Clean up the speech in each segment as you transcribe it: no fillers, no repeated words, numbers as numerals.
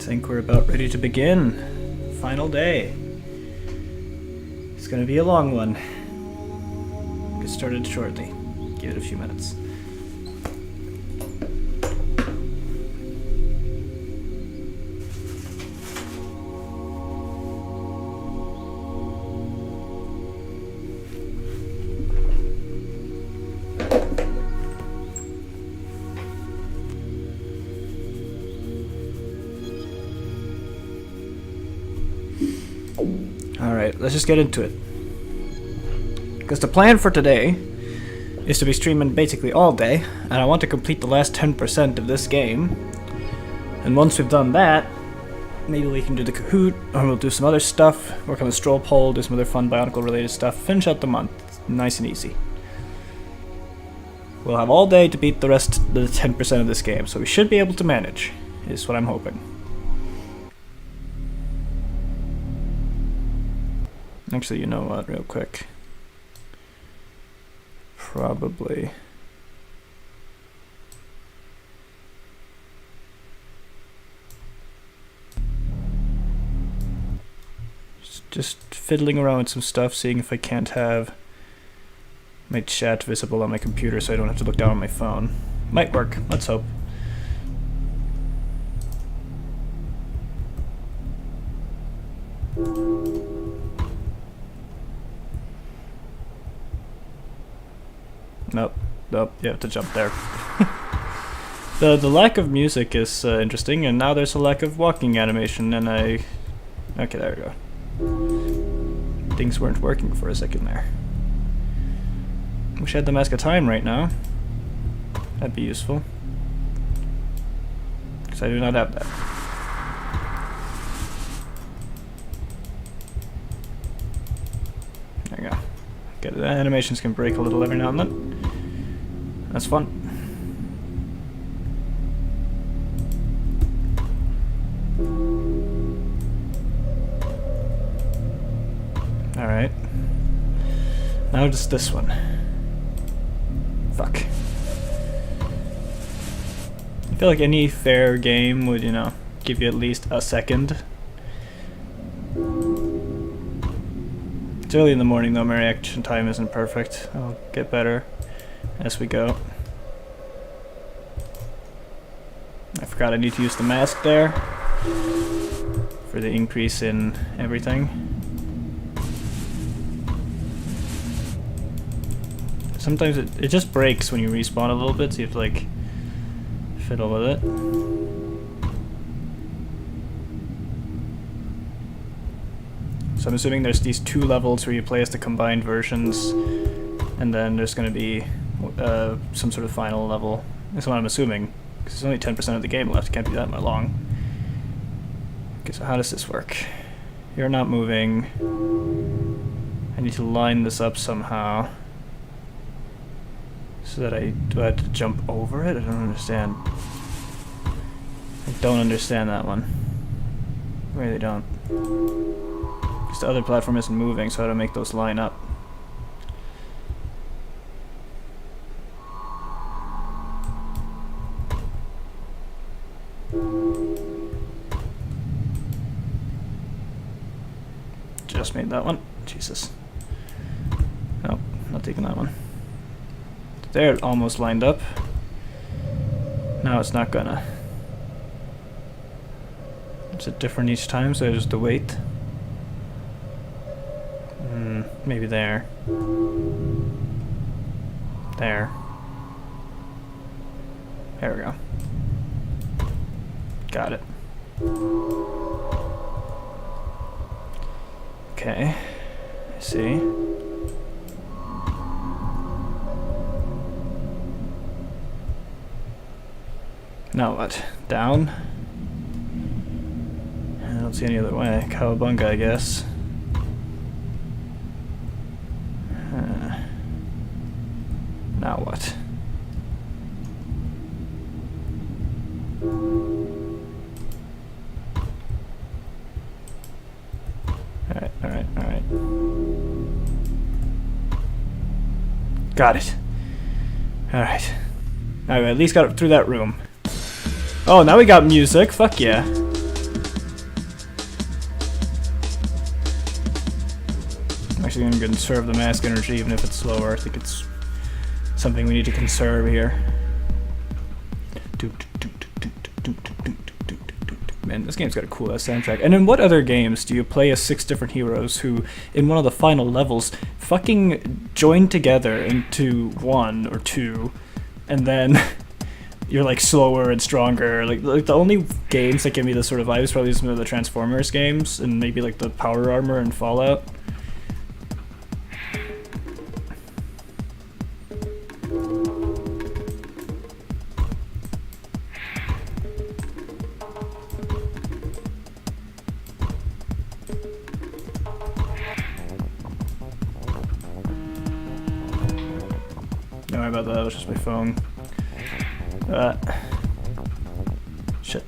think we're about ready to begin. Final day. It's gonna be a long one. Get started shortly. Give it a few minutes. Alright, let's just get into it. Because the plan for today is to be streaming basically all day, and I want to complete the last 10% of this game. And once we've done that, maybe we can do the Kahoot, or we'll do some other stuff, work on the strawpoll, do some other fun Bionicle related stuff, finish out the month. Nice and easy. We'll have all day to beat the rest of the 10% of this game, so we should be able to manage, is what I'm hoping. Actually, you know what, real quick. Probably. Just fiddling around with some stuff, seeing if I can't have my chat visible on my computer so I don't have to look down on my phone. Might work, let's hope. Nope, you have to jump there. The lack of music is interesting, and now there's a lack of walking animation, and okay, there we go. Things weren't working for a second there. Wish I had the Mask of Time right now. That'd be useful. Because I do not have that. There you go. Okay, the animations can break a little every now and then. That's fun. Alright. Now just this one. Fuck. I feel like any fair game would, you know, give you at least a second. It's early in the morning though, my reaction time isn't perfect. I'll get better as we go. I forgot I need to use the mask there for the increase in everything. Sometimes it just breaks when you respawn a little bit, so you have to like fiddle with it. So I'm assuming there's these two levels where you play as the combined versions, and then there's going to be some sort of final level. That's what I'm assuming, because there's only 10% of the game left. It can't be that much long. Okay, so how does this work? You're not moving. I need to line this up somehow. So that do I have to jump over it? I don't understand. I don't understand that one. I really don't. Because the other platform isn't moving, so how do I make those line up? Just made that one. Jesus. Nope, not taking that one. There, it almost lined up. Now it's not gonna. Is it different each time, so I just have to wait? Maybe there. There. There we go. Got it. Okay. I see. Now what? Down? I don't see any other way. Cowabunga, I guess. Now what? Alright. Got it. Alright. Now we at least got it through that room. Oh, now we got music. Fuck yeah. actually going to conserve the mask energy, even if it's slower. I think it's something we need to conserve here. Man, this game's got a cool ass soundtrack. And in what other games do you play as 6 different heroes who, in one of the final levels, fucking join together into 1 or 2, and then you're like slower and stronger? Like the only games that give me this sort of vibe is probably some of the Transformers games, and maybe like the Power Armor and Fallout. Don't worry about that, it was just my phone. Shit.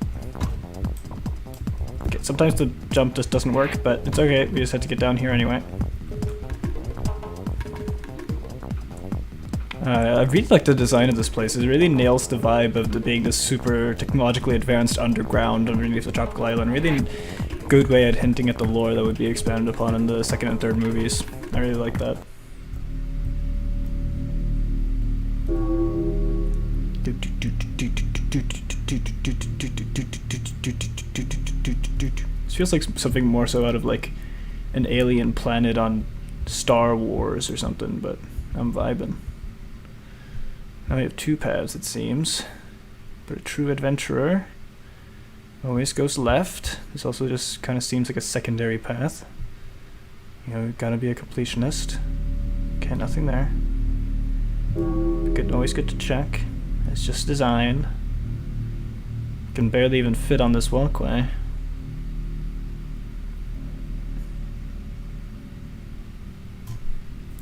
Okay, sometimes the jump just doesn't work, but it's okay, we just had to get down here anyway. I really like the design of this place. It really nails the vibe of the being this super technologically advanced underground underneath the tropical island. Really good way at hinting at the lore that would be expanded upon in the second and third movies. I really like that. This feels like something more so out of like an alien planet on Star Wars or something, but I'm vibing. Now we have 2 paths, it seems. But a true adventurer always goes left. This also just kind of seems like a secondary path. You know, gotta be a completionist. Okay, nothing there. Good, always good to check. It's just design. Can barely even fit on this walkway.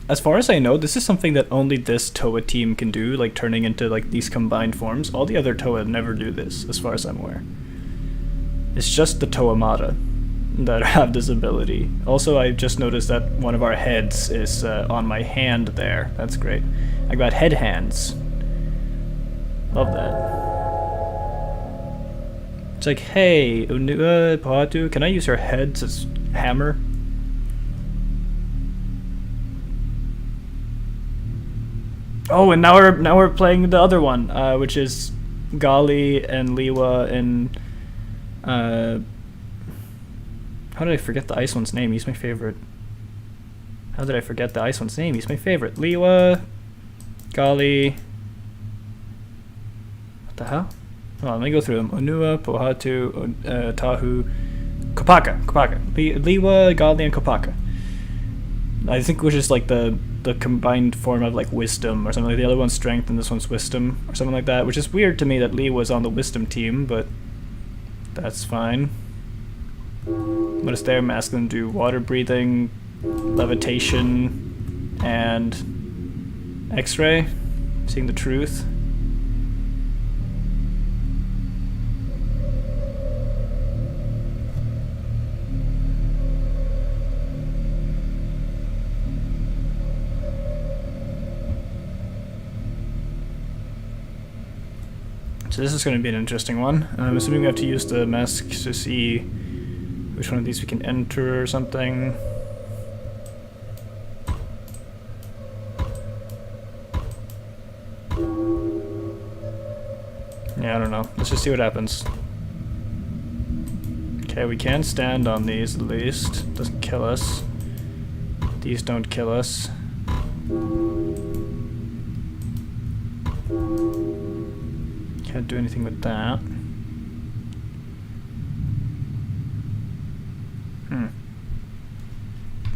As far as I know, this is something that only this Toa team can do, like turning into like these combined forms. All the other Toa never do this, as far as I'm aware. It's just the Toamata that have this ability. Also, I just noticed that one of our heads is on my hand there. That's great. I got head hands. Love that. It's like, hey, Unua Pahatu, can I use her head as hammer? Oh, and now we're playing the other one, which is Gali and Liwa and how did I forget the ice one's name? He's my favorite. How did I forget the ice one's name? He's my favorite. Liwa, Gali. What the hell? Hold on, let me go through them. Onua, Pohatu, Tahu, Kopaka. Liwa, Gali, and Kopaka. I think which is like the combined form of like wisdom or something. Like the other one's strength and this one's wisdom or something like that, which is weird to me that Lee was on the wisdom team, but that's fine. What is their masculine do? Water breathing, levitation, and X-ray, seeing the truth. So this is going to be an interesting one. I'm assuming we have to use the mask to see which one of these we can enter or something. Yeah, I don't know. Let's just see what happens. Okay, we can stand on these at least. Doesn't kill us. These don't kill us. Can't do anything with that.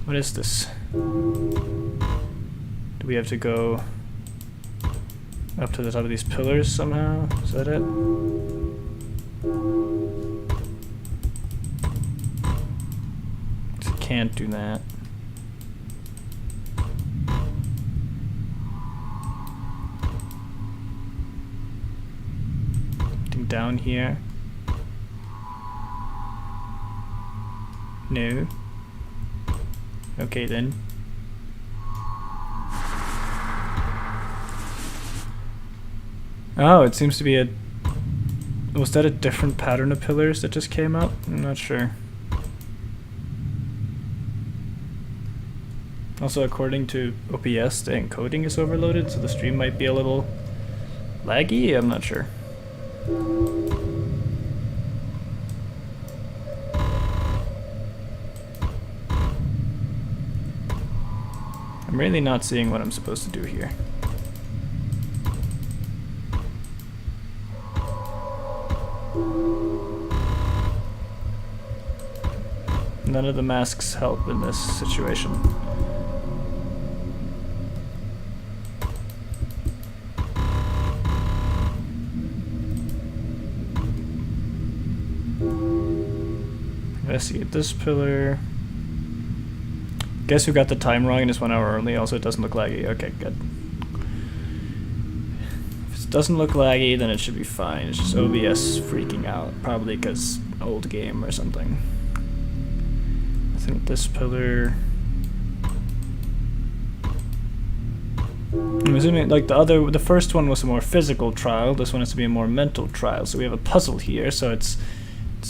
What is this? Do we have to go up to the top of these pillars somehow? Is that it? So can't do that. Down here. No. Okay then. Oh, it seems to be a... Was that a different pattern of pillars that just came up? I'm not sure. Also, according to OBS, the encoding is overloaded, so the stream might be a little laggy. I'm not sure. I'm really not seeing what I'm supposed to do here. None of the masks help in this situation. Investigate this pillar. Guess who got the time wrong and it's 1 hour early? Also, it doesn't look laggy. Okay, good. If it doesn't look laggy, then it should be fine. It's just OBS freaking out. Probably because old game or something. I think this pillar... I'm assuming like the first one was a more physical trial. This one has to be a more mental trial. So we have a puzzle here. So it's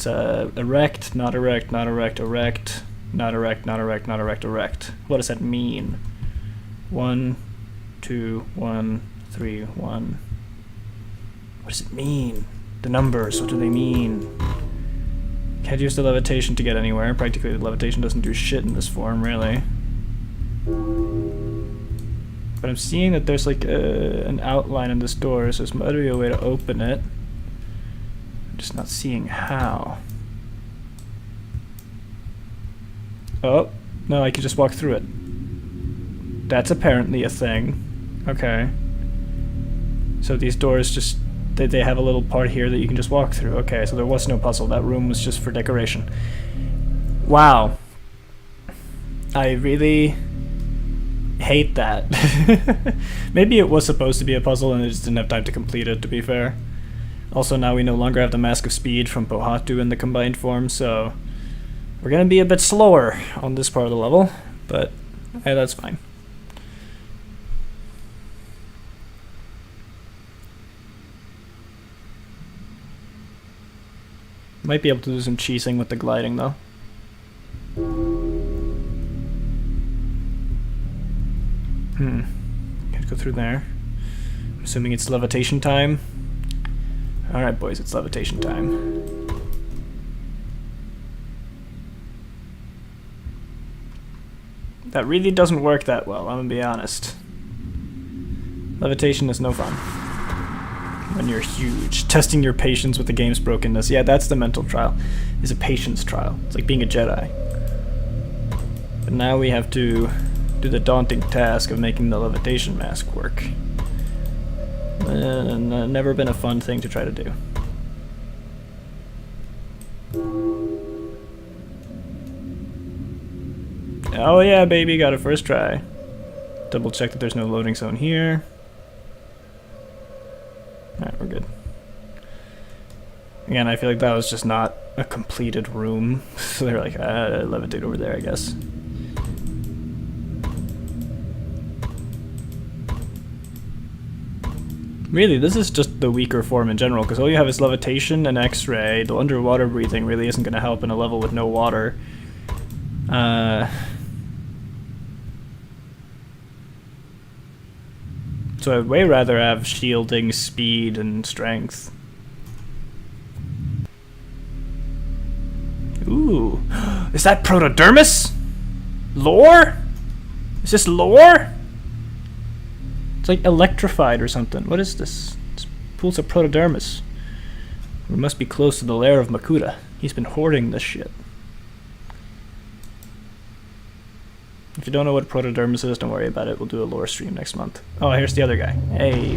erect, not erect, not erect, erect, not erect, not erect, not erect, erect. What does that mean? 1, 2, 1, 3, 1. What does it mean? The numbers, what do they mean? Can't use the levitation to get anywhere. Practically, the levitation doesn't do shit in this form, really. But I'm seeing that there's like an outline in this door, so there's might be a way to open it. I'm just not seeing how. Oh, no, I can just walk through it. That's apparently a thing. Okay. So these doors just, they have a little part here that you can just walk through. Okay, so there was no puzzle. That room was just for decoration. Wow. I really hate that. Maybe it was supposed to be a puzzle and I just didn't have time to complete it, to be fair. Also, now we no longer have the Mask of Speed from Pohatu in the combined form, so we're gonna be a bit slower on this part of the level, but hey, that's fine. Might be able to do some cheesing with the gliding, though. Can't go through there. I'm assuming it's levitation time. Alright, boys, it's levitation time. That really doesn't work that well, I'm gonna be honest. Levitation is no fun. When you're huge. Testing your patience with the game's brokenness. Yeah, that's the mental trial. It's a patience trial. It's like being a Jedi. But now we have to do the daunting task of making the levitation mask work. Never been a fun thing to try to do. Oh yeah, baby, got it first try. Double check that there's no loading zone here. Alright, we're good. Again, I feel like that was just not a completed room. So they're like, levitate over there, I guess. Really, this is just the weaker form in general, because all you have is levitation and x-ray. The underwater breathing really isn't going to help in a level with no water. So I'd way rather have shielding, speed, and strength. Ooh. Is that Protodermis? Lore? Is this lore? It's like electrified or something. What is this? This pools of Protodermis. We must be close to the lair of Makuta. He's been hoarding this shit. If you don't know what Protodermis is, don't worry about it. We'll do a lore stream next month. Oh, here's the other guy. Hey.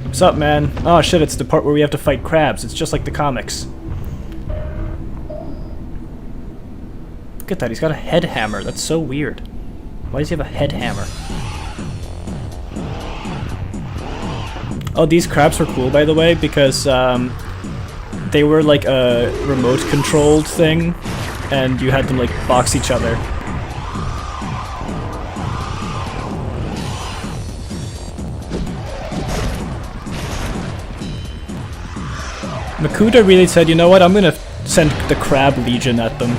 What's up, man? Oh shit, it's the part where we have to fight crabs. It's just like the comics. Look at that, he's got a head hammer. That's so weird. Why does he have a head hammer? Oh, these crabs were cool, by the way, because they were like a remote-controlled thing, and you had them like box each other. Makuta really said, you know what, I'm gonna send the Crab Legion at them.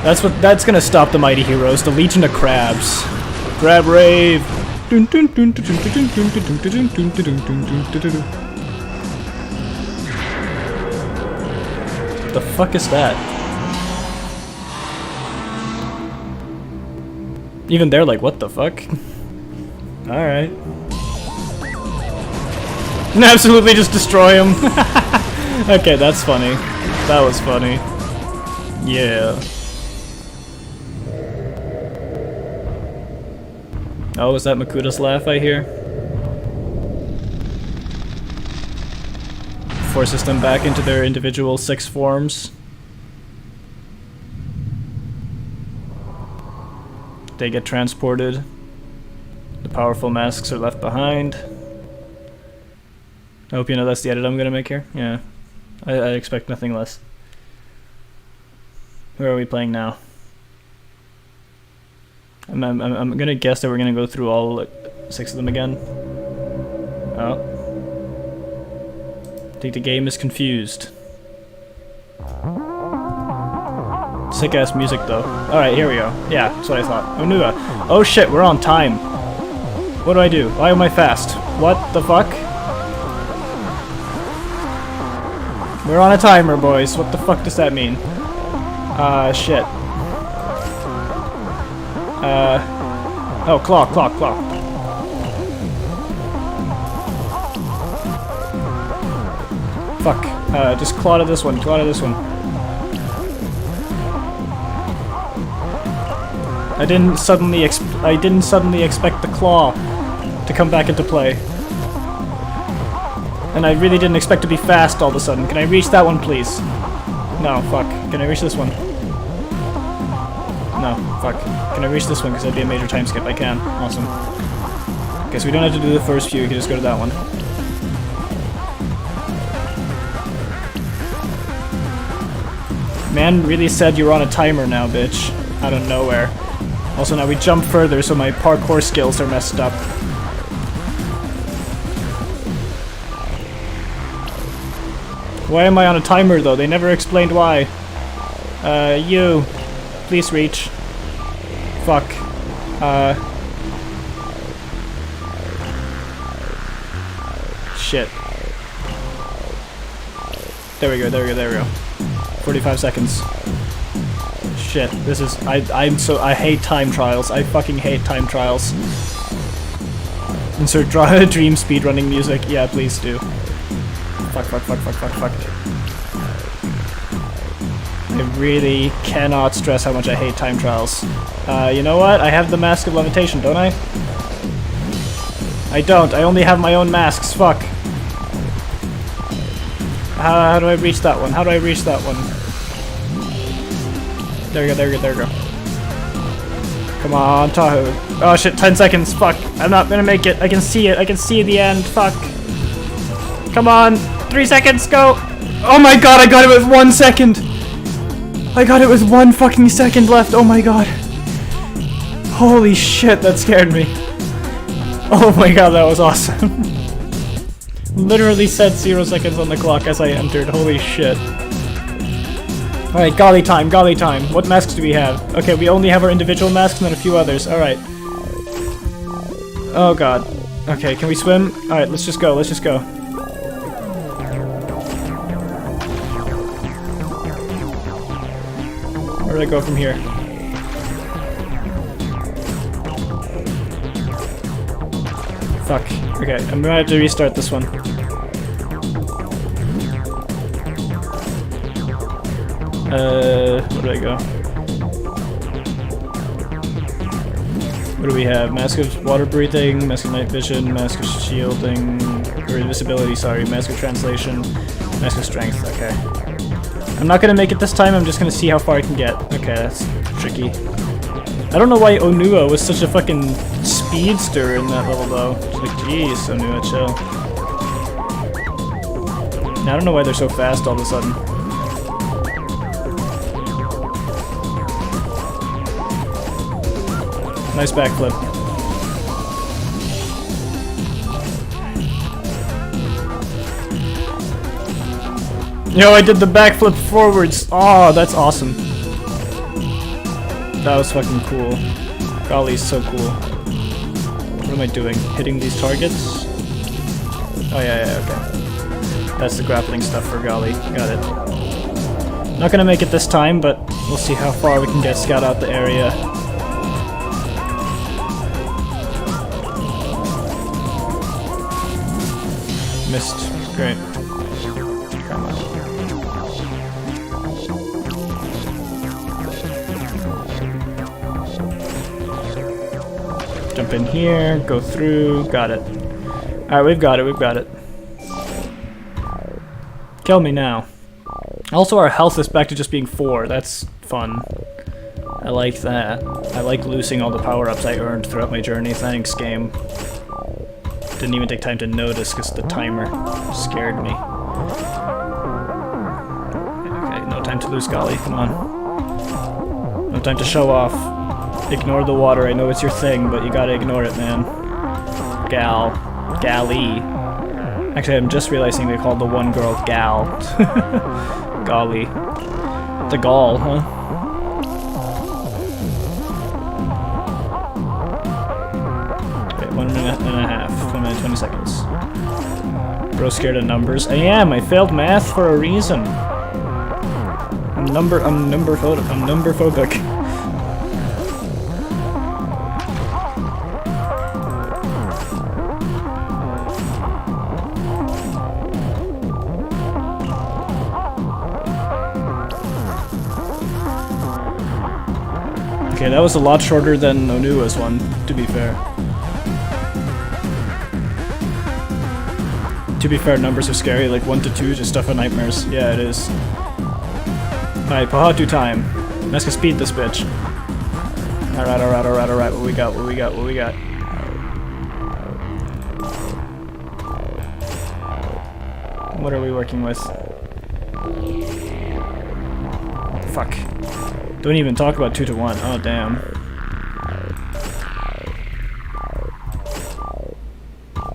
That's gonna stop the mighty heroes, the Legion of Crabs. Crab rave. The fuck is that? Even they're like, what the fuck? Alright. Absolutely just destroy him. Okay, that's funny. That was funny. Yeah. Oh, is that Makuda's laugh I hear? Forces them back into their individual 6 forms. They get transported. The powerful masks are left behind. I hope you know that's the edit I'm gonna make here. Yeah. I expect nothing less. Who are we playing now? I'm gonna guess that we're gonna go through all 6 of them again. Oh. I think the game is confused. Sick ass music though. Alright, here we go. Yeah, that's what I thought. Onua. Oh shit, we're on time. What do I do? Why am I fast? What the fuck? We're on a timer, boys. What the fuck does that mean? Shit. Oh, claw. Fuck. Just claw to this one, I didn't suddenly expect the claw to come back into play. And I really didn't expect to be fast all of a sudden. Can I reach that one, please? No, fuck. Can I reach this one? No, fuck. Can I reach this one? Because that'd be a major time skip. I can. Awesome. Okay, so we don't have to do the first few. We can just go to that one. Man really said you were on a timer now, bitch. Out of nowhere. Also, now we jump further, so my parkour skills are messed up. Why am I on a timer, though? They never explained why. You. Please reach. Fuck. Shit. There we go. 45 seconds. Shit, this is... I hate time trials. I fucking hate time trials. Insert dream speedrunning music. Yeah, please do. Fuck. I really cannot stress how much I hate time trials. You know what? I have the Mask of Levitation, don't I? I don't. I only have my own masks. Fuck. How do I reach that one? There we go. Come on, Tahoe. Oh shit, 10 seconds. Fuck. I'm not gonna make it. I can see it. I can see the end. Fuck. Come on. 3 seconds. Go. Oh my god, I got it with 1 second. I got it with 1 fucking second left. Oh my god. Holy shit, that scared me. Oh my god, that was awesome. Literally said 0 seconds on the clock as I entered. Holy shit. Alright, golly time. What masks do we have? Okay, we only have our individual masks and then a few others. Alright. Oh god. Okay, can we swim? Alright, let's just go. Where do I go from here? Fuck. Okay, I'm gonna have to restart this one. Where do I go? What do we have? Mask of water breathing, mask of night vision, mask of shielding, or invisibility, sorry, mask of translation, mask of strength, okay. I'm not gonna make it this time, I'm just gonna see how far I can get. Okay, that's tricky. I don't know why Onua was such a fucking speedster in that level though. Just like, jeez, Onua, chill. Now, I don't know why they're so fast all of a sudden. Nice backflip. Yo, I did the backflip forwards. Oh, that's awesome. That was fucking cool. Golly's so cool. What am I doing? Hitting these targets? Oh yeah, okay. That's the grappling stuff for Golly. Got it. Not gonna make it this time, but we'll see how far we can get. Scout out the area. Missed. Great. Come on. Jump in here, go through, got it. Alright, we've got it. Kill me now. Also, our health is back to just being 4. That's fun. I like that. I like losing all the power-ups I earned throughout my journey. Thanks, game. Didn't even take time to notice because the timer scared me. Okay, no time to lose, Golly. Come on. No time to show off. Ignore the water. I know it's your thing, but you gotta ignore it, man. Gally. Actually, I'm just realizing they called the one girl Gal. Golly. The Gaul, huh? Okay, 1 minute and a half. 1 minute, 20 seconds. Bro scared of numbers. I am. I failed math for a reason. I'm numberphobic. Okay, that was a lot shorter than Onua's one, to be fair. To be fair, numbers are scary, like 1 to 2, just stuff of nightmares. Yeah, it is. Alright, Pohatu time. Let's go speed this bitch. Alright. What we got? What are we working with? Fuck. Don't even talk about 2 to 1. Oh, damn.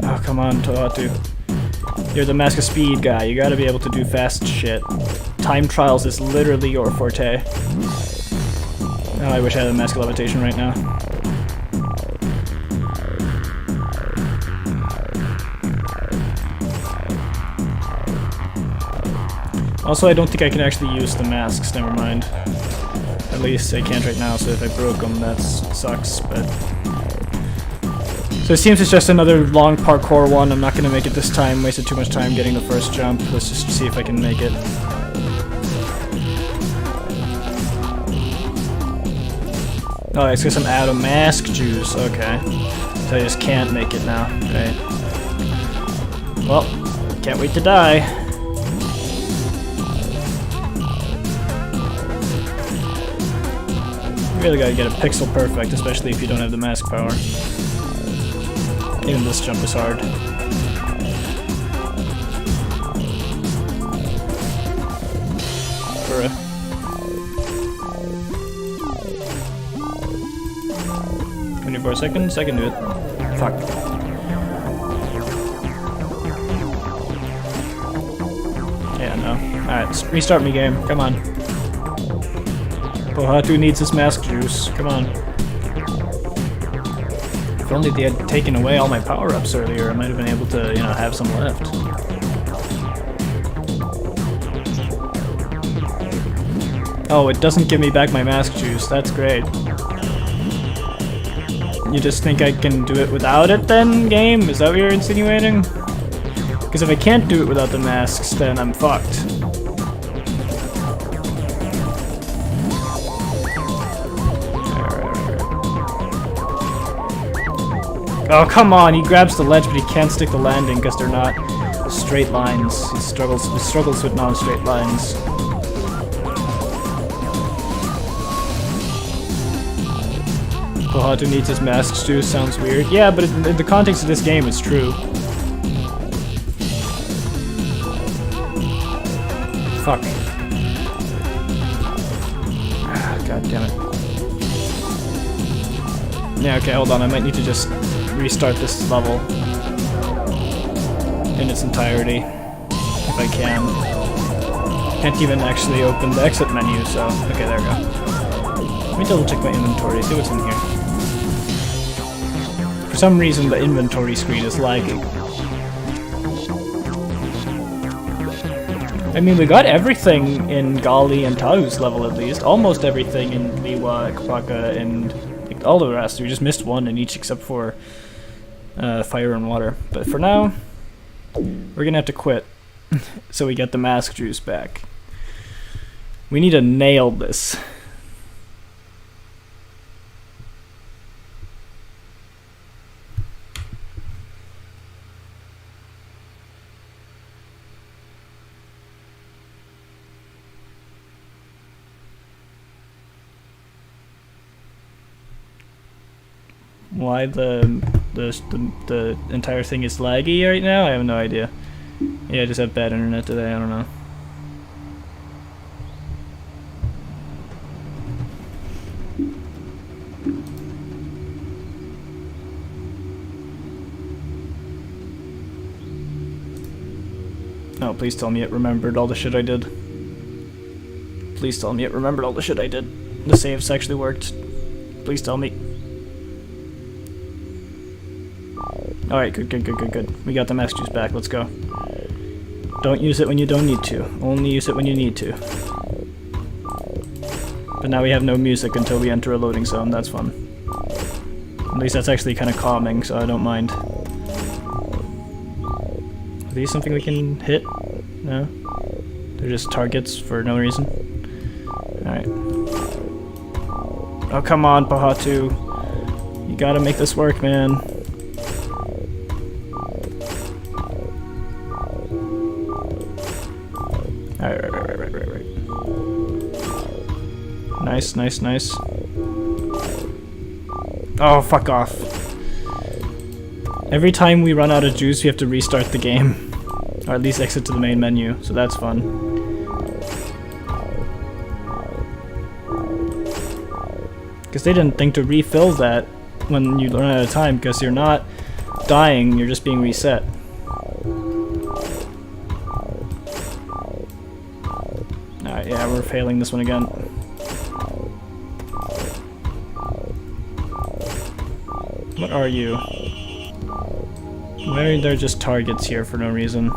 Oh, come on, Tohatu. You're the Mask of Speed guy. You gotta be able to do fast shit. Time trials is literally your forte. Oh, I wish I had a Mask of Levitation right now. Also, I don't think I can actually use the masks. Never mind. At least I can't right now, so if I broke them, that sucks, but... So it seems it's just another long parkour one. I'm not gonna make it this time. Wasted too much time getting the first jump. Let's just see if I can make it. Oh, it's because I'm out of mask juice. Okay. So I just can't make it now. Right. Well, can't wait to die. You really gotta get a pixel perfect, especially if you don't have the mask power. Even this jump is hard. For a 24 seconds, I can do it. Fuck. Yeah, no. Alright, restart me, game. Come on. Pohatu needs his mask juice. Come on. If only they had taken away all my power-ups earlier, I might have been able to, you know, have some left. Oh, it doesn't give me back my mask juice. That's great. You just think I can do it without it then, game? Is that what you're insinuating? Because if I can't do it without the masks, then I'm fucked. Oh, come on, he grabs the ledge, but he can't stick the landing because they're not straight lines. He struggles with non-straight lines. Pohatu needs his masks too, sounds weird. Yeah, but in the context of this game, it's true. Fuck. God damn it. Yeah, okay, hold on, I might need to just restart this level in its entirety, if I can. Can't even actually open the exit menu, so... Okay, there we go. me double check my inventory, see what's in here. For some reason the inventory screen is lagging. I mean, we got everything in Gali and Tahu's level at least. Almost everything in Liwa, Kapaka, and all the rest. We just missed one in each except for fire and water. But for now, we're gonna have to quit so we get the mask juice back. We need to nail this. Why the entire thing is laggy right now? I have no idea. Yeah, I just have bad internet today, I don't know. Oh, please tell me it remembered all the shit I did. Please tell me it remembered all the shit I did. The saves actually worked. Please tell me. Alright, good. We got the mask juice back, let's go. Don't use it when you don't need to. Only use it when you need to. But now we have no music until we enter a loading zone, that's fun. At least that's actually kind of calming, so I don't mind. Are these something we can hit? No? They're just targets for no reason? Alright. Oh, come on, Pahatu. You gotta make this work, man. Right. Nice. Oh, fuck off. Every time we run out of juice, we have to restart the game. Or at least exit to the main menu, so that's fun. Because they didn't think to refill that when you run out of time, because you're not dying, you're just being reset. Alright, yeah, we're failing this one again. What are you? Why are there just targets here for no reason?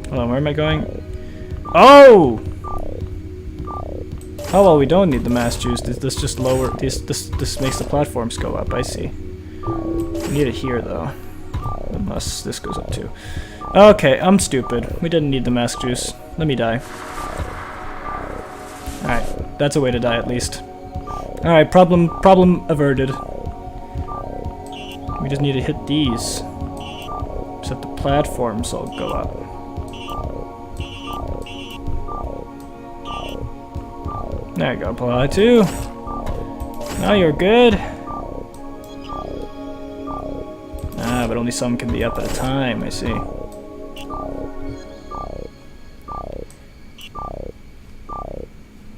Hold on, where am I going? Oh! Oh well, we don't need the mass juice. This just lower. This makes the platforms go up. I see. We need it here though, unless this goes up too. Okay, I'm stupid. We didn't need the mask juice. Let me die. Alright, that's a way to die at least. Alright, problem averted. We just need to hit these, so that the platforms all go up. There you go, Ply 2. Now you're good. Ah, but only some can be up at a time, I see.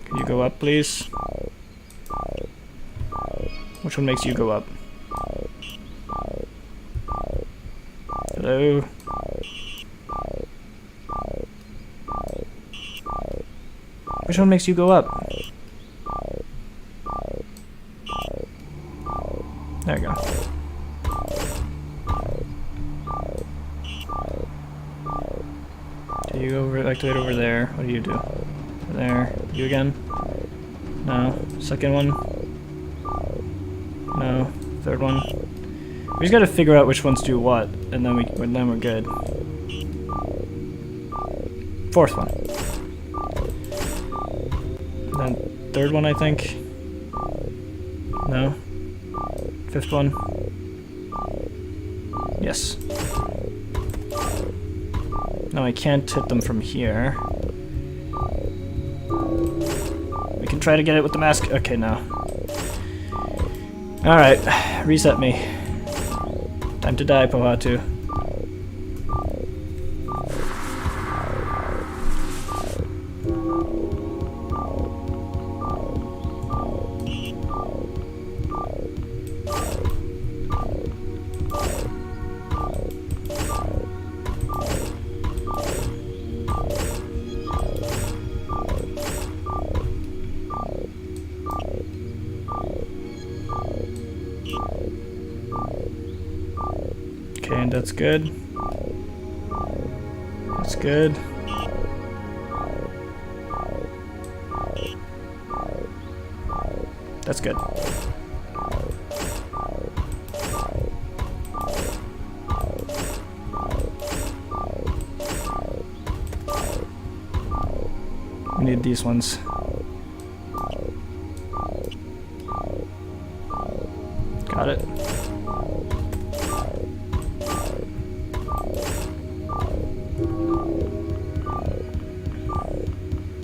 Can you go up, please? Which one makes you go up? Hello? Which one makes you go up? There we go. Do you go activate over there? What do you do? There. You again? No. Second one? No. Third one? We just gotta figure out which ones do what, and then we're good. Fourth one. And then third one, I think. No. Fifth one. Yes. No, I can't hit them from here. We can try to get it with the mask. Okay, no. Alright, reset me. Time to die, Pohatu. That's good. That's good. That's good. We need these ones. Got it.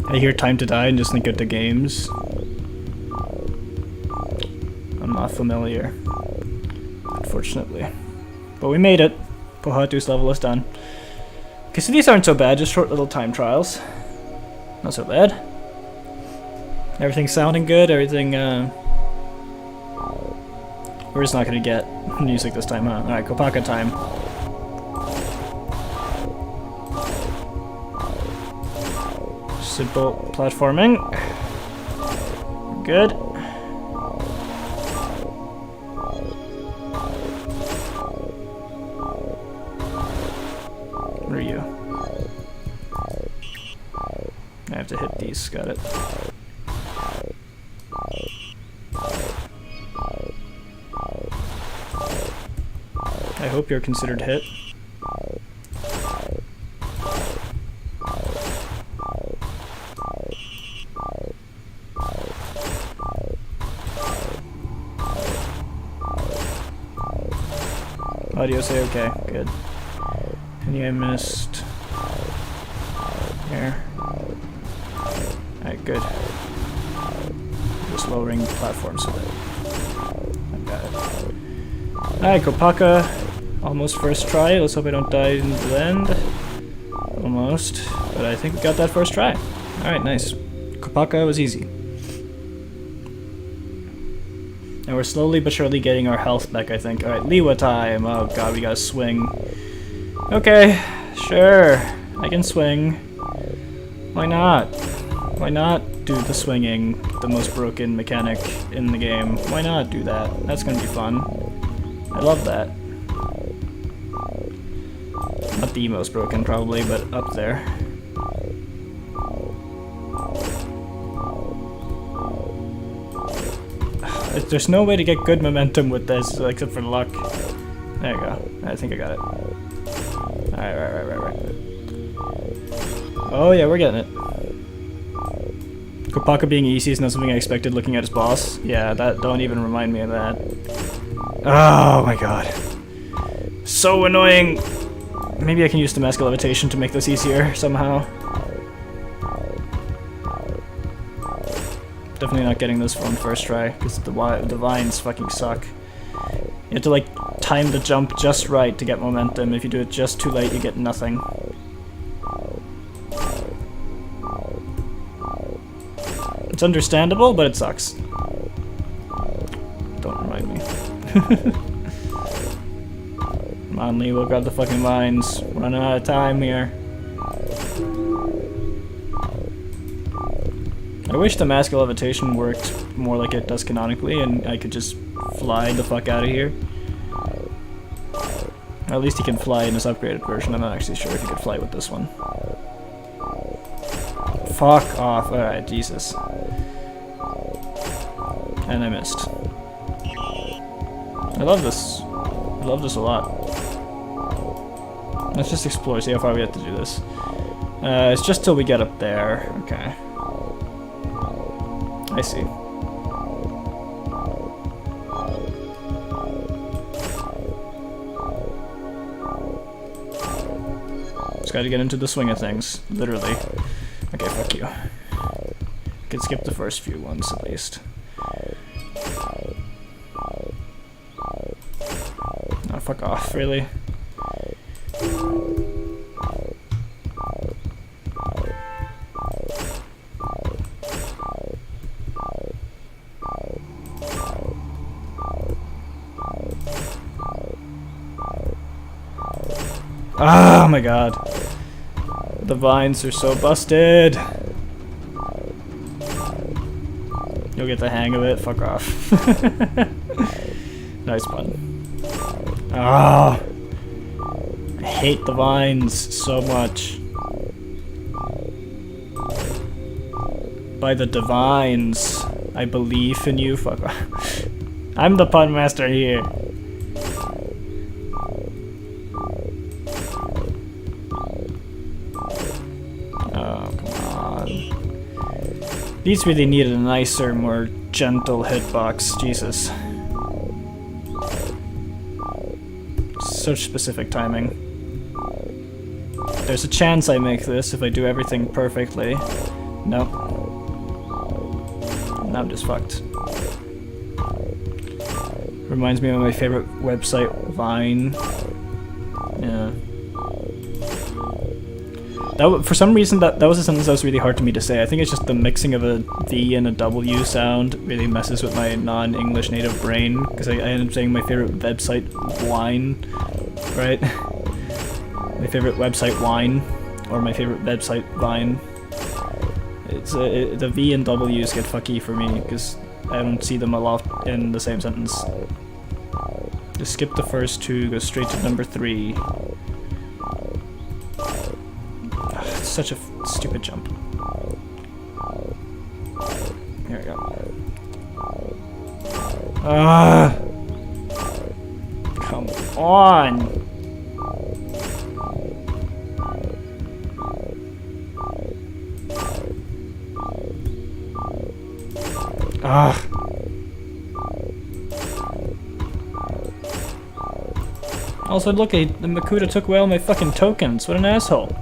I hear Time to Die and just think of the games. I'm not familiar, unfortunately. But we made it. Pohatu's level is done. Okay, so these aren't so bad, just short little time trials. Not so bad. Everything's sounding good, everything, we're just not gonna get music this time, huh? Alright, Kopaka time. Simple platforming. Good. Where are you? I have to hit these, got it. I hope you're considered hit. Audio say okay, good. Any I missed? Here. Alright, good. Just lowering the platform so that I got it. Alright, Kopaka. Almost first try. Let's hope I don't die in the end. Almost. But I think we got that first try. Alright, nice. Kopaka was easy. And we're slowly but surely getting our health back, I think. Alright, Liwa time. Oh god, we gotta swing. Okay, sure. I can swing. Why not? Why not do the swinging, the most broken mechanic in the game? Why not do that? That's gonna be fun. I love that. Not the most broken, probably, but up there. There's no way to get good momentum with this, except for luck. There you go. I think I got it. Alright, right. Oh yeah, we're getting it. Kopaka being easy is not something I expected looking at his boss. Yeah, that don't even remind me of that. Oh my god. So annoying! Maybe I can use the Mask of Levitation to make this easier somehow. Definitely not getting this one first try, because the vines fucking suck. You have to like time the jump just right to get momentum. If you do it just too late, you get nothing. It's understandable, but it sucks. Don't remind me. Come on, Lee, we'll grab the fucking vines. We're running out of time here. I wish the Mask of Levitation worked more like it does canonically, and I could just fly the fuck out of here. Or at least he can fly in his upgraded version. I'm not actually sure if he could fly with this one. Fuck off. Alright, Jesus. And I missed. I love this. I love this a lot. Let's just explore, see how far we have to do this. It's just till we get up there. Okay. I see. Just gotta get into the swing of things, literally. Okay, fuck you. Can skip the first few ones at least. Oh, fuck off, really? Oh my god. The vines are so busted. You'll get the hang of it. Fuck off. Nice one. Oh. I hate the vines so much. By the divines, I believe in you. Fuck off. I'm the pun master here. Oh, come on. These really needed a nicer, more gentle hitbox. Jesus. Such specific timing. There's a chance I make this if I do everything perfectly. Nope. Now I'm just fucked. Reminds me of my favorite website, Vine. Yeah. For some reason, that was a sentence that was really hard to me to say. I think it's just the mixing of a V and a W sound really messes with my non-English native brain, because I end up saying my favorite website, Wine, right? My favorite website, Wine, or my favorite website, Vine. The V and W's get fucky for me, because I don't see them a lot in the same sentence. Just skip the first two, go straight to number 3. It's such a stupid jump. Here we go. Ah! Come on! Ah! Also, look, the Makuta took away all my fucking tokens. What an asshole.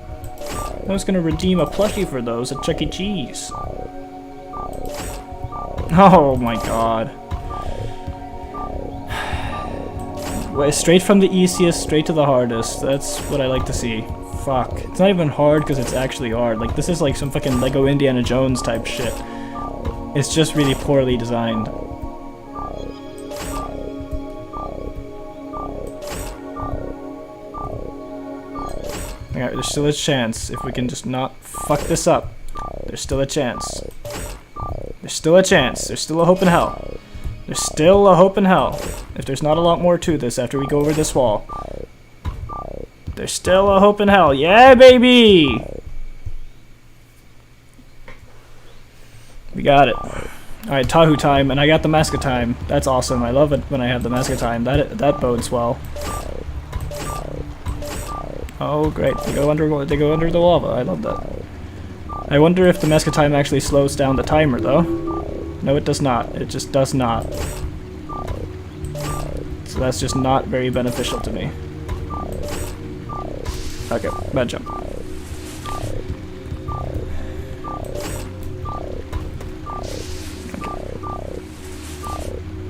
I was gonna redeem a plushie for those at Chuck E. Cheese. Oh my god. Straight from the easiest, straight to the hardest. That's what I like to see. Fuck. It's not even hard because it's actually hard. Like, this is like some fucking Lego Indiana Jones type shit. It's just really poorly designed. Alright, there's still a chance. If we can just not fuck this up. There's still a chance. There's still a chance. There's still a hope in hell. There's still a hope in hell. If there's not a lot more to this after we go over this wall. There's still a hope in hell. Yeah, baby! We got it. Alright, Tahu time, and I got the Mask of Time. That's awesome. I love it when I have the Mask of Time. That bodes well. Oh, great. They go under the lava. I love that. I wonder if the Mask of Time actually slows down the timer, though. No, it does not. It just does not. So that's just not very beneficial to me. Okay, bad jump.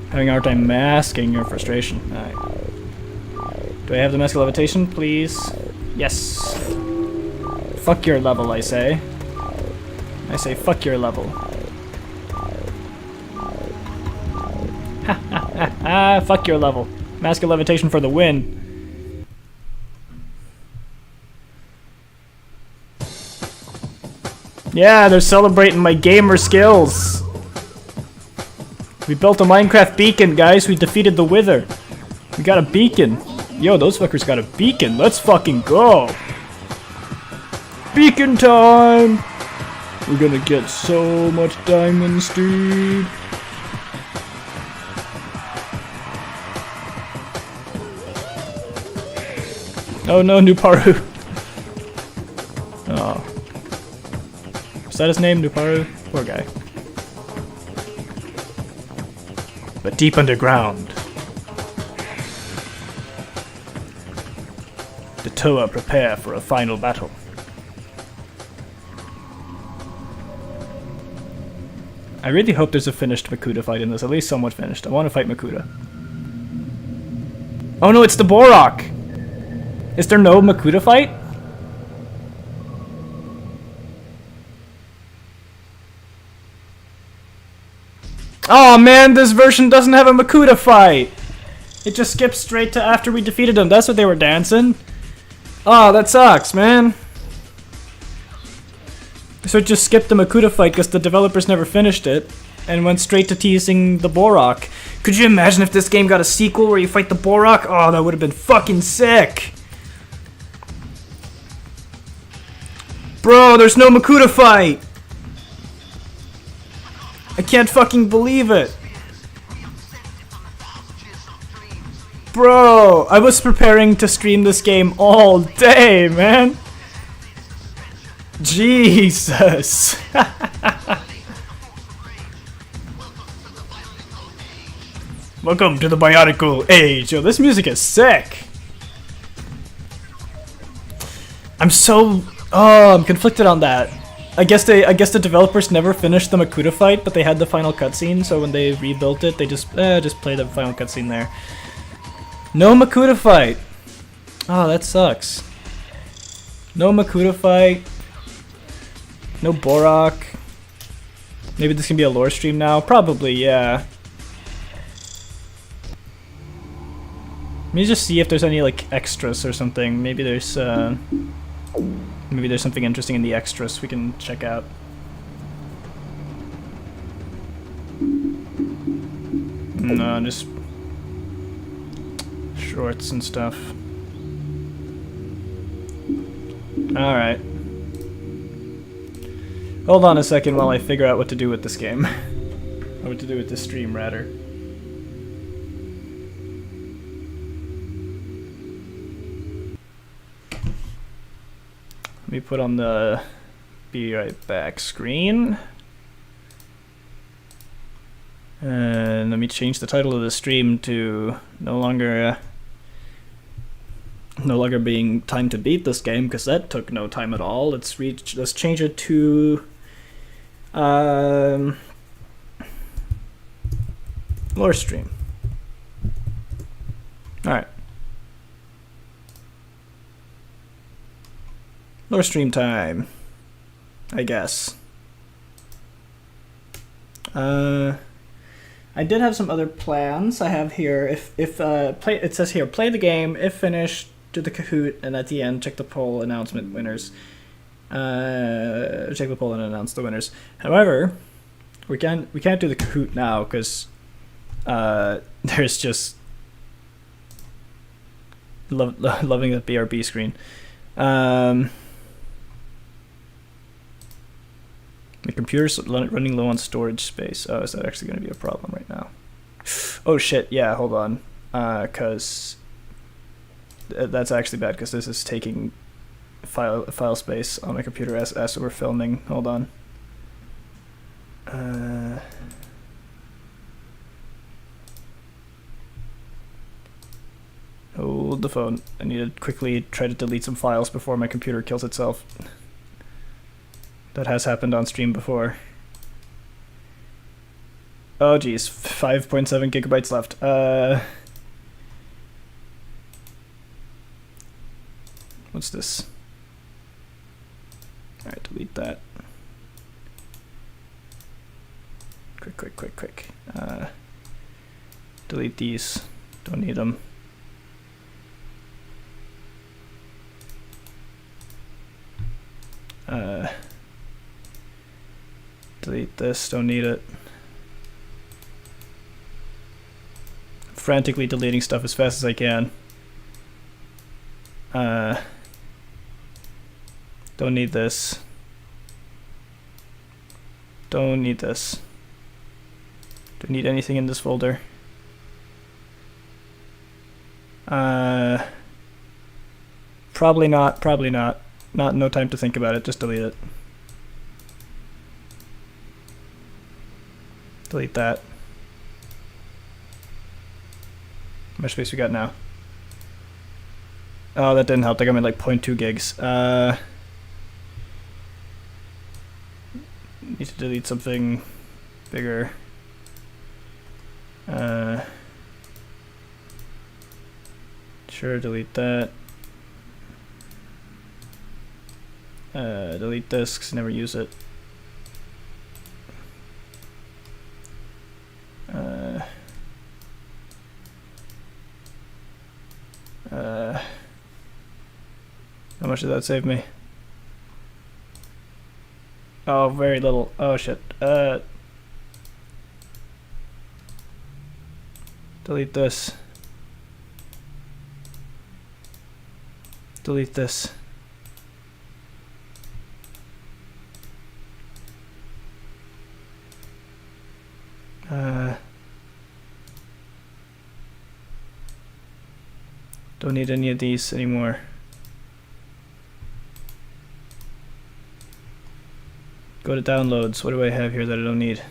Having a hard time masking your frustration. Alright. Do I have the Mask of Levitation, please? Yes. Fuck your level, I say. I say fuck your level. Ha ha ha ha! Fuck your level. Mask of Levitation for the win. Yeah, they're celebrating my gamer skills. We built a Minecraft beacon, guys. We defeated the Wither. We got a beacon. Yo, those fuckers got a beacon. Let's fucking go. Beacon time. We're gonna get so much diamonds, dude. Oh no, Nuparu. Oh. Is that his name, Nuparu? Poor guy. But deep underground, the Toa prepare for a final battle. I really hope there's a finished Makuta fight in this, at least somewhat finished. I want to fight Makuta. Oh no, it's the Borok! Is there no Makuta fight? Oh man, this version doesn't have a Makuta fight! It just skips straight to after we defeated them. That's what they were dancing. Oh, that sucks, man. So it just skipped the Makuta fight because the developers never finished it and went straight to teasing the Borok. Could you imagine if this game got a sequel where you fight the Borok? Oh, that would have been fucking sick. Bro, there's no Makuta fight! I can't fucking believe it! Bro, I was preparing to stream this game all day, man! Jesus! Welcome to the Bionicle age! Yo, this music is sick! I'm conflicted on that. I guess the developers never finished the Makuta fight, but they had the final cutscene, so when they rebuilt it, they just play the final cutscene there. No Makuta fight! Oh, that sucks. No Makuta fight. No Borak. Maybe this can be a lore stream now? Probably, yeah. Let me just see if there's any like extras or something. Maybe there's something interesting in the extras we can check out. No, just shorts and stuff. Alright. Hold on a second while I figure out what to do with this game. Or what to do with this stream, rather. Let me put on the be right back screen. And let me change the title of the stream to no longer being time to beat this game, because that took no time at all. Let's change it to lore stream. Alright. Lore stream time, I guess. I did have some other plans. I have here, it says here, play the game, if finished, do the Kahoot, and at the end, check the poll announcement winners. Check the poll and announce the winners. However, we can't do the Kahoot now, because there's just loving the BRB screen. The computer's running low on storage space. Oh, is that actually going to be a problem right now? Oh shit, yeah, hold on. Because that's actually bad, because this is taking file space on my computer as we're filming. Hold on. Hold the phone. I need to quickly try to delete some files before my computer kills itself. That has happened on stream before. Oh geez, 5.7 gigabytes left. What's this? Alright, delete that. Quick. Delete these. Don't need them. Delete this, don't need it. Frantically deleting stuff as fast as I can. Don't need this. Don't need this. Don't need anything in this folder. Probably not. No time to think about it, just delete it. Delete that. How much space we got now? Oh, that didn't help. I got me like 0.2 gigs. Need to delete something bigger. Sure, delete that. Delete this, 'cause I never use it. How much did that save me? Oh, very little. Oh shit. Delete this. Delete this. Don't need any of these anymore. Go to downloads. What do I have here that I don't need?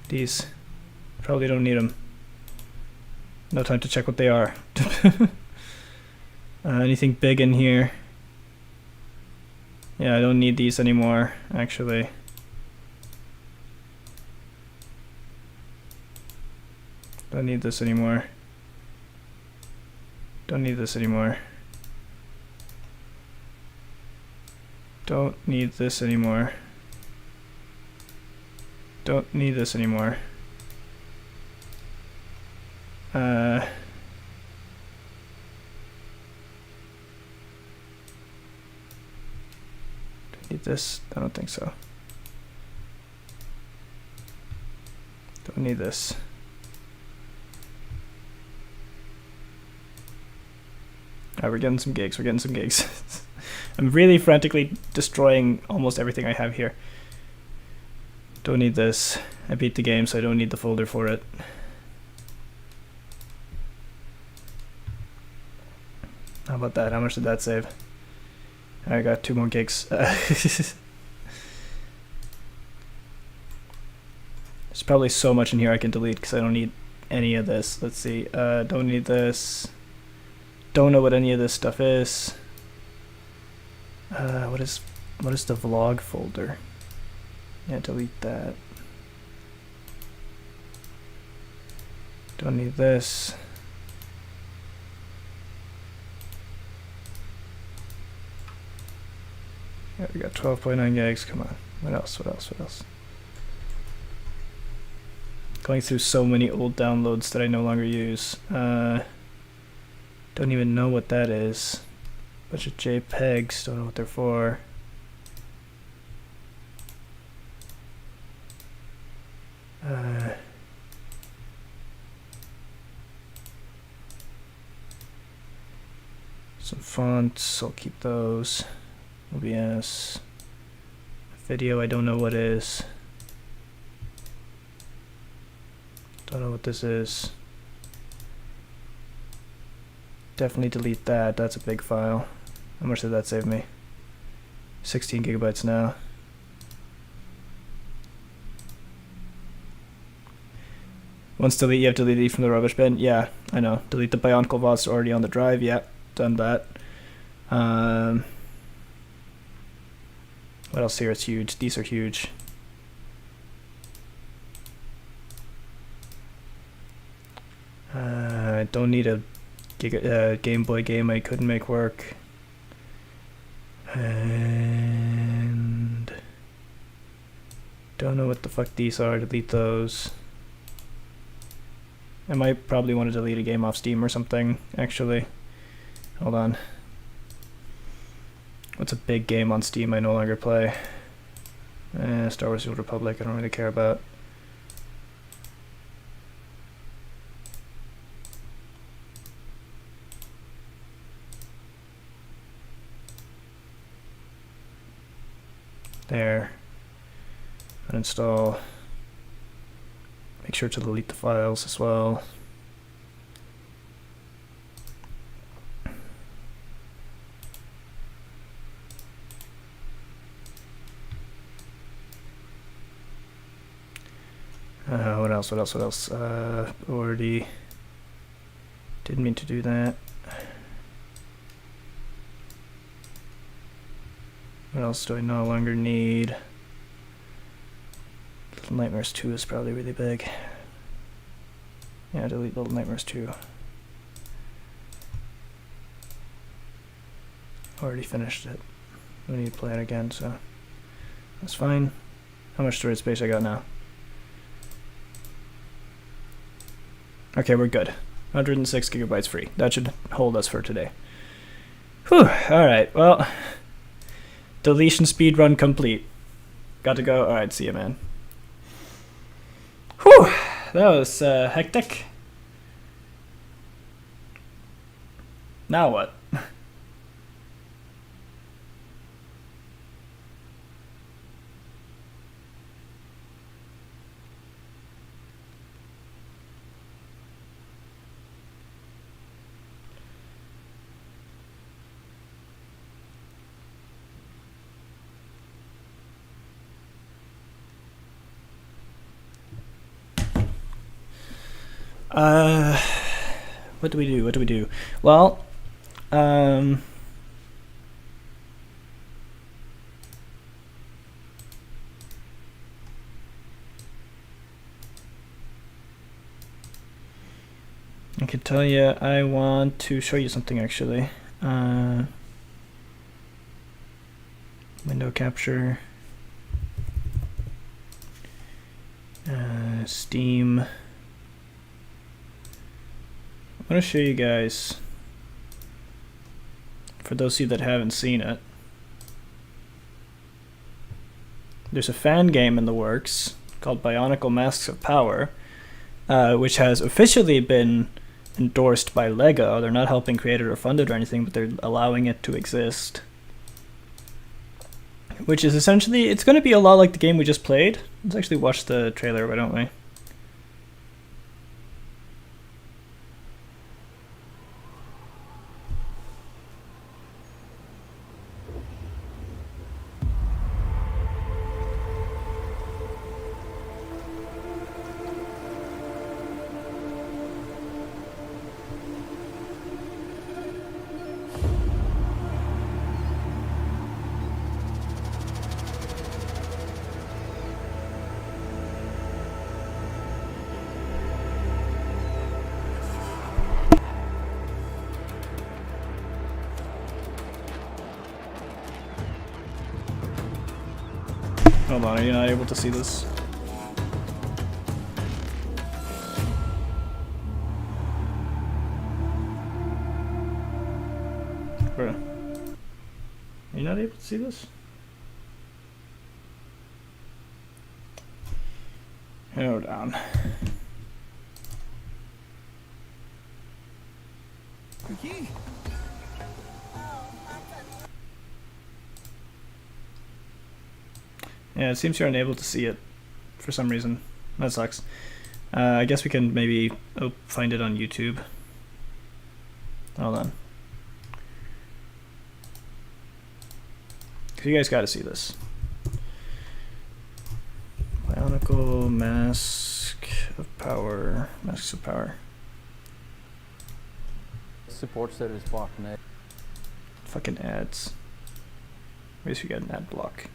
These. Probably don't need them. No time to check what they are. Anything big in here? Yeah, I don't need these anymore, actually. Don't need this anymore. Don't need this anymore. Don't need this anymore. Don't need this anymore. Do I need this? I don't think so. Don't need this. Alright, we're getting some gigs. We're getting some gigs. I'm really frantically destroying almost everything I have here. Don't need this. I beat the game, so I don't need the folder for it. How about that? How much did that save? I got 2 more gigs. There's probably so much in here I can delete because I don't need any of this. Let's see. Don't need this. Don't know what any of this stuff is. What is the vlog folder? Yeah, delete that. Don't need this. Yeah, we got 12.9 gigs. Come on. What else? What else? What else? Going through so many old downloads that I no longer use. Don't even know what that is. Bunch of JPEGs. Don't know what they're for. Some fonts. I'll keep those. OBS. Video, I don't know what is. Don't know what this is. Definitely delete that. That's a big file. How much did that save me? 16 gigabytes now. Once delete, you have to delete from the rubbish bin. Yeah, I know. Delete the Bionicle VODs already on the drive. Yeah, done that. What else here is huge? These are huge. I don't need a Game Boy game I couldn't make work. And don't know what the fuck these are. Delete those. I might probably want to delete a game off Steam or something, actually. Hold on. What's a big game on Steam I no longer play? Star Wars: The Old Republic, I don't really care about. There. Uninstall. Make sure to delete the files as well. What else? What else? What else? Already didn't mean to do that. What else do I no longer need? Little Nightmares 2 is probably really big. Yeah, delete Little Nightmares 2. Already finished it. We need to play it again, so that's fine. How much storage space I got now? Okay, we're good. 106 gigabytes free. That should hold us for today. Whew, alright, well, deletion speedrun complete. Got to go. Alright, see ya, man. Whew, that was hectic. Now what? What do we do? What do we do? Well, I can tell you, I want to show you something actually. Window capture, Steam. I want to show you guys, for those of you that haven't seen it, there's a fan game in the works called Bionicle Masks of Power, which has officially been endorsed by LEGO. They're not helping create it or fund it or anything, but they're allowing it to exist. Which is essentially, it's going to be a lot like the game we just played. Let's actually watch the trailer, why don't we? Hold on, are you not able to see this? Bro, are you not able to see this? Hold on. Cookie? Yeah, it seems you're unable to see it for some reason. That sucks. I guess we can maybe find it on YouTube. Hold on. You guys gotta see this. Bionicle Mask of Power. Masks of Power. Support status block net. Fucking ads. I guess we got an ad block.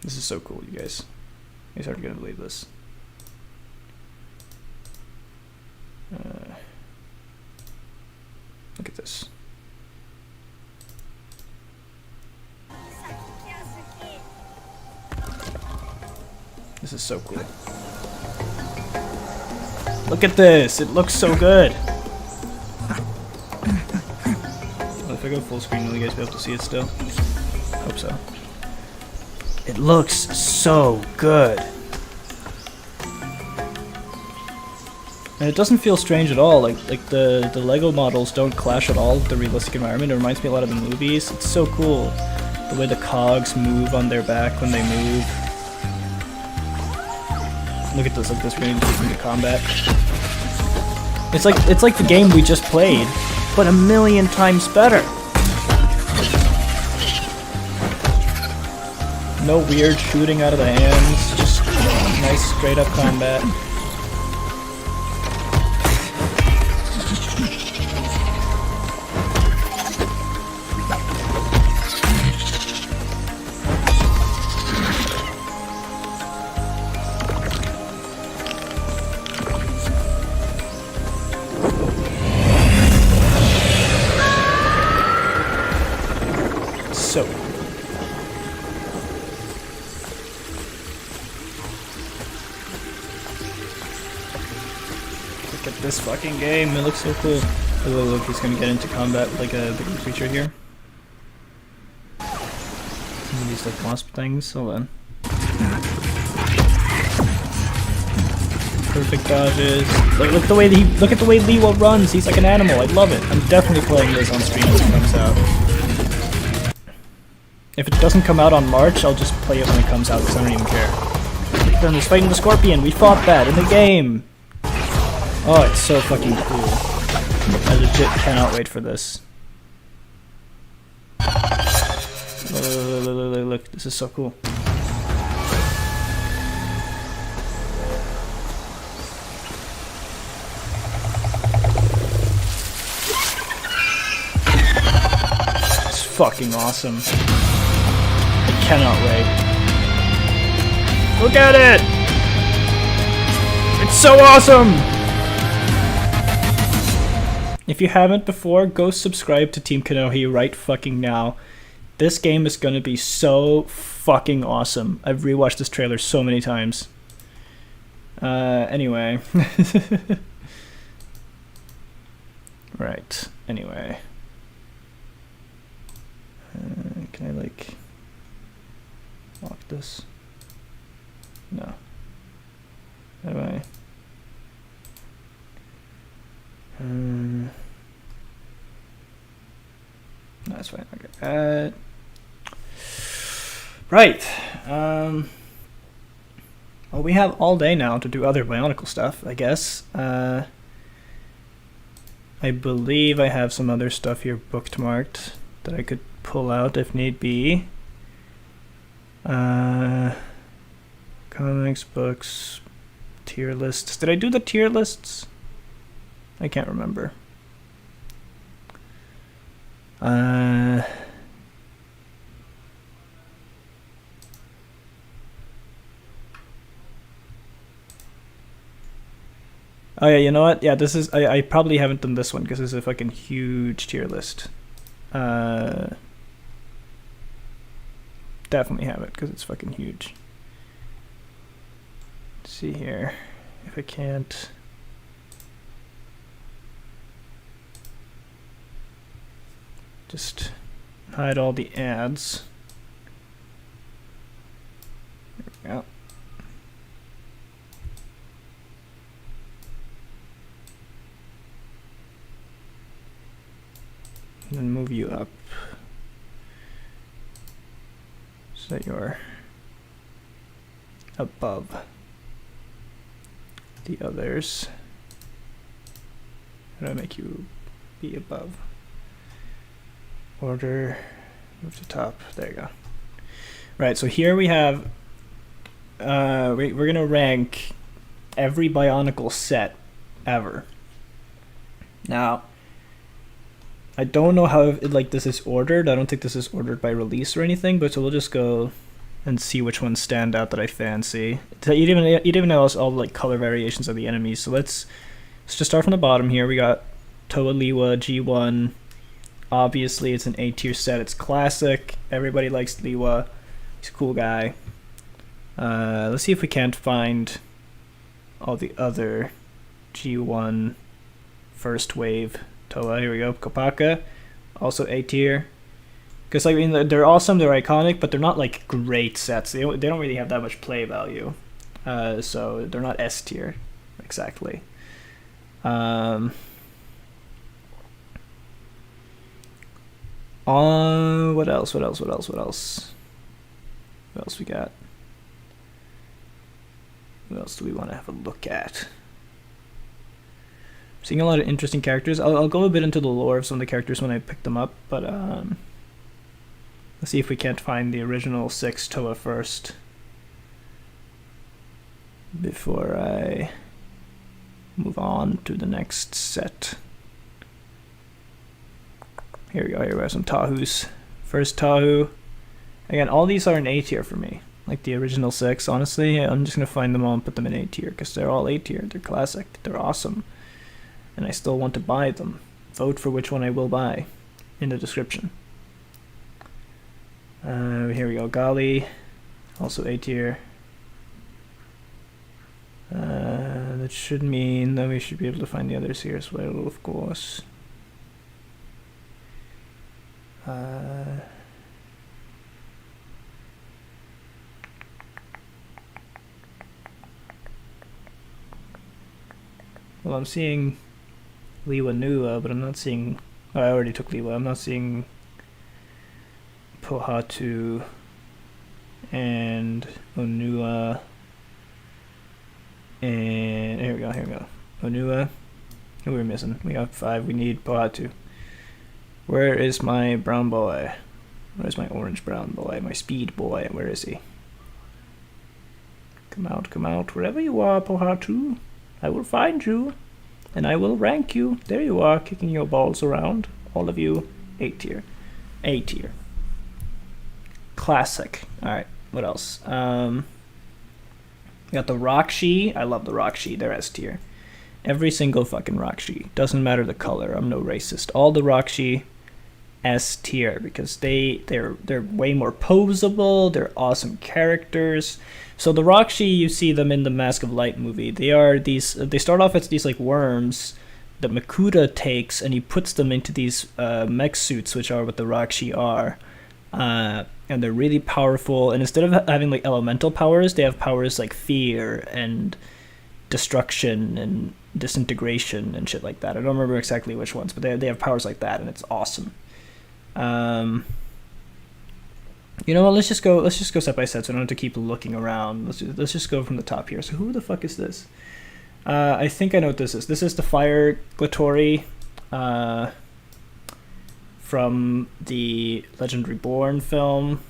This is so cool, you guys. You guys aren't gonna believe this. Look at this. This is so cool. Look at this! It looks so good! Well, if I go full screen, will you guys be able to see it still? Hope so. It looks so good! And it doesn't feel strange at all. Like the Lego models don't clash at all with the realistic environment. It reminds me a lot of the movies. It's so cool. The way the cogs move on their back when they move. Look at this, we're gonna get into combat. It's like the game we just played, but a million times better. No weird shooting out of the hands, just nice straight up combat. So look at this fucking game, it looks so cool. Look, he's gonna get into combat with like a bigger creature here. Some of these like wasp things, hold on. Perfect dodges. Like look at the way Lewo runs, he's like an animal, I love it. I'm definitely playing this on stream when it comes out. If it doesn't come out on March, I'll just play it when it comes out because I don't even care. Then he's fighting the scorpion, we fought that in the game! Oh, it's so fucking cool. I legit cannot wait for this. Look, this is so cool. It's fucking awesome. I cannot wait. Look at it! It's so awesome! If you haven't before, go subscribe to Team Kanohi right fucking now. This game is gonna be so fucking awesome. I've rewatched this trailer so many times. Anyway. Right, anyway. Can I, like, lock this? No. How do I? No, that's fine. Okay. Right. Well, we have all day now to do other Bionicle stuff, I guess. I believe I have some other stuff here bookmarked that I could pull out if need be. Comics, books, tier lists. Did I do the tier lists? I can't remember. Oh yeah, you know what? Yeah, this is. I probably haven't done this one because it's a fucking huge tier list. Definitely have it because it's fucking huge. Let's see here if I can't. Just hide all the ads. There we go. And then move you up so that you're above the others. How do I make you be above? Order, move to top. There you go. Right, so here we have. We're gonna rank every Bionicle set ever. Now, I don't know how this is ordered. I don't think this is ordered by release or anything, but so we'll just go and see which ones stand out that I fancy. You even know all like color variations of the enemies. So let's just start from the bottom here. We got Toa Liwa G1. Obviously, it's an A tier set. It's classic. Everybody likes Liwa. He's a cool guy. Let's see if we can't find all the other G1 first wave Toa. Here we go. Kopaka, also A tier. Because I mean, they're awesome. They're iconic, but they're not like great sets. They don't really have that much play value. So they're not S tier exactly. What else? What else we got? What else do we want to have a look at? Seeing a lot of interesting characters. I'll go a bit into the lore of some of the characters when I pick them up, but let's see if we can't find the original 6 Toa first before I move on to the next set. Here we go. Here we have some Tahus. First Tahu. Again, all these are in A tier for me. Like the original 6, honestly. I'm just going to find them all and put them in A tier because they're all A tier. They're classic. They're awesome. And I still want to buy them. Vote for which one I will buy in the description. Here we go. Gali. Also A tier. That should mean that we should be able to find the others here as well, of course. Well, I'm seeing Liwa Nua, but I'm not seeing. Oh, I already took Liwa. I'm not seeing Pohatu and Onua. And here we go. Here we go. Onua. Who we're missing? We got 5. We need Pohatu. Where is my brown boy? Where's my orange-brown boy? My speed boy? Where is he? Come out, wherever you are, Pohatu. I will find you, and I will rank you. There you are, kicking your balls around. All of you, A tier. A tier. Classic. Alright, what else? We got the Rakshi. I love the Rakshi. They're S tier. Every single fucking Rakshi. Doesn't matter the color. I'm no racist. All the Rakshi S tier because they're way more posable. They're awesome characters. So the Rakshi, you see them in the Mask of Light movie. They start off as these like worms that Makuta takes, and he puts them into these mech suits, which are what the Rakshi are. And they're really powerful. And instead of having like elemental powers, they have powers like fear and destruction and disintegration and shit like that. I don't remember exactly which ones, but they have powers like that, and it's awesome. You know what? Let's just go set by set, so I don't have to keep looking around. Let's just go from the top here. So who the fuck is this? I think I know what this is. This is the Fire Glatori from the Legend Reborn film.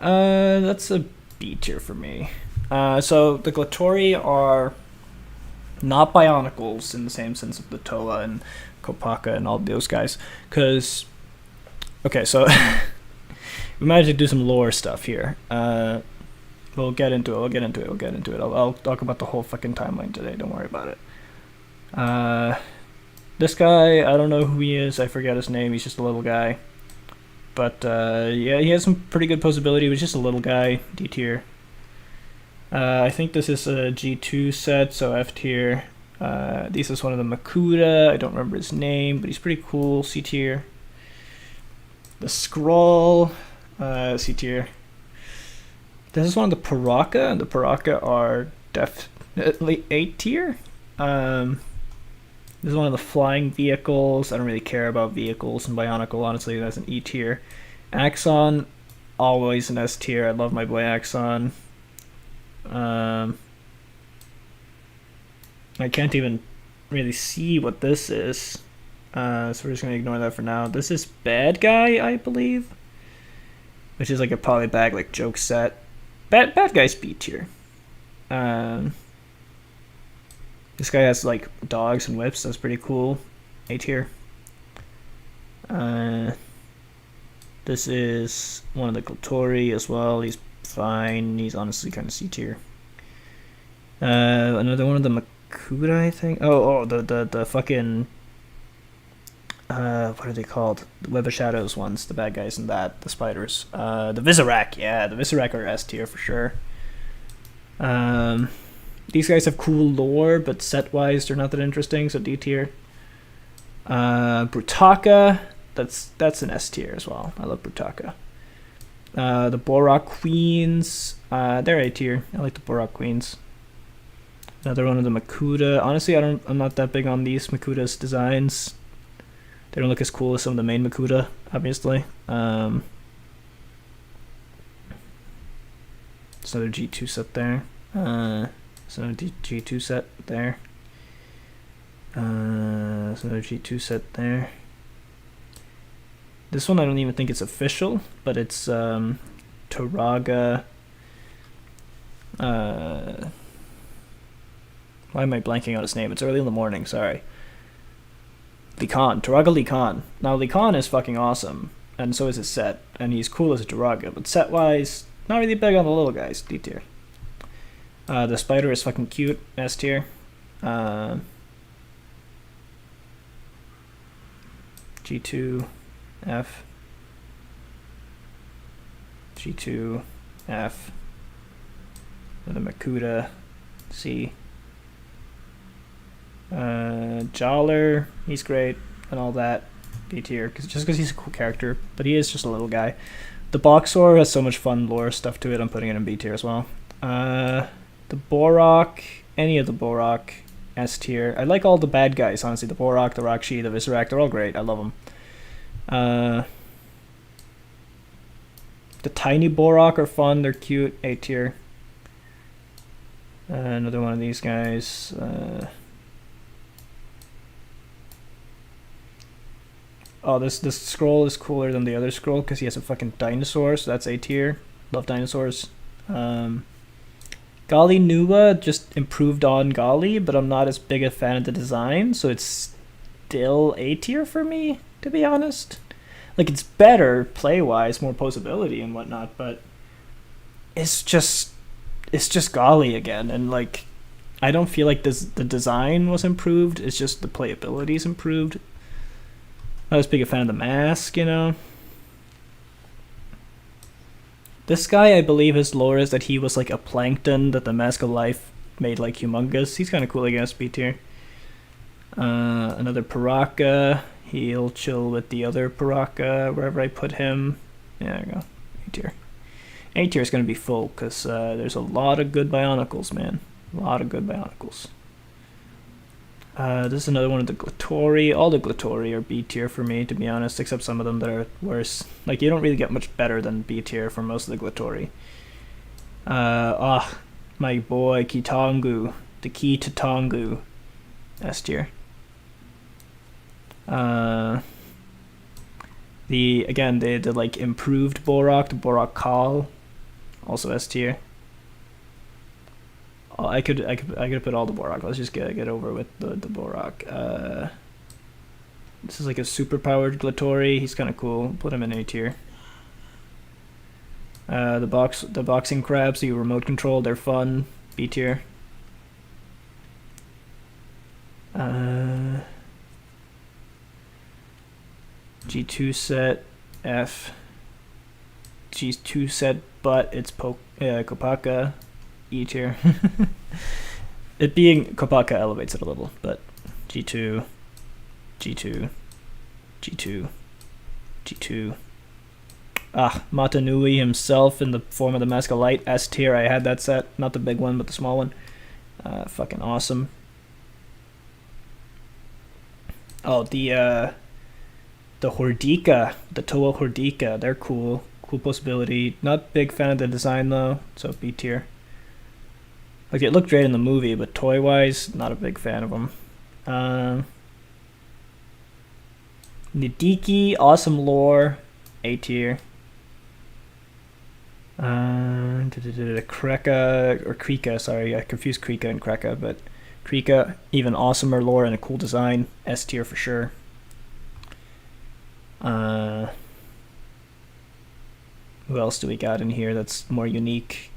That's a B tier for me. So the Glatori are not Bionicles in the same sense of the Toa and Kopaka and all those guys. Because, okay, so we managed to do some lore stuff here. We'll get into it. I'll talk about the whole fucking timeline today. Don't worry about it. This guy, I don't know who he is. I forget his name. He's just a little guy. But yeah, he has some pretty good posability. He was just a little guy. D tier. I think this is a G2 set, so F tier. This is one of the Makuta. I don't remember his name, but he's pretty cool. C tier. The Skrull, C tier. This is one of the Paraka, and the Paraka are definitely A tier. This is one of the flying vehicles. I don't really care about vehicles in Bionicle, honestly. That's an E tier. Axon, always an S tier. I love my boy Axon. I can't even really see what this is. So we're just going to ignore that for now. This is Bad Guy, I believe. Which is like a polybag, like joke set. Bad Guy's B tier. This guy has like dogs and whips. That's pretty cool. A tier. This is one of the Glatori as well. He's fine. He's honestly kind of C tier. Another one of the Makuta, I think. The fucking what are they called? The Web of Shadows ones. The bad guys in that. The spiders. The Visorak. Yeah, the Visorak are S tier for sure. These guys have cool lore, but set-wise, they're not that interesting, so D tier. Brutaka, that's an S tier as well. I love Brutaka. The Borak Queens, they're A tier. I like the Borak Queens. Another one of the Makuta. Honestly, I'm not that big on these Makuta's designs. They don't look as cool as some of the main Makuta, obviously. It's another G2 set there. It's another G2 set there. It's another G2 set there. This one I don't even think it's official, but it's Toraga. Why am I blanking out his name? It's early in the morning, sorry. Likan, Toraga Likan. Now Likan is fucking awesome, and so is his set, and he's cool as a Toraga, but set-wise, not really big on the little guys, D tier. The spider is fucking cute, S tier. G2, F. G2, F. The Makuta, C. Jollar, he's great, and all that. B tier, just because he's a cool character, but he is just a little guy. The Boxor has so much fun lore stuff to it, I'm putting it in B tier as well. The Borak, any of the Borak, S tier. I like all the bad guys, honestly. The Borak, the Rakshi, the Visorak, they're all great. I love them. The tiny Borak are fun. They're cute. A tier. Another one of these guys. Oh, this scroll is cooler than the other scroll because he has a fucking dinosaur, so that's A tier. Love dinosaurs. Gali Nuwa just improved on Gali, but I'm not as big a fan of the design, so it's still A tier for me, to be honest. Like, it's better play-wise, more posability and whatnot, but it's just Gali again, and like, I don't feel like the design was improved. It's just the playability is improved. Not as big a fan of the mask, you know. This guy, I believe his lore is that he was like a plankton that the Mask of Life made like humongous. He's kind of cool, I guess, B tier. Another Paraka. He'll chill with the other Paraka wherever I put him. Yeah, there we go. A tier. A tier is going to be full because there's a lot of good Bionicles, man. A lot of good Bionicles. This is another one of the Glatori. All the Glatori are B tier for me, to be honest, except some of them that are worse. Like, you don't really get much better than B tier for most of the Glatori. My boy Kitangu. The key to Tongu. S tier. The like improved Borak, the Borak Kal, also S tier. Oh, I could put all the Borak. Let's just get over with the Borak. This is like a super powered Glatori. He's kind of cool. Put him in A tier. The boxing crabs, you remote control. They're fun. B tier. G2 set F. G2 set, but it's Kopaka. E tier. It being Kopaka elevates it a little, but G2, G2, G2, G2. Matanui himself in the form of the Mask of Light, S tier. I had that set, not the big one, but the small one. Fucking awesome. Oh, the Hordika, the Toa Hordika, they're cool. Cool possibility. Not big fan of the design though, so B tier. Like, it looked great in the movie, but toy-wise, not a big fan of them. Nidiki, awesome lore, A tier. Kreka, or Krika, sorry, I confused Krika and Kreka, but Krika, even awesomer lore and a cool design, S tier for sure. Who else do we got in here that's more unique?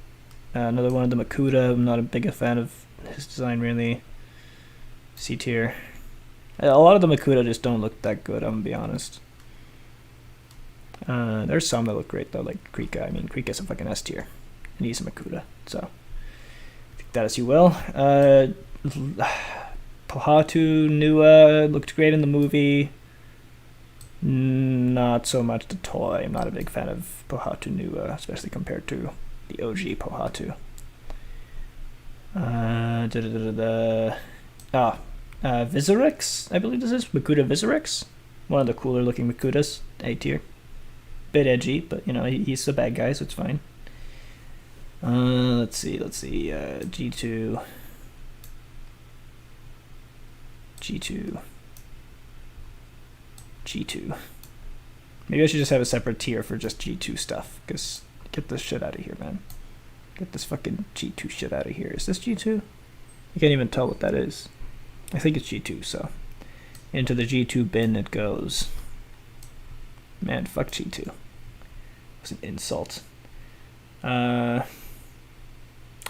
Another one of the Makuta. I'm not a big fan of his design, really. C tier. A lot of the Makuta just don't look that good, I'm gonna be honest. There's some that look great though, like Krika. I mean, Krika's a fucking S tier, and he's a Makuta, so take that as you will. Pohatu Nua looked great in the movie. Not so much the toy. I'm not a big fan of Pohatu Nua, especially compared to the OG Pohatu. Vizirix, I believe this is Makuta Vizirix. One of the cooler looking Makutas, A tier. Bit edgy, but you know, he's a bad guy, so it's fine. Let's see, G2. Maybe I should just have a separate tier for just G2 stuff, because get this shit out of here, man. Get this fucking G2 shit out of here. Is this G2? I can't even tell what that is. I think it's G2, so into the G2 bin it goes. Man, fuck G2. It was an insult.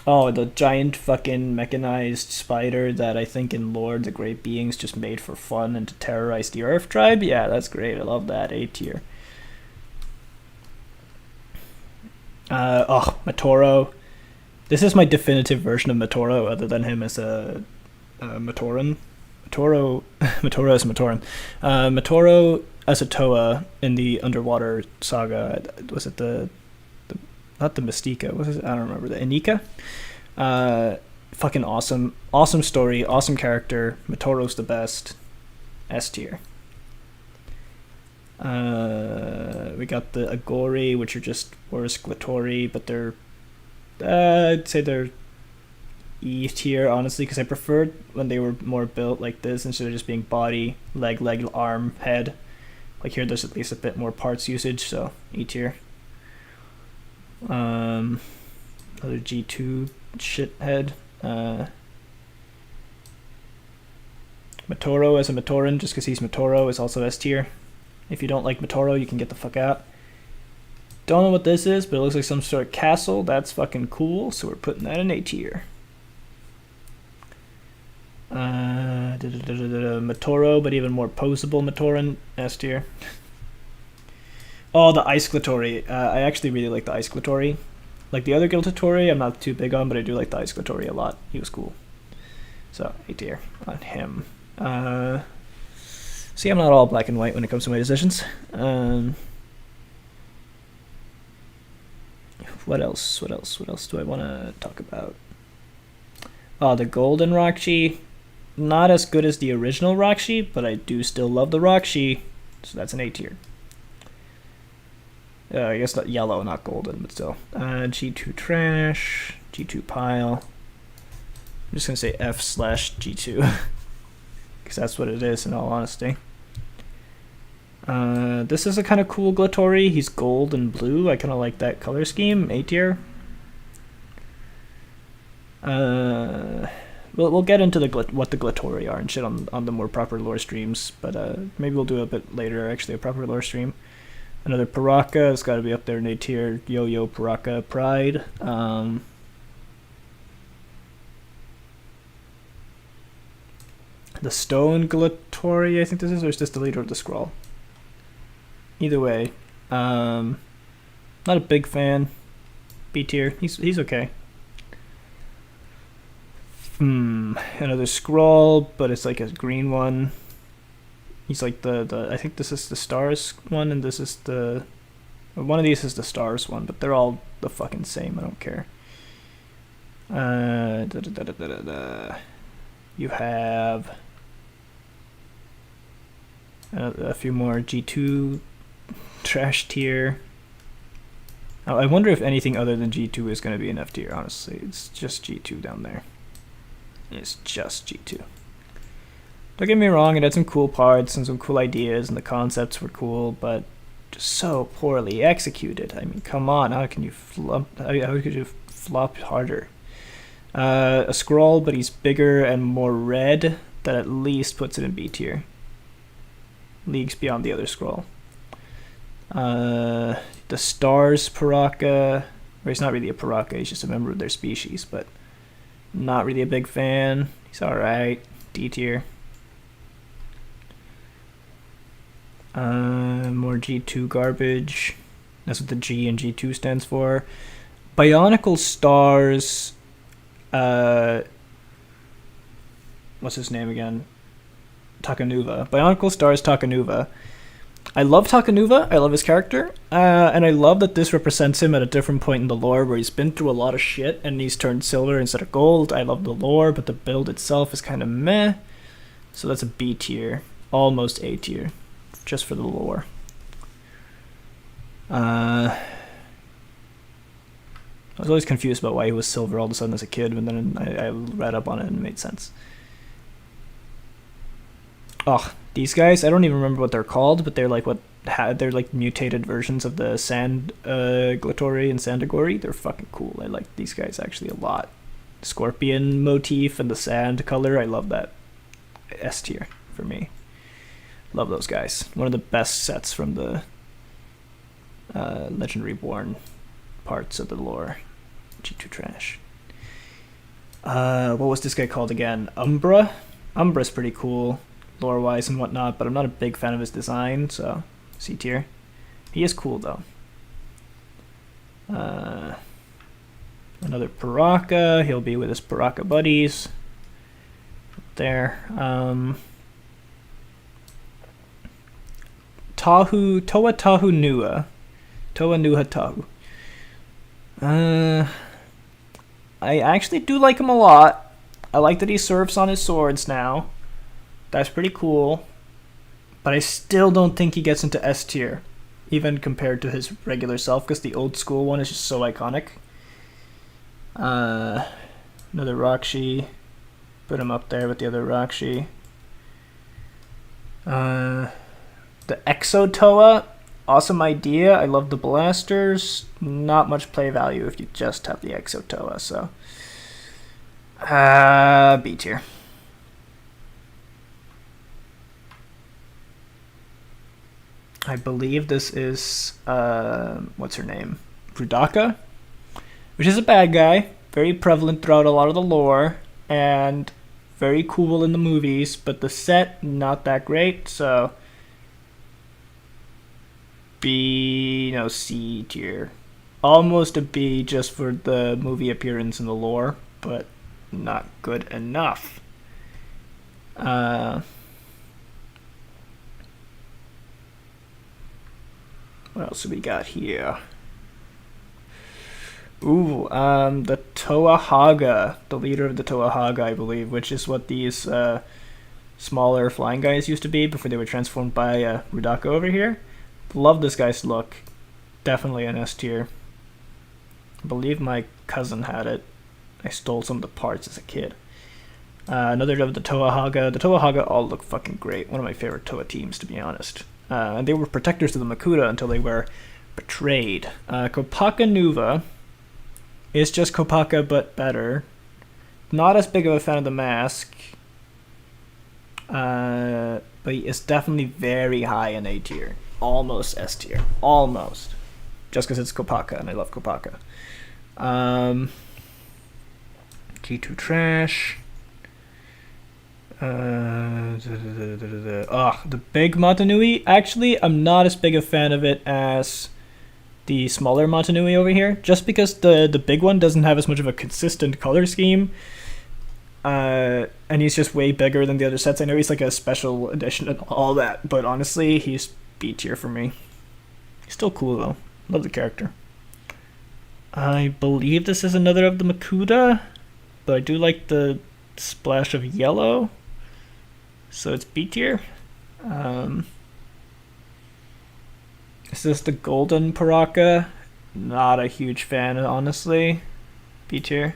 Oh, the giant fucking mechanized spider that I think in lore the Great Beings just made for fun and to terrorize the Earth Tribe? Yeah, that's great. I love that. A tier. Matoro. This is my definitive version of Matoro, other than him as a Matoran. Matoro is Matoran. Matoro as a Toa in the underwater saga. Was it not the Mystica? What is it? I don't remember. The Inika. Fucking awesome. Awesome story. Awesome character. Matoro's the best. S tier. We got the Agori, which are just worse Glatori, but they're I'd say they're E tier, honestly, because I preferred when they were more built like this instead of just being body, leg, arm, head. Like here, there's at least a bit more parts usage, so E tier. Another G2 shithead. Matoro as a Matoran, just because he's Matoro, is also S tier. If you don't like Matoro, you can get the fuck out. Don't know what this is, but it looks like some sort of castle. That's fucking cool, so we're putting that in A tier. Matoro, but even more posable Matoran, S tier. Oh, the Ice Glatori. I actually really like the Ice Glatori. Like the other Glatori, I'm not too big on, but I do like the Ice Glatori a lot. He was cool. So, A tier on him. See, I'm not all black and white when it comes to my decisions. What else do I want to talk about? Oh, the Golden Rockshi. Not as good as the original Rockshi, but I do still love the Rockshi. So that's an A tier. I guess not yellow, not golden, but still. G2 trash. G2 pile. I'm just going to say F/G2. Because that's what it is, in all honesty. This is a kind of cool Glatori. He's gold and blue. I kind of like that color scheme. A tier. We'll get into what the Glatori are and shit on the more proper lore streams, but maybe we'll do a bit later, actually, a proper lore stream. Another Paraka, it's got to be up there in A tier. Yo-Yo Paraka Pride. The Stone Glatori, I think this is, or is this the leader of the Scroll? Either way, not a big fan. B tier, he's okay. Another Scroll, but it's like a green one. He's like the I think this is the Stars one, and this is the... One of these is the Stars one, but they're all the fucking same, I don't care. You have... a few more G2 trash tier. Oh, I wonder if anything other than G2 is going to be an F tier, honestly. It's just G2 down there. It's just G2. Don't get me wrong, it had some cool parts and some cool ideas, and the concepts were cool, but just so poorly executed. I mean, come on, how could you flop harder? A Scroll, but he's bigger and more red. That at least puts it in B tier. Leagues beyond the other Scroll. The Stars Paraka, or he's not really a Paraka, he's just a member of their species, but not really a big fan. He's alright. D tier. More G2 garbage. That's what the G and G2 stands for. Bionicle Stars. What's his name again? Takanuva. Bionicle Stars Takanuva. I love Takanuva. I love his character. And I love that this represents him at a different point in the lore where he's been through a lot of shit and he's turned silver instead of gold. I love the lore, but the build itself is kind of meh. So that's a B tier. Almost A tier. Just for the lore. I was always confused about why he was silver all of a sudden as a kid, but then I read up on it and it made sense. Oh, these guys, I don't even remember what they're called, but they're like they're like mutated versions of the Sand Glatori and Sandagori. They're fucking cool. I like these guys actually a lot. Scorpion motif and the sand color, I love that. S tier for me. Love those guys. One of the best sets from the Legend Reborn parts of the lore. G2 trash. What was this guy called again? Umbra? Umbra's pretty cool, lore-wise and whatnot, but I'm not a big fan of his design, so C tier. He is cool, though. Another Paraka. He'll be with his Paraka buddies. There. Toa Tahu Nua. Toa Nuha Tahu. I actually do like him a lot. I like that he surfs on his swords now. That's pretty cool. But I still don't think he gets into S tier, even compared to his regular self, because the old school one is just so iconic. Another Rockshi. Put him up there with the other Rockshi. The The Exotoa, awesome idea. I love the blasters. Not much play value if you just have the Exotoa, so B tier. I believe this is what's her name? Rudaka, which is a bad guy, very prevalent throughout a lot of the lore, and very cool in the movies, but the set not that great, so B, no, C tier. Almost a B just for the movie appearance in the lore, but not good enough. What else have we got here? Ooh, the Toahaga, the leader of the Toahaga, I believe, which is what these smaller flying guys used to be before they were transformed by Rudaka over here. Love this guy's look. Definitely an S tier. I believe my cousin had it. I stole some of the parts as a kid. Another of the Toahaga. The Toahaga all look fucking great. One of my favorite Toa teams, to be honest. And they were protectors of the Makuta until they were betrayed. Kopaka Nuva is just Kopaka but better. Not as big of a fan of the mask. But it's definitely very high in A tier. Almost S tier. Almost. Just because it's Kopaka and I love Kopaka. G2 trash. The big Motunui. Actually, I'm not as big a fan of it as the smaller Motunui over here, just because the big one doesn't have as much of a consistent color scheme, and he's just way bigger than the other sets. I know he's like a special edition and all that, but honestly, he's B tier for me. He's still cool though. Love the character. I believe this is another of the Makuta, but I do like the splash of yellow, so it's B tier. Is this the golden Paraka? Not a huge fan, honestly. B tier.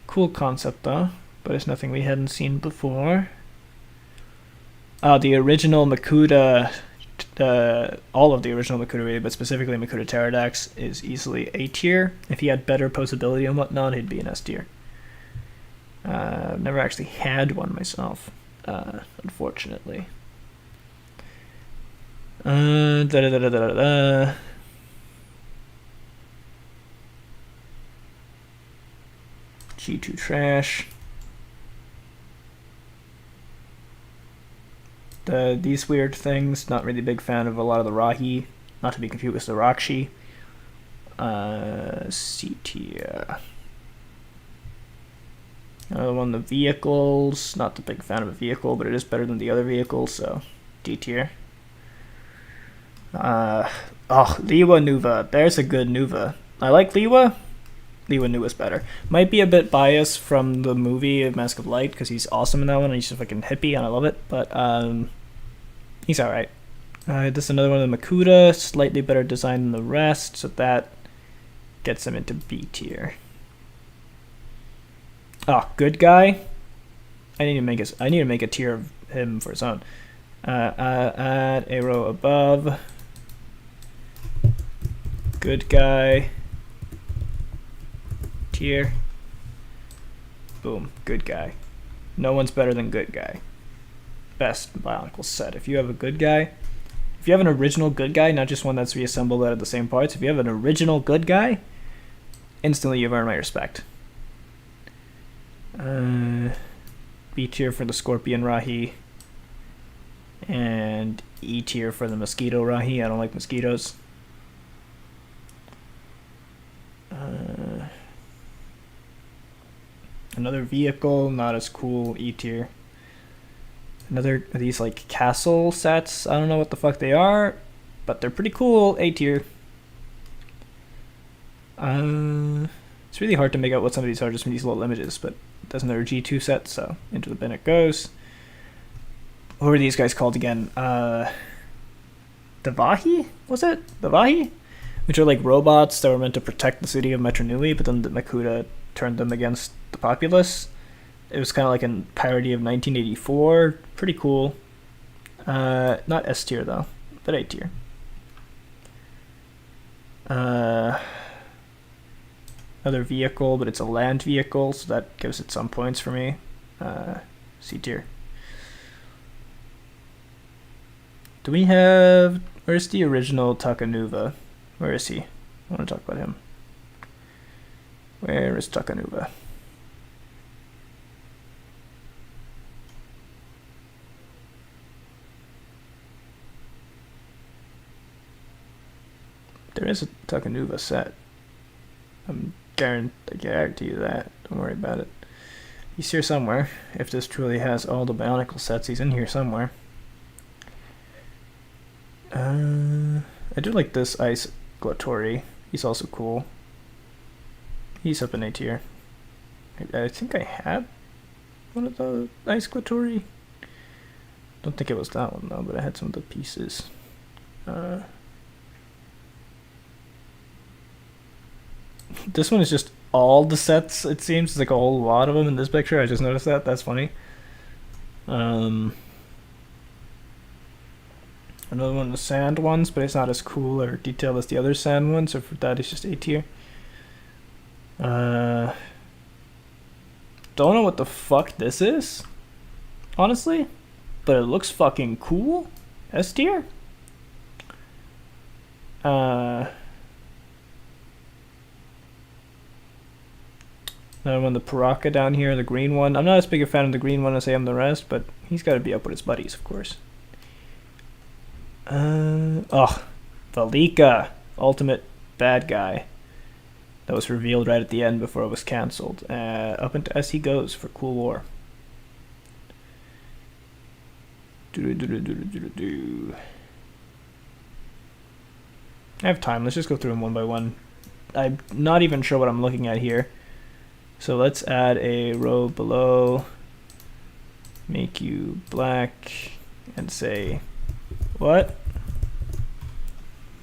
Cool concept though, but it's nothing we hadn't seen before. The original Makuta, all of the original Makuta really, but specifically Makuta Pterodax is easily A tier. If he had better posability and whatnot, he'd be an S tier. I've never actually had one myself, unfortunately. G2 trash. These weird things, not really a big fan of a lot of the Rahi, not to be confused with the Rakshi. C tier. Another one of the vehicles, not the big fan of a vehicle, but it is better than the other vehicles, so D tier. Liwa Nuva. There's a good Nuva. I like Liwa. Liwa Nuva's better. Might be a bit biased from the movie Mask of Light because he's awesome in that one and he's just fucking hippie and I love it. But he's alright. This is another one of the Makuta. Slightly better design than the rest, so that gets him into B tier. Good guy. I need to make a tier of him for his own. Add a row above. Good guy. Tier. Boom. Good guy. No one's better than good guy. Best Bionicle set. If you have a good guy, if you have an original good guy, not just one that's reassembled out of the same parts, if you have an original good guy, instantly you've earned my respect. B tier for the Scorpion Rahi. And E tier for the Mosquito Rahi. I don't like mosquitoes. Another vehicle, not as cool, E tier. Another of these like castle sets, I don't know what the fuck they are, but they're pretty cool, A tier. It's really hard to make out what some of these are just from these little images, but that's another G2 set, so into the bin it goes. What were these guys called again? The Vahi? Was it? The Vahi? Which are like robots that were meant to protect the city of Metronui, but then the Makuta turned them against the populace. It was kind of like a parody of 1984. Pretty cool. Not S tier though, but A tier. Other vehicle, but it's a land vehicle, so that gives it some points for me. C tier. Do we have... Where's the original Takanuva? Where is he? I want to talk about him. Where is Takanuva? There is a Takanuva set. I guarantee you that. Don't worry about it. He's here somewhere. If this truly has all the Bionicle sets, he's in here somewhere. I do like this Ice Glatori. He's also cool. He's up in A tier. I think I had one of the Ice Glatori. Don't think it was that one though, but I had some of the pieces. This one is just all the sets, it seems. It's like a whole lot of them in this picture. I just noticed that. That's funny. Another one of the sand ones, but it's not as cool or detailed as the other sand ones, so for that it's just A tier. Don't know what the fuck this is, honestly, but it looks fucking cool. S tier? Another one, the Paraka down here, the green one. I'm not as big a fan of the green one as I am the rest, but he's got to be up with his buddies, of course. Valika, ultimate bad guy. That was revealed right at the end before it was cancelled. Up into S he goes for Cool War. I have time. Let's just go through them one by one. I'm not even sure what I'm looking at here. So let's add a row below. Make you black and say what?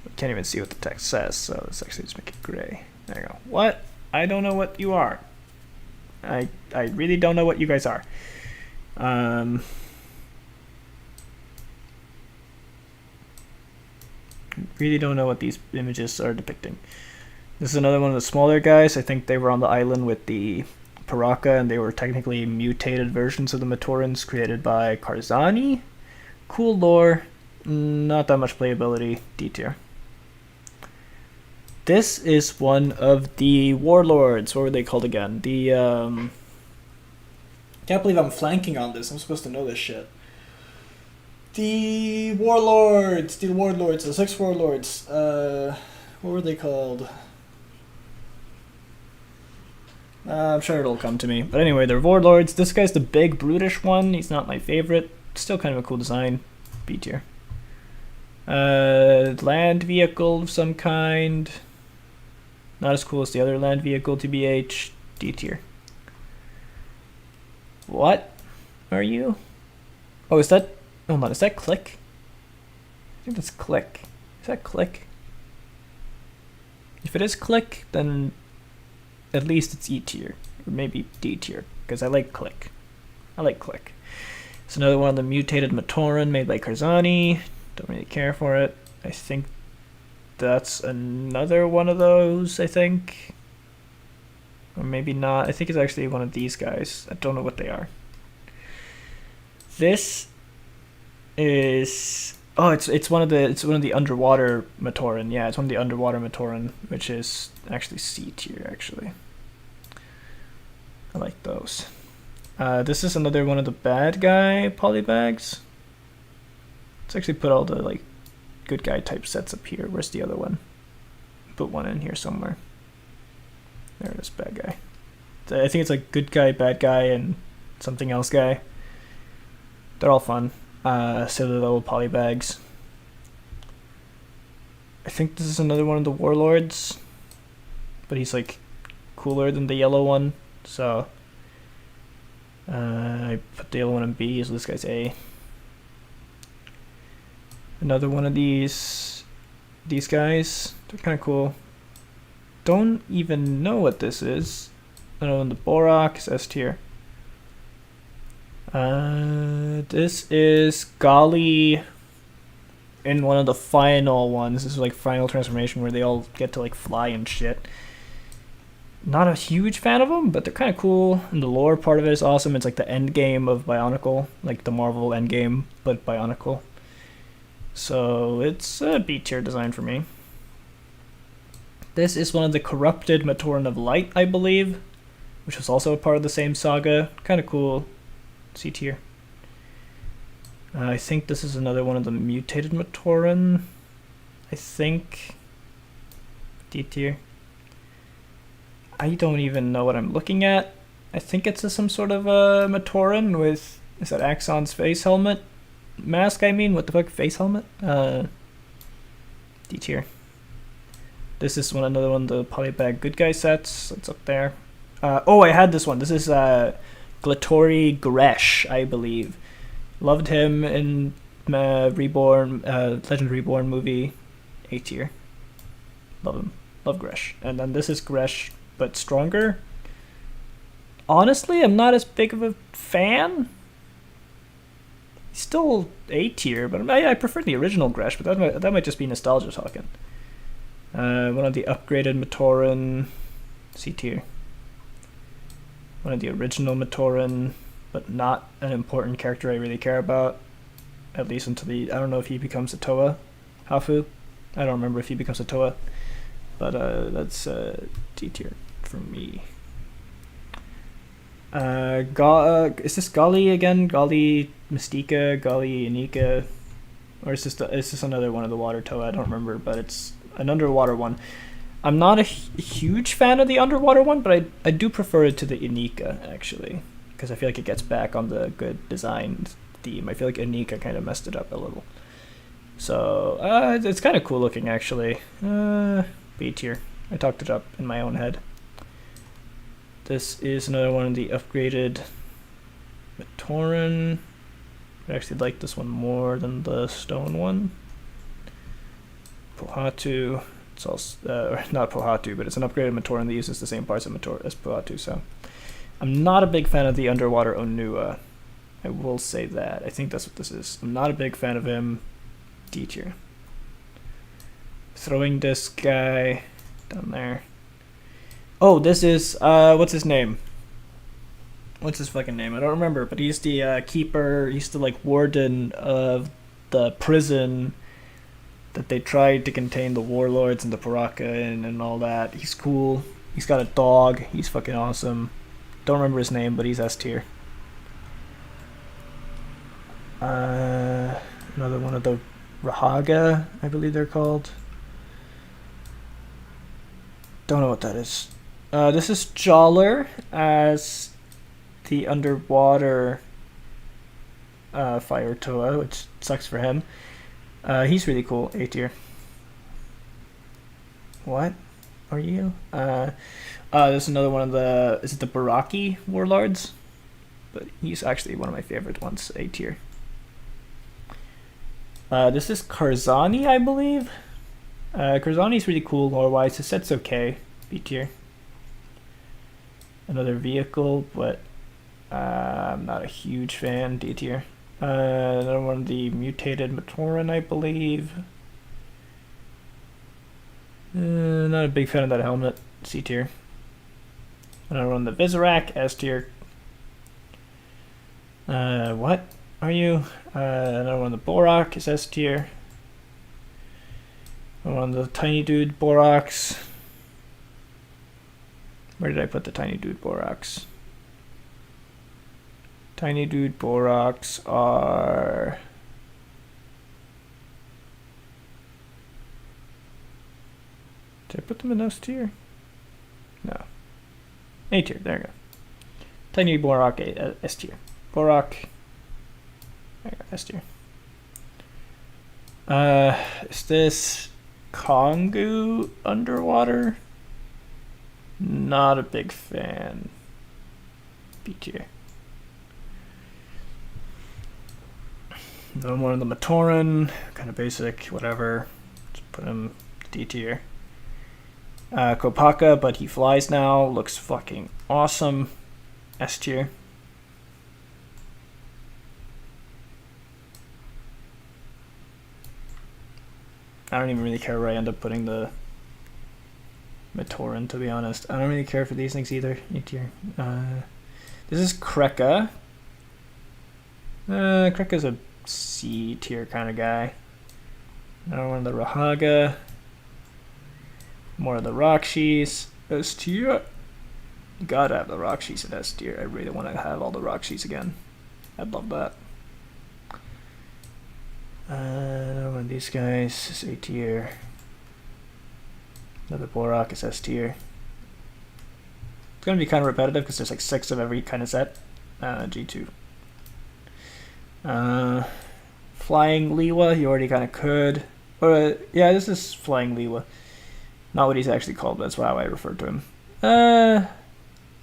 I can't even see what the text says, so let's actually just make it gray. There you go. What? I don't know what you are. I really don't know what you guys are. Really don't know what these images are depicting. This is another one of the smaller guys. I think they were on the island with the Paraka, and they were technically mutated versions of the Matorans created by Karzani. Cool lore, not that much playability, D tier. This is one of the warlords. What were they called again? The can't believe I'm flanking on this. I'm supposed to know this shit. The warlords, the 6 warlords. What were they called? I'm sure it'll come to me. But anyway, they're warlords. This guy's the big brutish one. He's not my favorite. Still kind of a cool design. B tier. Land vehicle of some kind. Not as cool as the other land vehicle, TBH. D tier. What are you? Oh, is that... Hold on, is that Click? I think that's Click. Is that Click? If it is Click, then at least it's E tier. Or maybe D tier, because I like Click. I like Click. It's another one of the mutated Matoran made by Karzani. Don't really care for it. I think that's another one of those, I think. Or maybe not. I think it's actually one of these guys. I don't know what they are. This is... Oh, it's one of the underwater Matoran. Yeah, it's one of the underwater Matoran, which is actually C tier, actually. I like those. This is another one of the bad guy polybags. Let's actually put all the like good guy type sets up here. Where's the other one? Put one in here somewhere. There it is, bad guy. I think it's like good guy, bad guy, and something else guy. They're all fun. Silly little polybags. I think this is another one of the warlords, but he's like cooler than the yellow one, so I put the yellow one in B, so this guy's A. Another one of these guys, they're kind of cool. Don't even know what this is. I don't know, the Borak is S tier. This is Golly in one of the final ones. This is like final transformation where they all get to like fly and shit. Not a huge fan of them, but they're kind of cool. And the lore part of it is awesome. It's like the end game of Bionicle, like the Marvel end game, but Bionicle. So it's a B tier design for me. This is one of the corrupted Matoran of Light, I believe, which was also a part of the same saga. Kind of cool. C tier. I think this is another one of the mutated Matoran. I think D tier. I don't even know what I'm looking at. I think it's some sort of a Matoran with, is that Axon's face helmet? Mask, I mean? What the fuck? Face helmet? D tier. This is another one of the polybag good guy sets. It's up there. Oh, I had this one. This is Glatori Gresh, I believe. Loved him in Reborn, Legend Reborn movie. A tier. Love him. Love Gresh. And then this is Gresh, but stronger. Honestly, I'm not as big of a fan. He's still A tier, but I prefer the original Gresh, but that might just be nostalgia talking. One of the upgraded Matoran, C tier. One of the original Matoran, but not an important character I really care about. At least until I don't know if he becomes a Toa Hafu. I don't remember if he becomes a Toa. But that's D tier for me. Is this Golly again? Golly Mystica, Golly Inika? Or is this another one of the water Toa? I don't remember, but it's an underwater one. I'm not a huge fan of the underwater one, but I do prefer it to the Inika, actually. Because I feel like it gets back on the good design theme. I feel like Inika kind of messed it up a little. So, it's kind of cool looking, actually. B tier. I talked it up in my own head. This is another one of the upgraded Matoran. I actually like this one more than the stone one. Pohatu. It's also not Pohatu, but it's an upgraded Matoran that uses the same parts as Pohatu. So I'm not a big fan of the underwater Onua. I will say that. I think that's what this is. I'm not a big fan of him. D tier. Throwing this guy down there. Oh, this is what's his name? What's his fucking name? I don't remember, but he's the keeper. He's the like warden of the prison that they tried to contain the warlords and the Paraka and all that. He's cool. He's got a dog. He's fucking awesome. Don't remember his name, but he's S tier. Another one of the Rahaga, I believe they're called. Don't know what that is. This is Joller as the underwater Fire Toa, which sucks for him. He's really cool, A tier. What are you? There's another one of the, is it the Baraki Warlords? But he's actually one of my favorite ones, A tier. This is Karzani, I believe. Karzani's really cool lore-wise. His set's okay, B tier. Another vehicle, but I'm not a huge fan, D tier. Another one of the mutated Matoran, I believe. Not a big fan of that helmet, C tier. Another one of the Visorak, S tier. What are you? Another one of the Borak is S tier. One of the tiny dude Boraks. Where did I put the tiny dude Boraks? Tiny dude Boraks are... Did I put them in S tier? No. A tier, there we go. Tiny Borak, S tier. Borak. There we go, S tier. Is this Kongu underwater? Not a big fan. B tier. Another one of the Matoran, kind of basic, whatever. Just put him D tier. Kopaka, but he flies now. Looks fucking awesome. S tier. I don't even really care where I end up putting the Matoran, to be honest. I don't really care for these things either. E tier. This is Kreka. Kreka's a C tier kind of guy. Another one of the Rahaga. More of the Rakshis. S tier. You gotta have the Rakshis in S tier. I really want to have all the Rakshis again. I'd love that. One of these guys is A tier. Another Borak is S tier. It's gonna be kind of repetitive because there's like 6 of every kind of set. G2. Flying Liwa, you already kind of could. Yeah, this is Flying Liwa. Not what he's actually called, but that's how I referred to him.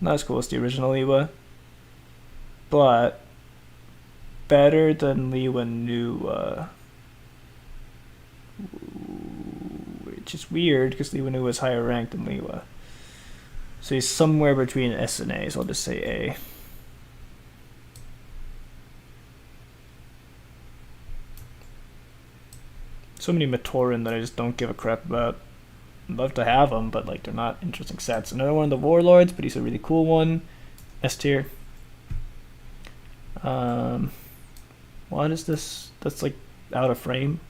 Not as cool as the original Liwa. But better than Liwa Nuwa. Which is weird because Liwa Nuwa is higher ranked than Liwa. So he's somewhere between S and A, so I'll just say A. So many Matoran that I just don't give a crap about. I'd love to have them, but like they're not interesting sets. Another one of the Warlords, but he's a really cool one. S tier. What is this? That's like out of frame.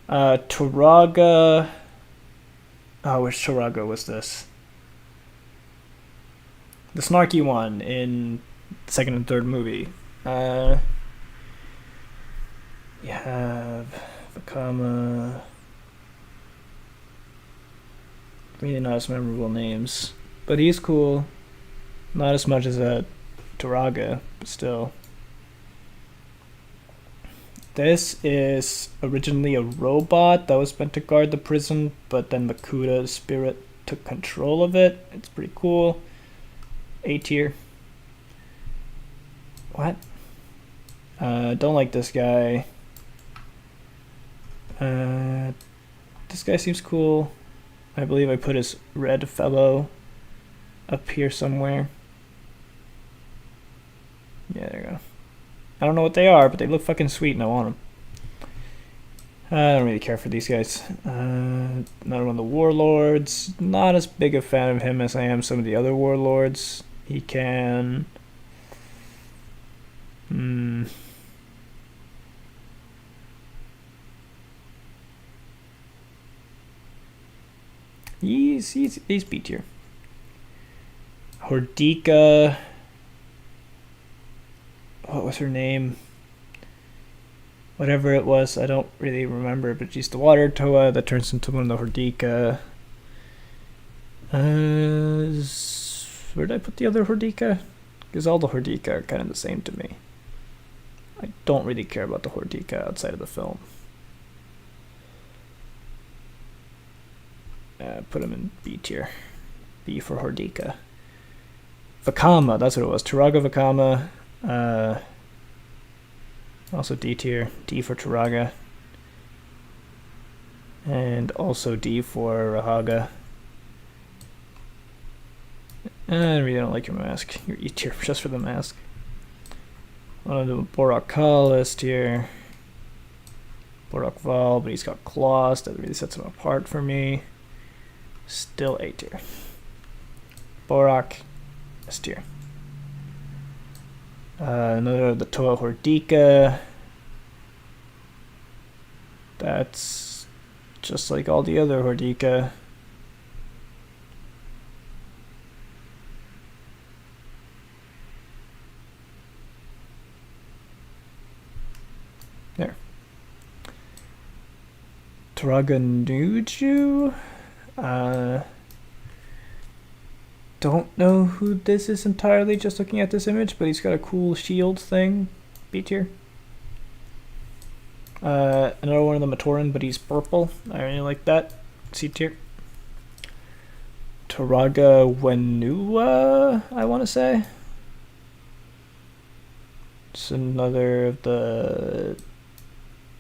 Turaga. Oh, which Turaga was this? The snarky one in the second and third movie. You have Vakama. Really not as memorable names, but he's cool. Not as much as a Turaga, but still. This is originally a robot that was meant to guard the prison, but then Makuda's spirit took control of it. It's pretty cool. A tier. What? Don't like this guy. This guy seems cool. I believe I put his red fellow up here somewhere. Yeah, there you go. I don't know what they are, but they look fucking sweet and I want them. I don't really care for these guys. Another one of the Warlords. Not as big a fan of him as I am some of the other Warlords. He can... He's B tier. Hordika. What was her name? Whatever it was, I don't really remember, but she's the water Toa that turns into one of the Hordika. Where did I put the other Hordika? Because all the Hordika are kind of the same to me. I don't really care about the Hordika outside of the film. Put him in B tier. B for Hordika. Vakama, that's what it was. Turaga Vakama. Also D tier. D for Turaga. And also D for Rahaga. I really don't like your mask. You're E tier just for the mask. One of the Borak Kal S tier. Borak Val, but he's got claws. That really sets him apart for me. Still A tier. Borak S tier. Another of the Toa Hordika. That's just like all the other Hordika. There. Turaga Nuju. Don't know who this is entirely just looking at this image, but he's got a cool shield thing. B tier. Another one of the Matoran, but he's purple. I really like that. C tier. Turaga Wenua, I want to say. It's another of the...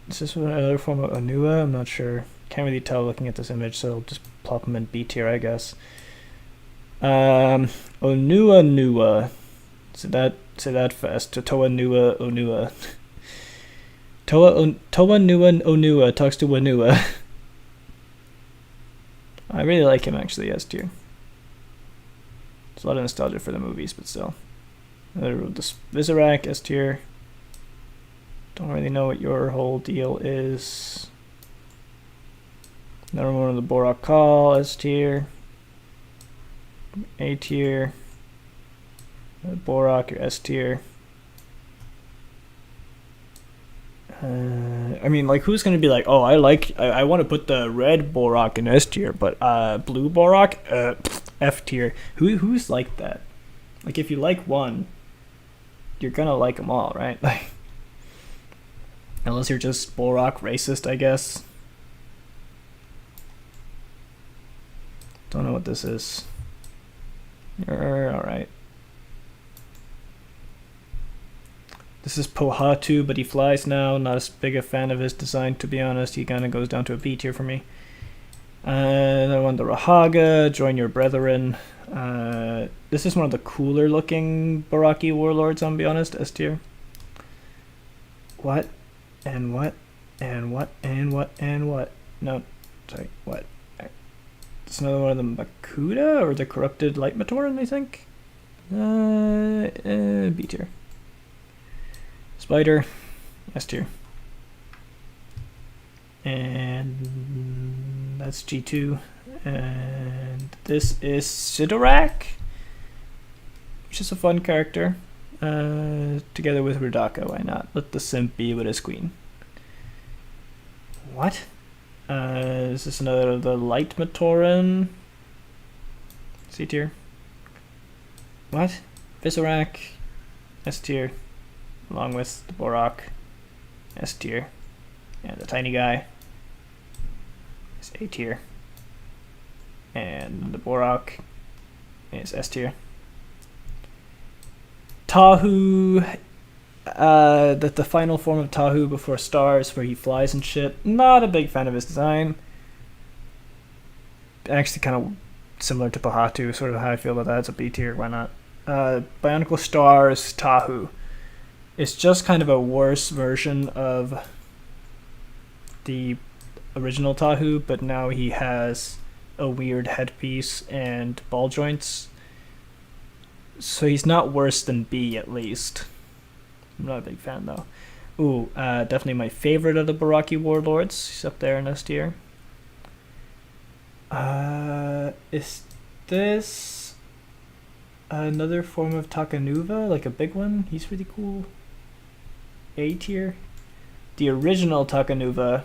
Is this another form of Onua? I'm not sure. Can't really tell looking at this image, so I'll just plop him in B tier, I guess. Onua Nua. Say that fast. Totoa Nua Onua. Toa Nua Onua talks to Wanua. I really like him actually, S tier. There's a lot of nostalgia for the movies, but still. This Visorak, S tier. Don't really know what your whole deal is. Another one of the Borak Call, S tier. A tier. Borak, your S tier. I mean, like, who's gonna be like, oh, I want to put the red Borak in S tier, but blue Borak, F tier. Who's like that? Like, if you like one, you're gonna like them all, right? Like, unless you're just Borak racist, I guess. Don't know what this is. You're alright. This is Pohatu, but he flies now. Not as big a fan of his design, to be honest. He kind of goes down to a B tier for me. Another one, the Rahaga, Join Your Brethren. This is one of the cooler looking Baraki warlords, I'll be honest, S tier. What? And what? And what? And what? And what? No, sorry, what? It's another one of the Makuta, or the Corrupted Light Matoran, I think? B tier. Spider, S tier. And that's G2. And this is Sidorak, which is a fun character. Together with Rudaka, why not? Let the simp be with his queen. What? Is this another of the Light Matoran? C tier. What? Visorak, S tier. Along with the Borak, S tier. And the tiny guy is A tier. And the Borak is S tier. Tahu, the final form of Tahu before stars, where he flies and shit. Not a big fan of his design. Actually, kind of similar to Pohatu, sort of how I feel about that. It's a B tier, why not? Bionicle Stars Tahu. It's just kind of a worse version of the original Tahu, but now he has a weird headpiece and ball joints. So he's not worse than B, at least. I'm not a big fan, though. Ooh, definitely my favorite of the Baraki warlords. He's up there in S tier. Is this another form of Takanuva? Like a big one? He's really cool. A tier. The original Takanuva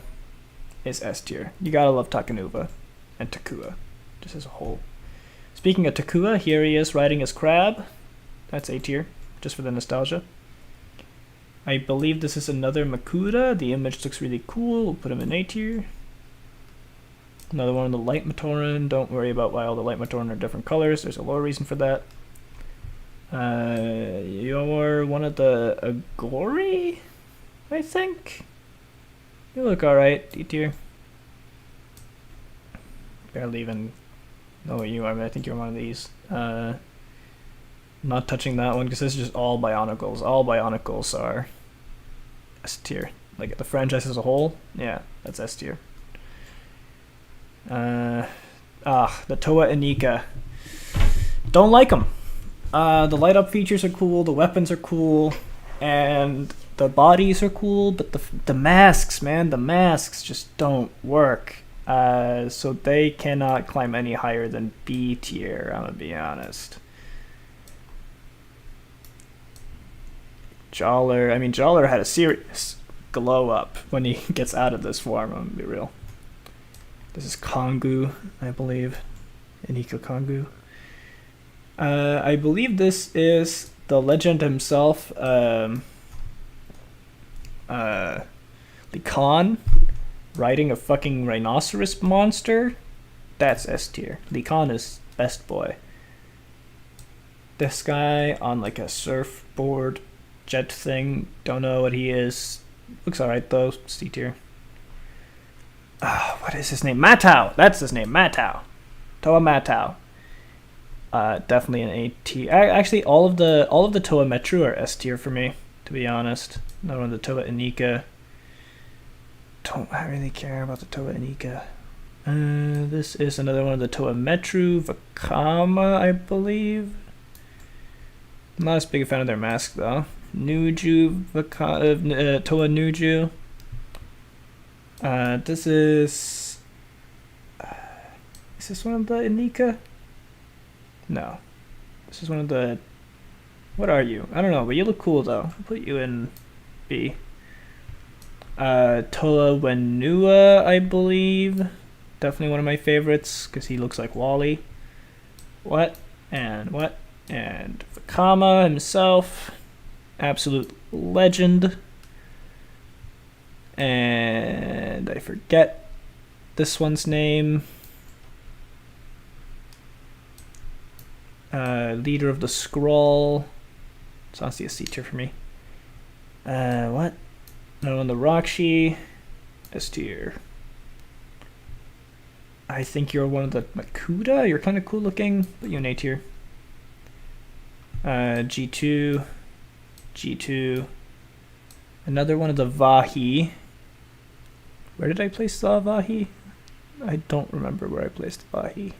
is S tier. You gotta love Takanuva and Takua, just as a whole. Speaking of Takua, here he is riding his crab. That's A tier, just for the nostalgia. I believe this is another Makuta. The image looks really cool. We'll put him in A tier. Another one of the Light Matoran. Don't worry about why all the Light Matoran are different colors. There's a lore reason for that. You're one of the Agori, I think. You look alright, D tier. Barely even know what you are, but I think you're one of these. Not touching that one because this is just all Bionicles. All Bionicles are S tier. Like the franchise as a whole, yeah, that's S tier. The Toa Inika. Don't like them. The light up features are cool, the weapons are cool, and the bodies are cool, but the masks, man, the masks just don't work. So they cannot climb any higher than B tier, I'm gonna be honest. Jawler had a serious glow up when he gets out of this form, I'm gonna be real. This is Kongu, I believe. Inika Kongu. I believe this is the legend himself, Khan, riding a fucking rhinoceros monster. That's S tier. Khan is best boy. This guy on like a surfboard jet thing, don't know what he is. Looks alright though, C tier. What is his name? Matau! That's his name, Matau. Toa Matau. Definitely an A tier. Actually, all of the Toa Metru are S tier for me, to be honest. Not one of the Toa Inika. don't really care about the Toa Inika. This is another one of the Toa Metru Vakama, I believe. I'm not as big a fan of their mask though. Nuju Toa Nuju. This is this one of the Inika? No. This is one of the... What are you? I don't know, but you look cool though. I'll put you in B. Toa Wenua, I believe. Definitely one of my favorites, because he looks like Wally. What? And Vakama himself. Absolute legend. And I forget this one's name. Leader of the Scroll. It's honestly a C tier for me. What? No, on the Rakshi. S tier. I think you're one of the Makuta. You're kind of cool looking, but you're an A tier. G2. G2. Another one of the Vahi. Where did I place the Vahi? I don't remember where I placed the Vahi.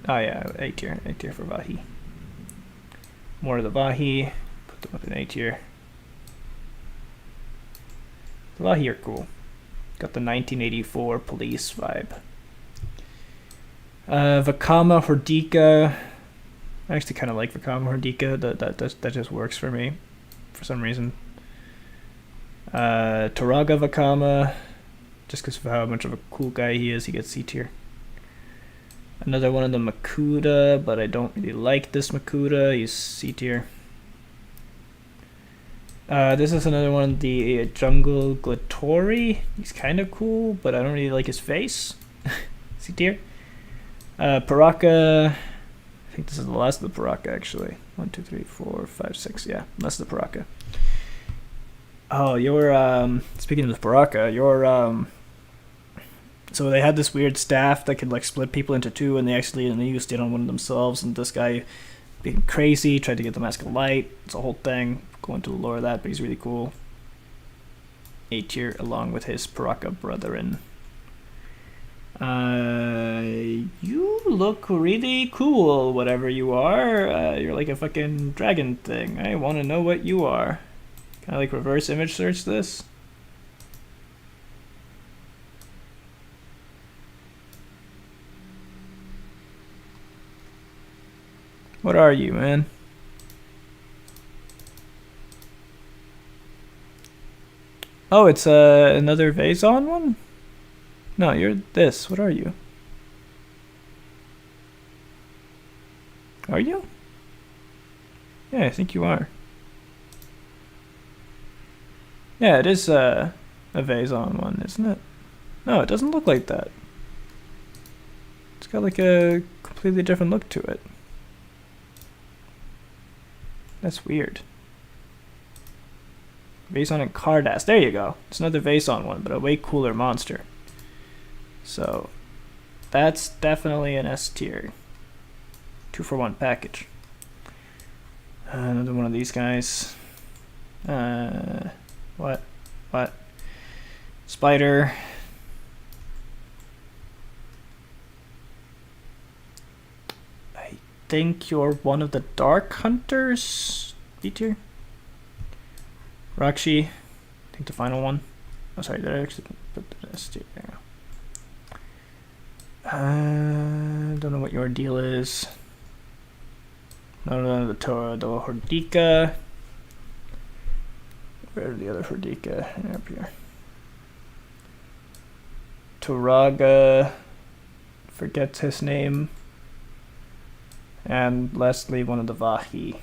Oh yeah, A tier. A tier for Vahi. More of the Vahi. Put them up in A tier. The Vahi are cool. Got the 1984 police vibe. Vakama Hordika. I actually kind of like Vakama Hordika. That just works for me, for some reason. Toraga Vakama, just because of how much of a cool guy he is, he gets C tier. Another one of the Makuta, but I don't really like this Makuta. He's C tier. This is another one of the Jungle Glatori. He's kind of cool, but I don't really like his face. C tier. Paraka. I think this is the last of the Paraka, actually. 1, 2, 3, 4, 5, 6. Yeah, last of the Paraka. Oh, you're speaking of the Paraka, you're so they had this weird staff that could like split people into two, and they used it on one of themselves, and this guy being crazy tried to get the Mask of Light. It's a whole thing. Go into the lore of that, but he's really cool. A tier along with his Paraka brethren. You look really cool, whatever you are. You're like a fucking dragon thing. I want to know what you are. Can I like reverse image search this? What are you, man? Oh, it's another Vaison one? No, you're this. What are you? Are you? Yeah, I think you are. Yeah, it is a Vaison one, isn't it? No, it doesn't look like that. It's got like a completely different look to it. That's weird. Vaison and Cardass. There you go. It's another Vaison one, but a way cooler monster. So, that's definitely an S tier. 2-for-1 package. Another one of these guys. What? Spider. I think you're one of the Dark Hunters. B tier. Rakshi. I think the final one. Oh, sorry, did I actually put the S tier? There you go. Don't know what your deal is. No, the Hordika. Where are the other Hordika? Up here. Toraga. Forgets his name. And lastly, one of the Vahi.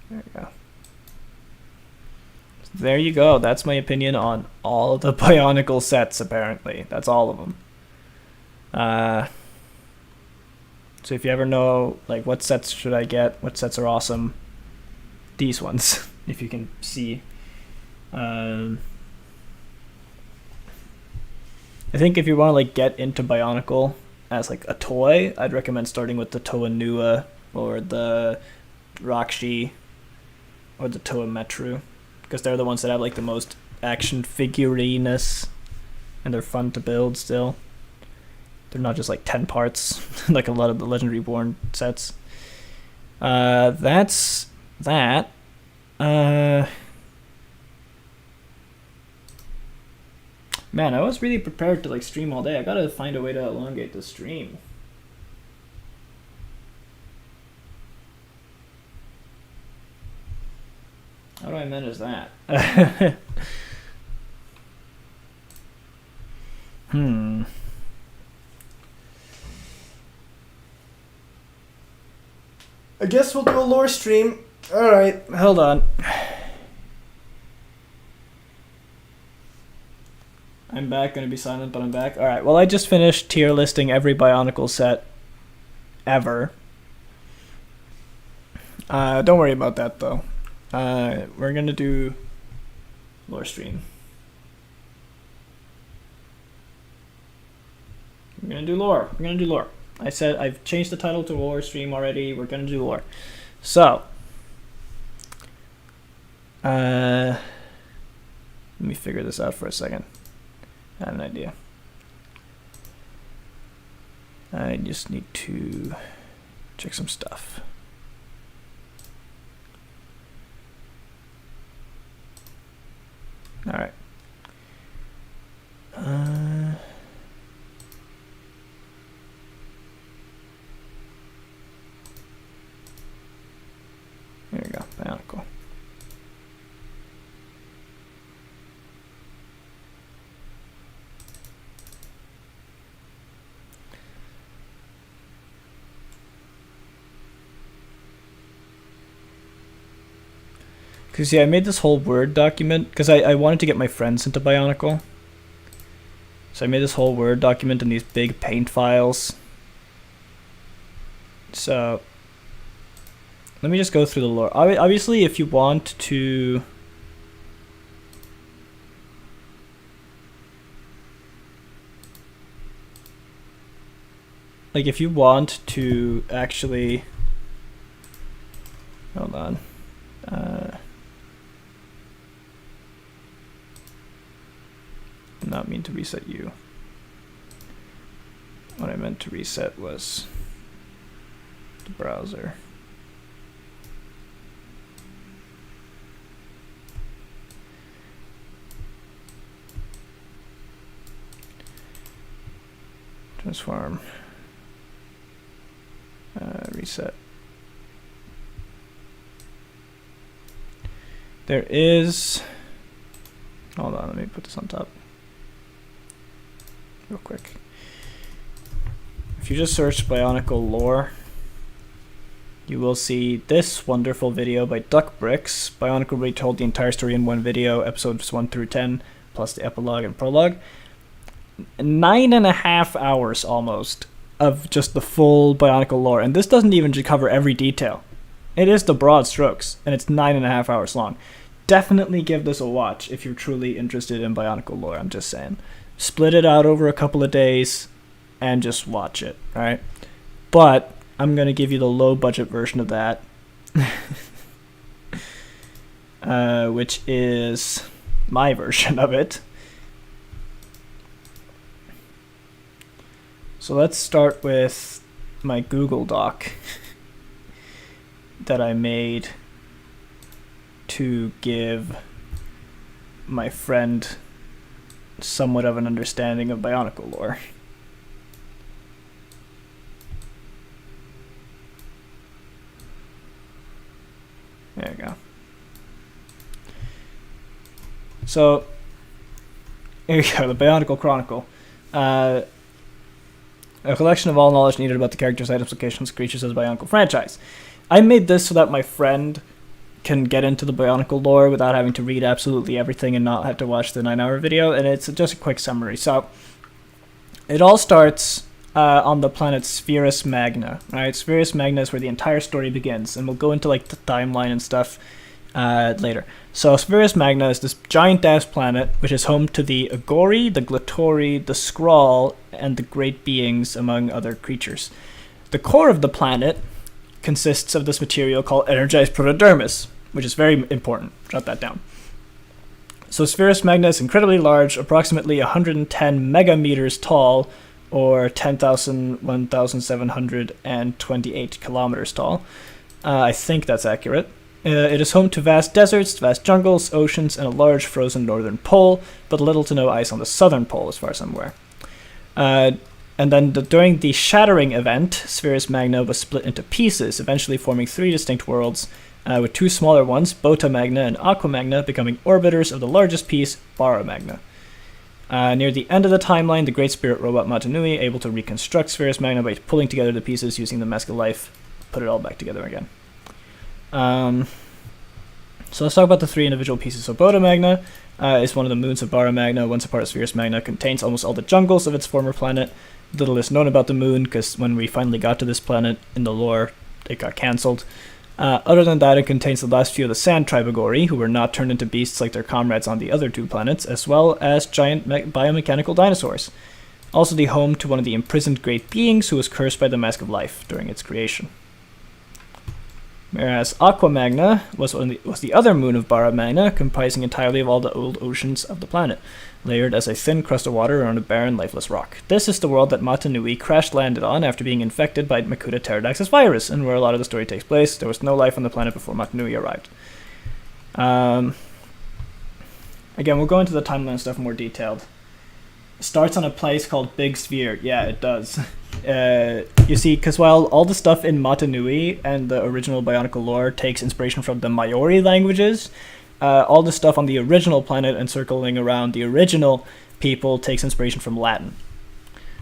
There you go. There you go. That's my opinion on all of the Bionicle sets, apparently. That's all of them. So if you ever know, like, what sets should I get, what sets are awesome, these ones, if you can see. I think if you want to, like, get into Bionicle as, like, a toy, I'd recommend starting with the Toa Nua or the Rakshi or the Toa Metru. because they're the ones that have like the most action figurine-ness, and they're fun to build still. They're not just like 10 parts like a lot of the Legendary Reborn sets. That's that. Man, I was really prepared to like stream all day. I gotta find a way to elongate the stream. How do I manage that? I guess we'll do a lore stream. Alright, hold on. I'm back, gonna be silent, but I'm back. Alright, well I just finished tier listing every Bionicle set ever. Don't worry about that though. We're gonna do lore stream. We're gonna do lore. We're gonna do lore. I said I've changed the title to lore stream already. We're gonna do lore. So, let me figure this out for a second. I have an idea. I just need to check some stuff. All right. There we go, Bionicle. Because, yeah, I made this whole Word document because I wanted to get my friends into Bionicle. So I made this whole Word document in these big paint files. So let me just go through the lore. Obviously, if you want to... Like, if you want to actually... Hold on. Not mean to reset you. What I meant to reset was the browser. Transform. Reset. There is... Hold on, let me put this on top. Real quick. If you just search Bionicle lore, you will see this wonderful video by Duck Bricks. Bionicle retold the entire story in one video, episodes 1 through 10, plus the epilogue and prologue. 9.5 hours almost of just the full Bionicle lore, and this doesn't even cover every detail. It is the broad strokes, and it's 9.5 hours long. Definitely give this a watch if you're truly interested in Bionicle lore, I'm just saying. Split it out over a couple of days and just watch it, alright? But I'm going to give you the low budget version of that, which is my version of it. So let's start with my Google Doc that I made to give my friend somewhat of an understanding of Bionicle lore. There you go. So, here you go, the Bionicle Chronicle. A collection of all knowledge needed about the characters, items, locations, creatures of the Bionicle franchise. I made this so that my friend can get into the Bionicle lore without having to read absolutely everything and not have to watch the 9-hour video, and it's just a quick summary. So, it all starts on the planet Spherus Magna, right? Spherus Magna is where the entire story begins, and we'll go into like the timeline and stuff later. So, Spherus Magna is this giant-ass planet, which is home to the Agori, the Glatori, the Skrull, and the Great Beings, among other creatures. The core of the planet consists of this material called energized protodermis, which is very important. Jot that down. So Spherus Magna is incredibly large, approximately 110 megameters tall, or 1,728 kilometers tall. I think that's accurate. It is home to vast deserts, vast jungles, oceans, and a large frozen northern pole, but little to no ice on the southern pole, as far as I'm aware. And then during the shattering event, Spherus Magna was split into pieces, eventually forming 3 distinct worlds, with 2 smaller ones, Bota Magna and Aqua Magna, becoming orbiters of the largest piece, Bara Magna. Near the end of the timeline, the Great Spirit robot Matanui, able to reconstruct Spherus Magna by pulling together the pieces using the Mask of Life, put it all back together again. So let's talk about the 3 individual pieces. So Bota Magna is one of the moons of Bara Magna. Once a part of Spherus Magna, contains almost all the jungles of its former planet. Little is known about the moon, because when we finally got to this planet in the lore, it got cancelled. Other than that, it contains the last few of the Sand Tribagori, who were not turned into beasts like their comrades on the other 2 planets, as well as giant biomechanical dinosaurs. Also the home to one of the imprisoned great beings who was cursed by the Mask of Life during its creation. Whereas Aqua Magna was the other moon of Bara Magna, comprising entirely of all the old oceans of the planet, layered as a thin crust of water around a barren, lifeless rock. This is the world that Matanui crash-landed on after being infected by Makuta Pterodax's virus, and where a lot of the story takes place. There was no life on the planet before Matanui arrived. Again, we'll go into the timeline stuff more detailed. Starts on a place called Big Sphere. Yeah, it does. You see, because while all the stuff in Matanui and the original Bionicle lore takes inspiration from the Maori languages, all the stuff on the original planet and circling around the original people takes inspiration from Latin.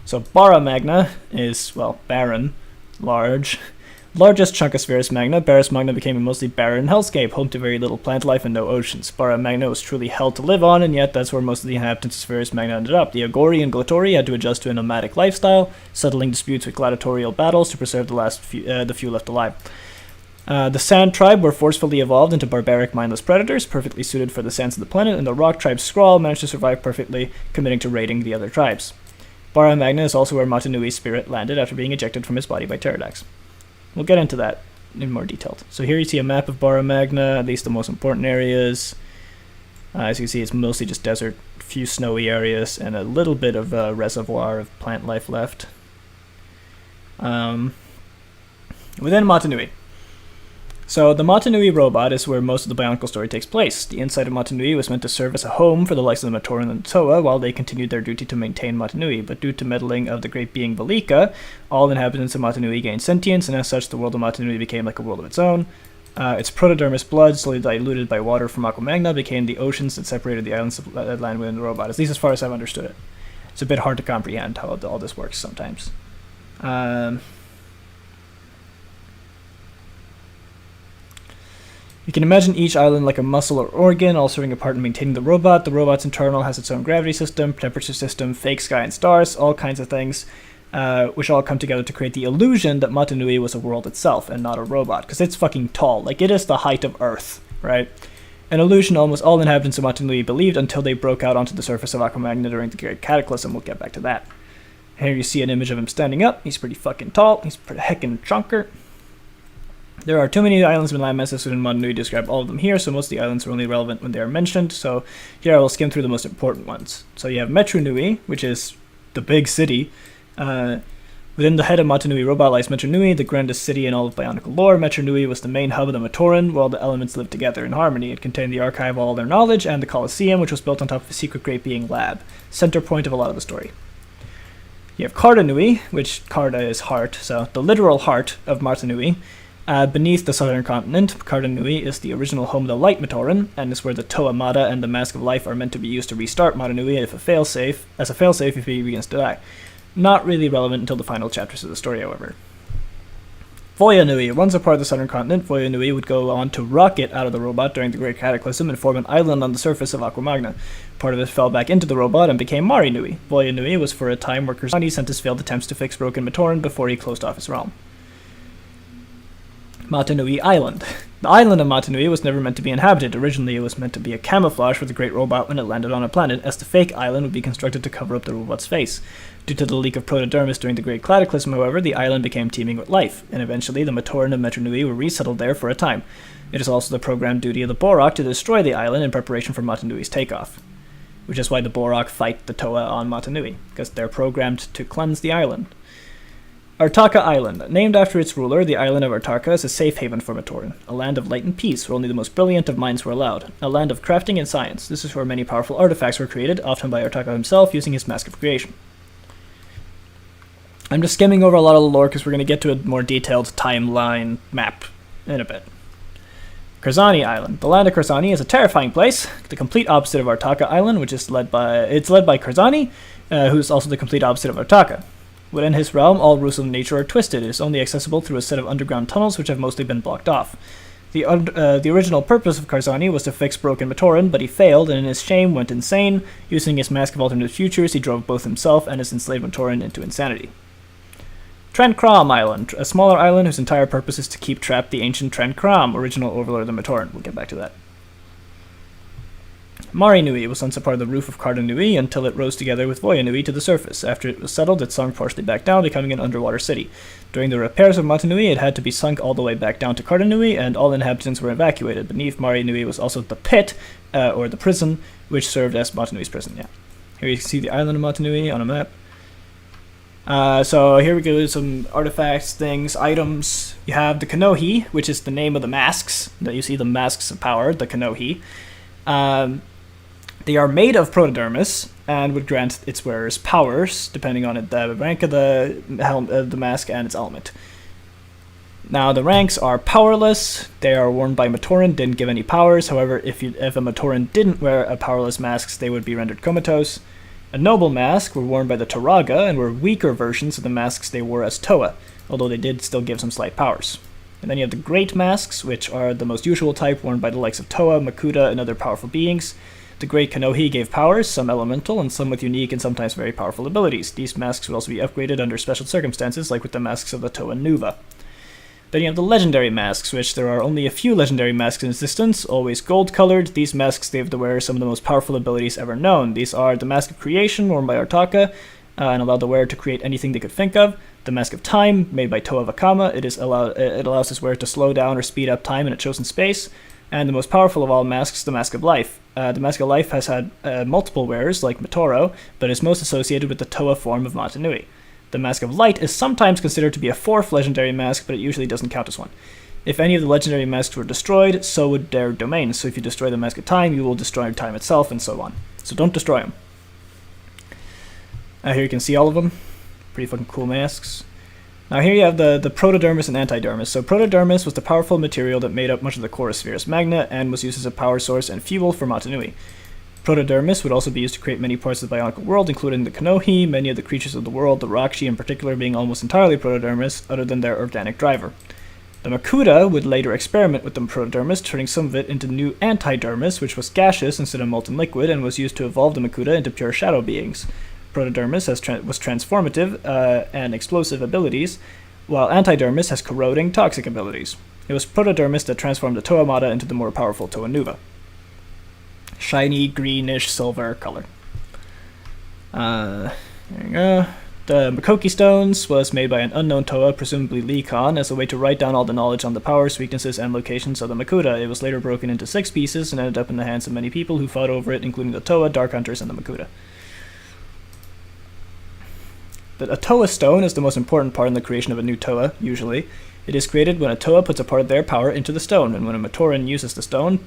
So Bara Magna is, well, barren, large. Largest chunk of Spherus Magna, Barus Magna became a mostly barren hellscape, home to very little plant life and no oceans. Bara Magna was truly hell to live on, and yet that's where most of the inhabitants of Spherus Magna ended up. The Agori and Glatori had to adjust to a nomadic lifestyle, settling disputes with gladiatorial battles to preserve the few left alive. The Sand Tribe were forcefully evolved into barbaric mindless predators, perfectly suited for the sands of the planet, and the Rock Tribe Skrull managed to survive perfectly, committing to raiding the other tribes. Bara Magna is also where Matanui's spirit landed after being ejected from his body by Pterodax. We'll get into that in more detail. So here you see a map of Bara Magna, at least the most important areas. As you can see, it's mostly just desert, a few snowy areas, and a little bit of a reservoir of plant life left. Within Matanui. So the Matanui robot is where most of the Bionicle story takes place. The inside of Matanui was meant to serve as a home for the likes of the Matoran and the Toa while they continued their duty to maintain Matanui, but due to meddling of the great being Valika, all inhabitants of Matanui gained sentience, and as such the world of Matanui became like a world of its own. Its protodermis blood, slowly diluted by water from Aqua Magna, became the oceans that separated the islands of land within the robot, at least as far as I've understood it. It's a bit hard to comprehend how all this works sometimes. You can imagine each island like a muscle or organ, all serving a part in maintaining the robot. The robot's internal has its own gravity system, temperature system, fake sky and stars, all kinds of things, which all come together to create the illusion that Matanui was a world itself and not a robot, because it's fucking tall. Like, it is the height of Earth, right? An illusion almost all inhabitants of Matanui believed until they broke out onto the surface of Aqua Magna during the Great Cataclysm. We'll get back to that. Here you see an image of him standing up. He's pretty fucking tall. He's pretty heckin' chunker. There are too many islands and landmasses within Matanui to describe all of them here, so most of the islands are only relevant when they are mentioned, so here I will skim through the most important ones. So you have Metru Nui, which is the big city. Within the head of Matanui robot lies Metru Nui, the grandest city in all of Bionicle lore. Metru Nui was the main hub of the Matoran, where all the elements lived together in harmony. It contained the archive of all their knowledge, and the Colosseum, which was built on top of a secret great being lab, center point of a lot of the story. You have Karda Nui, which Karda is heart, so the literal heart of Matanui. Beneath the southern continent, Karda Nui is the original home of the Light Matoran, and is where the Toa Mada and the Mask of Life are meant to be used to restart Matanui as a failsafe if he begins to die. Not really relevant until the final chapters of the story, however. Voya Nui. Once a part of the southern continent, Voya Nui would go on to rocket out of the robot during the Great Cataclysm and form an island on the surface of Aqua Magna. Part of it fell back into the robot and became Mari Nui. Voya Nui was for a time where Kurzani sent his failed attempts to fix broken Matoran before he closed off his realm. Matanui Island. The island of Matanui was never meant to be inhabited. Originally, it was meant to be a camouflage for the great robot when it landed on a planet, as the fake island would be constructed to cover up the robot's face. Due to the leak of protodermis during the Great Cataclysm, however, the island became teeming with life, and eventually the Matoran of Metronui were resettled there for a time. It is also the programmed duty of the Borok to destroy the island in preparation for Matanui's takeoff, which is why the Borok fight the Toa on Matanui, because they're programmed to cleanse the island. Artaka Island. Named after its ruler, the island of Artaka is a safe haven for Matoran, a land of light and peace where only the most brilliant of minds were allowed, a land of crafting and science. This is where many powerful artifacts were created, often by Artaka himself using his Mask of Creation. I'm just skimming over a lot of the lore because we're going to get to a more detailed timeline map in a bit. Karzani Island. The land of Karzani is a terrifying place, the complete opposite of Artaka Island, which is led by Karzani, who's also the complete opposite of Artaka. Within his realm, all rules of nature are twisted. It is only accessible through a set of underground tunnels which have mostly been blocked off. The original purpose of Karzani was to fix broken Matoran, but he failed, and in his shame went insane. Using his Mask of Alternate Futures, he drove both himself and his enslaved Matoran into insanity. Trenkram Island, a smaller island whose entire purpose is to keep trapped the ancient Trenkram, original overlord of the Matoran. We'll get back to that. Mari Nui was once a part of the roof of Karda Nui until it rose together with Voya Nui to the surface. After it was settled, it sunk partially back down, becoming an underwater city. During the repairs of Matanui, it had to be sunk all the way back down to Karda Nui, and all inhabitants were evacuated. Beneath Mari Nui was also the pit, or the prison, which served as Matanui's prison. Yeah, here you can see the island of Matanui on a map. So here we go, some artifacts, things, items. You have the Kanohi, which is the name of the masks that you see, the masks of power, the Kanohi. They are made of protodermis and would grant its wearers powers, depending on the rank of the mask and its element. Now, the ranks are powerless. They are worn by Matoran, didn't give any powers. However, if a Matoran didn't wear a powerless mask, they would be rendered comatose. A noble mask were worn by the Turaga and were weaker versions of the masks they wore as Toa, although they did still give some slight powers. And then you have the Great Masks, which are the most usual type worn by the likes of Toa, Makuta, and other powerful beings. The Great Kanohi gave powers, some elemental and some with unique and sometimes very powerful abilities. These masks would also be upgraded under special circumstances, like with the masks of the Toa Nuva. Then you have the Legendary Masks, which there are only a few Legendary Masks in existence, always gold-colored. These masks gave the wearer some of the most powerful abilities ever known. These are the Mask of Creation, worn by Artaka, and allowed the wearer to create anything they could think of. The Mask of Time, made by Toa Vakama, it allows his wearer to slow down or speed up time in a chosen space. And the most powerful of all masks, the Mask of Life. The Mask of Life has had multiple wearers, like Mitoro, but is most associated with the Toa form of Matanui. The Mask of Light is sometimes considered to be a fourth legendary mask, but it usually doesn't count as one. If any of the legendary masks were destroyed, so would their domains. So if you destroy the Mask of Time, you will destroy time itself, and so on. So don't destroy them. Here you can see all of them. Pretty fucking cool masks. Now here you have the protodermis and antidermis. So protodermis was the powerful material that made up much of the core of Spherus Magna and was used as a power source and fuel for Matanui. Protodermis would also be used to create many parts of the Bionicle world, including the Kanohi, many of the creatures of the world, the Rakshi in particular being almost entirely protodermis, other than their organic driver. The Makuta would later experiment with the protodermis, turning some of it into new antidermis, which was gaseous instead of molten liquid, and was used to evolve the Makuta into pure shadow beings. Protodermis was transformative and explosive abilities, while antidermis has corroding, toxic abilities. It was protodermis that transformed the Toa Mata into the more powerful Toa Nuva. Shiny, greenish, silver color. There you go. The Makoki Stones was made by an unknown Toa, presumably Lee Khan, as a way to write down all the knowledge on the powers, weaknesses, and locations of the Makuta. It was later broken into 6 pieces and ended up in the hands of many people who fought over it, including the Toa, Dark Hunters, and the Makuta. A Toa stone is the most important part in the creation of a new Toa, usually. It is created when a Toa puts a part of their power into the stone, and when a Matoran uses the stone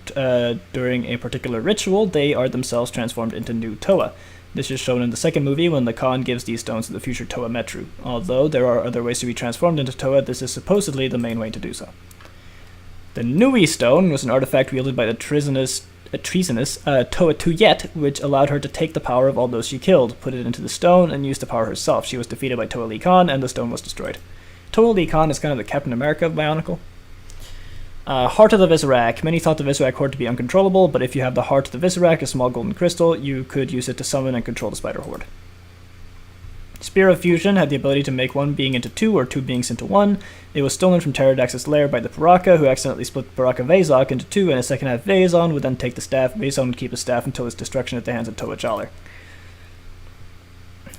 during a particular ritual, they are themselves transformed into new Toa. This is shown in the second movie when the Khan gives these stones to the future Toa Metru. Although there are other ways to be transformed into Toa, this is supposedly the main way to do so. The Nui Stone was an artifact wielded by the treasonous Toa Tuyet, which allowed her to take the power of all those she killed, put it into the stone, and use the power herself. She was defeated by Toa Lee Khan, and the stone was destroyed. Toa Lee Khan is kind of the Captain America of Bionicle. Heart of the Visorak. Many thought the Visorak Horde to be uncontrollable, but if you have the Heart of the Visorak, a small golden crystal, you could use it to summon and control the Spider Horde. Spear of Fusion had the ability to make one being into two or two beings into one. It was stolen from Pterodax's lair by the Paraka, who accidentally split the Paraka Vezok into two, and a second half Vezon would then take the staff. Vezon would keep the staff until its destruction at the hands of Toa Jaller.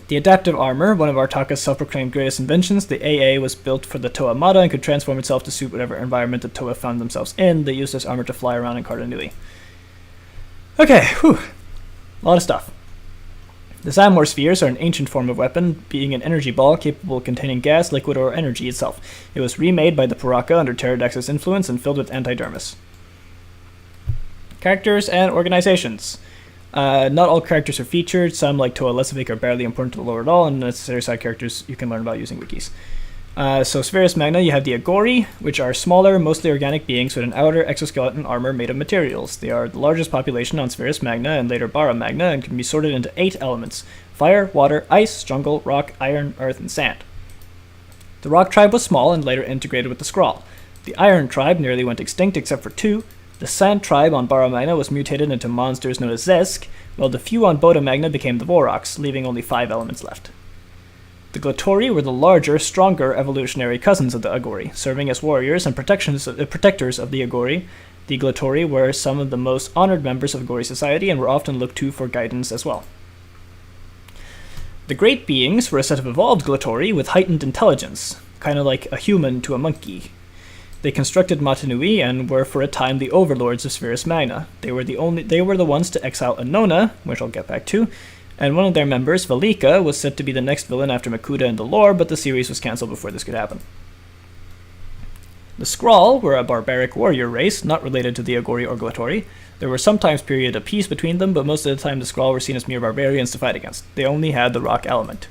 The Adaptive Armor, one of Artaka's self-proclaimed greatest inventions, the AA was built for the Toa Mata and could transform itself to suit whatever environment the Toa found themselves in. They used this armor to fly around in Cardanui. Okay, whew. A lot of stuff. The Zamor Spheres are an ancient form of weapon, being an energy ball capable of containing gas, liquid, or energy itself. It was remade by the Paraka under Pterodax's influence and filled with antidermis. Characters and organizations. Not all characters are featured. Some, like Toa Lesavik, are barely important to the lore at all, and necessary side characters you can learn about using wikis. So Spherus Magna, you have the Agori, which are smaller, mostly organic beings with an outer exoskeleton armor made of materials. They are the largest population on Spherus Magna and later Bara Magna, and can be sorted into 8 elements: fire, water, ice, jungle, rock, iron, earth, and sand. The rock tribe was small and later integrated with the Skrull. The iron tribe nearly went extinct except for 2. The sand tribe on Bara Magna was mutated into monsters known as Zesk, while the few on Boda Magna became the Voroks, leaving only 5 elements left. The Glatori were the larger, stronger evolutionary cousins of the Agori, serving as warriors and protectors of the Agori. The Glatori were some of the most honored members of Agori society and were often looked to for guidance as well. The Great Beings were a set of evolved Glatori with heightened intelligence, kind of like a human to a monkey. They constructed Matanui and were for a time the overlords of Spherus Magna. They were the ones to exile Annona, which I'll get back to, and one of their members, Valika, was said to be the next villain after Makuta in the lore, but the series was cancelled before this could happen. The Skrull were a barbaric warrior race, not related to the Agori or Glatori. There were sometimes periods of peace between them, but most of the time the Skrull were seen as mere barbarians to fight against. They only had the rock element.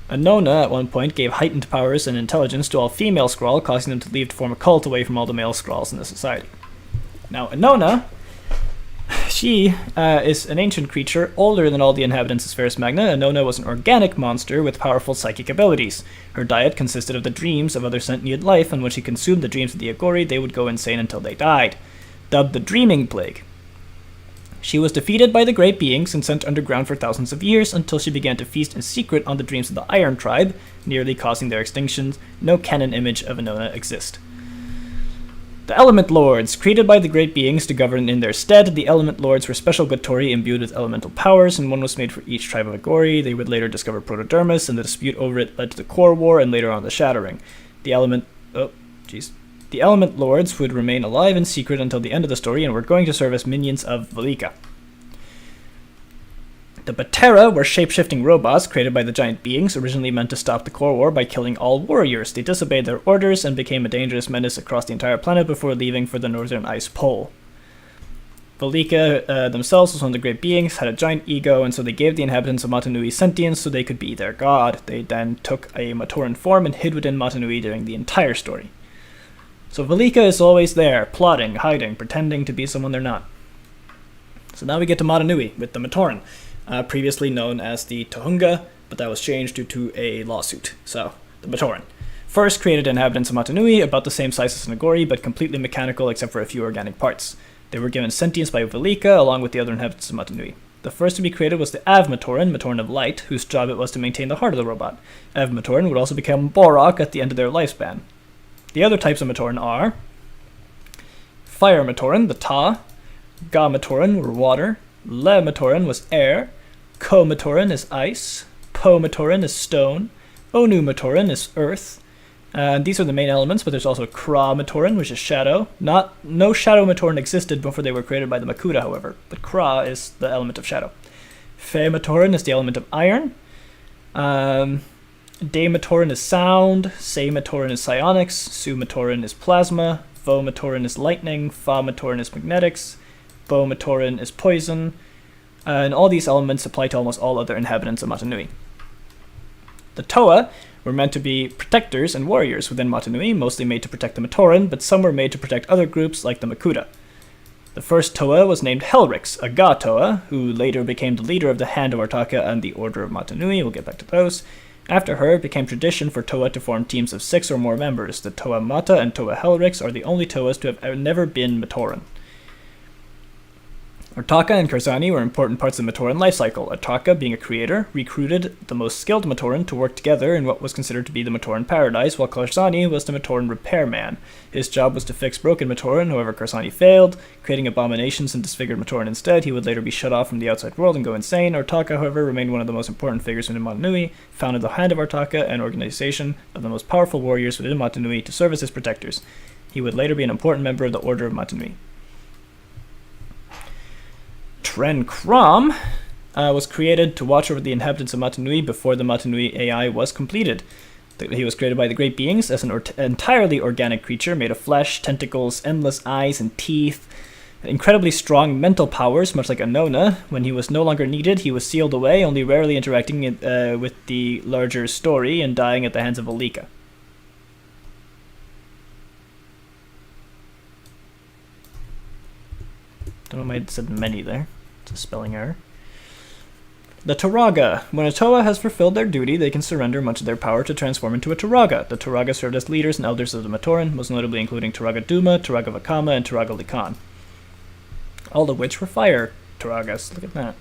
Annona, at one point, gave heightened powers and intelligence to all female Skrull, causing them to leave to form a cult away from all the male Skrulls in the society. Now, Annona, she is an ancient creature, older than all the inhabitants of Spherus Magna. Annona was an organic monster with powerful psychic abilities. Her diet consisted of the dreams of other sentient life, and when she consumed the dreams of the Agori, they would go insane until they died. Dubbed the Dreaming Plague. She was defeated by the Great Beings and sent underground for thousands of years until she began to feast in secret on the dreams of the Iron Tribe, nearly causing their extinction. No canon image of Annona exists. The Element Lords, created by the Great Beings to govern in their stead. The Element Lords were special Glatori imbued with elemental powers, and one was made for each tribe of Agori. They would later discover Protodermis, and the dispute over it led to the Core War and later on the Shattering. The Element Lords would remain alive in secret until the end of the story and were going to serve as minions of Valika. The Batera were shape-shifting robots created by the giant beings, originally meant to stop the Core War by killing all warriors. They disobeyed their orders and became a dangerous menace across the entire planet before leaving for the northern ice pole. Valika themselves was one of the great beings, had a giant ego, and so they gave the inhabitants of Matanui sentience so they could be their god. They then took a Matoran form and hid within Matanui during the entire story. So Valika is always there, plotting, hiding, pretending to be someone they're not. So now we get to Matanui with the Matoran. Previously known as the Tohunga, but that was changed due to a lawsuit. So, the Matoran. First created inhabitants of Matanui, about the same size as Nagori, but completely mechanical except for a few organic parts. They were given sentience by Valika, along with the other inhabitants of Matanui. The first to be created was the Av Matoran, Matoran of Light, whose job it was to maintain the heart of the robot. Av Matoran would also become Borok at the end of their lifespan. The other types of Matoran are Fire Matoran, the Ta, Ga Matoran were water, Le Matoran was air, Ko Matoran is ice, Po Matoran is stone, Onu Matoran is earth. These are the main elements, but there's also Kra Matoran, which is shadow. No Shadow Matoran existed before they were created by the Makuta, however, but Kra is the element of shadow. Fe Matoran is the element of iron. De Matoran is sound, Se Matoran is psionics, Su Matoran is plasma, Vo Matoran is lightning, Fa Matoran is magnetics, Bo Matoran is poison, and all these elements apply to almost all other inhabitants of Matanui. The Toa were meant to be protectors and warriors within Matanui, mostly made to protect the Matoran, but some were made to protect other groups like the Makuta. The first Toa was named Helrix, a Ga Toa, who later became the leader of the Hand of Artaka and the Order of Matanui. We'll get back to those. After her, it became tradition for Toa to form teams of 6 or more members. The Toa Mata and Toa Helrix are the only Toas to have never been Matoran. Artaka and Karzani were important parts of the Matoran life cycle. Artaka, being a creator, recruited the most skilled Matoran to work together in what was considered to be the Matoran paradise, while Karzani was the Matoran repairman. His job was to fix broken Matoran, however Karzani failed, creating abominations and disfigured Matoran instead. He would later be shut off from the outside world and go insane. Artaka, however, remained one of the most important figures within Motunui, founded the Hand of Artaka, an organization of the most powerful warriors within Motunui to serve as his protectors. He would later be an important member of the Order of Motunui. Tren Krom was created to watch over the inhabitants of Motunui before the Motunui AI was completed. He was created by the Great Beings as an entirely organic creature made of flesh, tentacles, endless eyes and teeth, incredibly strong mental powers, much like Anona. When he was no longer needed, he was sealed away, only rarely interacting with the larger story and dying at the hands of Alika. Don't know why I said many there. It's a spelling error. The Turaga. When a Toa has fulfilled their duty, they can surrender much of their power to transform into a Turaga. The Turaga served as leaders and elders of the Matoran, most notably including Turaga Duma, Turaga Vakama, and Turaga Likan. All of which were fire Turagas. Look at that.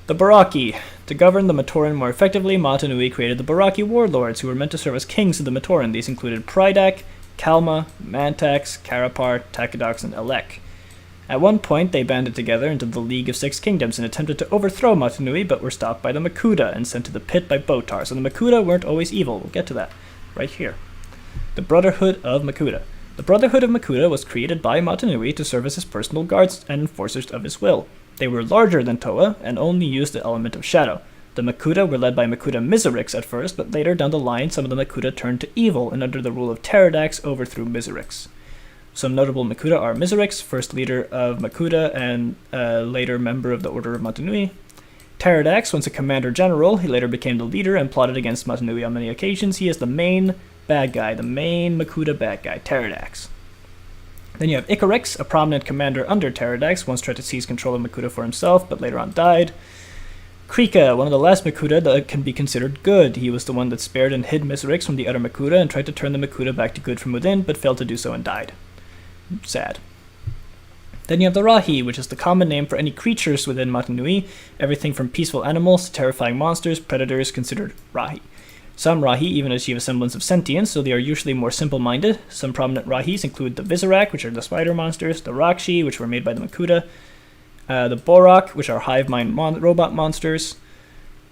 The Baraki. To govern the Matoran more effectively, Motunui created the Baraki warlords, who were meant to serve as kings of the Matoran. These included Prydak, Kalma, Mantax, Karapar, Takadox, and Elek. At one point, they banded together into the League of Six Kingdoms and attempted to overthrow Motunui, but were stopped by the Makuta and sent to the pit by Botar. So the Makuta weren't always evil. We'll get to that right here. The Brotherhood of Makuta. The Brotherhood of Makuta was created by Motunui to serve as his personal guards and enforcers of his will. They were larger than Toa and only used the element of shadow. The Makuta were led by Makuta Mizarix at first, but later down the line, some of the Makuta turned to evil and under the rule of Pterodax overthrew Mizarix. Some notable Makuta are Mizarix, first leader of Makuta and later member of the Order of Motunui. Pterodax, once a commander-general, he later became the leader and plotted against Motunui on many occasions. He is the main bad guy, the main Makuta bad guy, Pterodax. Then you have Icarix, a prominent commander under Pterodax, once tried to seize control of Makuta for himself, but later on died. Krika, one of the last Makuta that can be considered good. He was the one that spared and hid Mizarix from the other Makuta and tried to turn the Makuta back to good from within, but failed to do so and died. Sad. Then you have the Rahi, which is the common name for any creatures within Motunui. Everything from peaceful animals to terrifying monsters, predators, considered Rahi. Some Rahi even achieve a semblance of sentience, so they are usually more simple-minded. Some prominent Rahis include the Vizarak, which are the spider monsters, the Rakshi, which were made by the Makuta, the Borak, which are hive mind robot monsters,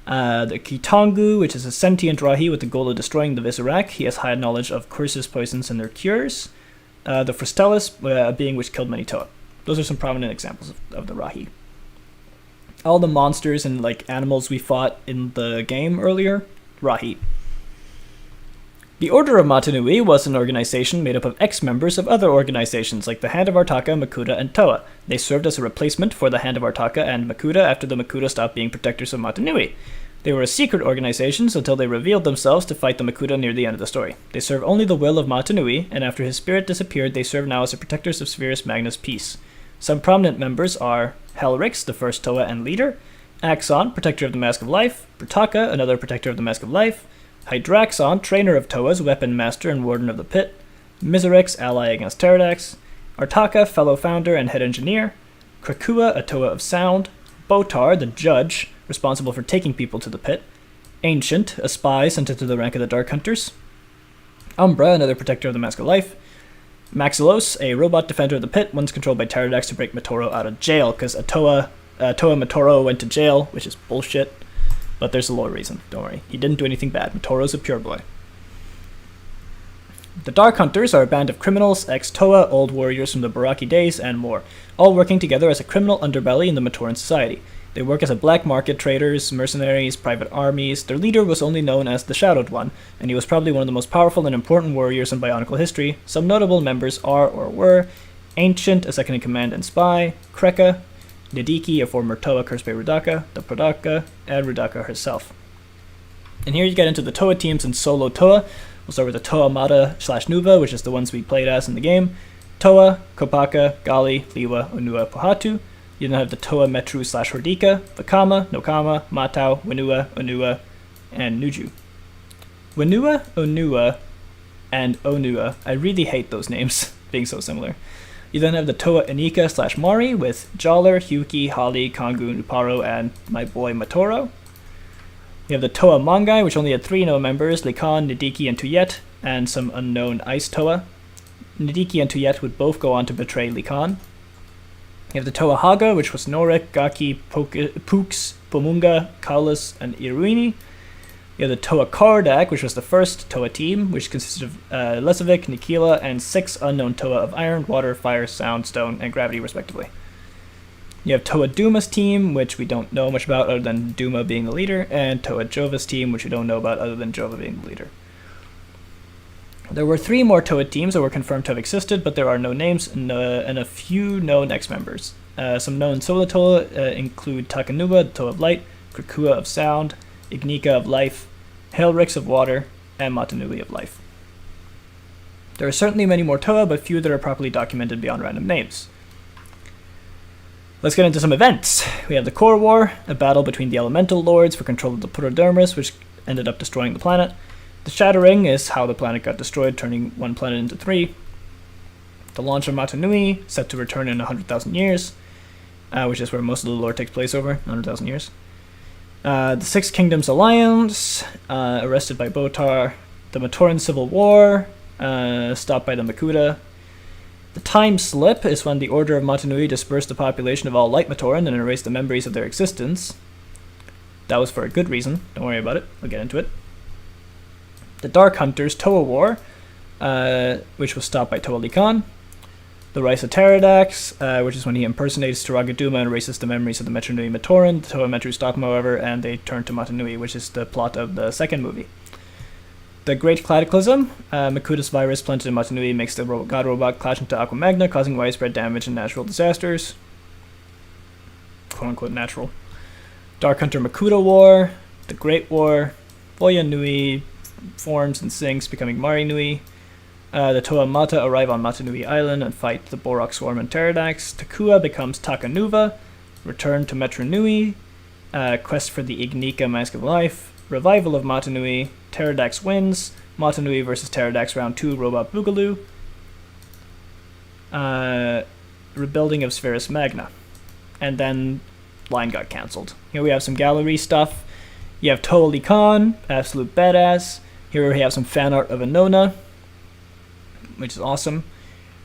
the Kitangu, which is a sentient Rahi with the goal of destroying the Vizarak. He has high knowledge of curses, poisons, and their cures. The Fristellus, a being which killed many Toa. Those are some prominent examples of the Rahi. All the monsters and animals we fought in the game earlier, Rahi. The Order of Motunui was an organization made up of ex-members of other organizations like the Hand of Artaka, Makuta, and Toa. They served as a replacement for the Hand of Artaka and Makuta after the Makuta stopped being protectors of Motunui. They were a secret organization until they revealed themselves to fight the Makuta near the end of the story. They serve only the will of Motunui, and after his spirit disappeared, they serve now as the protectors of Spherus Magnus Peace. Some prominent members are Helrix, the first Toa and leader, Axon, protector of the Mask of Life, Brutaka, another protector of the Mask of Life, Hydraxon, trainer of Toas, weapon master and warden of the pit, Mizarix, ally against Pterodax, Artaka, fellow founder and head engineer, Krakua, a Toa of sound, Botar, the judge, responsible for taking people to the pit, Ancient, a spy sent into the rank of the Dark Hunters, Umbra, another protector of the Mask of Life, Maxilos, a robot defender of the pit, once controlled by Pterodax to break Matoro out of jail, because Toa Matoro went to jail, which is bullshit, but there's a lore reason, don't worry. He didn't do anything bad. Matoro's a pure boy. The Dark Hunters are a band of criminals, ex-Toa, old warriors from the Baraki days, and more, all working together as a criminal underbelly in the Matoran society. They work as a black market traders, mercenaries, private armies. Their leader was only known as the Shadowed One, and he was probably one of the most powerful and important warriors in Bionicle history. Some notable members are or were Ancient, a second-in-command and spy, Kreka, Nidiki, a former Toa cursed by Rudaka, the Prodaka, and Rudaka herself. And here you get into the Toa teams and solo Toa. We'll start with the Toa Mata / Nuva, which is the ones we played as in the game. Toa, Kopaka, Gali, Liwa, Onua, Pohatu. You then have the Toa Metru / Hordika, Vakama, Nokama, Matau, Wenua, Onua, and Nuju. Wenua, Onua, and Onua. I really hate those names being so similar. You then have the Toa Inika / Mari with Jollar, Hyuki, Holly, Kongu, Nuparo, and my boy Matoro. You have the Toa Mangai, which only had 3 known members, Likan, Nidiki, and Tuyet, and some unknown Ice Toa. Nidiki and Tuyet would both go on to betray Likan. You have the Toa Haga, which was Norik, Gaki, Pooks, Pomunga, Kaulis, and Iruini. You have the Toa Kardak, which was the first Toa team, which consisted of Lesovic, Nikila, and 6 unknown Toa of Iron, Water, Fire, Sound, Stone, and Gravity, respectively. You have Toa Duma's team, which we don't know much about other than Duma being the leader, and Toa Jova's team, which we don't know about other than Jova being the leader. There were 3 more Toa teams that were confirmed to have existed, but there are no names and a few known ex-members. Some known solo Toa include Takanuba, the Toa of Light, Krakua of Sound, Ignika of Life, Hailrix of Water, and Matanui of Life. There are certainly many more Toa, but few that are properly documented beyond random names. Let's get into some events. We have the Core War, a battle between the Elemental Lords for control of the Protodermis, which ended up destroying the planet. The Shattering is how the planet got destroyed, turning one planet into 3. The launch of Matanui, set to return in 100,000 years, which is where most of the lore takes place over, 100,000 years. The Six Kingdoms Alliance, arrested by Botar. The Matoran Civil War, stopped by the Makuta. The Time Slip is when the Order of Matanui dispersed the population of all Light Matoran and erased the memories of their existence. That was for a good reason, don't worry about it, I'll get into it. The Dark Hunters Toa War, which was stopped by Toa Likan. The Rise of Pterodax, which is when he impersonates Turagaduma and erases the memories of the Metronui Matoran. The Toa Metru stop him, however, and they turn to Matanui, which is the plot of the second movie. The Great Cataclysm, Makuta's virus planted in Matanui makes the god robot clash into Aqua Magna, causing widespread damage and natural disasters. Quote-unquote natural. Dark Hunter Makuta War, the Great War, Boya Nui forms and sinks, becoming Mari Nui. The Toa Mata arrive on Matanui Island and fight the Borok Swarm and Pterodax. Takua becomes Takanuva, return to Metronui, quest for the Ignika Mask of Life, revival of Matanui, Pterodax wins, Matanui versus Pterodax round 2, Robot Boogaloo, rebuilding of Spherus Magna, and then line got cancelled. Here we have some gallery stuff. You have Toa Likan, absolute badass. Here we have some fan art of Anona, which is awesome.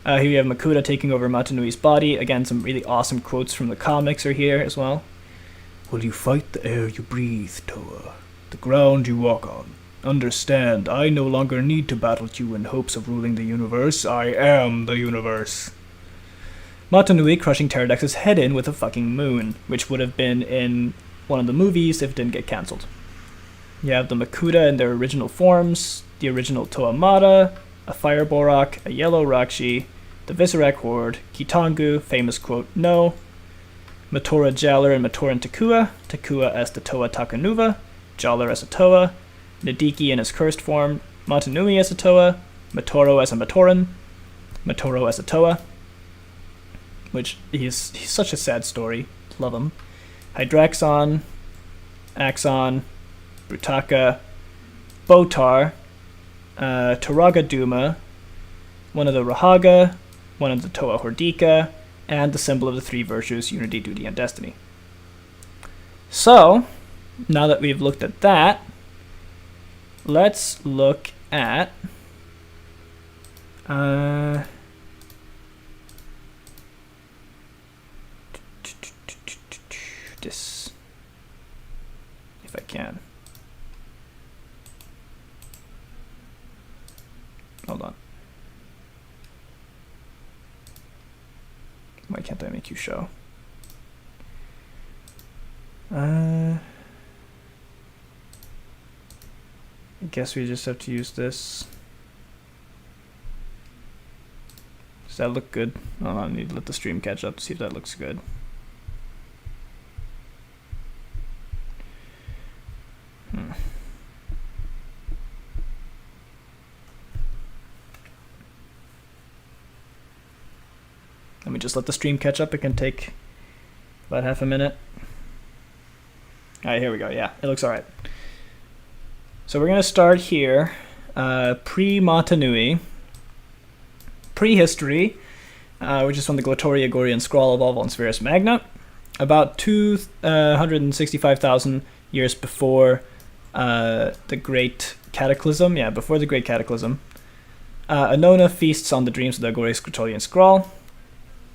Here you have Makuta taking over Matanui's body. Again, some really awesome quotes from the comics are here as well. Will you fight the air you breathe, Toa? The ground you walk on. Understand, I no longer need to battle you in hopes of ruling the universe. I am the universe. Matanui crushing Pterodax's head in with a fucking moon, which would have been in one of the movies if it didn't get cancelled. You have the Makuta in their original forms, the original Toa Mata, a Fire Borak, a Yellow Rakshi, the Visorak Horde, Kitangu, famous quote, no, Matora Jaller and Matoran Takua, Takua as the Toa Takanuva, Jaller as a Toa, Nidiki in his cursed form, Matanui as a Toa, Matoro as a Matoran, Matoro as a Toa, which he's such a sad story, love him. Hydraxon, Axon, Brutaka, Botar, Turagaduma, one of the Rahaga, one of the Toa Hordika, and the symbol of the 3 virtues, Unity, Duty, and Destiny. So, now that we've looked at that, let's look at this, if I can. Hold on. Why can't I make you show? I guess we just have to use this. Does that look good? Oh, I need to let the stream catch up to see if that looks good. Let me just let the stream catch up. It can take about half a minute. Alright, here we go. Yeah, it looks alright. So we're going to start here. Pre-Matanui. Prehistory. which is when the Glotori, Agori, and Skrull evolve on Spherus Magna. About 265,000 years before the Great Cataclysm. Yeah, before the Great Cataclysm. Annona feasts on the dreams of the Agori, Skrutoli, and Skrull.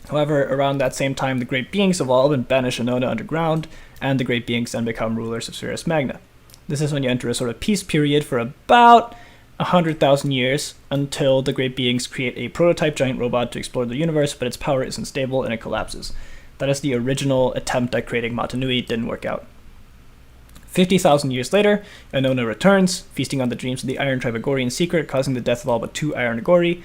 However, around that same time, the Great Beings evolve and banish Annona underground, and the Great Beings then become rulers of Spherus Magna. This is when you enter a sort of peace period for about 100,000 years, until the Great Beings create a prototype giant robot to explore the universe, but its power isn't stable and it collapses. That is the original attempt at creating Mata Nui, didn't work out. 50,000 years later, Annona returns, feasting on the dreams of the Iron Tribe Agori in secret, causing the death of all but 2 Iron Agori.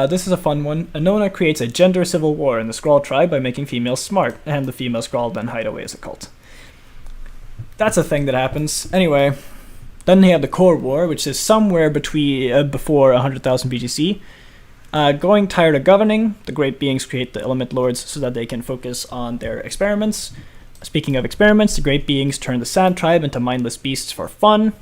This is a fun one. Annona creates a gender civil war in the Skrull tribe by making females smart, and the female Skrull then hide away as a cult. That's a thing that happens. Anyway, then they have the Core War, which is somewhere before 100,000 BGC. Going tired of governing, the Great Beings create the Element Lords so that they can focus on their experiments. Speaking of experiments, the Great Beings turn the Sand Tribe into mindless beasts for fun.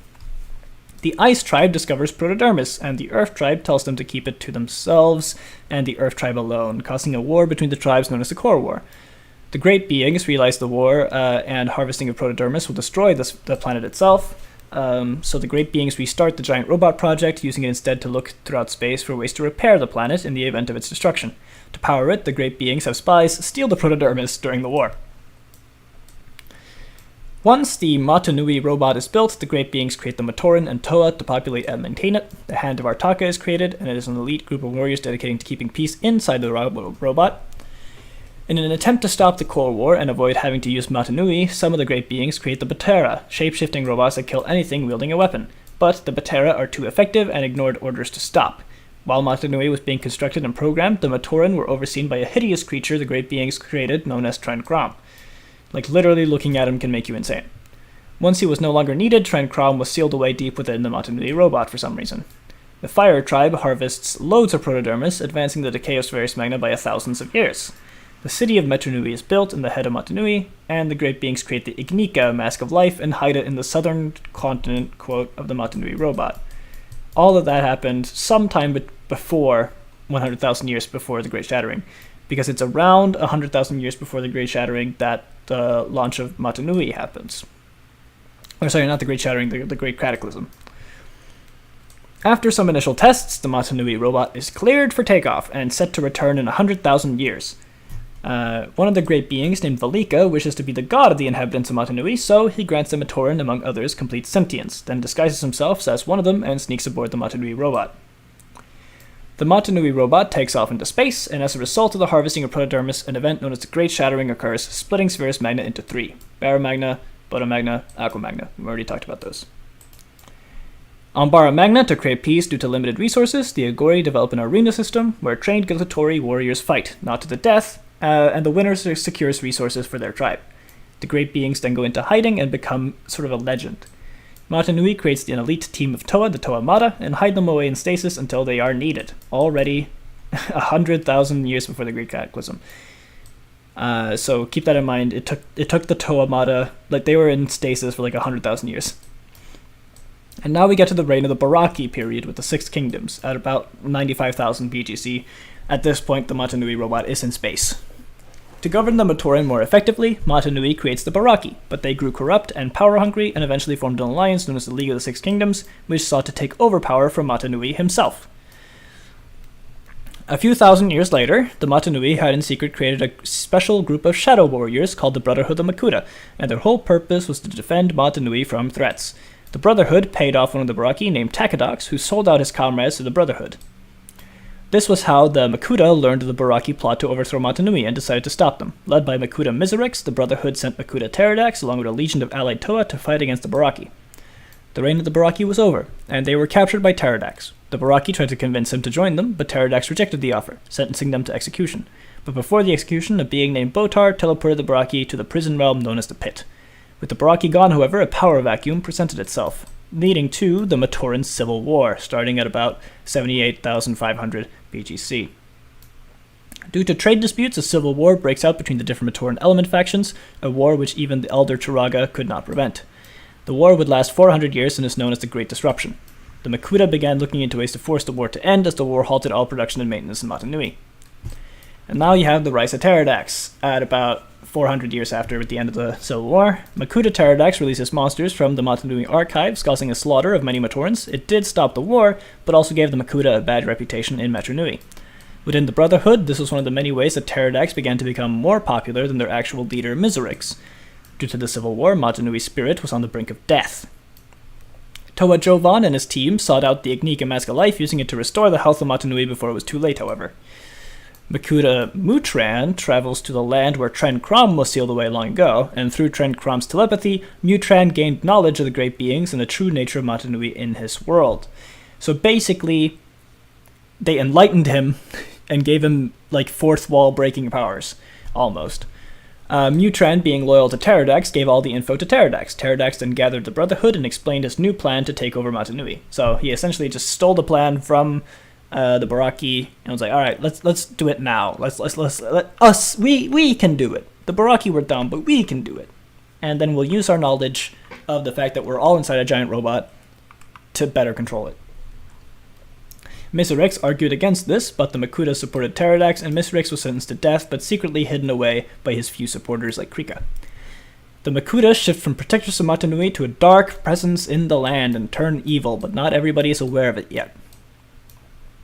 The Ice Tribe discovers Protodermis, and the Earth Tribe tells them to keep it to themselves and the Earth Tribe alone, causing a war between the tribes known as the Core War. The Great Beings realize the war and harvesting of Protodermis will destroy the planet itself, so the Great Beings restart the giant robot project, using it instead to look throughout space for ways to repair the planet in the event of its destruction. To power it, the Great Beings have spies steal the Protodermis during the war. Once the Mata Nui robot is built, the Great Beings create the Matoran and Toa to populate and maintain it. The Hand of Artaka is created, and it is an elite group of warriors dedicated to keeping peace inside the robot. In an attempt to stop the Core War and avoid having to use Mata Nui, some of the Great Beings create the Batera, shape-shifting robots that kill anything wielding a weapon. But the Batera are too effective and ignored orders to stop. While Mata Nui was being constructed and programmed, the Matoran were overseen by a hideous creature the Great Beings created known as Tren Kram. Like, literally looking at him can make you insane. Once he was no longer needed, Tren Kram was sealed away deep within the Mata Nui robot for some reason. The Fire Tribe harvests loads of Protodermis, advancing the decay of Spherus Magna by thousands of years. The city of Mata Nui is built in the head of Mata Nui, and the Great Beings create the Ignika, Mask of Life, and hide it in the southern continent, quote, of the Mata Nui robot. All of that happened sometime before 100,000 years before the Great Shattering, because it's around 100,000 years before the Great Shattering that the launch of Mata Nui happens. Or sorry, not the Great Shattering, the Great Cataclysm. After some initial tests, the Mata Nui robot is cleared for takeoff and set to return in 100,000 years. One of the Great Beings, named Valika, wishes to be the god of the inhabitants of Mata Nui, so he grants them a Matoran, among others, complete sentience, then disguises himself as one of them and sneaks aboard the Mata Nui robot. The Mata Nui robot takes off into space, and as a result of the harvesting of Protodermis, an event known as the Great Shattering occurs, splitting Spherus Magna into 3. Bara Magna, Boda Magna, Aqua Magna. We've already talked about those. On Bara Magna, to create peace due to limited resources, the Agori develop an arena system where trained Glotori warriors fight, not to the death, and the winner secures resources for their tribe. The Great Beings then go into hiding and become sort of a legend. Mata Nui creates an elite team of Toa, the Toa Mata, and hide them away in stasis until they are needed, already 100,000 years before the Great Cataclysm. So keep that in mind. It took the Toa Mata, like they were in stasis for like 100,000 years. And now we get to the reign of the Baraki period with the Six Kingdoms at about 95,000 BGC. At this point, the Mata Nui robot is in space. To govern the Matoran more effectively, Mata Nui creates the Baraki, but they grew corrupt and power-hungry and eventually formed an alliance known as the League of the Six Kingdoms, which sought to take over power from Mata Nui himself. A few thousand years later, the Mata Nui had in secret created a special group of shadow warriors called the Brotherhood of Makuta, and their whole purpose was to defend Mata Nui from threats. The Brotherhood paid off one of the Baraki named Takadox, who sold out his comrades to the Brotherhood. This was how the Makuta learned of the Baraki plot to overthrow Mata Nui and decided to stop them. Led by Makuta Miserix, the Brotherhood sent Makuta Pterodax along with a legion of allied Toa to fight against the Baraki. The reign of the Baraki was over, and they were captured by Pterodax. The Baraki tried to convince him to join them, but Pterodax rejected the offer, sentencing them to execution. But before the execution, a being named Botar teleported the Baraki to the prison realm known as the Pit. With the Baraki gone, however, a power vacuum presented itself, leading to the Matoran Civil War, starting at about 78,500 BGC. Due to trade disputes, a civil war breaks out between the different Matoran element factions, a war which even the Elder Turaga could not prevent. The war would last 400 years and is known as the Great Disruption. The Makuta began looking into ways to force the war to end as the war halted all production and maintenance in Mata Nui. And now you have the rise of pterodax. At about 400 years after the end of the Civil War, Makuta pterodax releases monsters from the Motunui archives, causing a slaughter of many Matorans. It did stop the war, but also gave the Makuta a bad reputation in Metru Nui. Within the Brotherhood, this was one of the many ways that pterodax began to become more popular than their actual leader, Miserix. Due to the Civil War, Motunui's spirit was on the brink of death. Toa Jovan and his team sought out the Ignika Mask of Life, using it to restore the health of Motunui before it was too late, however. Makuta Mutran travels to the land where Tren Krom was sealed away long ago, and through Tren Krom's telepathy, Mutran gained knowledge of the great beings and the true nature of Motunui in his world. So basically, they enlightened him and gave him, like, fourth wall breaking powers, almost. Mutran, being loyal to Pterodax, gave all the info to Pterodax. Pterodax then gathered the Brotherhood and explained his new plan to take over Motunui. So he essentially just stole the plan from the Baraki and was like, all right, let's do it now. We can do it. The Baraki were dumb, but we can do it. And then we'll use our knowledge of the fact that we're all inside a giant robot to better control it. Miserix argued against this, but the Makuta supported Pterodax, and Miserix was sentenced to death, but secretly hidden away by his few supporters like Krika. The Makuta shift from protectors of Motunui to a dark presence in the land and turn evil, but not everybody is aware of it yet.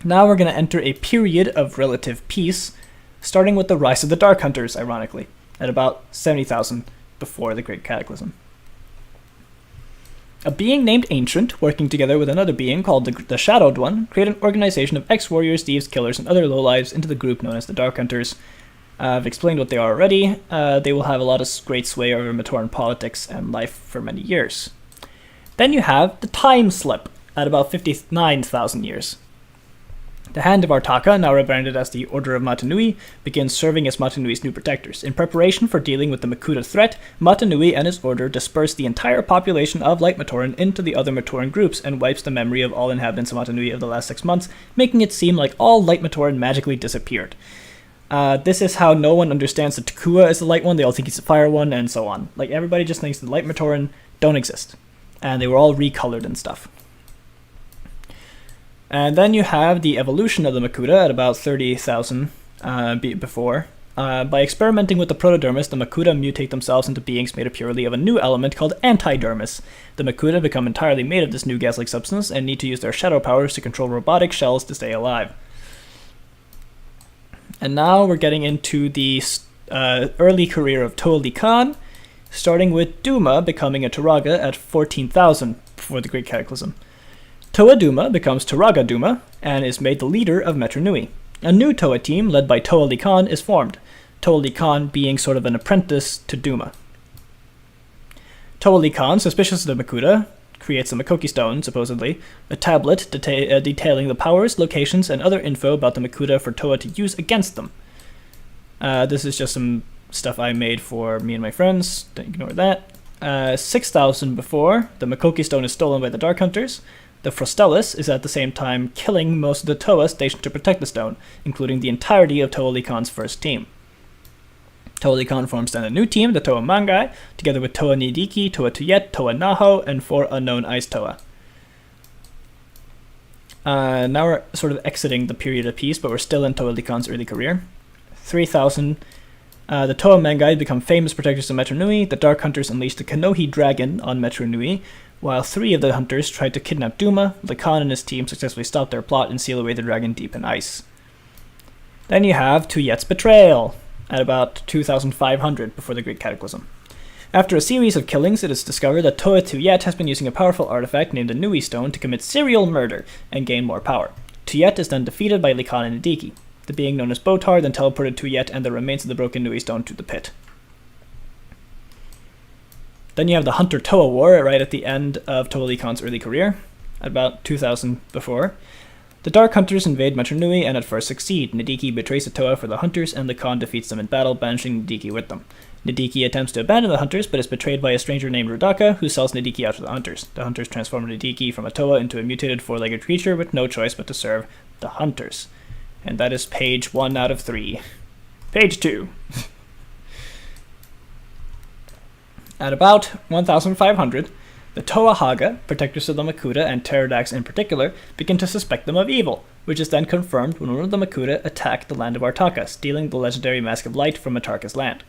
Now we're going to enter a period of relative peace, starting with the rise of the Dark Hunters, ironically, at about 70,000 before the Great Cataclysm. A being named Ancient, working together with another being called the Shadowed One, create an organization of ex-warriors, thieves, killers, and other lowlives into the group known as the Dark Hunters. I've explained what they are already. They will have a lot of great sway over Matoran politics and life for many years. Then you have the Time Slip, at about 59,000 years. The Hand of Artaka, now rebranded as the Order of Motunui, begins serving as Motunui's new protectors. In preparation for dealing with the Makuta threat, Motunui and his order disperse the entire population of Light Matoran into the other Matoran groups and wipes the memory of all inhabitants of Motunui of the last 6 months, making it seem like all Light Matoran magically disappeared. This is how no one understands that Takua is the Light One, they all think he's the Fire One, and so on. Like, everybody just thinks the Light Matoran don't exist. And they were all recolored and stuff. And then you have the evolution of the Makuta at about 30,000 before. By experimenting with the protodermis, the Makuta mutate themselves into beings made purely of a new element called antidermis. The Makuta become entirely made of this new gas-like substance and need to use their shadow powers to control robotic shells to stay alive. And now we're getting into the early career of Toa Li Khan, starting with Duma becoming a Turaga at 14,000 before the Great Cataclysm. Toa Duma becomes Turaga Duma and is made the leader of Metru Nui. A new Toa team led by Toa Li Khan is formed, Toa Li Khan being sort of an apprentice to Duma. Toa Li Khan, suspicious of the Makuta, creates a Makoki Stone, supposedly, a tablet detailing the powers, locations, and other info about the Makuta for Toa to use against them. This is just some stuff I made for me and my friends, don't ignore that. 6,000 before, the Makoki Stone is stolen by the Dark Hunters. The Frostellus is at the same time killing most of the Toa stationed to protect the stone, including the entirety of Toa Li Khan's first team. Toa Li Khan forms then a new team, the Toa Mangai, together with Toa Nidiki, Toa Tuyet, Toa Naho, and 4 unknown Ice Toa. Now we're sort of exiting the period of peace, but we're still in Toa Li Khan's early career. 3,000. The Toa Mangai become famous protectors of Metru Nui. The Dark Hunters unleash the Kanohi Dragon on Metru Nui, while 3 of the hunters tried to kidnap Duma. Li Khan and his team successfully stop their plot and seal away the dragon deep in ice. Then you have Tuyet's betrayal, at about 2,500 before the Great Cataclysm. After a series of killings, it is discovered that Toa Tuyet has been using a powerful artifact named the Nui Stone to commit serial murder and gain more power. Tuyet is then defeated by Li Khan and Nidiki. The being known as Botar then teleported Tuyet and the remains of the broken Nui Stone to the pit. Then you have the Hunter Toa War right at the end of Toa Li Khan's early career, at about 2,000 before. The Dark Hunters invade Metru Nui and at first succeed. Nidiki betrays the Toa for the Hunters and Li Khan defeats them in battle, banishing Nidiki with them. Nidiki attempts to abandon the Hunters but is betrayed by a stranger named Rudaka, who sells Nidiki out to the Hunters. The Hunters transform Nidiki from a Toa into a mutated 4-legged creature with no choice but to serve the Hunters. And that is page 1 out of 3. Page 2. At about 1,500, The Toa Haga, protectors of the Makuta and Pterodax in particular, begin to suspect them of evil, which is then confirmed when one of the Makuta attack the land of Artaka, stealing the legendary Mask of Light from Artaka's land.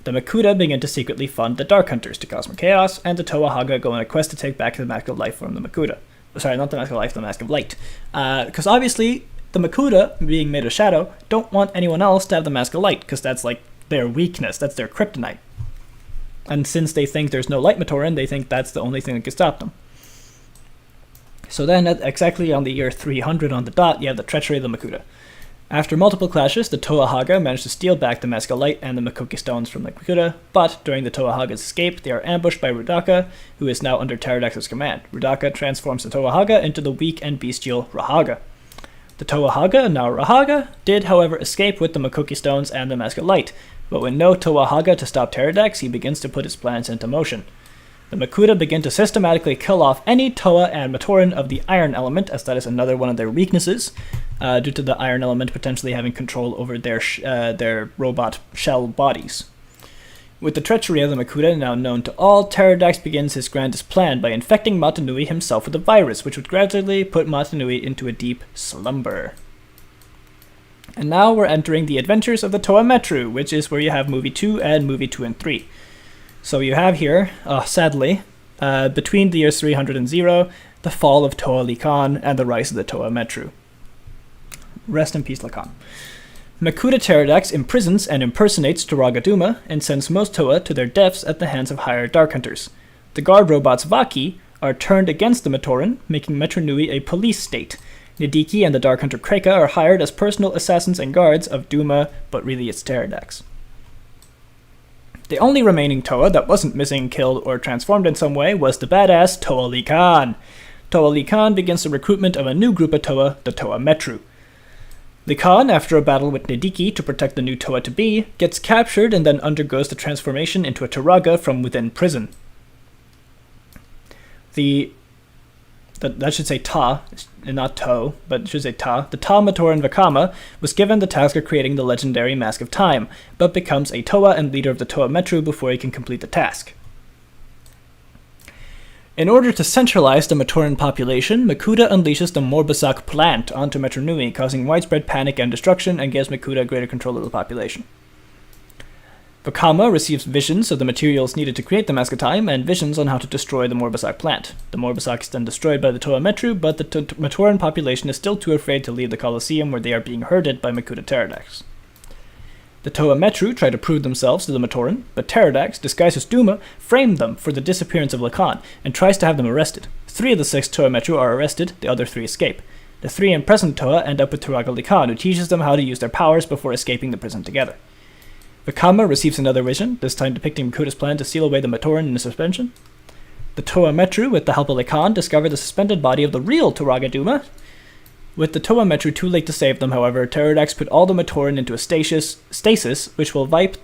The Makuta begin to secretly fund the Dark Hunters to cause more chaos, and the Toa Haga go on a quest to take back the Mask of Life from the Makuta. Sorry, not the Mask of Life, the Mask of Light. Because obviously, the Makuta, being made of shadow, don't want anyone else to have the Mask of Light, because that's like their weakness, that's their kryptonite. And since they think there's no Light Matoran, they think that's the only thing that can stop them. So then, at exactly on the year 300 on the dot, you have the treachery of the Makuta. After multiple clashes, the Toa Haga managed to steal back the Mask of Light and the Makoki stones from the Makuta, but during the Toa Haga's escape, they are ambushed by Rudaka, who is now under Pterodax's command. Rudaka transforms the Toa Haga into the weak and bestial Rahaga. The Toa Haga, now Rahaga, did however escape with the Makoki stones and the Mask of Light, but with no Toa Haga to stop Pterodax, he begins to put his plans into motion. The Makuta begin to systematically kill off any Toa and Matoran of the Iron element, as that is another one of their weaknesses, due to the Iron element potentially having control over their robot shell bodies. With the treachery of the Makuta now known to all, Pterodax begins his grandest plan by infecting Matanui himself with a virus, which would gradually put Matanui into a deep slumber. And now we're entering the adventures of the Toa Metru, which is where you have movie 2 and movie 2 and 3. So you have here, sadly, between the years 300 and 0, the fall of Toa Likan and the rise of the Toa Metru. Rest in peace, Lakan. Makuta Pterodax imprisons and impersonates Turagaduma and sends most Toa to their deaths at the hands of hired Dark Hunters. The guard robots Vaki are turned against the Matoran, making Metronui a police state. Nidiki and the Dark Hunter Kreka are hired as personal assassins and guards of Duma, but really it's Pterodax. The only remaining Toa that wasn't missing, killed, or transformed in some way was the badass Toa Likan. Toa Likan begins the recruitment of a new group of Toa, the Toa Metru. Likan, after a battle with Nidiki to protect the new Toa to be, gets captured and then undergoes the transformation into a Turaga from within prison. That should say Ta, and not To, but it should say Ta. The Ta Matoran Vakama was given the task of creating the legendary Mask of Time, but becomes a Toa and leader of the Toa Metru before he can complete the task. In order to centralize the Matoran population, Makuta unleashes the Morbasak plant onto Metronui, causing widespread panic and destruction, and gives Makuta greater control of the population. Vakama receives visions of the materials needed to create the Mask of Time, and visions on how to destroy the Morbasak plant. The Morbasak is then destroyed by the Toa Metru, but the Matoran population is still too afraid to leave the Colosseum, where they are being herded by Makuta Pterodax. The Toa Metru try to prove themselves to the Matoran, but Pterodax, disguised as Duma, framed them for the disappearance of Lakan, and tries to have them arrested. 3 of the 6 Toa Metru are arrested, the other 3 escape. The 3 imprisoned Toa end up with Turaga Likan, who teaches them how to use their powers before escaping the prison together. Vakama receives another vision, this time depicting Makuta's plan to seal away the Matoran in a suspension. The Toa Metru, with the help of Likan, discover the suspended body of the real Turaga Duma. With the Toa Metru too late to save them, however, Pterodax put all the Matoran into a stasis which will wipe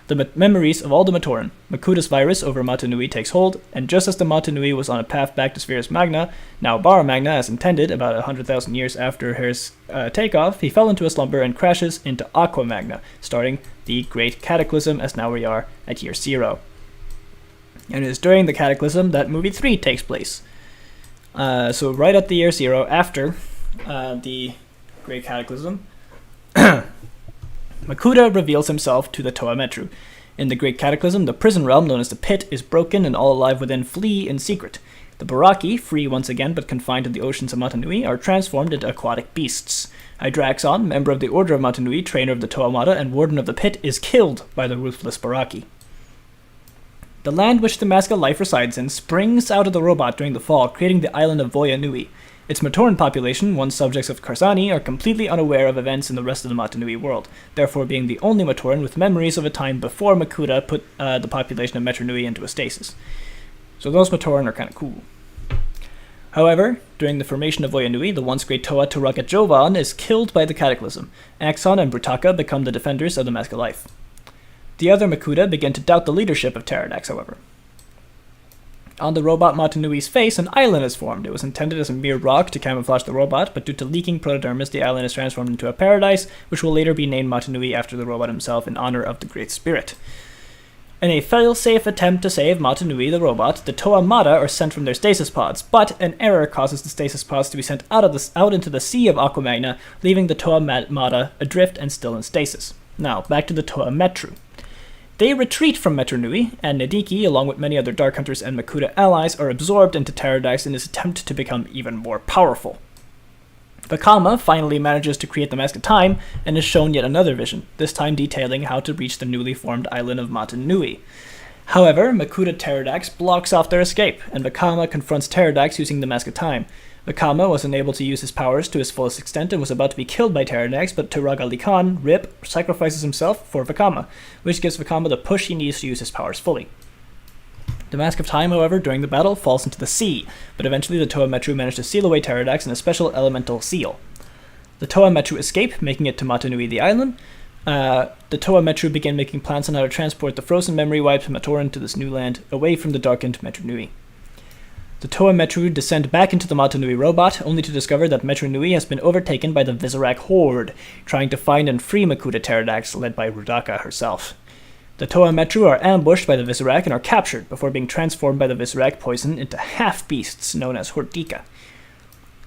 the memories of all the Matoran. Makuta's virus over Matanui takes hold, and just as the Matanui was on a path back to Spherus Magna, now Bara Magna as intended, about 100,000 years after his takeoff, he fell into a slumber and crashes into Aqua Magna, starting the Great Cataclysm, as now we are at year 0. And it is during the Cataclysm that movie 3 takes place. So right at the year 0, after the Great Cataclysm, Makuta reveals himself to the Toa Metru. In the Great Cataclysm, the prison realm known as the Pit is broken and all alive within flee in secret. The Baraki, free once again but confined to the oceans of Matanui, are transformed into aquatic beasts. Hydraxon, member of the Order of Matanui, trainer of the Toamata, and warden of the Pit, is killed by the ruthless Baraki. The land which the Mask of Life resides in springs out of the robot during the fall, creating the island of Voya Nui. Its Matoran population, once subjects of Karsani, are completely unaware of events in the rest of the Matanui world, therefore being the only Matoran with memories of a time before Makuta put the population of Metronui into a stasis. So those Matoran are kind of cool. However, during the formation of Voya Nui, the once great Toa Turaga Jovan is killed by the Cataclysm. Axon and Brutaka become the defenders of the Mask of Life. The other Makuta begin to doubt the leadership of Pterodax, however. On the robot Matanui's face, an island is formed. It was intended as a mere rock to camouflage the robot, but due to leaking protodermis, the island is transformed into a paradise, which will later be named Matanui after the robot himself in honor of the Great Spirit. In a fail-safe attempt to save Matanui the robot, the Toa Mata are sent from their stasis pods, but an error causes the stasis pods to be sent out into the sea of Aquamagna, leaving the Toa Mata adrift and still in stasis. Now, back to the Toa Metru. They retreat from Metru Nui, and Nadiki, along with many other Dark Hunters and Makuta allies, are absorbed into Pterodax in his attempt to become even more powerful. Vakama finally manages to create the Mask of Time and is shown yet another vision, this time detailing how to reach the newly formed island of Mata Nui. However, Makuta Pterodax blocks off their escape, and Vakama confronts Pterodax using the Mask of Time. Vakama was unable to use his powers to his fullest extent and was about to be killed by Pterodax, but Turaga Likan, Rip, sacrifices himself for Vakama, which gives Vakama the push he needs to use his powers fully. The Mask of Time, however, during the battle, falls into the sea, but eventually the Toa Metru manage to seal away Pterodax in a special elemental seal. The Toa Metru escape, making it to Mata Nui the island. The Toa Metru begin making plans on how to transport the frozen memory wipes Matoran to this new land, away from the darkened Metru Nui. The Toa Metru descend back into the Mata Nui robot, only to discover that Metru Nui has been overtaken by the Visorak Horde, trying to find and free Makuta Pterodax, led by Rudaka herself. The Toa Metru are ambushed by the Visorak and are captured before being transformed by the Visorak poison into half-beasts known as Hordika.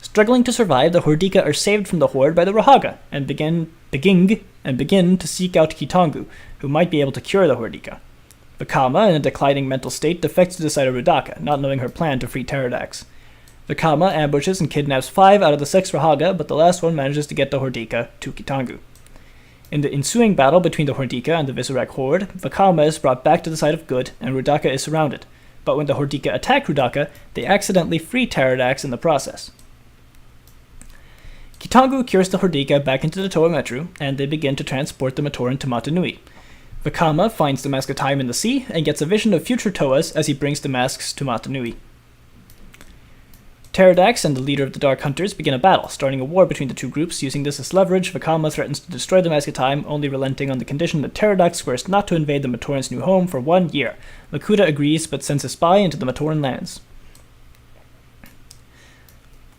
Struggling to survive, the Hordika are saved from the Horde by the Rahaga and begin to seek out Kitangu, who might be able to cure the Hordika. Vakama, in a declining mental state, defects to the side of Rudaka, not knowing her plan to free Pterodax. Vakama ambushes and kidnaps 5 out of the 6 Rahaga, but the last one manages to get the Hordika to Kitangu. In the ensuing battle between the Hordika and the Visorak Horde, Vakama is brought back to the side of good, and Rudaka is surrounded. But when the Hordika attack Rudaka, they accidentally free Pterodax in the process. Kitangu cures the Hordika back into the Toa Metru, and they begin to transport the Matoran to Mata Nui. Vakama finds the Mask of Time in the sea, and gets a vision of future Toas as he brings the masks to Mata Nui. Pterodax and the leader of the Dark Hunters begin a battle, starting a war between the two groups. Using this as leverage, Vakama threatens to destroy the Mask of Time, only relenting on the condition that Pterodax swears not to invade the Matoran's new home for 1 year. Makuta agrees, but sends a spy into the Matoran lands.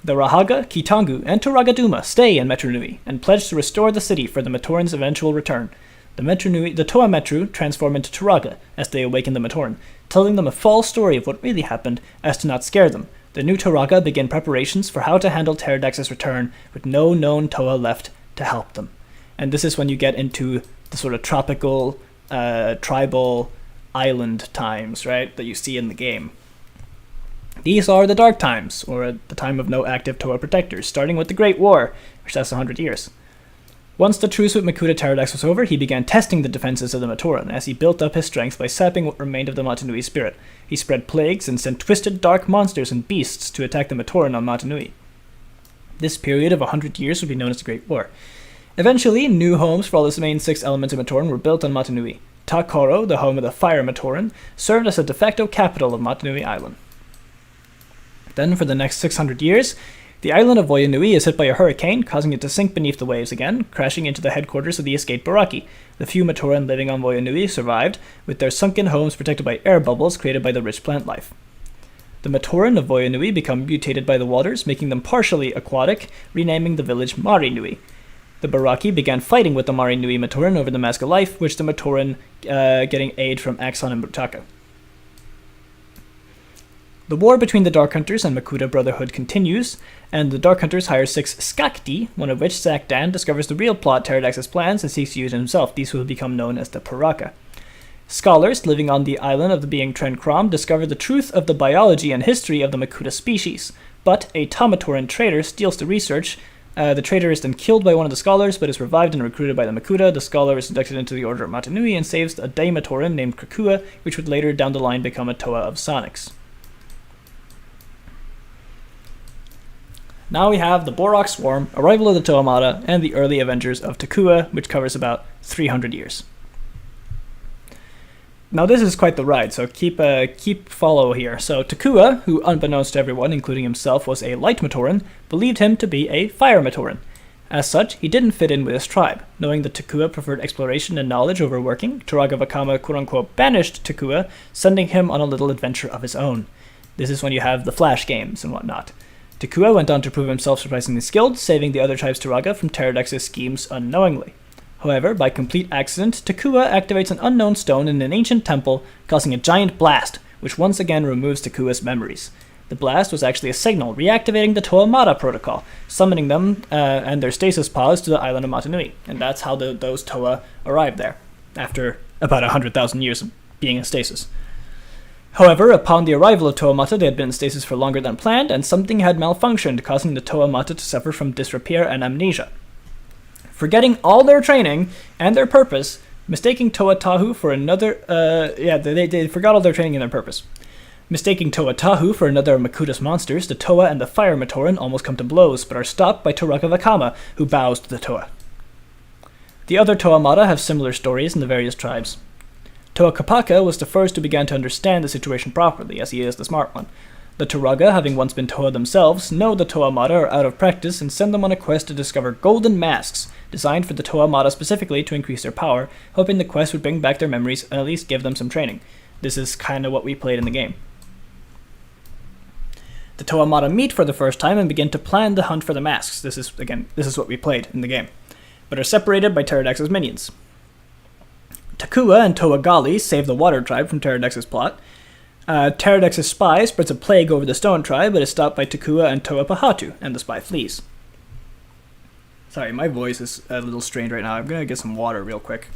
The Rahaga, Kitangu, and Turagaduma stay in Metru Nui, and pledge to restore the city for the Matoran's eventual return. The Toa Metru transform into Turaga as they awaken the Matoran, telling them a false story of what really happened as to not scare them. The new Turaga begin preparations for how to handle Pterodax's return, with no known Toa left to help them. And this is when you get into the sort of tropical, tribal island times, right, that you see in the game. These are the Dark Times, or the time of no active Toa protectors, starting with the Great War, which lasts 100 years. Once the truce with Makuta Pterodax was over, he began testing the defenses of the Matoran, as he built up his strength by sapping what remained of the Mata Nui spirit. He spread plagues and sent twisted dark monsters and beasts to attack the Matoran on Mata Nui. This period of 100 years would be known as the Great War. Eventually, new homes for all the main 6 elements of Matoran were built on Mata Nui. Takoro, the home of the Fire Matoran, served as a de facto capital of Mata Nui Island. Then, for the next 600 years, the island of Voyanui is hit by a hurricane, causing it to sink beneath the waves again, crashing into the headquarters of the escaped Baraki. The few Matoran living on Voyanui survived, with their sunken homes protected by air bubbles created by the rich plant life. The Matoran of Voyanui become mutated by the waters, making them partially aquatic, renaming the village Mari Nui. The Baraki began fighting with the Mari Nui Matoran over the Mask of Life, which the Matoran getting aid from Axon and Butaka. The war between the Dark Hunters and Makuta Brotherhood continues, and the Dark Hunters hire 6 Skakti, one of which, Zak Dan, discovers the real plot Pterodax's plans and seeks to use it himself. These will become known as the Paraka. Scholars living on the island of the being Tren Krom discover the truth of the biology and history of the Makuta species, but a Tamatoran traitor steals the research. The traitor is then killed by one of the scholars, but is revived and recruited by the Makuta. The scholar is inducted into the Order of Mata Nui and saves a Daimatoran named Krakua, which would later down the line become a Toa of Sonics. Now we have the Borak Swarm, Arrival of the Toa Mata, and the Early Avengers of Takua, which covers about 300 years. Now this is quite the ride, so keep follow here. So Takua, who unbeknownst to everyone, including himself, was a Light Matoran, believed him to be a Fire Matoran. As such, he didn't fit in with his tribe. Knowing that Takua preferred exploration and knowledge over working, Turaga Vakama quote-unquote banished Takua, sending him on a little adventure of his own. This is when you have the Flash games and whatnot. Takua went on to prove himself surprisingly skilled, saving the other tribe's Turaga from Pterodax's schemes unknowingly. However, by complete accident, Takua activates an unknown stone in an ancient temple, causing a giant blast, which once again removes Takua's memories. The blast was actually a signal, reactivating the Toamata protocol, summoning them and their stasis pods to the island of Matanui, and that's how those Toa arrived there, after about 100,000 years of being in stasis. However, upon the arrival of Toamata, they had been in stasis for longer than planned, and something had malfunctioned, causing the Toamata to suffer from disrepair and amnesia. Forgetting all their training and their purpose, mistaking Toa-Tahu for another... they forgot all their training and their purpose. Mistaking Toa-Tahu for another of Makuta's monsters, the Toa and the Fire Matoran almost come to blows, but are stopped by Toraka Vakama, who bows to the Toa. The other Toamata have similar stories in the various tribes. Toa Kapaka was the first who began to understand the situation properly, as he is the smart one. The Turaga, having once been Toa themselves, know the Toamata are out of practice and send them on a quest to discover golden masks, designed for the Toamata specifically to increase their power, hoping the quest would bring back their memories and at least give them some training. This is kind of what we played in the game. The Toamata meet for the first time and begin to plan the hunt for the masks. This is what we played in the game, but are separated by Pterodax's minions. Takua and Toa Gali save the Water Tribe from Pterodax's plot. Pterodax's spy spreads a plague over the Stone Tribe, but is stopped by Takua and Toa Pahatu, and the spy flees. Sorry, my voice is a little strained right now. I'm gonna get some water real quick.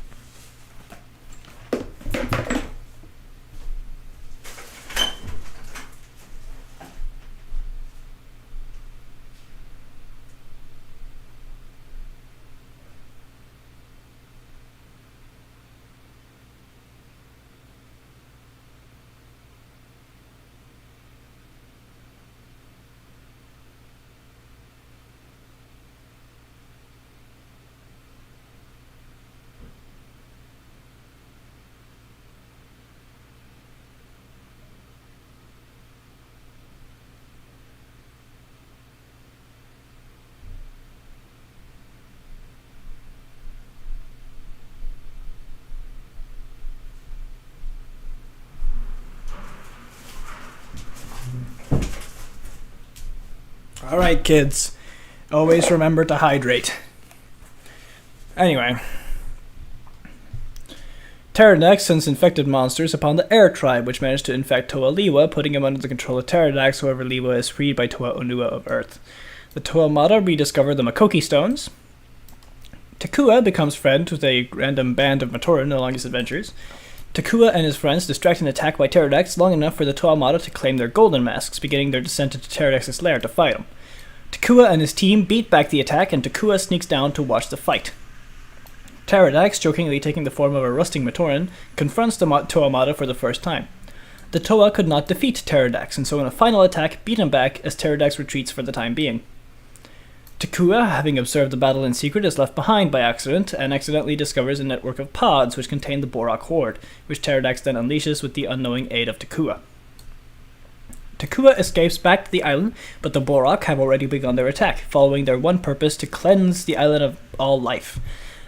Alright, kids. Always remember to hydrate. Anyway. Pterodax sends infected monsters upon the Air Tribe, which managed to infect Toa Liwa, putting him under the control of Pterodax. However, Liwa is freed by Toa Onua of Earth. The Toamata rediscover the Makoki Stones. Takua becomes friends with a random band of Matoran along his adventures. Takua and his friends distract an attack by Pterodax long enough for the Toamata to claim their golden masks, beginning their descent into Pterodax's lair to fight him. Takua and his team beat back the attack, and Takua sneaks down to watch the fight. Pterodax, jokingly taking the form of a rusting Matoran, confronts the Toamata for the first time. The Toa could not defeat Pterodax, and so in a final attack beat him back as Pterodax retreats for the time being. Takua, having observed the battle in secret, is left behind by accident and accidentally discovers a network of pods which contain the Borak Horde, which Pterodax then unleashes with the unknowing aid of Takua. Takua escapes back to the island, but the Borak have already begun their attack, following their one purpose to cleanse the island of all life.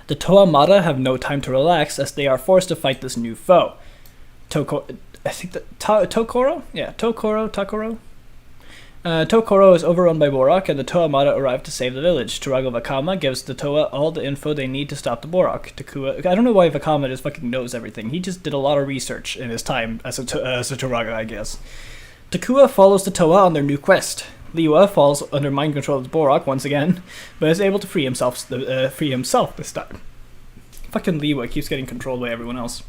The Toamata have no time to relax as they are forced to fight this new foe. Tokoro? Yeah, Takoro? Tokoro is overrun by Borak, and the Toamata arrive to save the village. Turago Vakama gives the Toa all the info they need to stop the Borak. Takua, I don't know why Vakama just fucking knows everything. He just did a lot of research in his time as a Turaga, I guess. Takua follows the Toa on their new quest. Liwa falls under mind control of the Borak once again, but is able to free himself this time. Fucking Liwa keeps getting controlled by everyone else.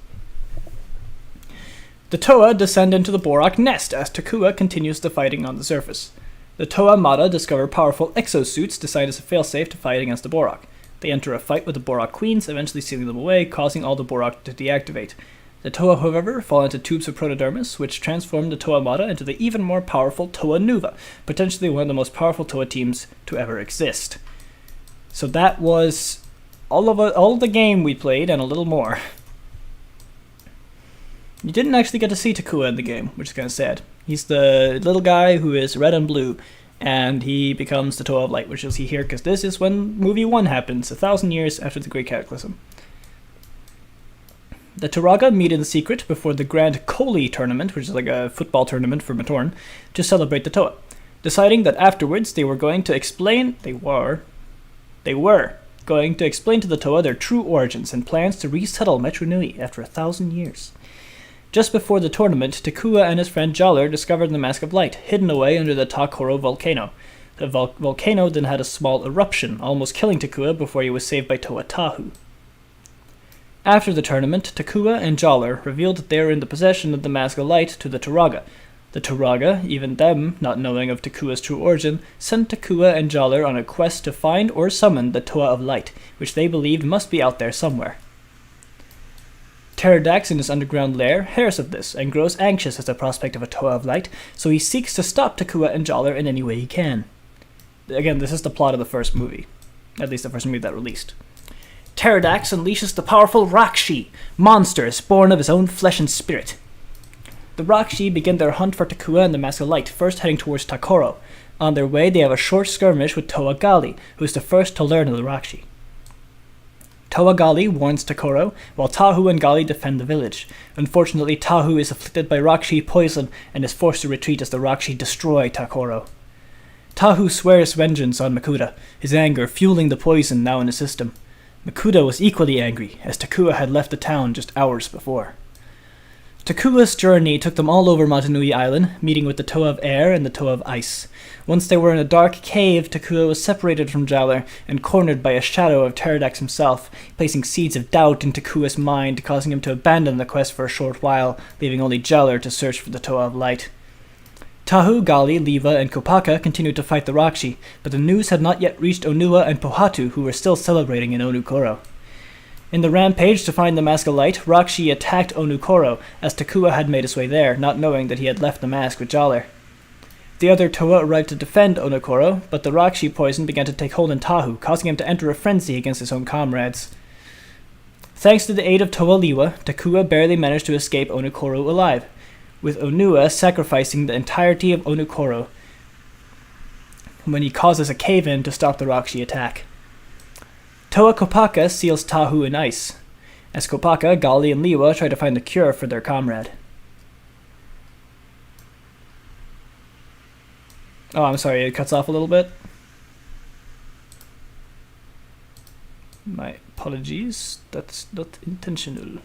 The Toa descend into the Borak nest as Takua continues the fighting on the surface. The Toamata discover powerful exosuits designed as a failsafe to fight against the Borak. They enter a fight with the Borak queens, eventually sealing them away, causing all the Borak to deactivate. The Toa, however, fall into tubes of protodermis, which transform the Toamata into the even more powerful Toa Nuva, potentially one of the most powerful Toa teams to ever exist. So that was all of the game we played and a little more. You didn't actually get to see Takua in the game, which is kind of sad. He's the little guy who is red and blue, and he becomes the Toa of Light, which you'll see here, because this is when movie 1 happens, 1,000 years after the Great Cataclysm. The Turaga meet in secret before the Grand Koli tournament, which is like a football tournament for Matoran, to celebrate the Toa, deciding that afterwards they were going to explain... They were going to explain to the Toa their true origins and plans to resettle Metru Nui after 1,000 years. Just before the tournament, Takua and his friend Jaller discovered the Mask of Light, hidden away under the Takoro volcano. The volcano then had a small eruption, almost killing Takua before he was saved by Toa Tahu. After the tournament, Takua and Jaller revealed that they were in the possession of the Mask of Light to the Turaga. The Turaga, even them not knowing of Takua's true origin, sent Takua and Jaller on a quest to find or summon the Toa of Light, which they believed must be out there somewhere. Pterodax in his underground lair hears of this and grows anxious at the prospect of a Toa of Light, so he seeks to stop Takua and Jaller in any way he can. Again, this is the plot of the first movie, at least the first movie that released. Pterodax unleashes the powerful Rakshi, monsters born of his own flesh and spirit. The Rakshi begin their hunt for Takua and the Mask of Light, first heading towards Takoro. On their way, they have a short skirmish with Toa Gali, who is the first to learn of the Rakshi. Toa Gali warns Takoro, while Tahu and Gali defend the village. Unfortunately, Tahu is afflicted by Rakshi poison and is forced to retreat as the Rakshi destroy Takoro. Tahu swears vengeance on Makuta, his anger fueling the poison now in his system. Makuta was equally angry, as Takua had left the town just hours before. Takua's journey took them all over Motunui Island, meeting with the Toa of Air and the Toa of Ice. Once they were in a dark cave, Takua was separated from Jaller and cornered by a shadow of Pterodax himself, placing seeds of doubt in Takua's mind, causing him to abandon the quest for a short while, leaving only Jaller to search for the Toa of Light. Tahu, Gali, Leva, and Kopaka continued to fight the Rakshi, but the news had not yet reached Onua and Pohatu, who were still celebrating in Onukoro. In the rampage to find the Mask of Light, Rakshi attacked Onukoro, as Takua had made his way there, not knowing that he had left the mask with Jaller. The other Toa arrived to defend Onukoro, but the Rakshi poison began to take hold in Tahu, causing him to enter a frenzy against his own comrades. Thanks to the aid of Toa Liwa, Takua barely managed to escape Onukoro alive, with Onua sacrificing the entirety of Onukoro when he causes a cave-in to stop the Rakshi attack. Toa Kopaka seals Tahu in ice, as Kopaka, Gali, and Liwa try to find the cure for their comrade. Oh, I'm sorry, it cuts off a little bit. My apologies, that's not intentional.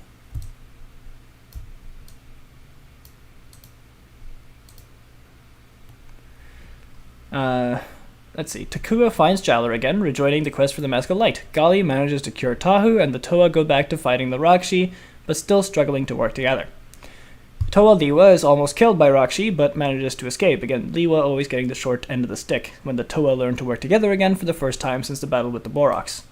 Let's see. Takua finds Jaller again, rejoining the quest for the Mask of Light. Gali manages to cure Tahu, and the Toa go back to fighting the Rakshi, but still struggling to work together. Toa Liwa is almost killed by Rakshi, but manages to escape. Again, Liwa always getting the short end of the stick, when the Toa learn to work together again for the first time since the battle with the Boroks.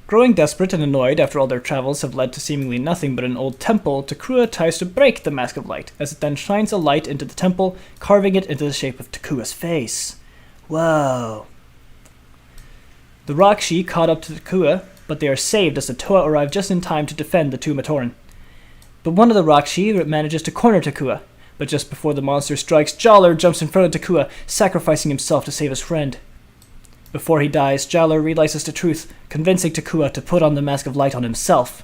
Growing desperate and annoyed after all their travels have led to seemingly nothing but an old temple, Takua tries to break the Mask of Light, as it then shines a light into the temple, carving it into the shape of Takua's face. Whoa. The Rakshi caught up to Takua, but they are saved as the Toa arrive just in time to defend the two Matoran. But one of the Rakshi manages to corner Takua, but just before the monster strikes, Jaller jumps in front of Takua, sacrificing himself to save his friend. Before he dies, Jaller realizes the truth, convincing Takua to put on the Mask of Light on himself.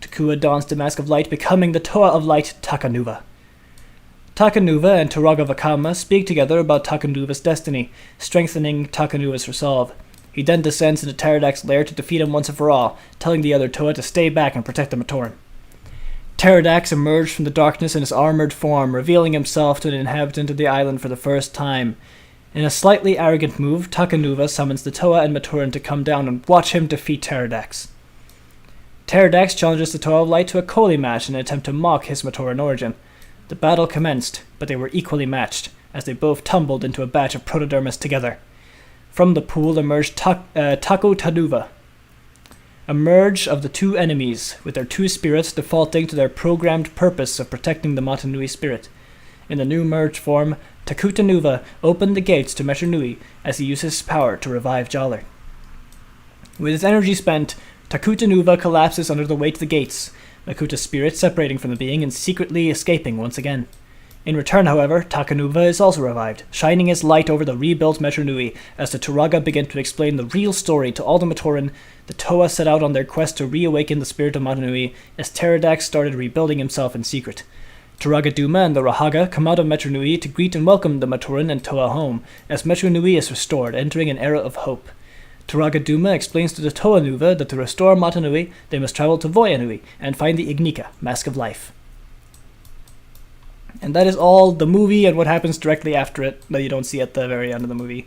Takua dons the Mask of Light, becoming the Toa of Light, Takanuva. Takanuva and Turaga Vakama speak together about Takanuva's destiny, strengthening Takanuva's resolve. He then descends into Pterodax's lair to defeat him once and for all, telling the other Toa to stay back and protect the Matoran. Pterodax emerged from the darkness in his armored form, revealing himself to an inhabitant of the island for the first time. In a slightly arrogant move, Takanuva summons the Toa and Matoran to come down and watch him defeat Pterodax. Pterodax challenges the Toa of Light to a Koli match in an attempt to mock his Matoran origin. The battle commenced, but they were equally matched, as they both tumbled into a batch of protodermis together. From the pool emerged Taku Tanuva, a merge of the two enemies, with their two spirits defaulting to their programmed purpose of protecting the Motunui spirit. In the new merged form, Takutanuva opened the gates to Metru Nui as he uses his power to revive Jaller. With his energy spent, Takutanuva collapses under the weight of the gates, Makuta's spirit separating from the being and secretly escaping once again. In return, however, Takanuva is also revived, shining his light over the rebuilt Metru Nui as the Turaga begin to explain the real story to all the Matoran. The Toa set out on their quest to reawaken the spirit of Motunui as Pterodax started rebuilding himself in secret. Turaga Duma and the Rahaga come out of Metru Nui to greet and welcome the Matoran and Toa home, as Metru Nui is restored, entering an era of hope. Turaga Duma explains to the Toa Nuva that to restore Mata Nui, they must travel to Voya Nui and find the Ignika, Mask of Life. And that is all the movie and what happens directly after it that you don't see at the very end of the movie.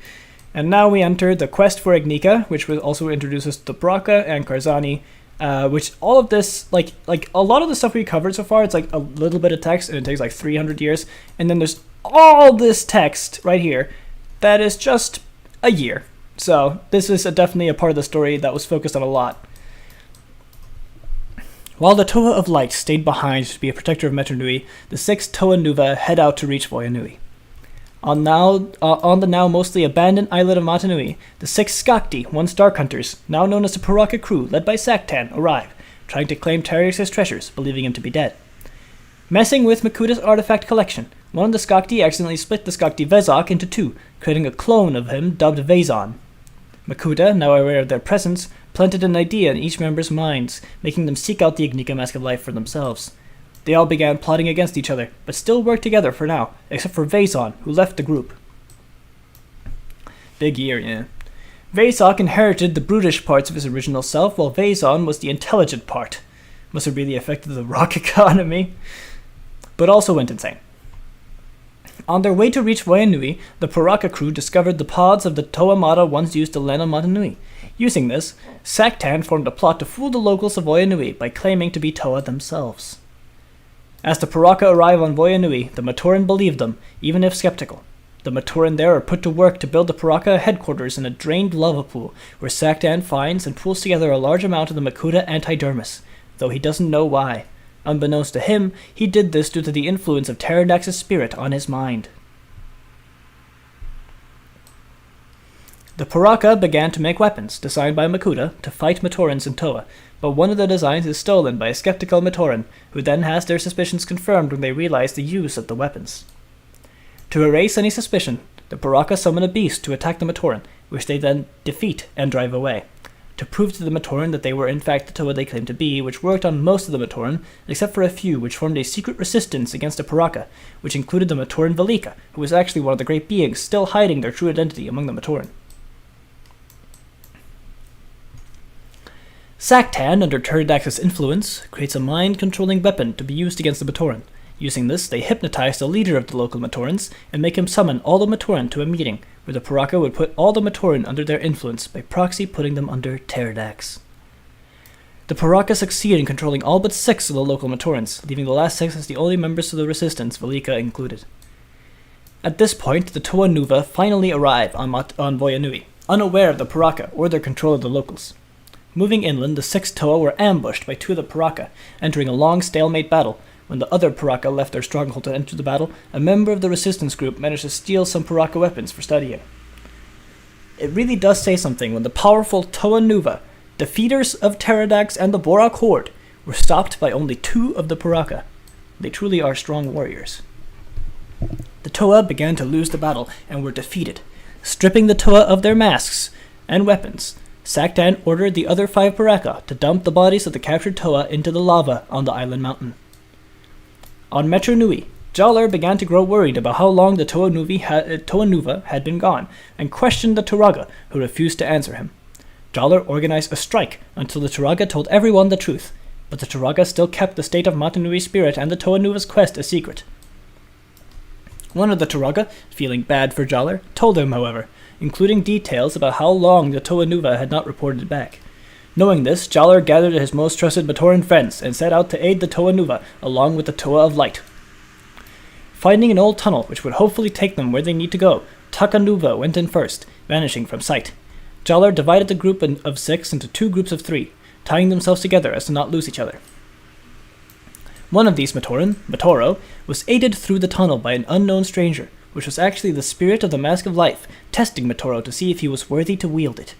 And now we enter the quest for Ignika, which will also introduce us to Baraka and Karzani, which all of this, like a lot of the stuff we covered so far, it's like a little bit of text and it takes like 300 years. And then there's all this text right here that is just a year. So this is definitely a part of the story that was focused on a lot. While the Toa of Light stayed behind to be a protector of Metru Nui, the 6 Toa Nuva head out to reach Voya Nui. On the now mostly abandoned islet of Mata Nui, the 6 Skakti, once Dark Hunters, now known as the Paraka crew led by Saktan, arrive, trying to claim Tarius' treasures, believing him to be dead. Messing with Makuta's artifact collection, one of the Skakti accidentally split the Skakti Vezok into 2, creating a clone of him dubbed Vezon. Makuta, now aware of their presence, planted an idea in each member's minds, making them seek out the Ignika Mask of Life for themselves. They all began plotting against each other, but still worked together for now, except for Vezon, who left the group. Big year, yeah. Vezok inherited the brutish parts of his original self, while Vezon was the intelligent part. Must have really affected the rock economy. But also went insane. On their way to reach Voya Nui, the Paraka crew discovered the pods of the Toa Mata once used to land on Mata Nui. Using this, Saktan formed a plot to fool the locals of Voya Nui by claiming to be Toa themselves. As the Paraka arrive on Voya Nui, the Matoran believe them, even if skeptical. The Matoran there are put to work to build the Paraka headquarters in a drained lava pool, where Saktan finds and pulls together a large amount of the Makuta antidermis, though he doesn't know why. Unbeknownst to him, he did this due to the influence of Pterodax's spirit on his mind. The Paraka began to make weapons, designed by Makuta, to fight Matorans in Toa, but one of the designs is stolen by a skeptical Matoran, who then has their suspicions confirmed when they realize the use of the weapons. To erase any suspicion, the Paraka summon a beast to attack the Matoran, which they then defeat and drive away, to prove to the Matoran that they were in fact the Toa they claimed to be, which worked on most of the Matoran, except for a few which formed a secret resistance against the Paraka, which included the Matoran Velika, who was actually one of the great beings still hiding their true identity among the Matoran. Saktan, under Pterodax's influence, creates a mind-controlling weapon to be used against the Matoran. Using this, they hypnotize the leader of the local Matorans and make him summon all the Matoran to a meeting, where the Paraka would put all the Matoran under their influence by proxy putting them under Pterodax. The Paraka succeed in controlling all but 6 of the local Matorans, leaving the last 6 as the only members of the resistance, Velika included. At this point, the Toa Nuva finally arrive on Voya Nui, unaware of the Paraka or their control of the locals. Moving inland, the 6 Toa were ambushed by 2 of the Paraka, entering a long stalemate battle. When the other Paraka left their stronghold to enter the battle, a member of the resistance group managed to steal some Paraka weapons for studying. It really does say something when the powerful Toa Nuva, defeaters of Pterodax and the Borak Horde, were stopped by only 2 of the Paraka. They truly are strong warriors. The Toa began to lose the battle and were defeated. Stripping the Toa of their masks and weapons, Saktan ordered the other 5 Paraka to dump the bodies of the captured Toa into the lava on the island mountain. On Metru Nui, Jalar began to grow worried about how long the Toa Nuva had been gone, and questioned the Turaga, who refused to answer him. Jalar organized a strike until the Turaga told everyone the truth, but the Turaga still kept the state of Mata Nui's spirit and the Toa Nuva's quest a secret. One of the Turaga, feeling bad for Jalar, told him, however, including details about how long the Toa Nuva had not reported back. Knowing this, Jalar gathered his most trusted Matoran friends and set out to aid the Toa Nuva along with the Toa of Light. Finding an old tunnel which would hopefully take them where they need to go, Taka Nuva went in first, vanishing from sight. Jalar divided the group of 6 into 2 groups of 3, tying themselves together as to not lose each other. One of these Matoran, Matoro, was aided through the tunnel by an unknown stranger, which was actually the spirit of the Mask of Life, testing Matoro to see if he was worthy to wield it.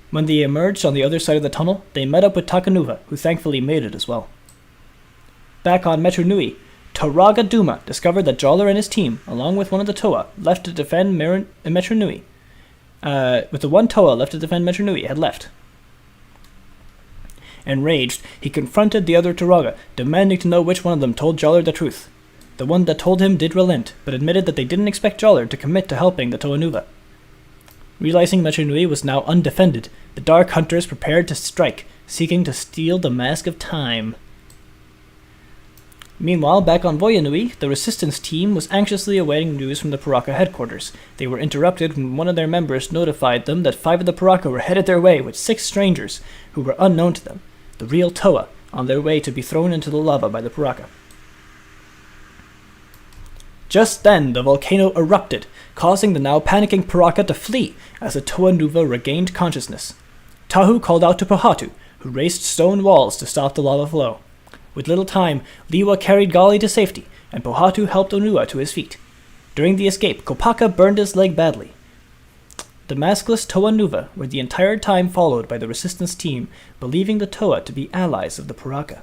When they emerged on the other side of the tunnel, they met up with Takanuva, who thankfully made it as well. Back on Metru Nui, Turaga Duma discovered that Jalar and his team, along with one of the Toa, left to defend Metru Nui. With the one Toa left to defend Metru Nui, had left. Enraged, he confronted the other Turaga, demanding to know which one of them told Joller the truth. The one that told him did relent, but admitted that they didn't expect Joller to commit to helping the Toanuva. Realizing Metru Nui was now undefended, the Dark Hunters prepared to strike, seeking to steal the Mask of Time. Meanwhile, back on Voyanui, the resistance team was anxiously awaiting news from the Paraka headquarters. They were interrupted when one of their members notified them that 5 of the Paraka were headed their way with 6 strangers, who were unknown to them, the real Toa, on their way to be thrown into the lava by the Paraka. Just then, the volcano erupted, causing the now panicking Paraka to flee as the Toanuva regained consciousness. Tahu called out to Pohatu, who raised stone walls to stop the lava flow. With little time, Liwa carried Gali to safety, and Pohatu helped Onua to his feet. During the escape, Kopaka burned his leg badly. The maskless Toanuva were the entire time followed by the resistance team, believing the Toa to be allies of the Paraka.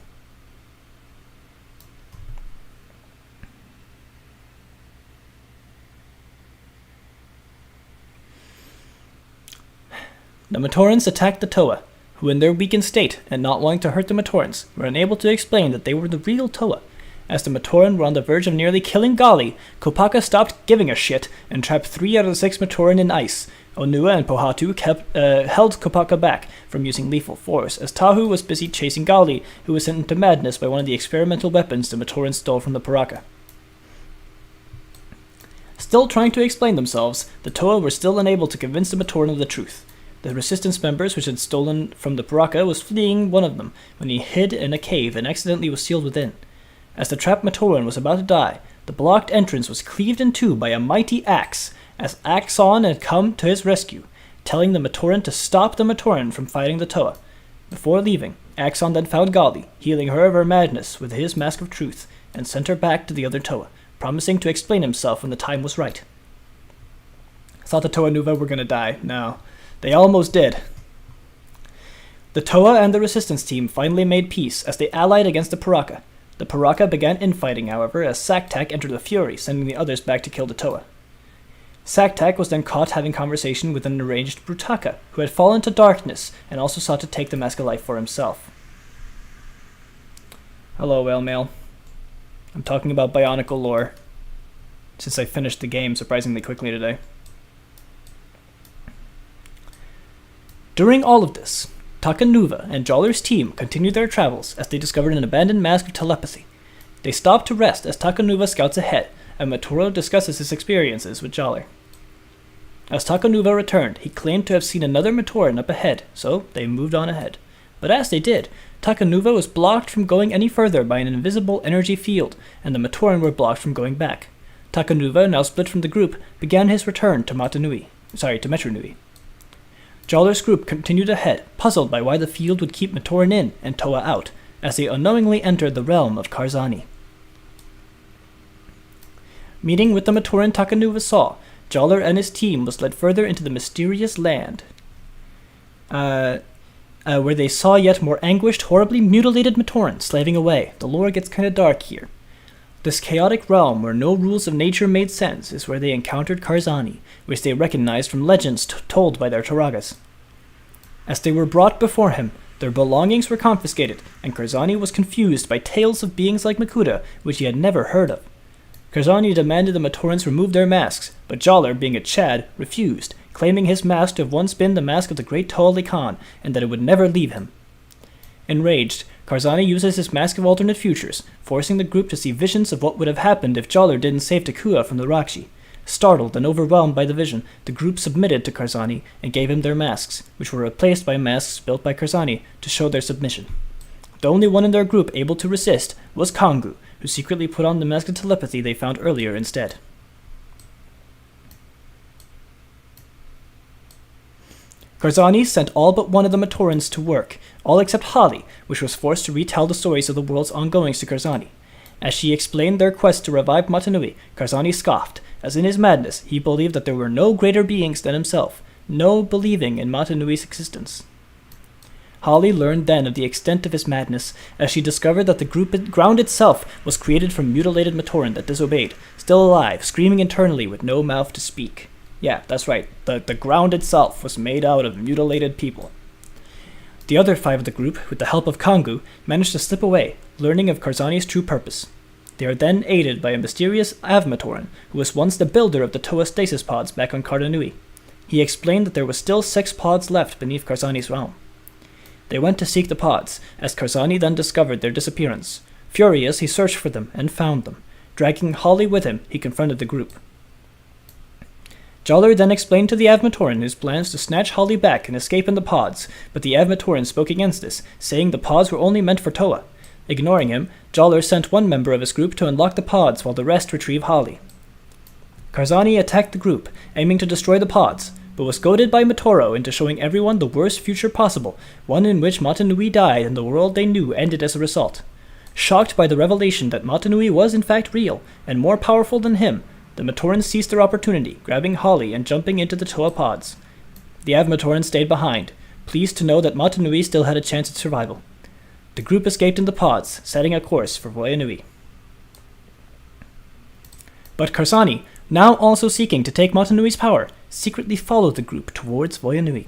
The Matorans attacked the Toa, who in their weakened state, and not wanting to hurt the Matorans, were unable to explain that they were the real Toa. As the Matoran were on the verge of nearly killing Gali, Kopaka stopped giving a shit and trapped 3 out of the 6 Matoran in ice. Onua and Pohatu held Kopaka back from using lethal force, as Tahu was busy chasing Gali, who was sent into madness by one of the experimental weapons the Matorans stole from the Paraka. Still trying to explain themselves, the Toa were still unable to convince the Matoran of the truth. The resistance members which had stolen from the Paraka was fleeing one of them when he hid in a cave and accidentally was sealed within. As the trapped Matoran was about to die, the blocked entrance was cleaved in two by a mighty axe, as Axon had come to his rescue, telling the Matoran to stop the Matoran from fighting the Toa. Before leaving, Axon then found Gali, healing her of her madness with his Mask of Truth, and sent her back to the other Toa, promising to explain himself when the time was right. I thought the Toanuva were going to die. No. They almost did. The Toa and the resistance team finally made peace as they allied against the Paraka. The Paraka began infighting, however, as Saktak entered the fury, sending the others back to kill the Toa. Saktak was then caught having conversation with an enraged Brutaka, who had fallen to darkness and also sought to take the Mask of Life for himself. Hello, Whale Mail. I'm talking about Bionicle lore, since I finished the game surprisingly quickly today. During all of this, Takanuva and Joller's team continued their travels as they discovered an abandoned mask of telepathy. They stopped to rest as Takanuva scouts ahead, and Matoro discusses his experiences with Joller. As Takanuva returned, he claimed to have seen another Matoran up ahead, so they moved on ahead. But as they did, Takanuva was blocked from going any further by an invisible energy field, and the Matoran were blocked from going back. Takanuva, now split from the group, began his return to Metru Nui. Joller's group continued ahead, puzzled by why the field would keep Matoran in and Toa out, as they unknowingly entered the realm of Karzani. Meeting with the Matoran Takanuva saw, Joller and his team was led further into the mysterious land, where they saw yet more anguished, horribly mutilated Matoran slaving away. The lore gets kinda dark here. This chaotic realm where no rules of nature made sense is where they encountered Karzani, which they recognized from legends told by their Turagas. As they were brought before him, their belongings were confiscated, and Karzani was confused by tales of beings like Makuta, which he had never heard of. Karzani demanded the Matorans remove their masks, but Joller, being a Chad, refused, claiming his mask to have once been the mask of the great Toa Khan, and that it would never leave him. Enraged, Karzani uses his Mask of Alternate Futures, forcing the group to see visions of what would have happened if Joller didn't save Takua from the Rakshi. Startled and overwhelmed by the vision, the group submitted to Karzani and gave him their masks, which were replaced by masks built by Karzani to show their submission. The only one in their group able to resist was Kangu, who secretly put on the Mask of Telepathy they found earlier instead. Karzani sent all but one of the Matorans to work, all except Holly, which was forced to retell the stories of the world's ongoings to Karzani. As she explained their quest to revive Matanui, Karzani scoffed, as in his madness he believed that there were no greater beings than himself, no believing in Matanui's existence. Holly learned then of the extent of his madness, as she discovered that the ground itself was created from mutilated Matoran that disobeyed, still alive, screaming internally with no mouth to speak. Yeah, that's right, the ground itself was made out of mutilated people. The other 5 of the group, with the help of Kangu, manage to slip away, learning of Karzani's true purpose. They are then aided by a mysterious Avmatoran, who was once the builder of the Toa stasis pods back on Kardanui. He explained that there was still 6 pods left beneath Karzani's realm. They went to seek the pods, as Karzani then discovered their disappearance. Furious, he searched for them and found them. Dragging Holly with him, he confronted the group. Joller then explained to the Avmatoran his plans to snatch Holly back and escape in the pods, but the Avmatoran spoke against this, saying the pods were only meant for Toa. Ignoring him, Joller sent one member of his group to unlock the pods while the rest retrieve Holly. Karzani attacked the group, aiming to destroy the pods, but was goaded by Motoro into showing everyone the worst future possible, one in which Matanui died and the world they knew ended as a result. Shocked by the revelation that Matanui was in fact real, and more powerful than him, the Matorans seized their opportunity, grabbing Holly and jumping into the Toa pods. The Avmatoran stayed behind, pleased to know that Matanui still had a chance at survival. The group escaped in the pods, setting a course for Voyanui. But Karzani, now also seeking to take Matanui's power, secretly followed the group towards Voyanui.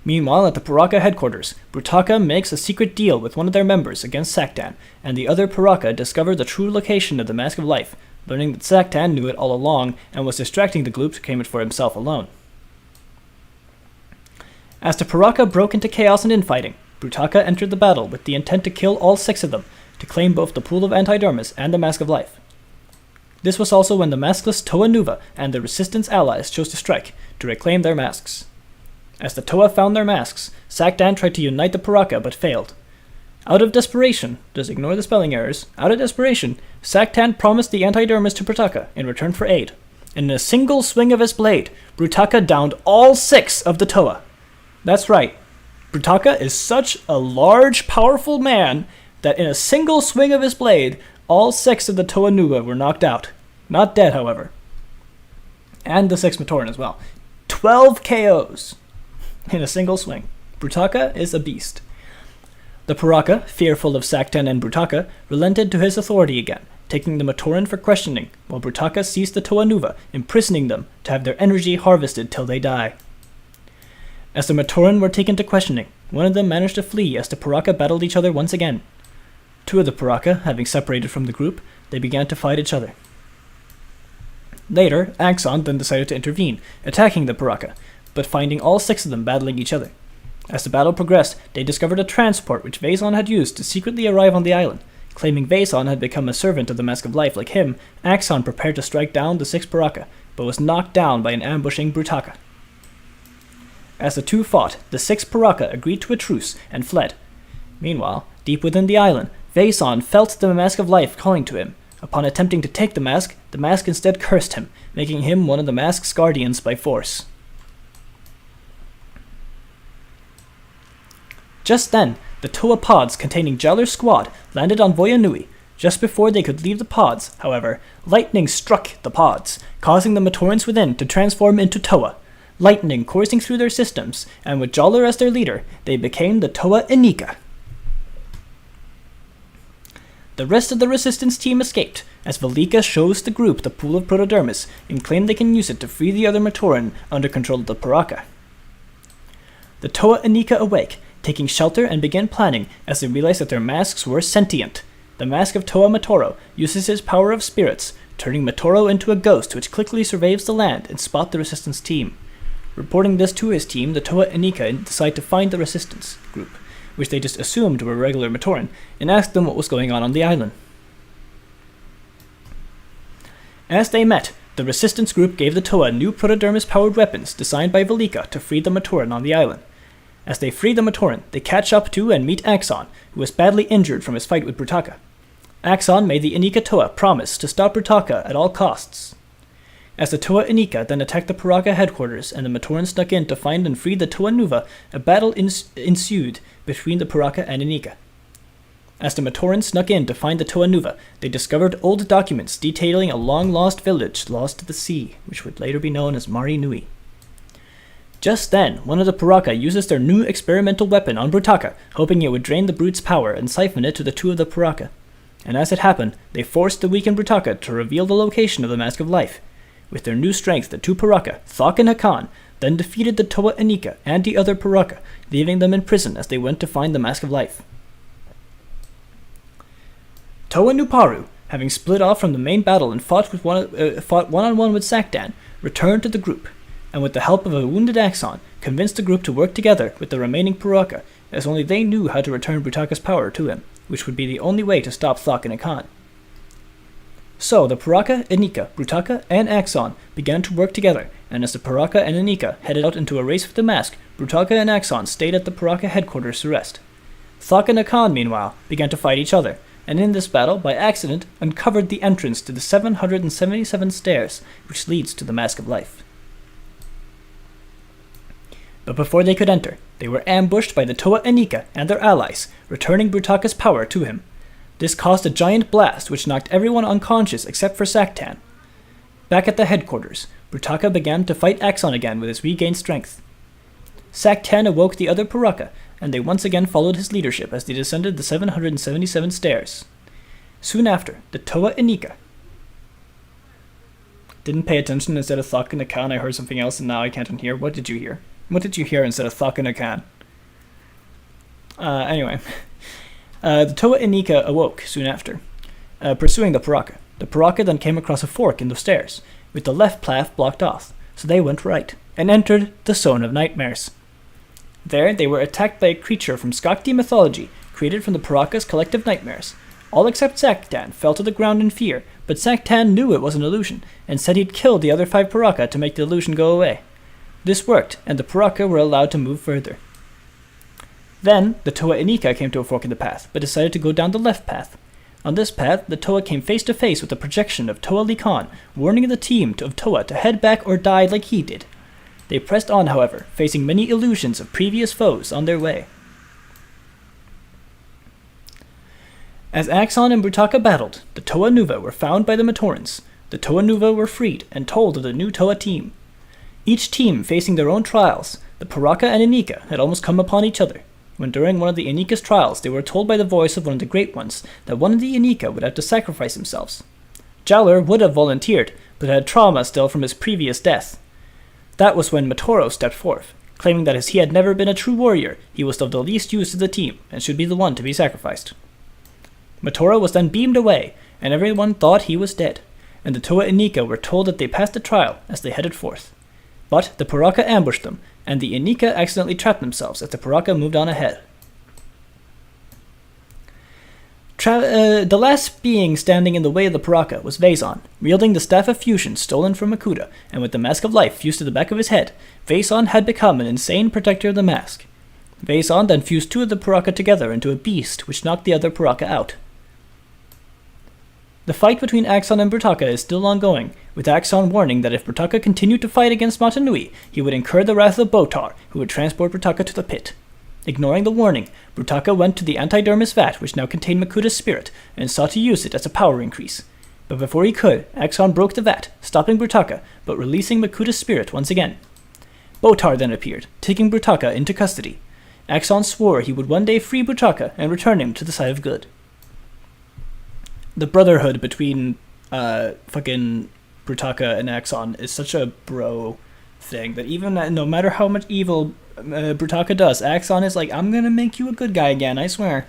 Meanwhile, at the Paraka headquarters, Brutaka makes a secret deal with one of their members against Saktan, and the other Paraka discover the true location of the Mask of Life, learning that Saktan knew it all along and was distracting the group to claim it for himself alone. As the Paraka broke into chaos and infighting, Brutaka entered the battle with the intent to kill all 6 of them, to claim both the Pool of Antidermis and the Mask of Life. This was also when the maskless Toa Nuva and the Resistance allies chose to strike, to reclaim their masks. As the Toa found their masks, Saktan tried to unite the Paraka but failed. Out of desperation, just ignore the spelling errors, out of desperation, Saktan promised the Antidermis to Brutaka in return for aid. In a single swing of his blade, Brutaka downed all 6 of the Toa. That's right, Brutaka is such a large, powerful man that in a single swing of his blade, all 6 of the Toa Nuva were knocked out. Not dead, however. And the 6 Matoran as well. 12 KOs in a single swing. Brutaka is a beast. The Paraka, fearful of Saktan and Brutaka, relented to his authority again, taking the Matoran for questioning, while Brutaka seized the Toa Nuva, imprisoning them to have their energy harvested till they die. As the Matoran were taken to questioning, one of them managed to flee as the Paraka battled each other once again. 2 of the Paraka, having separated from the group, they began to fight each other. Later, Axon then decided to intervene, attacking the Paraka, but finding all 6 of them battling each other. As the battle progressed, they discovered a transport which Vason had used to secretly arrive on the island. Claiming Vason had become a servant of the Mask of Life like him, Axon prepared to strike down the 6 Paraka, but was knocked down by an ambushing Brutaka. As the 2 fought, the 6 Paraka agreed to a truce and fled. Meanwhile, deep within the island, Vason felt the Mask of Life calling to him. Upon attempting to take the mask instead cursed him, making him one of the mask's guardians by force. Just then, the Toa pods containing Jowler's squad landed on Voyanui. Just before they could leave the pods, however, lightning struck the pods, causing the Matorans within to transform into Toa. Lightning coursing through their systems, and with Joller as their leader, they became the Toa Inika. The rest of the Resistance team escaped, as Velika shows the group the Pool of Protodermis and claimed they can use it to free the other Matoran under control of the Paraka. The Toa Inika awake, taking shelter and begin planning as they realize that their masks were sentient. The mask of Toa Matoro uses his power of spirits, turning Matoro into a ghost which quickly surveys the land and spot the Resistance team. Reporting this to his team, the Toa Inika decide to find the Resistance group, which they just assumed were regular Matoran, and ask them what was going on the island. As they met, the Resistance group gave the Toa new Protodermis-powered weapons designed by Velika to free the Matoran on the island. As they free the Matoran, they catch up to and meet Axon, who was badly injured from his fight with Brutaka. Axon made the Inika Toa promise to stop Brutaka at all costs. As the Toa Inika then attacked the Paraka headquarters and the Matoran snuck in to find and free the Toa Nuva, a battle ensued between the Paraka and Inika. As the Matoran snuck in to find the Toa Nuva, they discovered old documents detailing a long-lost village lost to the sea, which would later be known as Mari Nui. Just then, one of the Paraka uses their new experimental weapon on Brutaka, hoping it would drain the brute's power and siphon it to the 2 of the Paraka. And as it happened, they forced the weakened Brutaka to reveal the location of the Mask of Life. With their new strength, the 2 Paraka, Thok and Hakan, then defeated the Toa Inika and the other Paraka, leaving them in prison as they went to find the Mask of Life. Toa Nuparu, having split off from the main battle and fought one-on-one with Saktan, returned to the group, and with the help of a wounded Axon, convinced the group to work together with the remaining Paraka, as only they knew how to return Brutaka's power to him, which would be the only way to stop Thakana Khan. So the Paraka, Inika, Brutaka, and Axon began to work together, and as the Paraka and Inika headed out into a race with the mask, Brutaka and Axon stayed at the Paraka headquarters to rest. Thakana Khan, meanwhile, began to fight each other, and in this battle, by accident, uncovered the entrance to the 777 stairs, which leads to the Mask of Life. But before they could enter, they were ambushed by the Toa Inika and their allies, returning Brutaka's power to him. This caused a giant blast which knocked everyone unconscious except for Saktan. Back at the headquarters, Brutaka began to fight Axon again with his regained strength. Saktan awoke the other Paraka, and they once again followed his leadership as they descended the 777 stairs. Soon after, the Toa Inika didn't pay attention. Instead of Thakana Khan, I heard something else, and now I can't unhear. What did you hear? What did you hear instead of Thakana Khan? Anyway. The Toa Inika awoke soon after, pursuing the Paraka. The Paraka then came across a fork in the stairs, with the left path blocked off, so they went right, and entered the Zone of Nightmares. There, they were attacked by a creature from Skakti mythology, created from the Paraka's collective nightmares. All except Saktan fell to the ground in fear, but Saktan knew it was an illusion, and said he'd kill the other 5 Paraka to make the illusion go away. This worked, and the Paraka were allowed to move further. Then, the Toa Inika came to a fork in the path, but decided to go down the left path. On this path, the Toa came face to face with the projection of Toa Likan, warning the team of Toa to head back or die like he did. They pressed on, however, facing many illusions of previous foes on their way. As Axon and Brutaka battled, the Toa Nuva were found by the Matorans. The Toa Nuva were freed and told of the new Toa team. Each team facing their own trials, the Paraka and Inika had almost come upon each other, when during one of the Inika's trials they were told by the voice of one of the Great Ones that one of the Inika would have to sacrifice themselves. Jowler would have volunteered, but had trauma still from his previous death. That was when Matoro stepped forth, claiming that as he had never been a true warrior, he was of the least use to the team, and should be the one to be sacrificed. Matoro was then beamed away, and everyone thought he was dead, and the Toa Inika were told that they passed the trial as they headed forth. But the Paraka ambushed them, and the Inika accidentally trapped themselves as the Paraka moved on ahead. The last being standing in the way of the Paraka was Vaison, wielding the Staff of Fusion stolen from Makuta, and with the Mask of Life fused to the back of his head, Vaison had become an insane protector of the mask. Vaison then fused 2 of the Paraka together into a beast, which knocked the other Paraka out. The fight between Axon and Brutaka is still ongoing, with Axon warning that if Brutaka continued to fight against Matanui, he would incur the wrath of Botar, who would transport Brutaka to the pit. Ignoring the warning, Brutaka went to the antidermis vat which now contained Makuta's spirit, and sought to use it as a power increase. But before he could, Axon broke the vat, stopping Brutaka, but releasing Makuta's spirit once again. Botar then appeared, taking Brutaka into custody. Axon swore he would one day free Brutaka and return him to the side of good. The brotherhood between fucking Brutaka and Axon is such a bro thing that even no matter how much evil Brutaka does, Axon is like, I'm gonna make you a good guy again, I swear.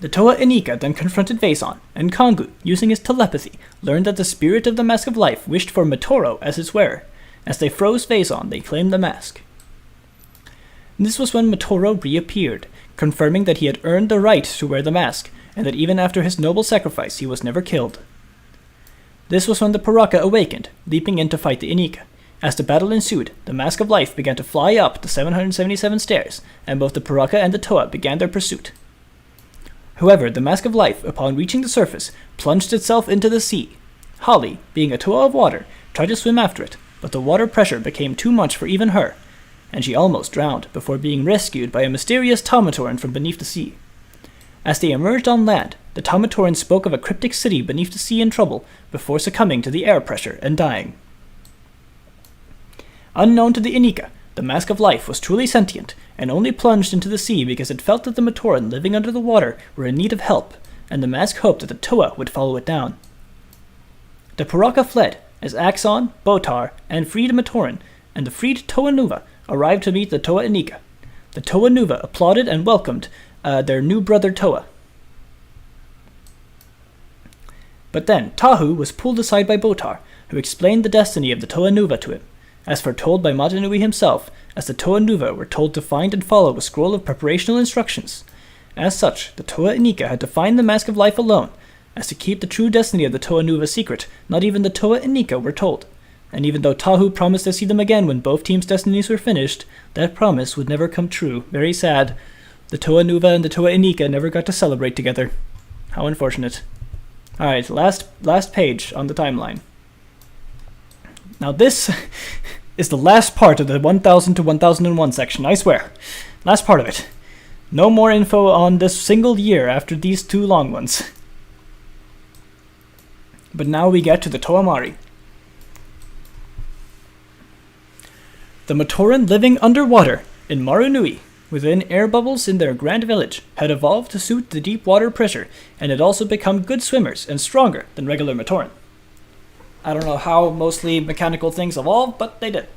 The Toa Inika then confronted Vaison, and Kongu, using his telepathy, learned that the spirit of the Mask of Life wished for Matoro as its wearer. As they froze Vaison, they claimed the mask. This was when Matoro reappeared, confirming that he had earned the right to wear the mask, and that even after his noble sacrifice he was never killed. This was when the Paraka awakened, leaping in to fight the Inika. As the battle ensued, the Mask of Life began to fly up the 777 stairs, and both the Paraka and the Toa began their pursuit. However, the Mask of Life, upon reaching the surface, plunged itself into the sea. Holly, being a Toa of water, tried to swim after it, but the water pressure became too much for even her, and she almost drowned before being rescued by a mysterious Tomatoran from beneath the sea. As they emerged on land, the Tomatoran spoke of a cryptic city beneath the sea in trouble before succumbing to the air pressure and dying. Unknown to the Inika, the Mask of Life was truly sentient and only plunged into the sea because it felt that the Matoran living under the water were in need of help, and the mask hoped that the Toa would follow it down. The Paraka fled, as Axon, Botar, and freed Matoran, and the freed Toa Nuva arrived to meet the Toa Inika. The Toa Nuva applauded and welcomed their new brother Toa. But then Tahu was pulled aside by Botar, who explained the destiny of the Toa Nuva to him, as foretold by Matanui himself, as the Toa Nuva were told to find and follow a scroll of preparational instructions. As such, the Toa Inika had to find the Mask of Life alone. As to keep the true destiny of the Toa Nuva secret, not even the Toa Inika were told. And even though Tahu promised to see them again when both teams' destinies were finished, that promise would never come true. Very sad. The Toa Nuva and the Toa Inika never got to celebrate together. How unfortunate. Alright, last page on the timeline. Now this is the last part of the 1000 to 1001 section, I swear. Last part of it. No more info on this single year after these two long ones. But now we get to the Toa Mari. The Matoran living underwater in Marunui, within air bubbles in their grand village, had evolved to suit the deep water pressure, and had also become good swimmers and stronger than regular Matoran. I don't know how mostly mechanical things evolve, but they did.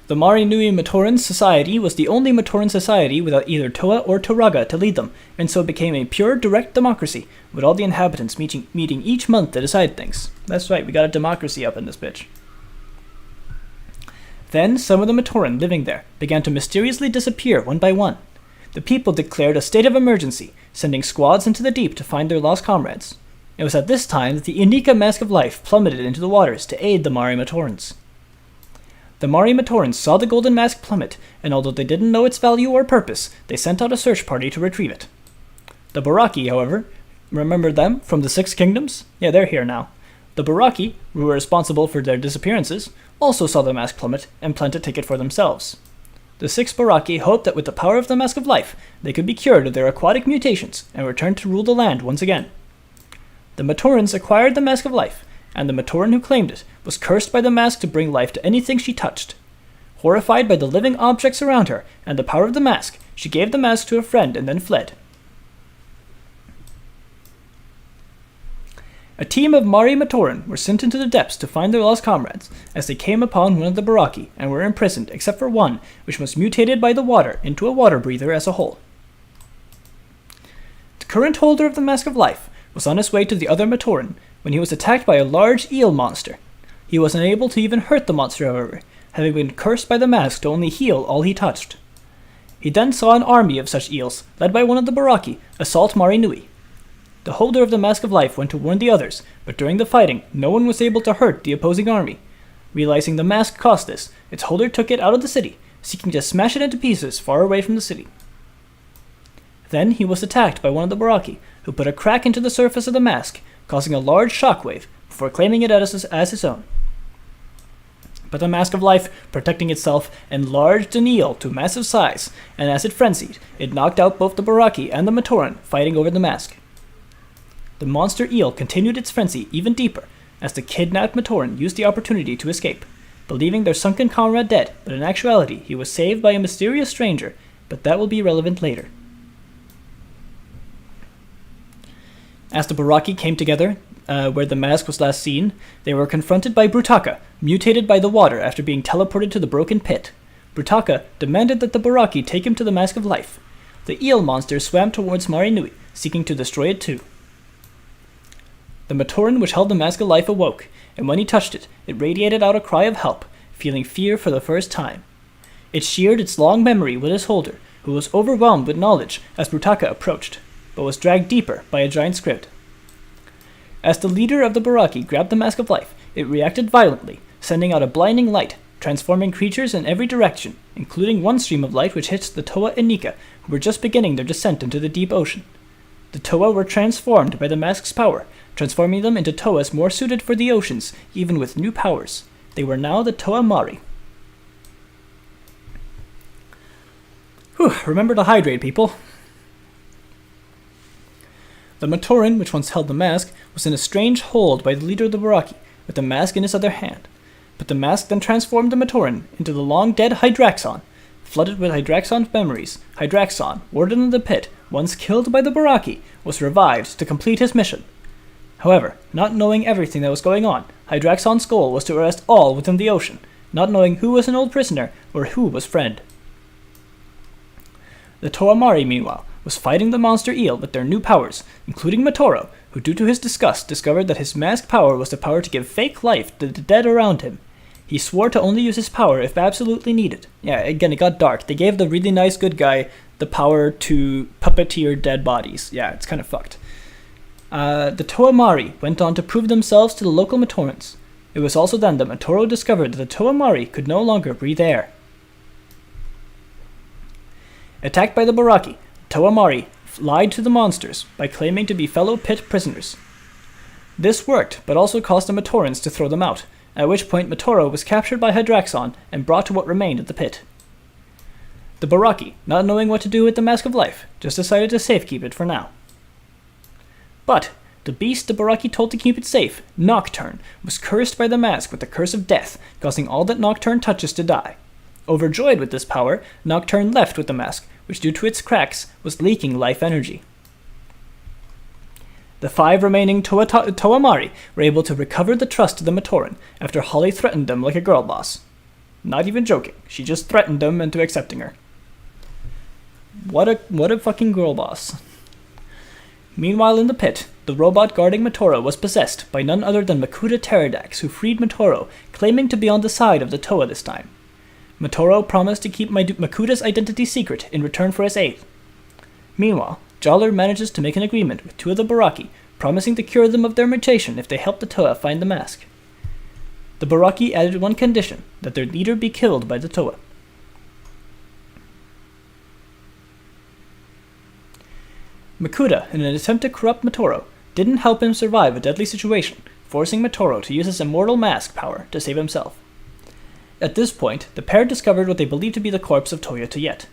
The Marinui Matoran Society was the only Matoran society without either Toa or Toraga to lead them, and so became a pure direct democracy, with all the inhabitants meeting each month to decide things. That's right, we got a democracy up in this bitch. Then some of the Matoran living there began to mysteriously disappear one by one. The people declared a state of emergency, sending squads into the deep to find their lost comrades. It was at this time that the Inika Mask of Life plummeted into the waters to aid the Mari Matorans. The Mari Matorans saw the golden mask plummet, and although they didn't know its value or purpose, they sent out a search party to retrieve it. The Baraki, however, remember them from the Six Kingdoms? Yeah, they're here now. The Baraki, who were responsible for their disappearances, also saw the mask plummet and planned to take it for themselves. The six Baraki hoped that with the power of the Mask of Life, they could be cured of their aquatic mutations and return to rule the land once again. The Matorans acquired the Mask of Life, and the Matoran who claimed it was cursed by the mask to bring life to anything she touched. Horrified by the living objects around her and the power of the mask, she gave the mask to a friend and then fled. A team of Mari Matoran were sent into the depths to find their lost comrades, as they came upon one of the Baraki and were imprisoned except for one, which was mutated by the water into a water breather as a whole. The current holder of the Mask of Life was on his way to the other Matoran when he was attacked by a large eel monster. He was unable to even hurt the monster, however, having been cursed by the mask to only heal all he touched. He then saw an army of such eels, led by one of the Baraki, assault Marinui. The holder of the Mask of Life went to warn the others, but during the fighting, no one was able to hurt the opposing army. Realizing the mask caused this, its holder took it out of the city, seeking to smash it into pieces far away from the city. Then he was attacked by one of the Baraki, who put a crack into the surface of the mask, causing a large shockwave, before claiming it as his own. But the Mask of Life, protecting itself, enlarged an eel to massive size, and as it frenzied, it knocked out both the Baraki and the Matoran, fighting over the mask. The monster eel continued its frenzy even deeper, as the kidnapped Matoran used the opportunity to escape, believing their sunken comrade dead, but in actuality he was saved by a mysterious stranger, but that will be relevant later. As the Baraki came together, where the mask was last seen, they were confronted by Brutaka, mutated by the water after being teleported to the broken pit. Brutaka demanded that the Baraki take him to the Mask of Life. The eel monster swam towards Marinui, seeking to destroy it too. The Matoran which held the Mask of Life awoke, and when he touched it, it radiated out a cry of help, feeling fear for the first time. It shared its long memory with its holder, who was overwhelmed with knowledge as Brutaka approached, but was dragged deeper by a giant script. As the leader of the Baraki grabbed the Mask of Life, it reacted violently, sending out a blinding light, transforming creatures in every direction, including one stream of light which hit the Toa Inika, who were just beginning their descent into the deep ocean. The Toa were transformed by the mask's power, transforming them into Toas more suited for the oceans, even with new powers. They were now the Toa Mari. Whew, remember to hydrate, people. The Matoran, which once held the mask, was in a strange hold by the leader of the Baraki, with the mask in his other hand. But the mask then transformed the Matoran into the long-dead Hydraxon. Flooded with Hydraxon's memories, Hydraxon, warden of the pit, once killed by the Baraki, was revived to complete his mission. However, not knowing everything that was going on, Hydraxon's goal was to arrest all within the ocean, not knowing who was an old prisoner or who was friend. The Toamari, meanwhile, was fighting the monster eel with their new powers, including Matoro, who due to his disgust discovered that his mask power was the power to give fake life to the dead around him. He swore to only use his power if absolutely needed. Yeah, again, it got dark. They gave the really nice good guy the power to puppeteer dead bodies. Yeah, it's kind of fucked. The Toamari went on to prove themselves to the local Matorans. It was also then that Matoro discovered that the Toamari could no longer breathe air. Attacked by the Baraki, Toamari lied to the monsters by claiming to be fellow pit prisoners. This worked, but also caused the Matorans to throw them out, at which point Matoro was captured by Hydraxon and brought to what remained of the pit. The Baraki, not knowing what to do with the Mask of Life, just decided to safekeep it for now. But the beast the Baraki told to keep it safe, Nocturne, was cursed by the mask with the curse of death, causing all that Nocturne touches to die. Overjoyed with this power, Nocturne left with the mask, which due to its cracks was leaking life energy. The 5 remaining Toamari were able to recover the trust of the Matoran after Holly threatened them like a girl boss. Not even joking, she just threatened them into accepting her. What a fucking girl boss. Meanwhile in the pit, the robot guarding Matoro was possessed by none other than Makuta Pterodax, who freed Matoro, claiming to be on the side of the Toa this time. Matoro promised to keep Makuta's identity secret in return for his aid. Meanwhile, Joller manages to make an agreement with 2 of the Baraki, promising to cure them of their mutation if they help the Toa find the mask. The Baraki added one condition, that their leader be killed by the Toa. Makuta, in an attempt to corrupt Matoro, didn't help him survive a deadly situation, forcing Matoro to use his immortal mask power to save himself. At this point, the pair discovered what they believed to be the corpse of Toa Tuyet.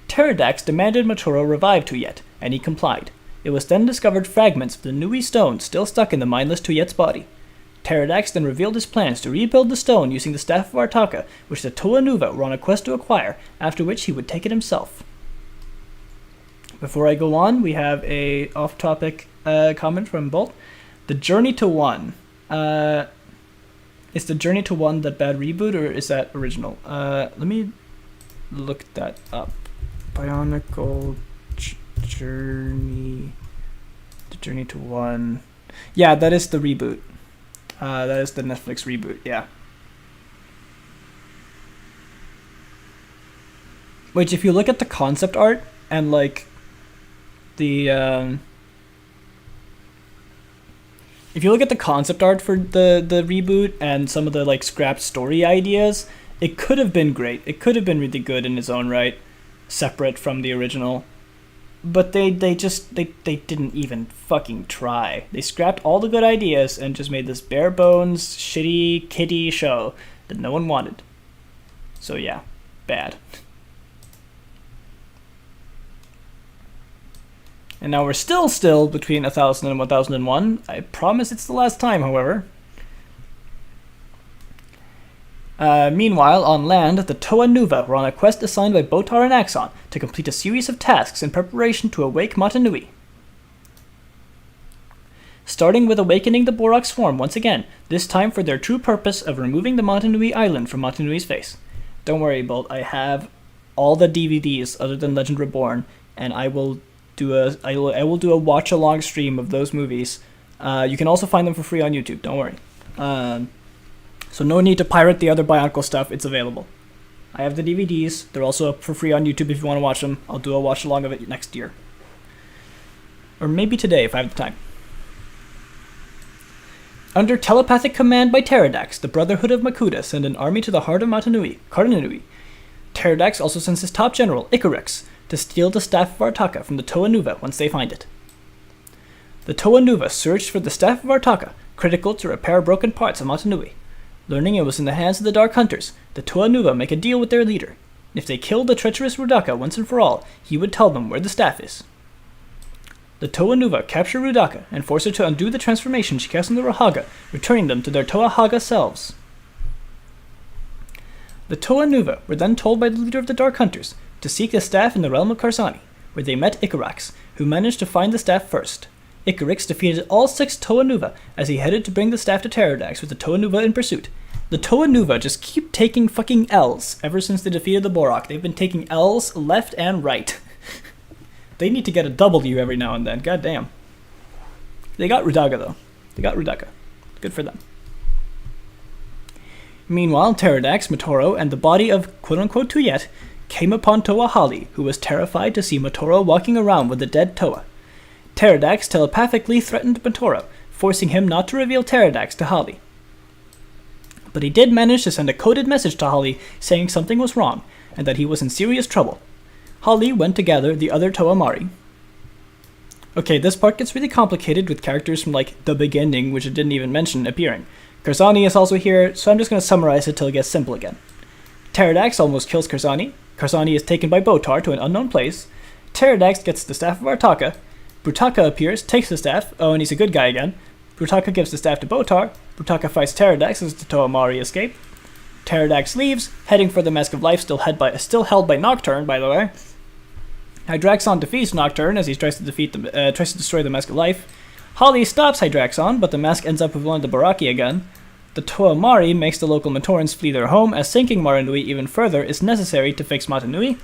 Pterodax demanded Matoro revive Tuyet, and he complied. It was then discovered fragments of the Nui stone still stuck in the mindless Tuyet's body. Pterodax then revealed his plans to rebuild the stone using the Staff of Artaka, which the Toa Nuva were on a quest to acquire, after which he would take it himself. Before I go on, we have a off-topic comment from Bolt. The Journey to One. Is the Journey to One that bad reboot, or is that original? Let me look that up. Bionicle Journey. The Journey to One. Yeah, that is the reboot. That is the Netflix reboot, yeah. Which, if you look at the concept art and, like, the, if you look at the concept art for the reboot and some of the, like, scrapped story ideas, it could have been great. It could have been really good in its own right, separate from the original. But they didn't even fucking try. They scrapped all the good ideas and just made this bare bones, shitty, kiddie show that no one wanted. So yeah, bad. And now we're still between 1000 and 1001. I promise it's the last time, however. Meanwhile, on land, the Toa Nuva were on a quest assigned by Botar and Axon to complete a series of tasks in preparation to awake Matanui. Starting with awakening the Borak swarm once again, this time for their true purpose of removing the Matanui island from Matanui's face. Don't worry, Bolt, I have all the DVDs other than Legend Reborn, and I will do a watch-along stream of those movies. You can also find them for free on YouTube, don't worry. So no need to pirate the other Bionicle stuff, it's available. I have the DVDs, they're also up for free on YouTube if you want to watch them. I'll do a watch-along of it next year. Or maybe today if I have the time. Under telepathic command by Pterodax, the Brotherhood of Makuta send an army to the heart of Matanui, Karnanui. Pterodax also sends his top general, Icarex, to steal the Staff of Artaka from the Toa Nuva once they find it. The Toa Nuva searched for the Staff of Artaka, critical to repair broken parts of Matanui. Learning it was in the hands of the Dark Hunters, the Toa Nuva make a deal with their leader. If they killed the treacherous Rudaka once and for all, he would tell them where the staff is. The Toa Nuva capture Rudaka and force her to undo the transformation she cast on the Rahaga, returning them to their Toa Haga selves. The Toa Nuva were then told by the leader of the Dark Hunters to seek the staff in the realm of Karsani, where they met Icarax, who managed to find the staff first. Icarix defeated all 6 Toa Nuva as he headed to bring the staff to Pterodax with the Toa Nuva in pursuit. The Toa Nuva just keep taking fucking L's ever since they defeated the Borak. They've been taking L's left and right. They need to get a W every now and then, god damn. They got Rudaga though. They got Rudaga. Good for them. Meanwhile, Pterodax, Motoro, and the body of quote-unquote Tuyet came upon Toa Holly, who was terrified to see Motoro walking around with the dead Toa. Pterodax telepathically threatened Motoro, forcing him not to reveal Pterodax to Holly. But he did manage to send a coded message to Holly saying something was wrong, and that he was in serious trouble. Holly went to gather the other Toa Mari. Okay, this part gets really complicated with characters from, like, the beginning, which it didn't even mention, appearing. Curzani is also here, so I'm just going to summarize it till it gets simple again. Pterodax almost kills Curzani. Curzani is taken by Botar to an unknown place. Pterodax gets the Staff of Artaka. Brutaka appears, takes the staff. Oh, and he's a good guy again. Brutaka gives the staff to Botar. Brutaka fights Pterodax as the Toa Mari escape. Pterodax leaves, heading for the Mask of Life, still held by Nocturne, by the way. Hydraxon defeats Nocturne as he tries to destroy the Mask of Life. Holly stops Hydraxon, but the mask ends up with one of the Baraki again. The Toa Mari makes the local Matorans flee their home, as sinking Maranui even further is necessary to fix Matanui.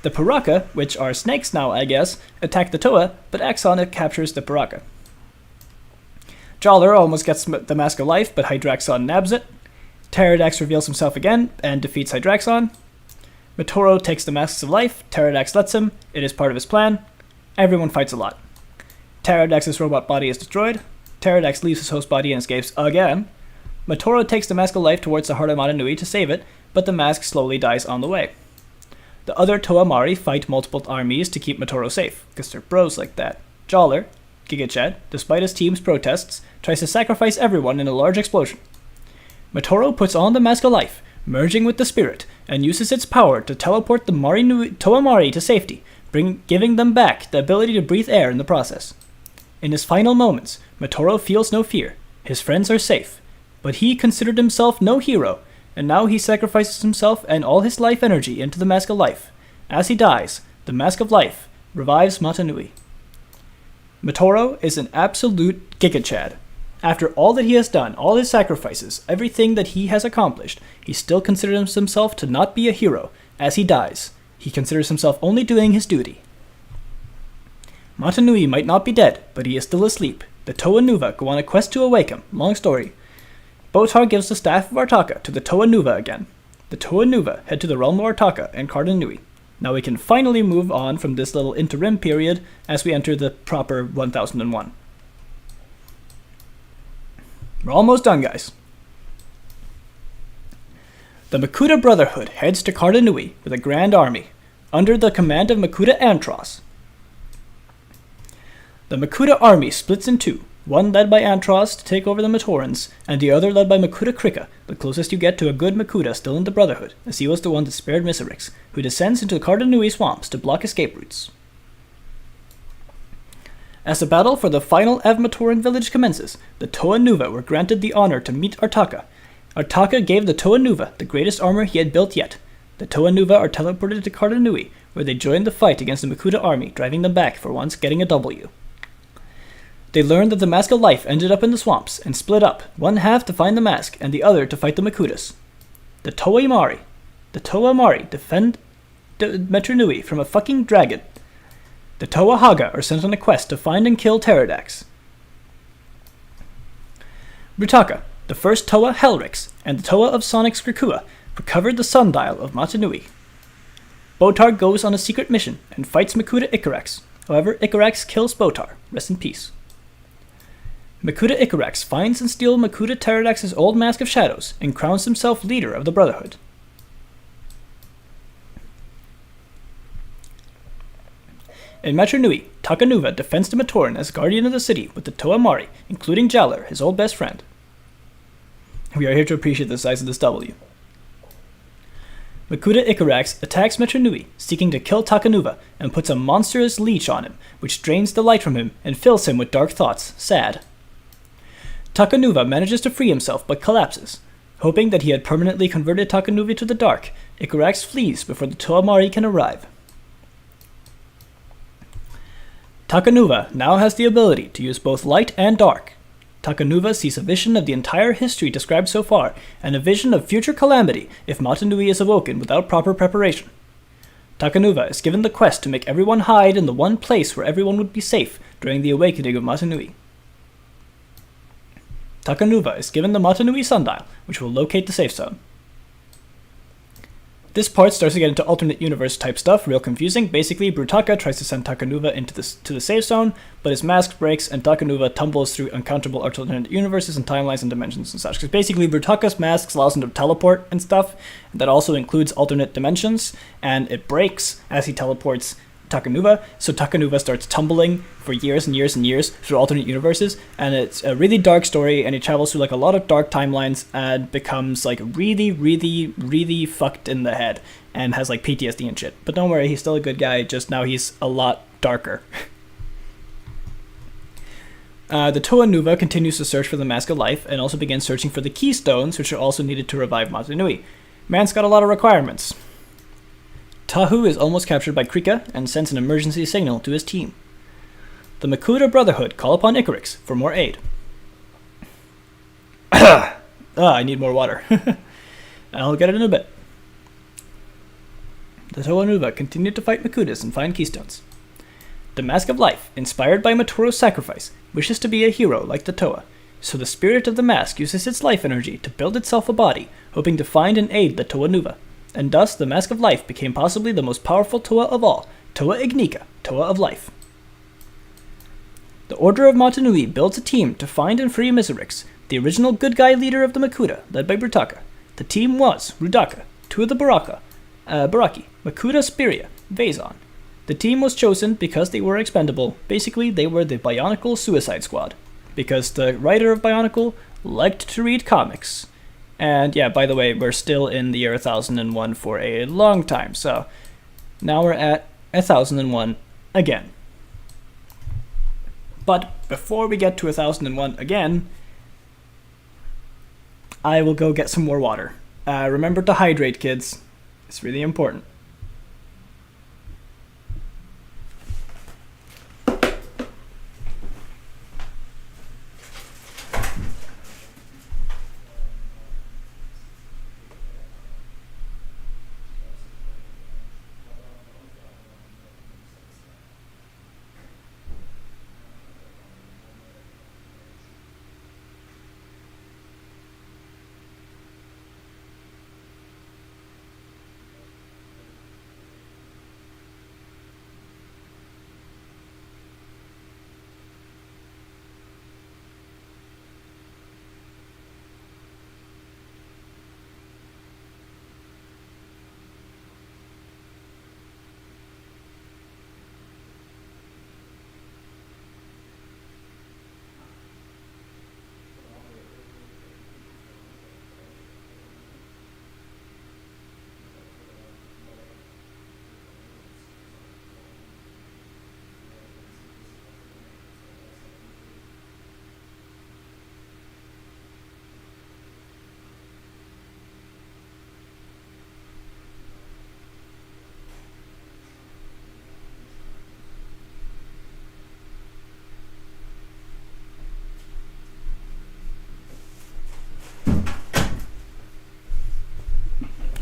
The Paraka, which are snakes now I guess, attack the Toa, but Axon captures the Paraka. Jawler almost gets the Mask of Life, but Hydraxon nabs it. Pterodax reveals himself again and defeats Hydraxon. Motoro takes the Masks of Life, Pterodax lets him, it is part of his plan. Everyone fights a lot. Pterodax's robot body is destroyed. Pterodax leaves his host body and escapes again. Motoro takes the Mask of Life towards the heart of Matanui to save it, but the mask slowly dies on the way. The other Toa Mari fight multiple armies to keep Motoro safe, because they're bros like that. Jawler, Giga Chad, despite his team's protests, tries to sacrifice everyone in a large explosion. Motoro puts on the Mask of Life, merging with the spirit, and uses its power to teleport the Toa Mari to safety, giving them back the ability to breathe air in the process. In his final moments, Motoro feels no fear. His friends are safe, but he considered himself no hero, and now he sacrifices himself and all his life energy into the Mask of Life. As he dies, the Mask of Life revives Matanui. Motoro is an absolute Giga Chad. After all that he has done, all his sacrifices, everything that he has accomplished, he still considers himself to not be a hero. As he dies, he considers himself only doing his duty. Matanui might not be dead, but he is still asleep. The Toa Nuva go on a quest to awake him. Long story. Botar gives the Staff of Artaka to the Toa Nuva again. The Toa Nuva head to the realm of Artaka and Cardanui. Now we can finally move on from this little interim period as we enter the proper 1001. We're almost done, guys. The Makuta Brotherhood heads to Cardanui with a grand army, under the command of Makuta Antros. The Makuta army splits in two, one led by Antros to take over the Matorans, and the other led by Makuta Krika, the closest you get to a good Makuta still in the Brotherhood, as he was the one that spared Miserix, who descends into the Cardanui swamps to block escape routes. As the battle for the final Matoran village commences, the Toa Nuva were granted the honor to meet Artaka. Artaka gave the Toa Nuva the greatest armor he had built yet. The Toa Nuva are teleported to Cardanui, where they join the fight against the Makuta army, driving them back for once getting a W. They learned that the Mask of Life ended up in the swamps and split up, one half to find the mask and the other to fight the Makutas. The Toa Mari defend Metronui from a fucking dragon. The Toa Haga are sent on a quest to find and kill Pterodax. Brutaka, the first Toa Helrix, and the Toa of Sonic's Krikua recovered the sundial of Matanui. Botar goes on a secret mission and fights Makuta Icarax. However, Icarax kills Botar. Rest in peace. Makuta Icarax finds and steals Makuta Pterodax's old Mask of Shadows and crowns himself leader of the Brotherhood. In Metronui, Takanuva defends the Matoran as guardian of the city with the Toa Mari, including Jawler, his old best friend. We are here to appreciate the size of this W. Makuta Icarax attacks Metronui, seeking to kill Takanuva, and puts a monstrous leech on him, which drains the light from him and fills him with dark thoughts. Sad. Takanuva manages to free himself but collapses. Hoping that he had permanently converted Takanuva to the dark, Icarax flees before the Toa Mari can arrive. Takanuva now has the ability to use both light and dark. Takanuva sees a vision of the entire history described so far, and a vision of future calamity if Matanui is awoken without proper preparation. Takanuva is given the quest to make everyone hide in the one place where everyone would be safe during the awakening of Matanui. Takanuva is given the Matanui sundial, which will locate the safe zone. This part starts to get into alternate universe type stuff, real confusing. Basically, Brutaka tries to send Takanuva to the safe zone, but his mask breaks and Takanuva tumbles through uncountable alternate universes and timelines and dimensions and such. Because basically, Brutaka's mask allows him to teleport and stuff, and that also includes alternate dimensions, and it breaks as he teleports Takanuva, so Takanuva starts tumbling for years and years and years through alternate universes, and it's a really dark story, and he travels through like a lot of dark timelines and becomes like really, really, really fucked in the head and has like PTSD and shit. But don't worry, he's still a good guy, just now he's a lot darker. The Toa Nuva continues to search for the Mask of Life and also begins searching for the keystones, which are also needed to revive Matanui. Man's got a lot of requirements. Tahu is almost captured by Krika and sends an emergency signal to his team. The Makuta Brotherhood call upon Icarix for more aid. I need more water. I'll get it in a bit. The Toa Nuva continue to fight Makutas and find keystones. The Mask of Life, inspired by Matoro's sacrifice, wishes to be a hero like the Toa, so the spirit of the mask uses its life energy to build itself a body, hoping to find and aid the Toa Nuva. And thus the Mask of Life became possibly the most powerful Toa of all, Toa Ignika, Toa of Life. The Order of Matanui builds a team to find and free Miserix, the original good guy leader of the Makuta, led by Brutaka. The team was Rudaka, two of the Baraki, Makuta Spiria, Vazon. The team was chosen because they were expendable. Basically, they were the Bionicle Suicide Squad, because the writer of Bionicle liked to read comics. And yeah, by the way, we're still in the year 1001 for a long time, so now we're at 1001 again. But before we get to 1001 again, I will go get some more water. Remember to hydrate, kids. It's really important.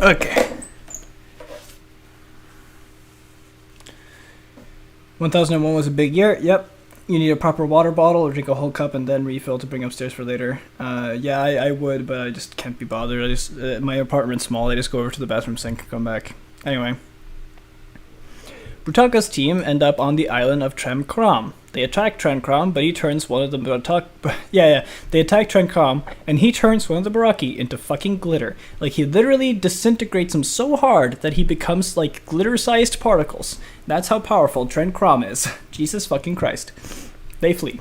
Okay. 1001 was a big year. Yep. You need a proper water bottle or drink a whole cup and then refill to bring upstairs for later. Yeah, I would, but I just can't be bothered. My apartment's small. I just go over to the bathroom sink and come back. Anyway. Brutaka's team end up on the island of Trem Kram. They attack Trem Kram, but he turns one of the They attack Trem Kram, and he turns one of the Baraki into fucking glitter. Like, he literally disintegrates them so hard that he becomes, like, glitter-sized particles. That's how powerful Trem Kram is. Jesus fucking Christ. They flee.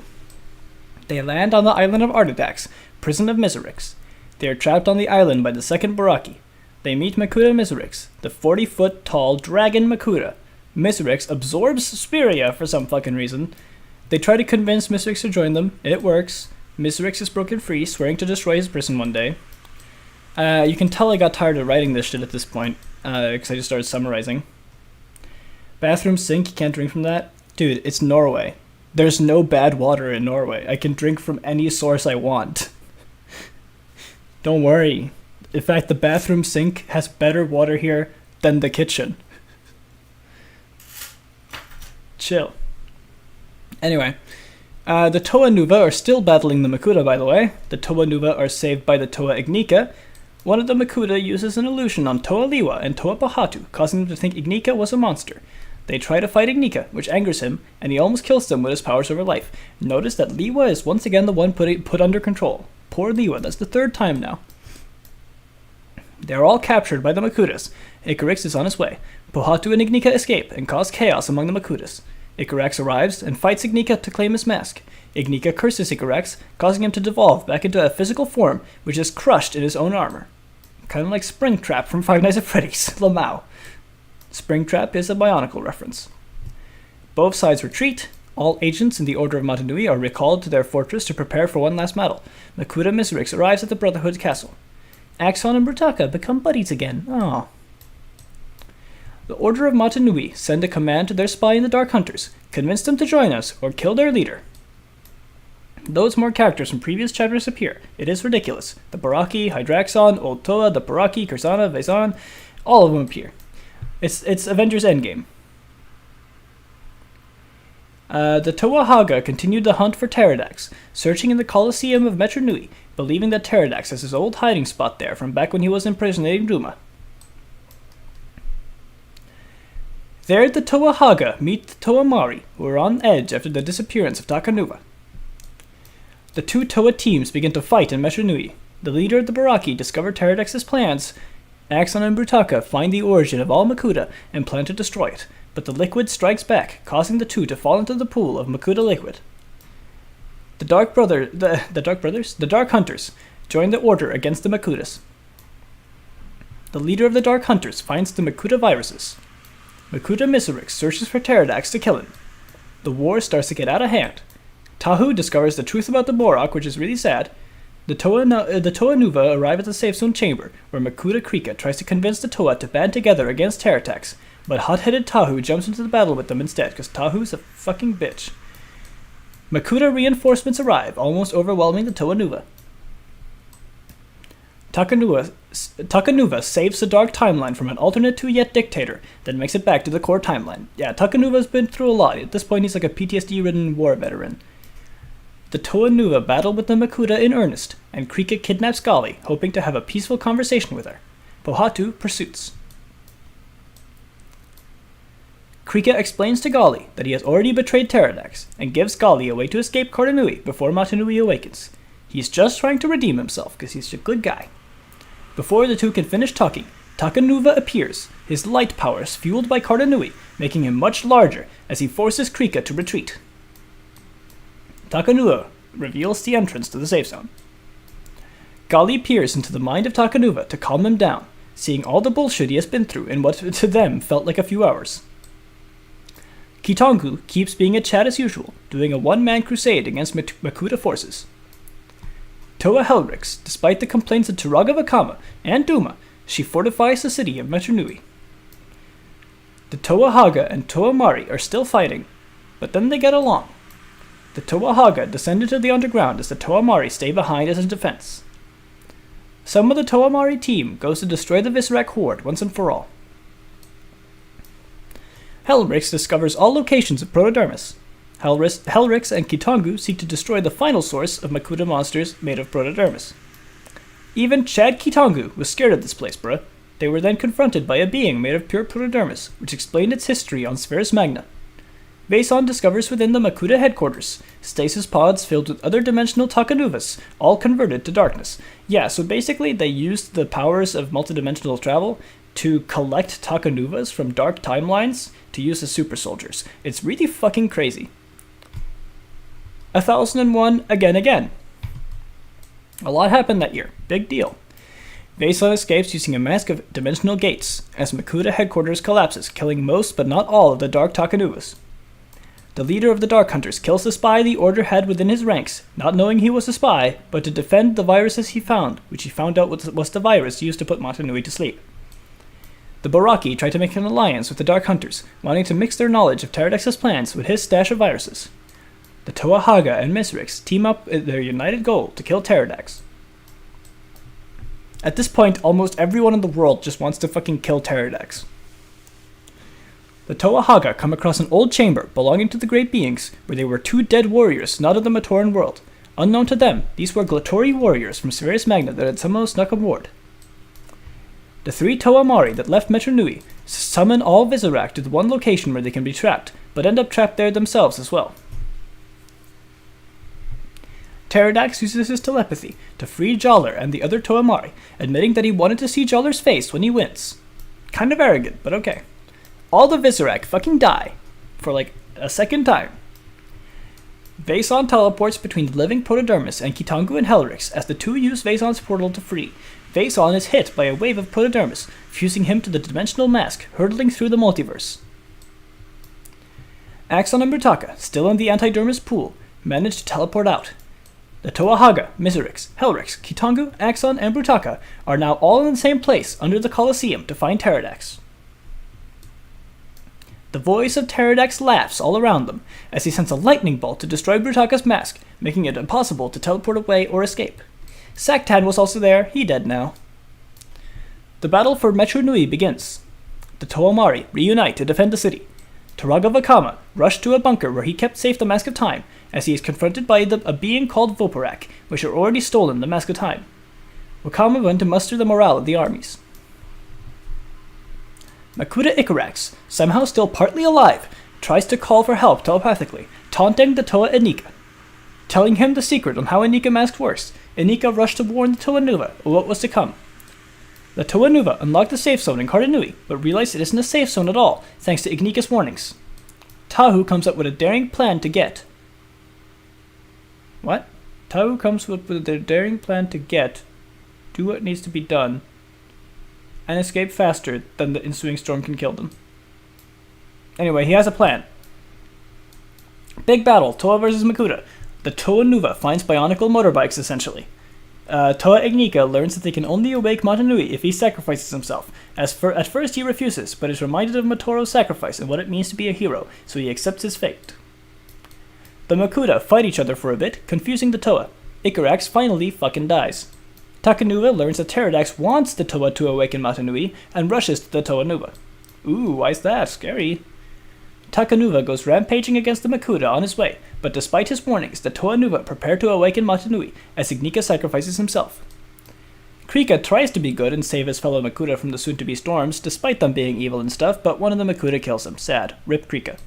They land on the island of Artidax, prison of Miserix. They are trapped on the island by the second Baraki. They meet Makuta Miserix, the 40-foot-tall dragon Makuta. Miserix absorbs Spiria for some fucking reason. They try to convince Miserix to join them. It works. Miserix is broken free, swearing to destroy his prison one day. You can tell I got tired of writing this shit at this point, because I just started summarizing. Bathroom sink, you can't drink from that. Dude, it's Norway. There's no bad water in Norway. I can drink from any source I want. Don't worry. In fact, the bathroom sink has better water here than the kitchen. Chill. Anyway, the Toa Nuva are still battling the Makuta, by the way. The Toa Nuva are saved by the Toa Ignika. One of the Makuta uses an illusion on Toa Liwa and Toa Pahatu, causing them to think Ignika was a monster. They try to fight Ignika, which angers him, and he almost kills them with his powers over life. Notice that Liwa is once again the one put under control. Poor Liwa, that's the third time now. They are all captured by the Makutas. Icarix is on his way. Pohatu and Ignika escape and cause chaos among the Makutas. Icarax arrives and fights Ignika to claim his mask. Ignika curses Icarax, causing him to devolve back into a physical form, which is crushed in his own armor. Kind of like Springtrap from Five Nights at Freddy's, Lamau. Springtrap is a Bionicle reference. Both sides retreat. All agents in the Order of Matanui are recalled to their fortress to prepare for one last battle. Makuta Miserix arrives at the Brotherhood's castle. Axon and Brutaka become buddies again. Aww. The Order of Matanui send a command to their spy in the Dark Hunters, convince them to join us or kill their leader. Those more characters from previous chapters appear. It is ridiculous. The Baraki, Hydraxon, Old Toa, the Baraki, Kursana, Vezan, all of them appear. It's Avengers Endgame. The Toa Haga continued the hunt for Pterodax, searching in the Colosseum of Metro Nui, believing that Pterodax has his old hiding spot there from back when he was impersonating Duma. There the Toa Haga meet the Toa Mari, who are on edge after the disappearance of Takanuva. The two Toa teams begin to fight in Metro Nui. The leader of the Baraki discovers Pterodax's plans. Axon and Brutaka find the origin of all Makuta and plan to destroy it, but the liquid strikes back, causing the two to fall into the pool of Makuta liquid. The Dark Hunters join the Order against the Makutas. The leader of the Dark Hunters finds the Makuta viruses. Makuta Miserix searches for Pterodax to kill him. The war starts to get out of hand. Tahu discovers the truth about the Borak, which is really sad. The Toa Nuva arrive at the safe zone chamber, where Makuta Krika tries to convince the Toa to band together against Pterodax, but hot-headed Tahu jumps into the battle with them instead, because Tahu's a fucking bitch. Makuta reinforcements arrive, almost overwhelming the Toa Nuva. Takanuva saves the Dark Timeline from an alternate 2-Yet dictator, then makes it back to the core timeline. Yeah, Takanuva's been through a lot. At this point, he's like a PTSD-ridden war veteran. The Toa Nuva battle with the Makuta in earnest, and Krika kidnaps Gali, hoping to have a peaceful conversation with her. Pohatu pursues. Krika explains to Gali that he has already betrayed Pterodax, and gives Gali a way to escape Kartanui before Matanui awakens. He's just trying to redeem himself, because he's a good guy. Before the two can finish talking, Takanuva appears, his light powers fueled by Kartanui, making him much larger as he forces Krika to retreat. Takanuva reveals the entrance to the safe zone. Gali peers into the mind of Takanuva to calm him down, seeing all the bullshit he has been through in what to them felt like a few hours. Kitongu keeps being a Chad as usual, doing a one-man crusade against Makuta forces. Toa Helrix, despite the complaints of Turaga Vakama and Duma, she fortifies the city of Metro Nui. The Toa Haga and Toa Mari are still fighting, but then they get along. The Toa Haga descend into the underground as the Toa Mari stay behind as a defense. Some of the Toa Mari team goes to destroy the Viscerak Horde once and for all. Helrix discovers all locations of Protodermis. Helrix and Kitongu seek to destroy the final source of Makuta monsters made of Protodermis. Even Chad Kitongu was scared of this place, bruh. They were then confronted by a being made of pure Protodermis, which explained its history on Spheris Magna. Vason discovers within the Makuta headquarters stasis pods filled with other dimensional Takanuvas, all converted to darkness. Yeah, so basically they used the powers of multidimensional travel to collect Takanuvas from dark timelines to use as super soldiers. It's really fucking crazy. 1001 again. A lot happened that year. Big deal. Vason escapes using a mask of dimensional gates as Makuta headquarters collapses, killing most but not all of the dark Takanuvas. The leader of the Dark Hunters kills the spy the Order had within his ranks, not knowing he was a spy, but to defend the viruses he found, which he found out was the virus used to put Matanui to sleep. The Baraki tried to make an alliance with the Dark Hunters, wanting to mix their knowledge of Pterodactyl's plans with his stash of viruses. The Toa Haga and Misrix team up in their united goal to kill Pterodax. At this point, almost everyone in the world just wants to fucking kill Pterodax. The Toa Haga come across an old chamber belonging to the Great Beings, where there were 2 dead warriors not of the Matoran world. Unknown to them, these were Glatori warriors from Sirius Magna that had somehow snuck aboard. The 3 Toa Mari that left Metru Nui summon all Visorak to the one location where they can be trapped, but end up trapped there themselves as well. Pterodax uses his telepathy to free Jollar and the other Toa Mari, admitting that he wanted to see Jollar's face when he wins. Kind of arrogant, but okay. All the Visorak fucking die, for like a second time. Vason teleports between the living Protodermis and Kitangu and Helrix as the 2 use Vason's portal to free. Vason is hit by a wave of Protodermis, fusing him to the dimensional mask, hurtling through the multiverse. Axon and Brutaka, still in the Antidermis pool, manage to teleport out. The Toa Haga, Miserix, Helrix, Kitangu, Axon, and Brutaka are now all in the same place under the Colosseum to find Pterodax. The voice of Pterodax laughs all around them as he sends a lightning bolt to destroy Brutaka's mask, making it impossible to teleport away or escape. Saktan was also there, he dead now. The battle for Metru Nui begins. The Toa Mari reunite to defend the city. Turaga Vakama rushed to a bunker where he kept safe the Mask of Time, as he is confronted by a being called Voparak, which had already stolen the Mask of Time. Wakama went to muster the morale of the armies. Makuta Ikarax, somehow still partly alive, tries to call for help telepathically, taunting the Toa Enika. Telling him the secret on how Enika Mask works, Enika rushed to warn the Toa Nuva of what was to come. The Toa Nuva unlocked the safe zone in Cardanui, but realized it isn't a safe zone at all, thanks to Ignika's warnings. Tahu comes up with a daring plan to get... What? Tahu comes up with a daring plan to do what needs to be done, and escape faster than the ensuing storm can kill them. Anyway, he has a plan. Big battle, Toa versus Makuta. The Toa Nuva finds Bionicle motorbikes, essentially. Toa Ignika learns that they can only awake Matanui if he sacrifices himself. At first he refuses, but is reminded of Matoro's sacrifice and what it means to be a hero, so he accepts his fate. The Makuta fight each other for a bit, confusing the Toa. Ikarax finally fucking dies. Takanuva learns that Pterodax wants the Toa to awaken Matanui and rushes to the Toa Nuva. Ooh, why's that? Scary. Takanuva goes rampaging against the Makuta on his way, but despite his warnings, the Toa Nuva prepare to awaken Matanui as Ignika sacrifices himself. Krika tries to be good and save his fellow Makuta from the soon-to-be storms, despite them being evil and stuff, but one of the Makuta kills him. Sad. Rip Krika.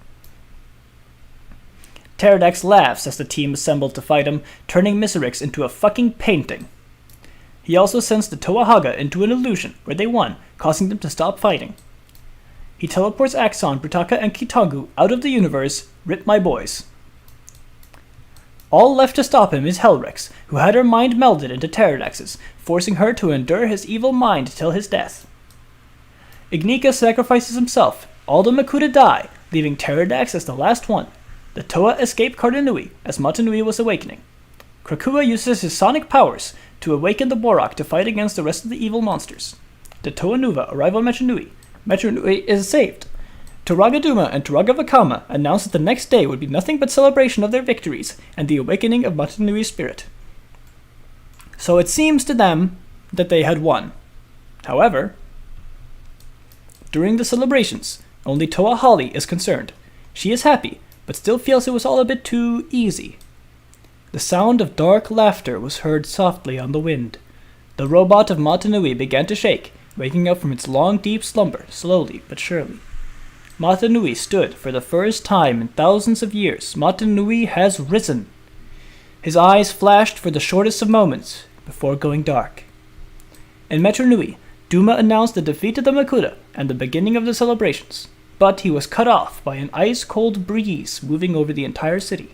Pterodax laughs as the team assembled to fight him, turning Miserix into a fucking painting. He also sends the Toa Haga into an illusion, where they won, causing them to stop fighting. He teleports Axon, Brutaka, and Kitangu out of the universe. Rip my boys. All left to stop him is Helrix, who had her mind melded into Pterodax's, forcing her to endure his evil mind till his death. Ignika sacrifices himself. All the Makuta die, leaving Pterodax as the last one. The Toa escape Cardanui as Matanui was awakening. Krakua uses his sonic powers to awaken the Borak to fight against the rest of the evil monsters. The Toa Nuva arrive on Metru Nui. Metru Nui is saved. Turaga Duma and Turaga Vakama announced that the next day would be nothing but celebration of their victories and the awakening of Matanui's spirit. So it seems to them that they had won. However, during the celebrations, only Toa Holly is concerned. She is happy, but still feels it was all a bit too easy. The sound of dark laughter was heard softly on the wind. The robot of Matanui began to shake, waking up from its long, deep slumber, slowly but surely. Matanui stood for the first time in thousands of years. Matanui has risen. His eyes flashed for the shortest of moments before going dark. In Metru Nui, Duma announced the defeat of the Makuta and the beginning of the celebrations, but he was cut off by an ice-cold breeze moving over the entire city.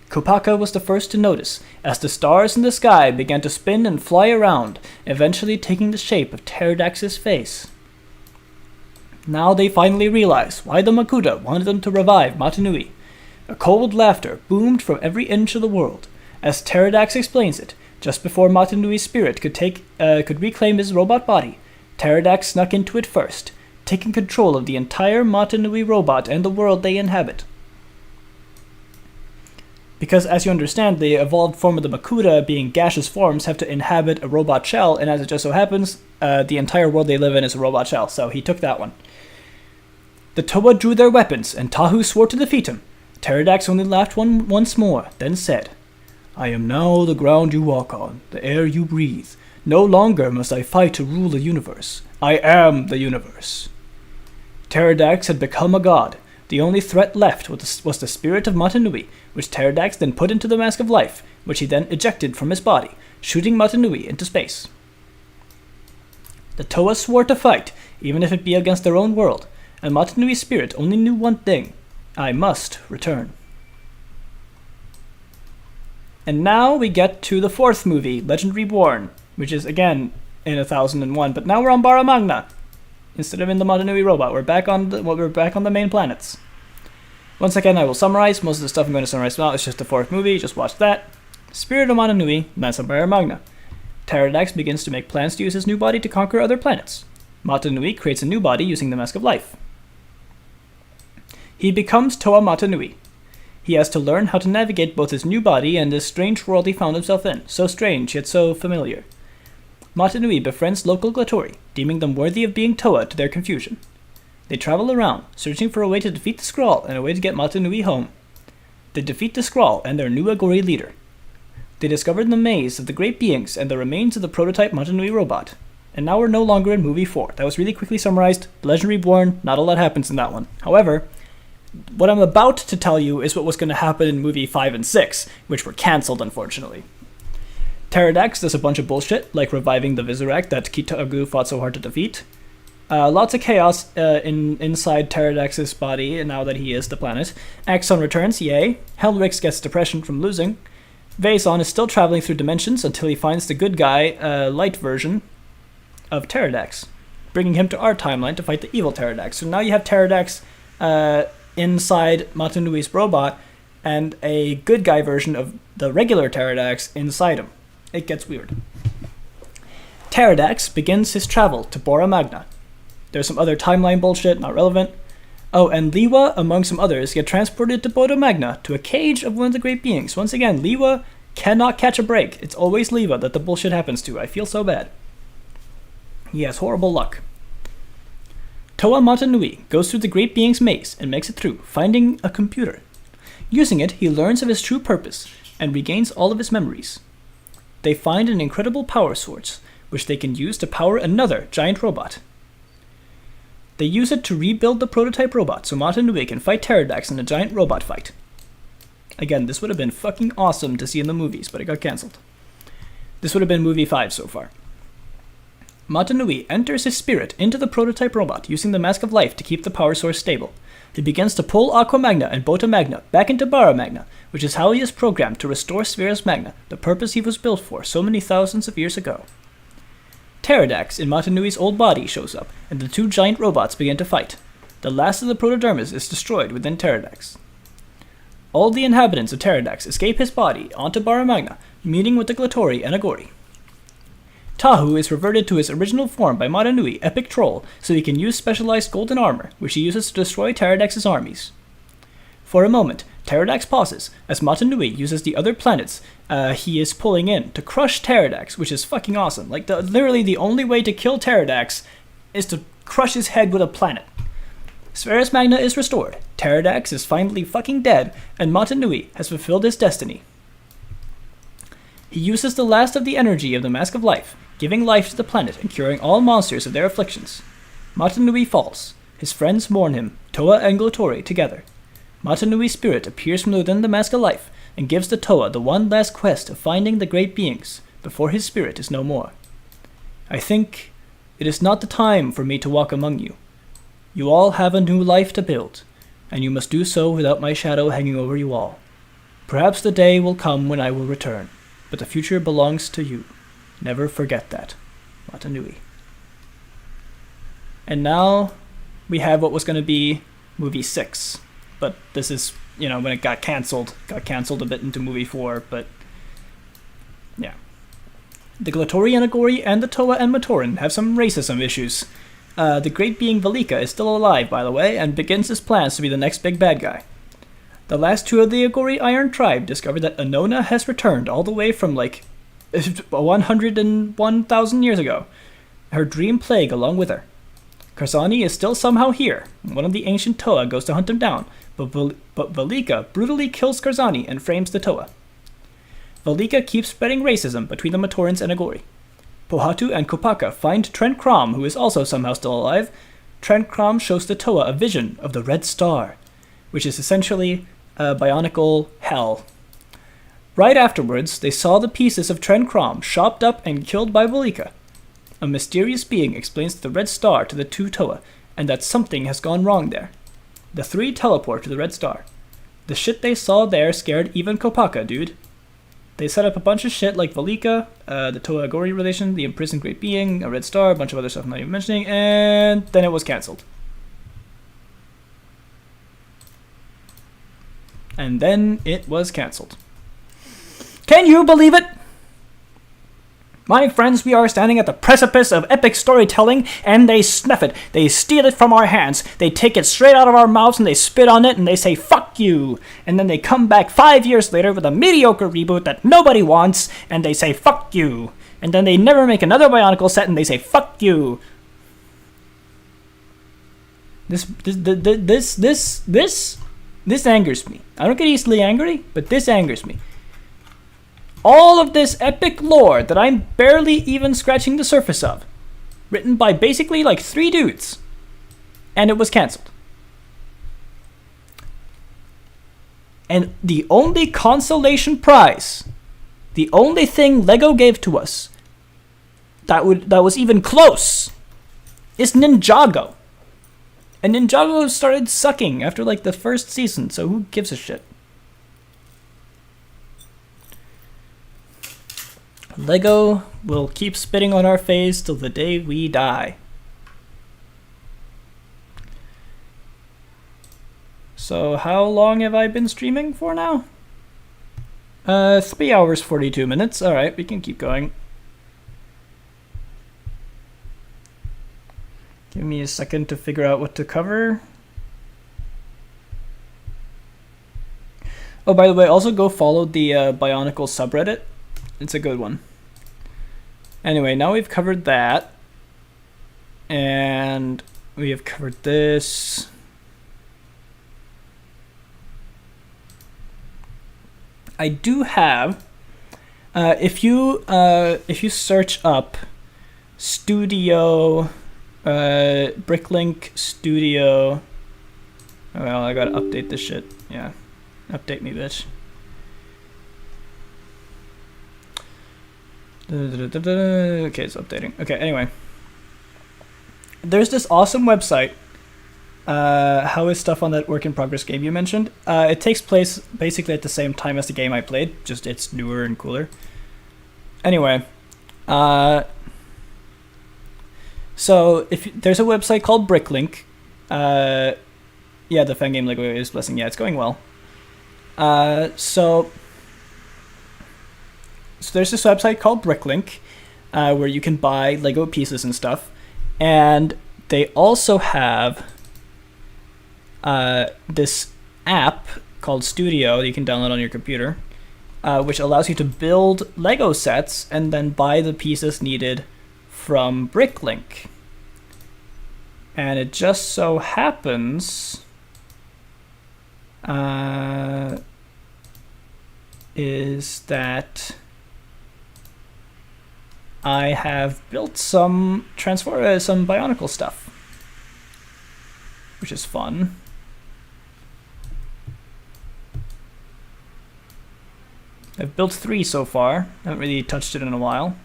Kopaka was the first to notice, as the stars in the sky began to spin and fly around, eventually taking the shape of Pterodax's face. Now they finally realized why the Makuta wanted them to revive Matanui. A cold laughter boomed from every inch of the world. As Pterodax explains it, just before Matanui's spirit could reclaim his robot body, Pterodax snuck into it first, taking control of the entire Matanui robot and the world they inhabit. Because, as you understand, the evolved form of the Makuta, being gaseous forms, have to inhabit a robot shell, and as it just so happens, the entire world they live in is a robot shell, so he took that one. The Toa drew their weapons, and Tahu swore to defeat him. Pterodax only laughed once more, then said, "I am now the ground you walk on, the air you breathe. No longer must I fight to rule the universe. I am the universe." Pterodax had become a god. The only threat left was the spirit of Matanui, which Pterodax then put into the Mask of Life, which he then ejected from his body, shooting Matanui into space. The Toa swore to fight, even if it be against their own world, and Matanui's spirit only knew one thing: I must return. And now we get to the fourth movie, Legend Reborn, which is again in 1001, but now we're on Bara Magna. Instead of in the Matanui robot, we're back on the main planets. Once again, I will summarize. Most of the stuff I'm going to summarize now is just the fourth movie. Just watch that. Spirit of Matanui lands on Bara Magna. Pterodax begins to make plans to use his new body to conquer other planets. Matanui creates a new body using the Mask of Life. He becomes Toa Matanui. He has to learn how to navigate both his new body and this strange world he found himself in, so strange yet so familiar. Matanui befriends local Glatori, deeming them worthy of being Toa to their confusion. They travel around, searching for a way to defeat the Skrull and a way to get Matanui home. They defeat the Skrull and their new Agori leader. They discovered the maze of the great beings and the remains of the prototype Matanui robot. And now we're no longer in movie 4. That was really quickly summarized. Legend Reborn, not a lot happens in that one. However, what I'm about to tell you is what was going to happen in movie 5 and 6, which were cancelled, unfortunately. Pterodax does a bunch of bullshit, like reviving the Visorak that Kitagu fought so hard to defeat. Lots of chaos inside Pterodax's body now that he is the planet. Axon returns, yay. Helmrix gets depression from losing. Vaison is still traveling through dimensions until he finds the good guy, light version of Pterodax, bringing him to our timeline to fight the evil Pterodax. So now you have Pterodax inside Matanui's robot and a good guy version of the regular Pterodax inside him. It gets weird. Pterodax begins his travel to Bara Magna. There's some other timeline bullshit, not relevant. Oh, and Liwa, among some others, get transported to Bara Magna to a cage of one of the great beings. Once again, Liwa cannot catch a break. It's always Liwa that the bullshit happens to. I feel so bad. He has horrible luck. Toa Matanui goes through the great being's maze and makes it through, finding a computer. Using it, he learns of his true purpose and regains all of his memories. They find an incredible power source, which they can use to power another giant robot. They use it to rebuild the prototype robot so Matanui can fight Pterodax in a giant robot fight. Again, this would have been fucking awesome to see in the movies, but it got cancelled. This would have been movie 5 so far. Matanui enters his spirit into the prototype robot using the Mask of Life to keep the power source stable. He begins to pull Aqua Magna and Bota Magna back into Bara Magna, which is how he is programmed to restore Spheres Magna, the purpose he was built for so many thousands of years ago. Pterodax in Matanui's old body shows up, and the two giant robots begin to fight. The last of the protodermis is destroyed within Pterodax. All the inhabitants of Pterodax escape his body onto Bara Magna, meeting with the Glatori and Agori. Tahu is reverted to his original form by Matanui, Epic Troll, so he can use specialized golden armor, which he uses to destroy Pterodax's armies. For a moment, Pterodax pauses, as Matanui uses the other planets he is pulling in to crush Pterodax, which is fucking awesome. Like, literally the only way to kill Pterodax is to crush his head with a planet. Spheres Magna is restored, Pterodax is finally fucking dead, and Matanui has fulfilled his destiny. He uses the last of the energy of the Mask of Life, giving life to the planet and curing all monsters of their afflictions. Matanui falls. His friends mourn him, Toa and Glatori, together. Matanui's spirit appears from within the Mask of Life and gives the Toa the one last quest of finding the great beings before his spirit is no more. I think it is not the time for me to walk among you. You all have a new life to build, and you must do so without my shadow hanging over you all. Perhaps the day will come when I will return, but the future belongs to you. Never forget that. Matanui. And now we have what was going to be movie 6. But this is, when it got canceled a bit into movie 4, but yeah. The Glatori and Agori and the Toa and Matoran have some racism issues. The great being Velika is still alive, by the way, and begins his plans to be the next big bad guy. The last two of the Agori Iron tribe discovered that Anona has returned all the way from, like, 101,000 years ago. Her dream plague along with her. Karzani is still somehow here. One of the ancient Toa goes to hunt him down, but Velika brutally kills Karzani and frames the Toa. Velika keeps spreading racism between the Matorans and Agori. Pohatu and Kopaka find Trent Crom, who is also somehow still alive. Trent Crom shows the Toa a vision of the Red Star, which is essentially a Bionicle hell. Right afterwards, they saw the pieces of Trent Crom chopped up and killed by Velika. A mysterious being explains the Red Star to the two Toa, and that something has gone wrong there. The three teleport to the Red Star. The shit they saw there scared even Kopaka, dude. They set up a bunch of shit like Velika, the Toa-Agori relation, the imprisoned great being, a Red Star, a bunch of other stuff I'm not even mentioning, and then it was cancelled. And then it was cancelled. Can you believe it? My friends, we are standing at the precipice of epic storytelling, and they snuff it. They steal it from our hands. They take it straight out of our mouths, and they spit on it, and they say, fuck you. And then they come back 5 years later with a mediocre reboot that nobody wants, and they say, fuck you. And then they never make another Bionicle set, and they say, fuck you. This angers me. I don't get easily angry, but this angers me. All of this epic lore that I'm barely even scratching the surface of, written by basically like 3 dudes, and it was cancelled. And the only consolation prize, the only thing LEGO gave to us that was even close, is Ninjago. And Ninjago started sucking after like the first season, so who gives a shit? LEGO will keep spitting on our face till the day we die. So how long have I been streaming for now? 3 hours 42 minutes. Alright, we can keep going. Give me a second to figure out what to cover. Oh, by the way, also go follow the Bionicle subreddit. It's a good one. Anyway, now we've covered that. And we have covered this. I do have, if you search up Studio, Bricklink Studio. Oh, well, I gotta update this shit. Yeah, update me, bitch. Okay, it's updating. Okay, anyway. There's this awesome website. How is stuff on that work in progress game you mentioned? It takes place basically at the same time as the game I played, just it's newer and cooler. Anyway, so if there's a website called Bricklink, yeah, the fan game Lego is blessing. Yeah, it's going well. So there's this website called Bricklink, where you can buy Lego pieces and stuff, and they also have this app called Studio that you can download on your computer, which allows you to build Lego sets and then buy the pieces needed from Bricklink. And it just so happens is that I have built some some Bionicle stuff, which is fun. I've built 3 so far. Haven't really touched it in a while.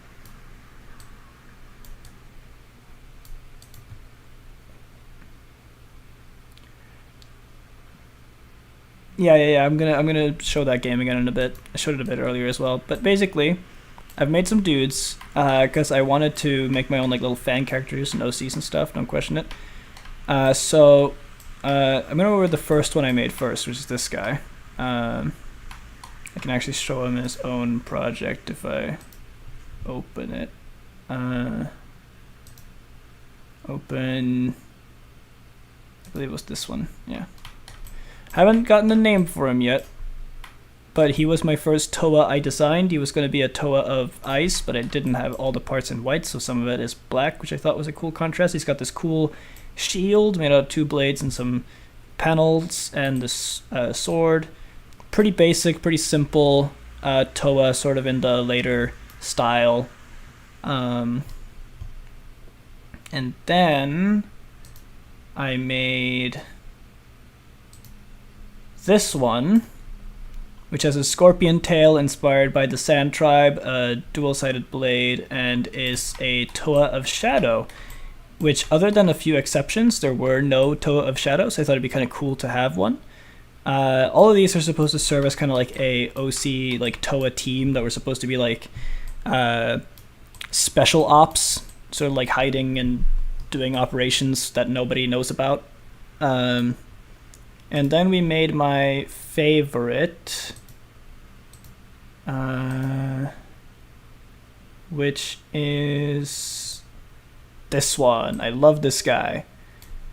Yeah. I'm gonna show that game again in a bit. I showed it a bit earlier as well. But basically, I've made some dudes because I wanted to make my own like little fan characters and OCs and stuff. Don't question it. So I'm gonna go over the first one I made first, which is this guy. I can actually show him his own project if I open it. Open, I believe it was this one, yeah. Haven't gotten a name for him yet, but he was my first Toa I designed. He was going to be a Toa of ice, but I didn't have all the parts in white, so some of it is black, which I thought was a cool contrast. He's got this cool shield made out of 2 blades and some panels, and this sword. Pretty basic, pretty simple Toa, sort of in the later style. And then I made this one, which has a scorpion tail inspired by the Sand Tribe, a dual-sided blade, and is a Toa of Shadow, which, other than a few exceptions, there were no Toa of Shadow, so I thought it'd be kind of cool to have one. All of these are supposed to serve as kind of like a OC, like Toa team that were supposed to be like special ops, sort of like hiding and doing operations that nobody knows about. And then we made my favorite, which is this one. I love this guy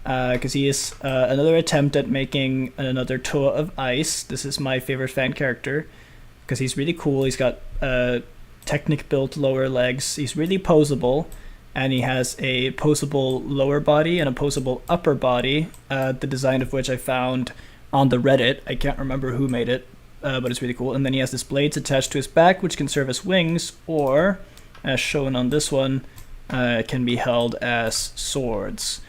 because he is another attempt at making another Toa of Ice. This is my favorite fan character because he's really cool. He's got Technic-built lower legs. He's really poseable, and he has a poseable lower body and a poseable upper body, the design of which I found on the Reddit. I can't remember who made it, but it's really cool. And then he has this blades attached to his back, which can serve as wings, or, as shown on this one, can be held as swords.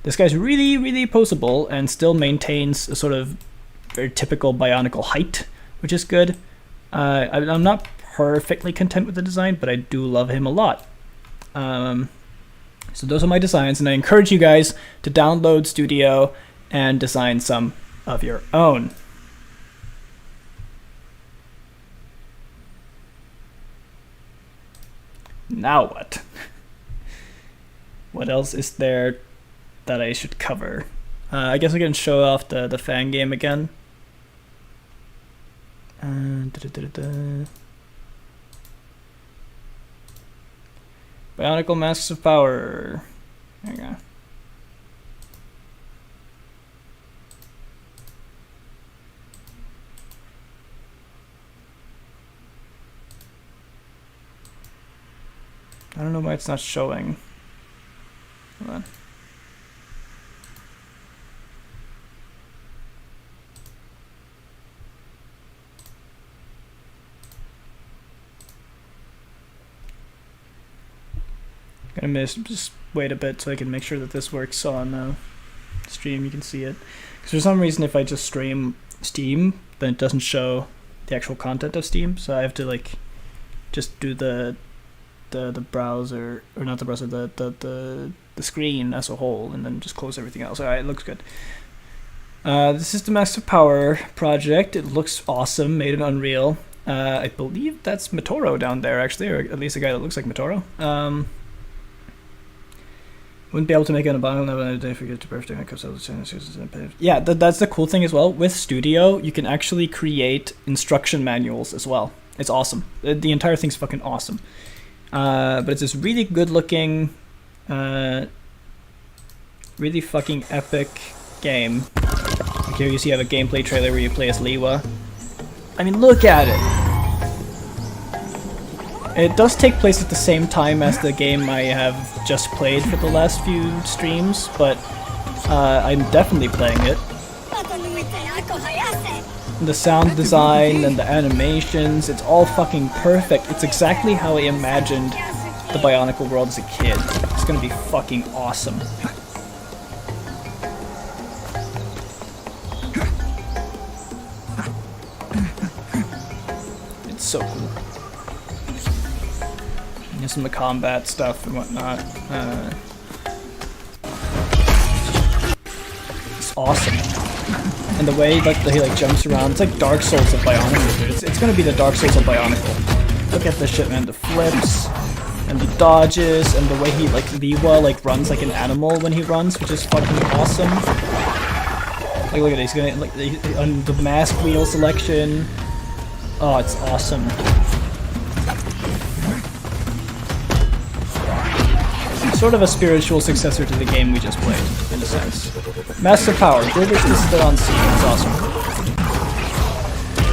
This guy's really, really poseable and still maintains a sort of very typical Bionicle height, which is good. I'm not perfectly content with the design, but I do love him a lot. So those are my designs, and I encourage you guys to download Studio and design some of your own. Now what? What else is there that I should cover? I guess I can show off the fan game again. Bionicle Masks of Power. There you go. I don't know why it's not showing. Hold on. Gonna just wait a bit so I can make sure that this works on stream. You can see it. Because for some reason, if I just stream Steam, then it doesn't show the actual content of Steam. So I have to like just do the browser, or not the browser, the screen as a whole, and then just close everything else. Alright, it looks good. This is the Master Power project. It looks awesome, made in Unreal. I believe that's Matoro down there, actually, or at least a guy that looks like Matoro. Wouldn't be able to make it a bottle another day for you to birthday. Yeah, that's the cool thing as well. With Studio, you can actually create instruction manuals as well. It's awesome. The entire thing's fucking awesome. But it's this really good looking, really fucking epic game. Like here you see I have a gameplay trailer where you play as Liwa. I mean, look at it! It does take place at the same time as the game I have just played for the last few streams, but I'm definitely playing it. The sound design and the animations, it's all fucking perfect. It's exactly how I imagined the Bionicle world as a kid. It's gonna be fucking awesome. It's so cool. And some of the combat stuff and whatnot. It's awesome. And the way like he like jumps around, it's like Dark Souls of Bionicle, dude. It's gonna be the Dark Souls of Bionicle. Look at this shit, man. The flips and the dodges and the way he like Liwa like runs like an animal when he runs, which is fucking awesome. Like look at this, he's gonna like on the mask wheel selection. Oh, it's awesome. sort of a spiritual successor to the game we just played, in a sense. Master Power, Gilbert is still on scene, it's awesome.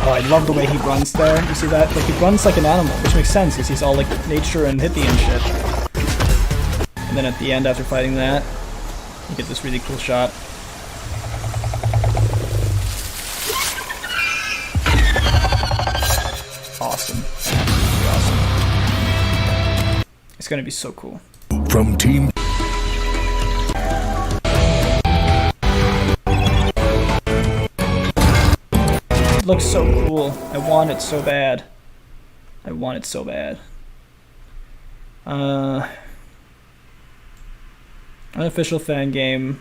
Oh, I love the way he runs there, you see that? Like, he runs like an animal, which makes sense, because he's all like nature and hippie and shit. And then at the end, after fighting that, you get this really cool shot. Awesome. Awesome. It's gonna be so cool. From Team... It looks so cool. I want it so bad. I want it so bad. Unofficial fan game.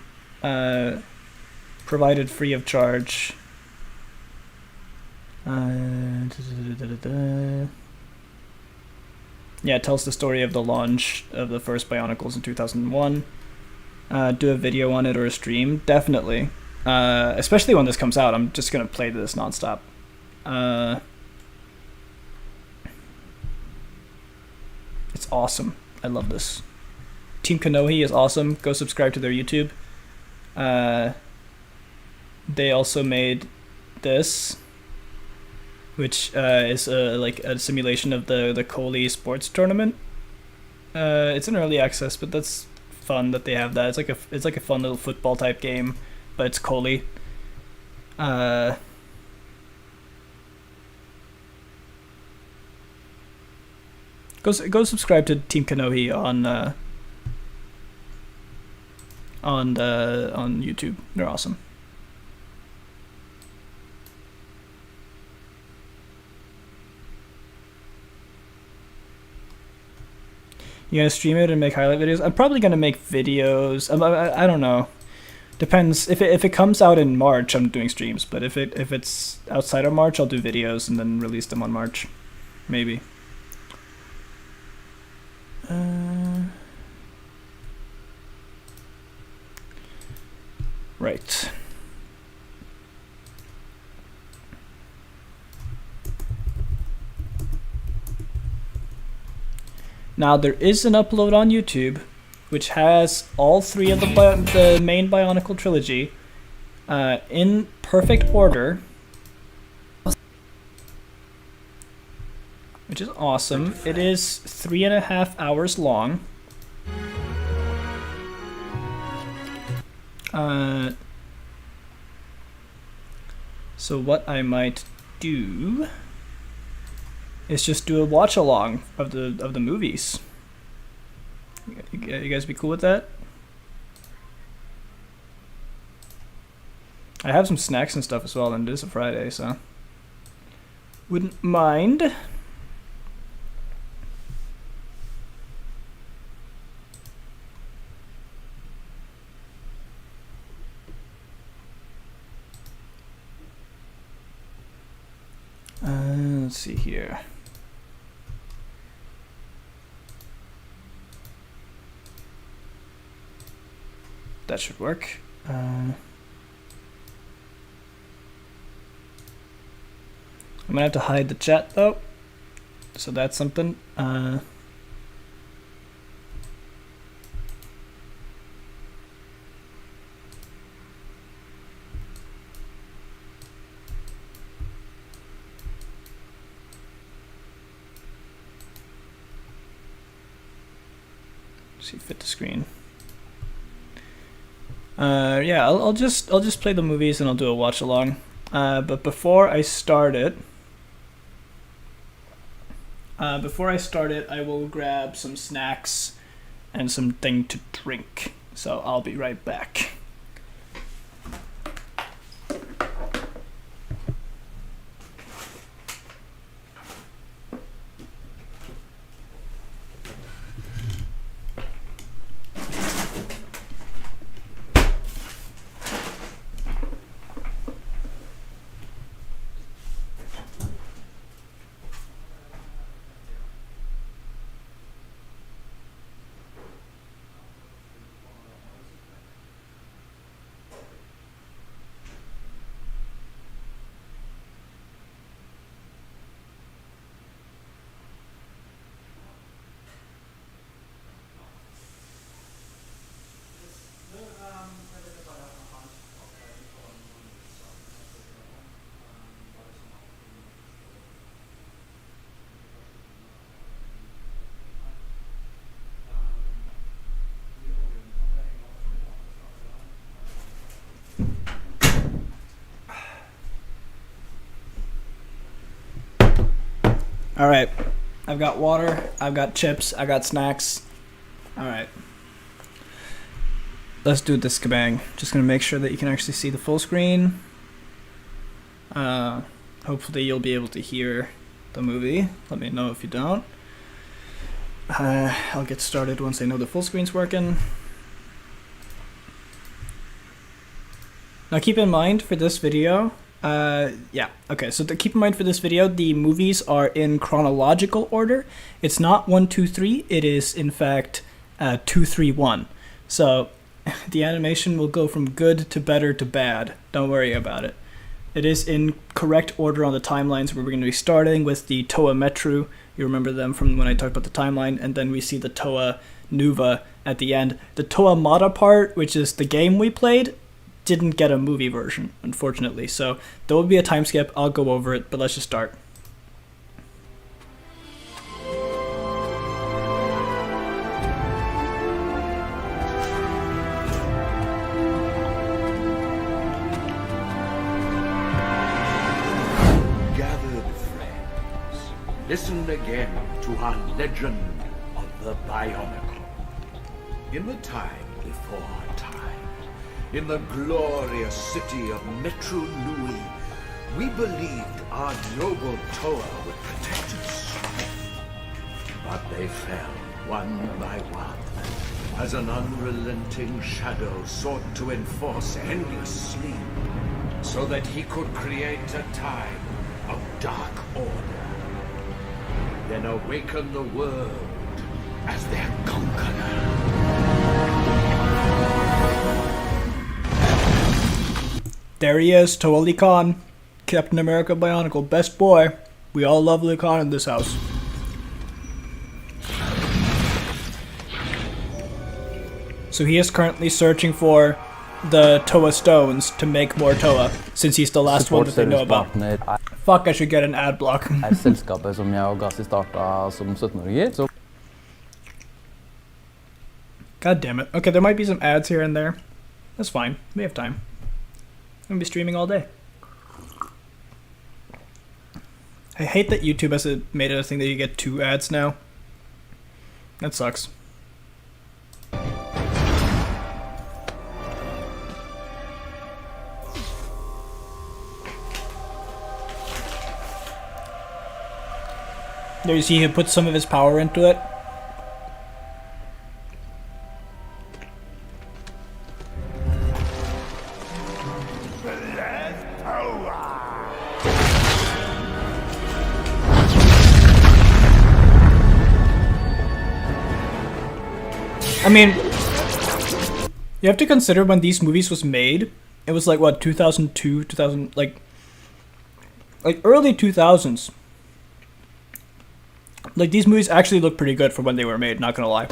Provided free of charge. Yeah, it tells the story of the launch of the first Bionicles in 2001. Do a video on it or a stream? Definitely. Especially when this comes out, I'm just gonna play this nonstop. It's awesome. I love this. Team Kanohi is awesome. Go subscribe to their YouTube. They also made this, which is like a simulation of the Coley sports tournament. It's in early access, but that's fun that they have that. It's like a fun little football type game, but it's Coley. Go subscribe to Team Kanohi on YouTube. They're awesome. You gonna stream it and make highlight videos? I'm probably gonna make videos. I don't know. Depends. If it comes out in March, I'm doing streams. But if it's outside of March, I'll do videos and then release them on March, maybe. Right. Now there is an upload on YouTube, which has all three of the main Bionicle trilogy in perfect order, which is awesome. It is 3.5 hours long. So what I might do is just do a watch along of the movies. You guys be cool with that? I have some snacks and stuff as well, and it is a Friday, so wouldn't mind. Let's see here. That should work. I'm gonna have to hide the chat though, so that's something. See, fit the screen. Yeah, I'll just play the movies and I'll do a watch along. But before I start it, I will grab some snacks and something to drink. So I'll be right back. Alright. I've got water, I've got chips, I got snacks. Alright. Let's do this kabang. Just gonna make sure that you can actually see the full screen. Hopefully you'll be able to hear the movie. Let me know if you don't. I'll get started once I know the full screen's working. Now keep in mind for this video, keep in mind for this video, the movies are in chronological order. It's not 1, 2, 3, it is in fact 2, 3, 1. So the animation will go from good to better to bad. Don't worry about it. It is in correct order on the timelines where we're going to be starting with the Toa Metru. You remember them from when I talked about the timeline, and then we see the Toa Nuva at the end. The Toa Mata part, which is the game we played, didn't get a movie version, unfortunately. So there will be a time skip. I'll go over it, but let's just start. Gathered friends, listen again to our legend of the Bionicle. In the time before time, in the glorious city of Metru Nui, we believed our noble Toa would protect us. But they fell one by one, as an unrelenting shadow sought to enforce endless sleep, so that he could create a time of dark order, then awaken the world as their conqueror. There he is, Toa Likan, Captain America Bionicle, best boy. We all love Likan in this house. So he is currently searching for the Toa stones to make more Toa, since he's the last one that they know about. Fuck, I should get an ad block. Selskapet som jeg og Gassi starta som 17-åringer. Så God damn it. Okay, there might be some ads here and there. That's fine. We have time. I'm gonna be streaming all day. I hate that YouTube has made it a thing that you get 2 ads now. That sucks. There you see he put some of his power into it. I mean, you have to consider when these movies was made, it was like what, 2002, 2000, like early 2000s. Like these movies actually look pretty good for when they were made, not gonna lie.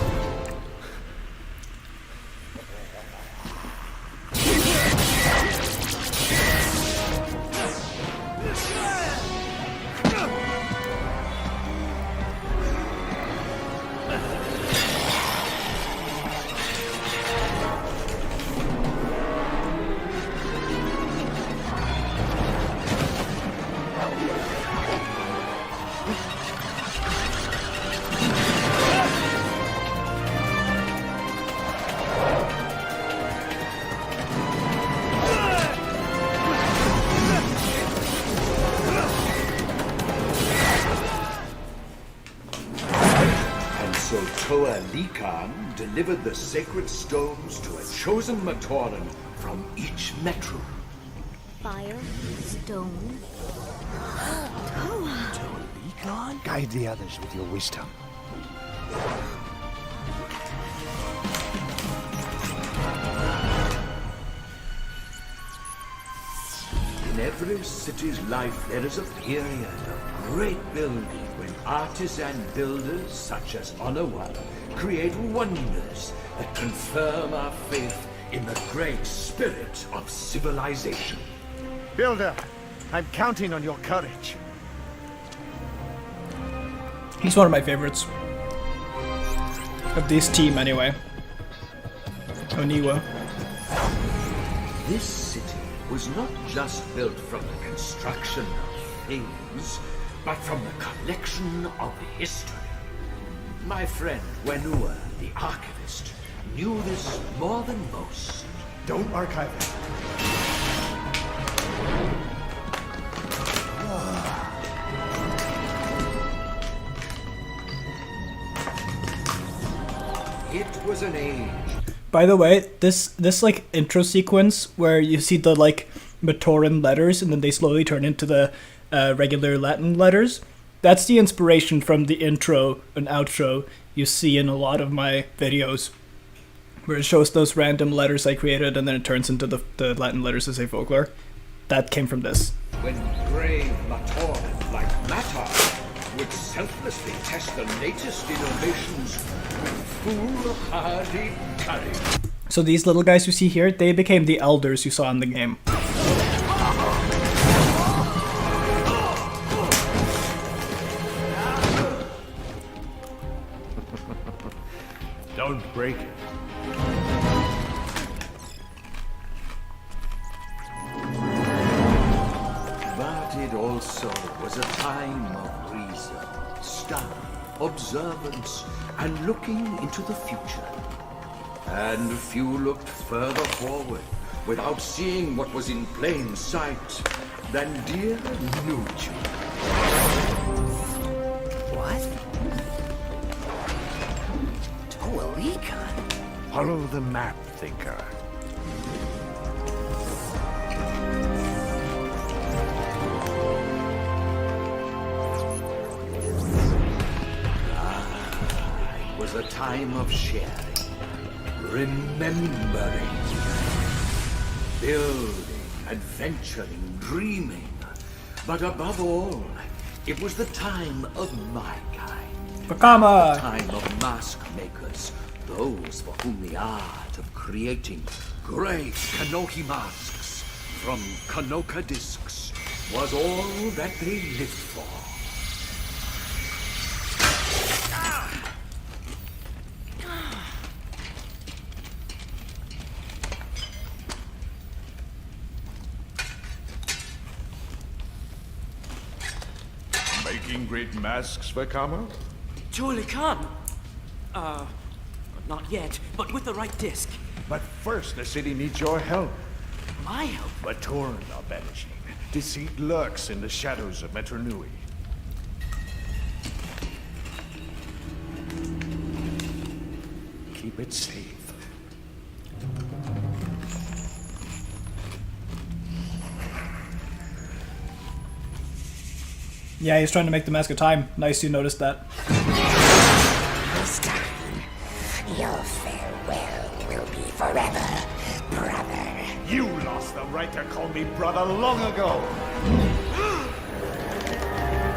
So Toa Likan delivered the sacred stones to a chosen Matoran from each Metru. Fire, stone, Toa. Toa Likan? Guide the others with your wisdom. In every city's life, there is a period of great building when artisan builders such as Onawa create wonders that confirm our faith in the great spirit of civilization. Builder, I'm counting on your courage. He's one of my favorites. Of this team, anyway. Oniwa. This city was not just built from the construction of things, but from the collection of history. My friend Wenua, the archivist, knew this more than most. Don't archive it. It was an age. By the way, this like intro sequence where you see the like Matoran letters and then they slowly turn into the regular Latin letters, that's the inspiration from the intro and outro you see in a lot of my videos, where it shows those random letters I created and then it turns into the Latin letters to say folklore. That came from this. When brave Matoran like Matar would selflessly test the latest innovations with foolhardy courage. So these little guys you see here, they became the elders you saw in the game. Don't break it. But it also was a time of reason, study, observance, and looking into the future. And few looked further forward without seeing what was in plain sight than dear Nuju. What? Toalikan? Follow the map, thinker. It was a time of sharing, remembering, building, adventuring, dreaming. But above all, it was the time of my kind. Bakama! Time of mask makers, those for whom the art of creating great Kanohi masks from Kanoka discs was all that they lived for. Making great masks for Kama? Toalikan? Not yet, but with the right disc. But first, the city needs your help. My help? Matoran are banishing. Deceit lurks in the shadows of Metronui. Keep it safe. Yeah, he's trying to make the Mask of Time. Nice you noticed that. This time, your farewell will be forever, brother. You lost the right to call me brother long ago.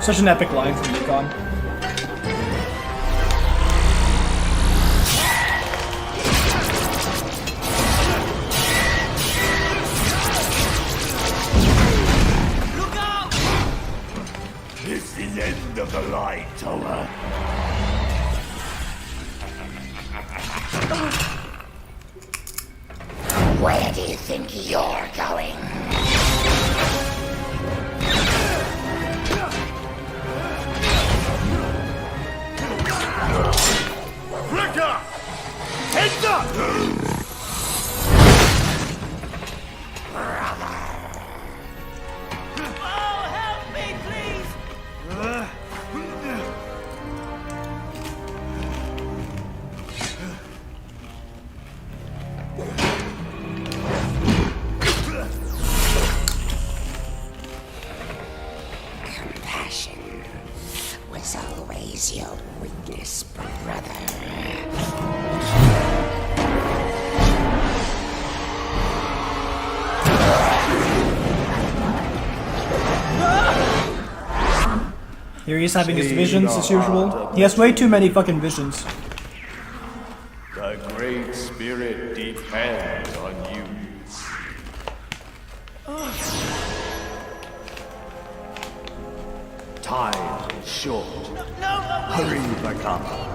Such an epic line from Nikon. It's the end of the line, Tola. Where do you think you're going? Rika! Heads up! Compassion was always your weakness, brother. Here he is having his visions as usual. He has way too many fucking visions. The Great Spirit depends on you. Time is short. Hurry, Bakama.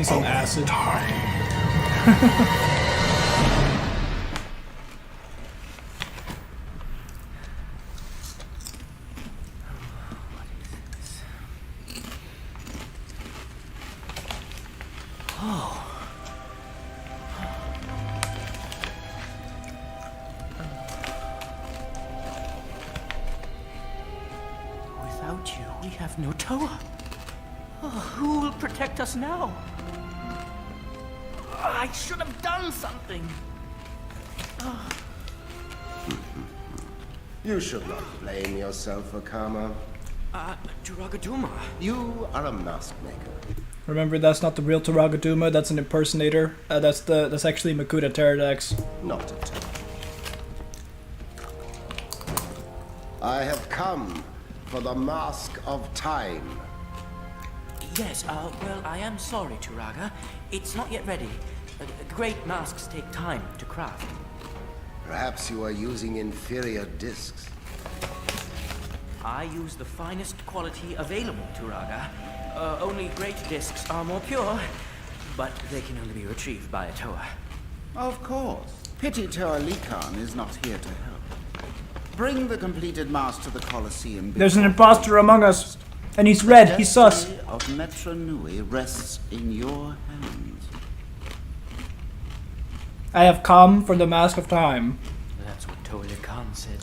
me some acid. Without you, we have no Toa. Oh, who will protect us now? I should have done something. You should not blame yourself, Akama. Turagaduma. You are a mask maker. Remember, that's not the real Turagaduma, that's an impersonator. That's actually Makuta Pterodax. Not at all. I have come for the Mask of Time. Yes, well, I am sorry, Turaga. It's not yet ready. Great masks take time to craft. Perhaps you are using inferior discs. I use the finest quality available, Turaga. Only great discs are more pure, but they can only be retrieved by a Toa. Of course. Pity Toa Likan is not here to help. Bring the completed mask to the Colosseum. There's an imposter among us, and he's red, he's sus. The destiny of Metro Nui rests in your hands. I have come for the Mask of Time. That's what Toa Likan said.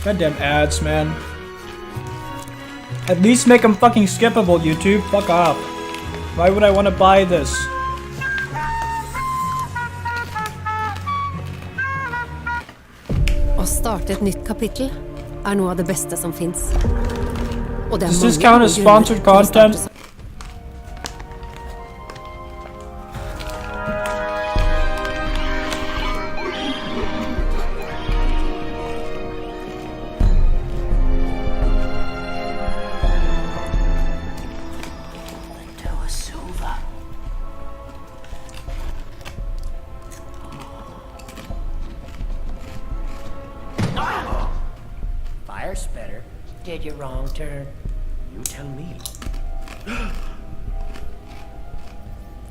Goddamn ads, man. At least make them fucking skippable, YouTube. Fuck off. Why would I want to buy this? Å starte et nytt kapittel noe av det beste som finnes. Og det Does mange this count as grunner sponsored til å starte content? så- Toa Silva. Fire spitter. Did you wrong turn? You tell me.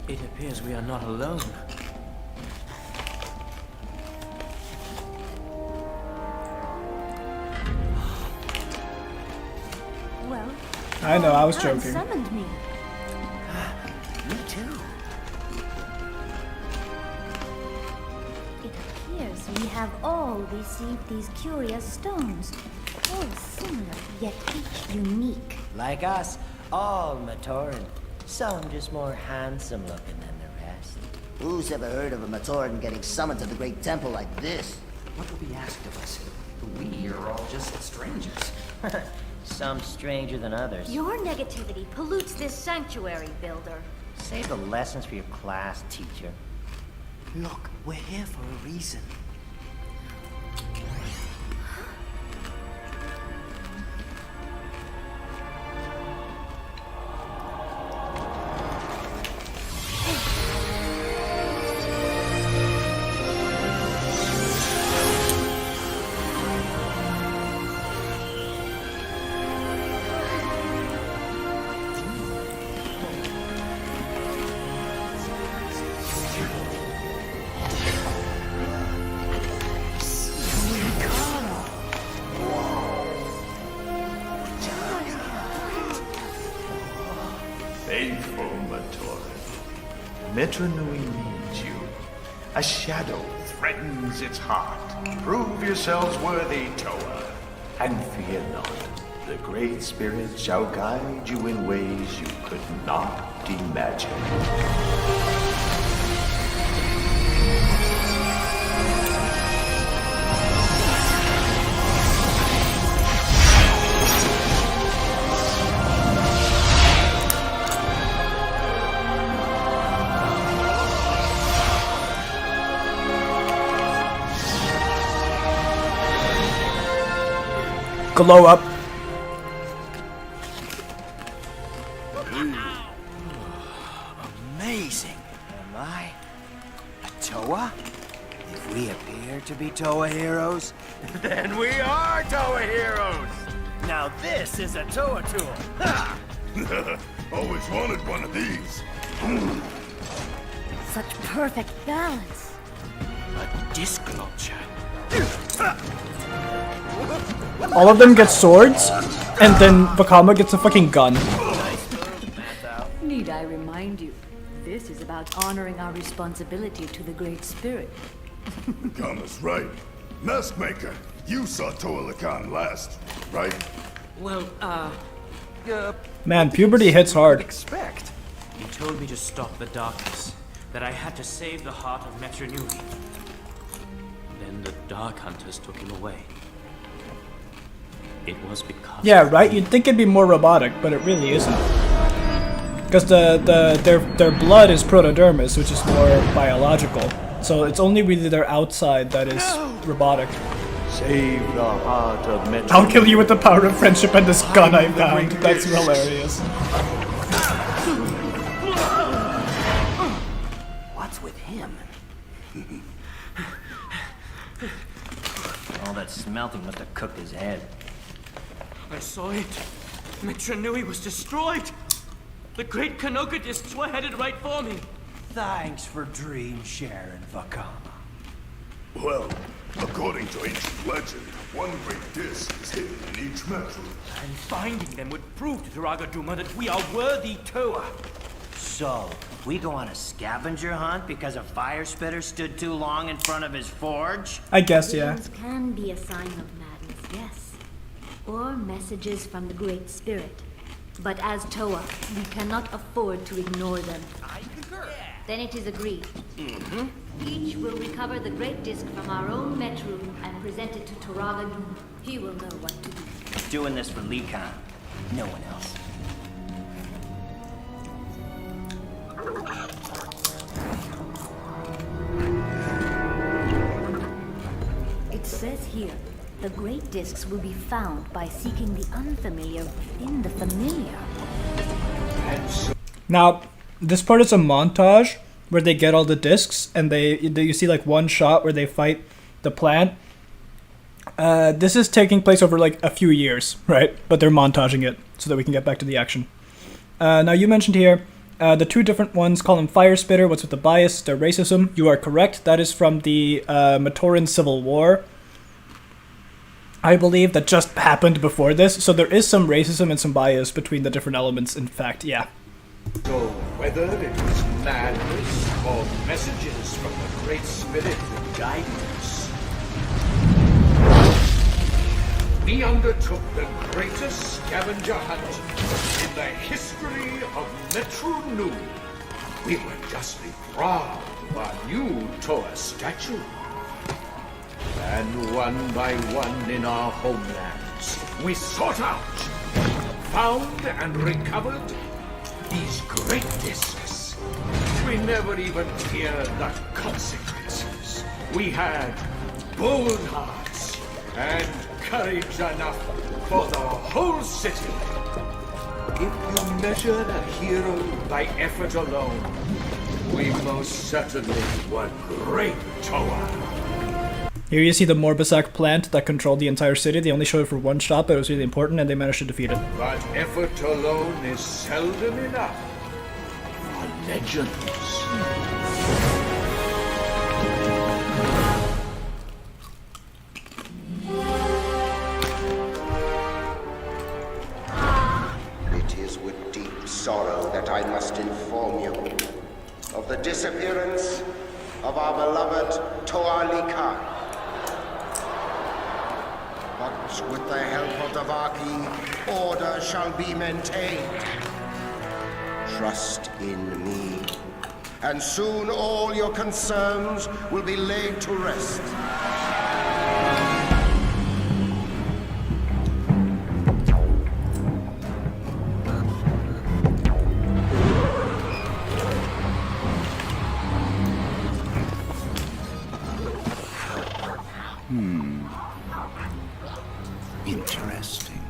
It appears we are not alone. Well, I know, I was Khan joking. summoned me. Me too. It appears we have all received these curious stones. All similar, yet each unique. Like us, all Matoran. Some just more handsome looking than the rest. Who's ever heard of a Matoran getting summoned to the great temple like this? What will be asked of us? We are all just strangers. Some stranger than others. Your negativity pollutes this sanctuary, Builder. Save the lessons for your class, teacher. Look, we're here for a reason. Faithful Matoran. Metro Nui needs you. A shadow threatens its heart. Prove yourselves worthy, Toa. And fear not. The Great Spirit shall guide you in ways you could not imagine. Glow up. Amazing. Am I a Toa? If we appear to be Toa heroes, then we are Toa heroes! Now this is a Toa tool! Ha! Always wanted one of these. Such perfect balance. A disc launcher. All of them get swords, and then Vakama gets a fucking gun. Need I remind you, this is about honoring our responsibility to the Great Spirit. Kama's right. Mask Maker, you saw Toa Lakan last, right? Well, Man, puberty hits hard. expect? He told me to stop the darkness, that I had to save the heart of Metra Nui. Then the Dark Hunters took him away. It was because... Yeah, right? You'd think it'd be more robotic, but it really isn't. Because their blood is protodermis, which is more biological. So it's only really their outside that is robotic. Save the heart of Metra. I'll kill you with the power of friendship and this gun I found. That's hilarious. What's with him? All that smelting must have cooked his head. I saw it. Metra Nui was destroyed. The great Kanoka discs were headed right for me. Thanks for dream sharing, Vakama. Well, according to ancient legend, one great disc is hidden in each metro. And finding them would prove to Turaga Duma that we are worthy Toa. So, we go on a scavenger hunt because a fire spitter stood too long in front of his forge? I guess, yeah. Visions can be a sign of madness, yes. Or messages from the Great Spirit. But as Toa, we cannot afford to ignore them. I concur. Then it is agreed. Each will recover the Great Disc from our own Metru and present it to Turaga Duma. He will know what to do. Doing this for Likan. No one else. It says here, the Great Discs will be found by seeking the unfamiliar within the familiar. Now, this part is a montage where they get all the discs, and you see like one shot where they fight the plant. This is taking place over like a few years, right? But they're montaging it so that we can get back to the action. Now, you mentioned here the two different ones call them Fire Spitter. What's with the bias? Their racism. You are correct. That is from the Matoran Civil War, I believe, that just happened before this. So there is some racism and some bias between the different elements, in fact, yeah. So whether it was madness or messages from the Great Spirit that guided us, we undertook the greatest scavenger hunt in the history of Metru Nui. We were justly proud of our new Toa statue. And one by one in our homelands, we sought out, found and recovered these great discs. We never even feared the consequences. We had bold hearts and courage enough for the whole city. If you measured a hero by effort alone, we most certainly were great Toa. Here you see the Morbisak plant that controlled the entire city. They only showed it for one shot, but it was really important, and they managed to defeat it. But effort alone is seldom enough for legends. It is with deep sorrow that I must inform you of the disappearance of our beloved Toa Likan. But with the help of Davaki, order shall be maintained. Trust in me, and soon all your concerns will be laid to rest. Interesting.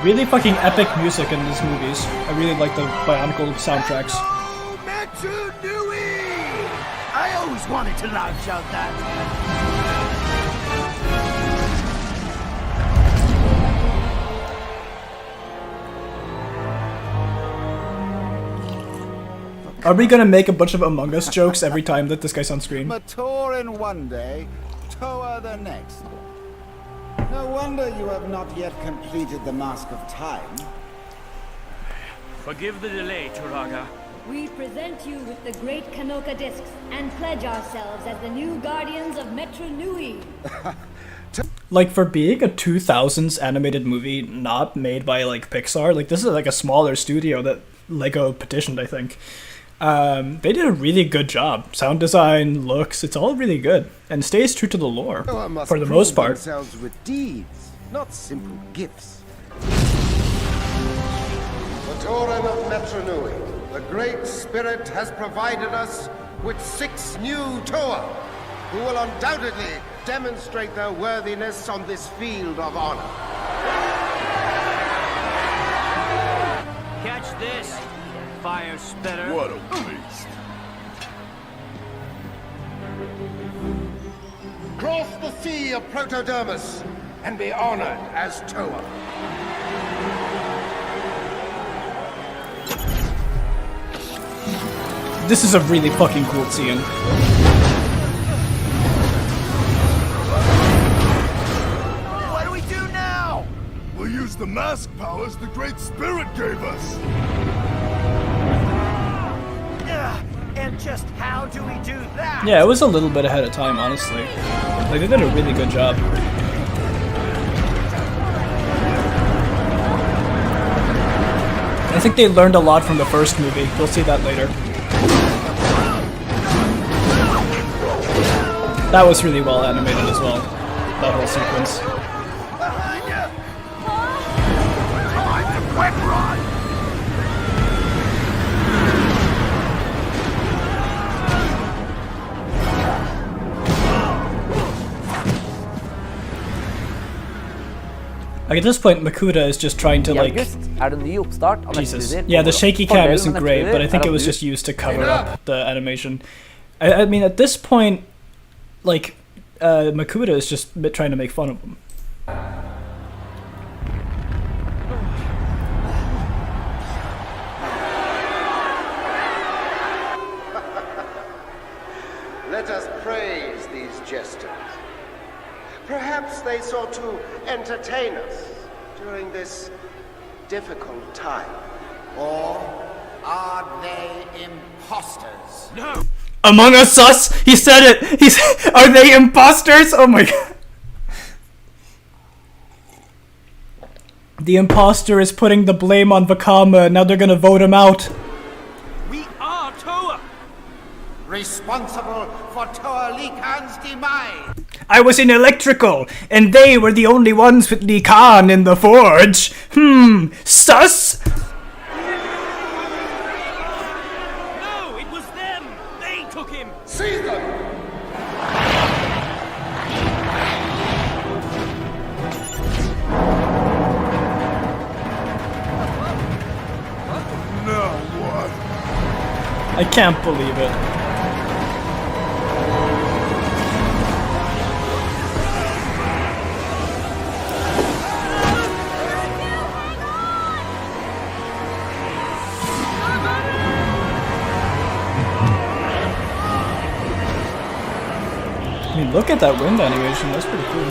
Really fucking epic music in these movies. I really like the Bionicle soundtracks. Metru Nui! always wanted to loud shout that. Are we gonna make a bunch of Among Us jokes every time that this guy's on screen? Matoran one day, Toa the next. No wonder you have not yet completed the Mask of Time. Forgive the delay, Turaga. We present you with the great Kanoka discs and pledge ourselves as the new guardians of Metro Nui. Like, for being a 2000s animated movie not made by, like, Pixar, like, this is, like, a smaller studio that Lego petitioned, I think. They did a really good job. Sound design, looks, it's all really good. And stays true to the lore, for the most part. Themselves with deeds, not simple gifts. Matoran of Metronui, the Great Spirit has provided us with 6 new Toa, who will undoubtedly demonstrate their worthiness on this field of honor. Catch this, fire spitter. What a waste. Cross the sea of Protodermis and be honored as Toa. This is a really fucking cool scene. What do we do now? We'll use the mask powers the Great Spirit gave us. And just how do we do that? Yeah, it was a little bit ahead of time, honestly. Like, they did a really good job. I think they learned a lot from the first movie. You'll see that later. That was really well animated as well. That whole sequence. Like, at this point, Makuta is just trying to, like... Jesus. Yeah, the shaky cam isn't great, but I think it was just used to cover up the animation. I mean, at this point, like, Makuta is just trying to make fun of him. Let us praise these jesters. Perhaps they sought to entertain us during this difficult time. Or are they imposters? No! Among Us sus? He said it! Are they imposters? Oh my god. The imposter is putting the blame on Vakama, and now they're gonna vote him out. We are Toa! Responsible for Toa Likan's demise. I was in electrical, and they were the only ones with Likan in the forge. Sus? No, it was them! They took him! Seize them! Now what? I can't believe it. I mean, look at that wind animation, that's pretty cool.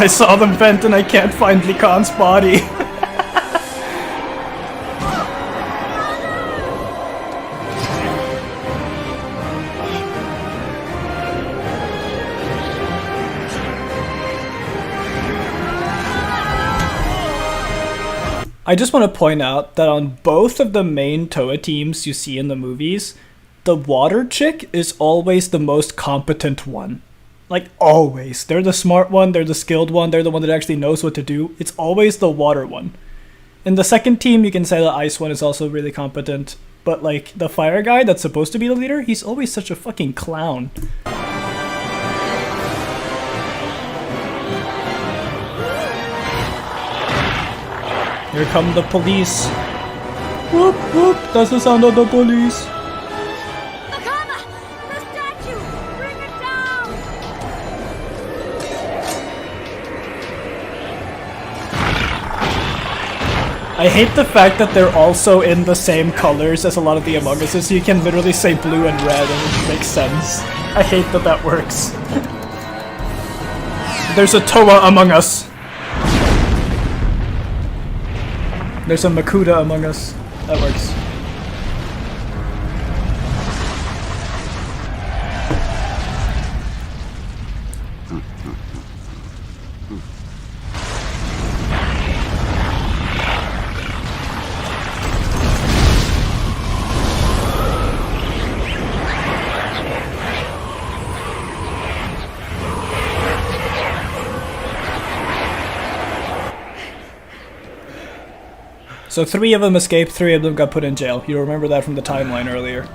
I saw them vent and I can't find Likan's body. I just want to point out that on both of the main Toa teams you see in the movies, the water chick is always the most competent one. Like, always. They're the smart one, they're the skilled one, they're the one that actually knows what to do. It's always the water one. In the second team, you can say the ice one is also really competent. But, like, the fire guy that's supposed to be the leader, he's always such a fucking clown. Here come the police. Whoop, whoop. That's the sound of the police. I hate the fact that they're also in the same colors as a lot of the Among Us, so you can literally say blue and red and it makes sense. I hate that that works. There's a Toa among us. There's a Makuta among us. That works. So 3 of them escaped, 3 of them got put in jail. You remember that from the timeline earlier.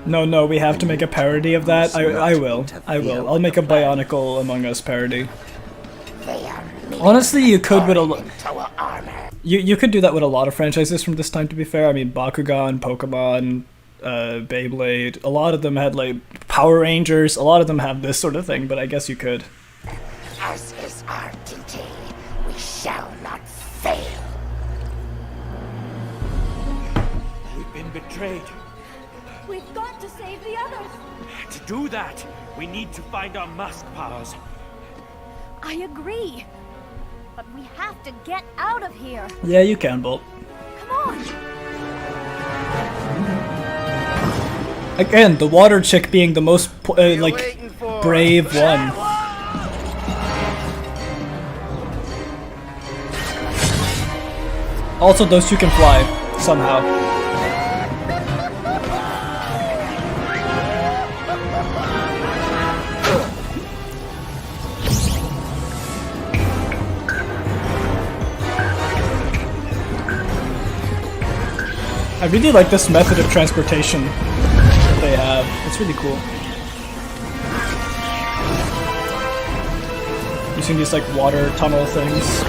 No, we have to make a parody of that. I will. I'll make a Bionicle Among Us parody. Honestly, you could with a you could do that with a lot of franchises from this time, to be fair. I mean, Bakugan, Pokemon, Beyblade, a lot of them had like Power Rangers, a lot of them have this sort of thing, but I guess you could. As is our duty, we shall not fail. We've been betrayed. We've got to save the others. To do that, we need to find our mask powers. I agree. But we have to get out of here. Yeah, you can, Bolt. Come on. Again, the water chick being the most like brave one. Also, those two can fly somehow. I really like this method of transportation that they have. It's really cool. Using these like water tunnel things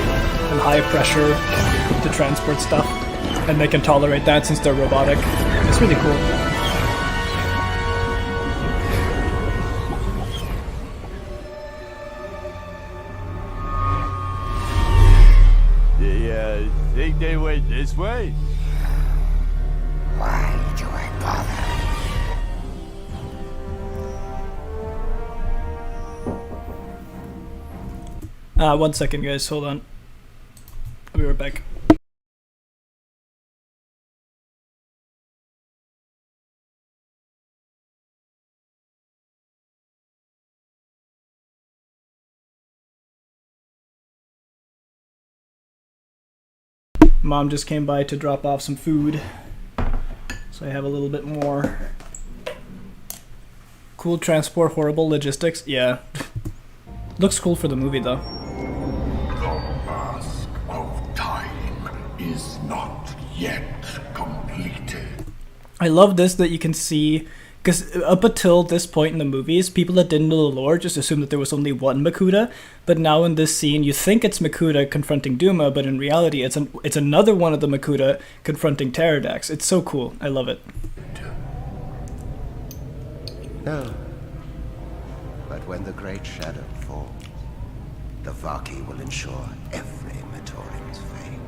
and high pressure to transport stuff, and they can tolerate that since they're robotic. It's really cool. They think they went this way? Why do I bother? 1 second, guys. Hold on. I'll be right back. Mom just came by to drop off some food, so I have a little bit more. Cool transport, horrible logistics. Yeah. Looks cool for the movie, though. The mask of time is not yet completed. I love this, that you can see, because up until this point in the movies, people that didn't know the lore just assumed that there was only one Makuta, but now in this scene you think it's Makuta confronting Duma, but in reality it's another one of the Makuta confronting Pterodax. It's so cool. I love it. No. But when the great shadow falls, the Vaki will ensure every Matoran's fate.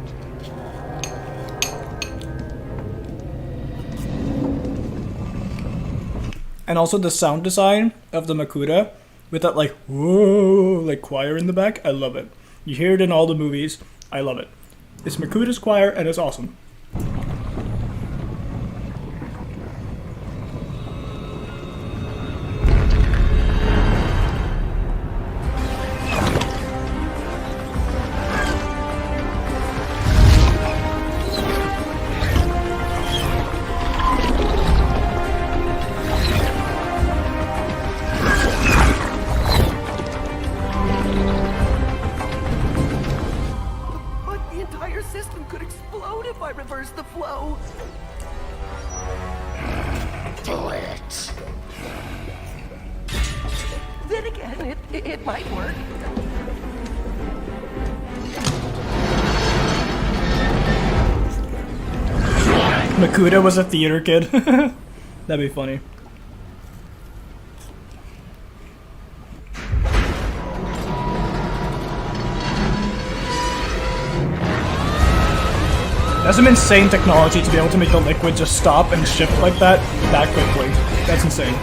And also the sound design of the Makuta with that like whoa like choir in the back. I love it. You hear it in all the movies. I love it. It's Makuta's choir and it's awesome. Makuta was a theater kid. That'd be funny. That's some insane technology to be able to make the liquid just stop and shift like that quickly. That's insane.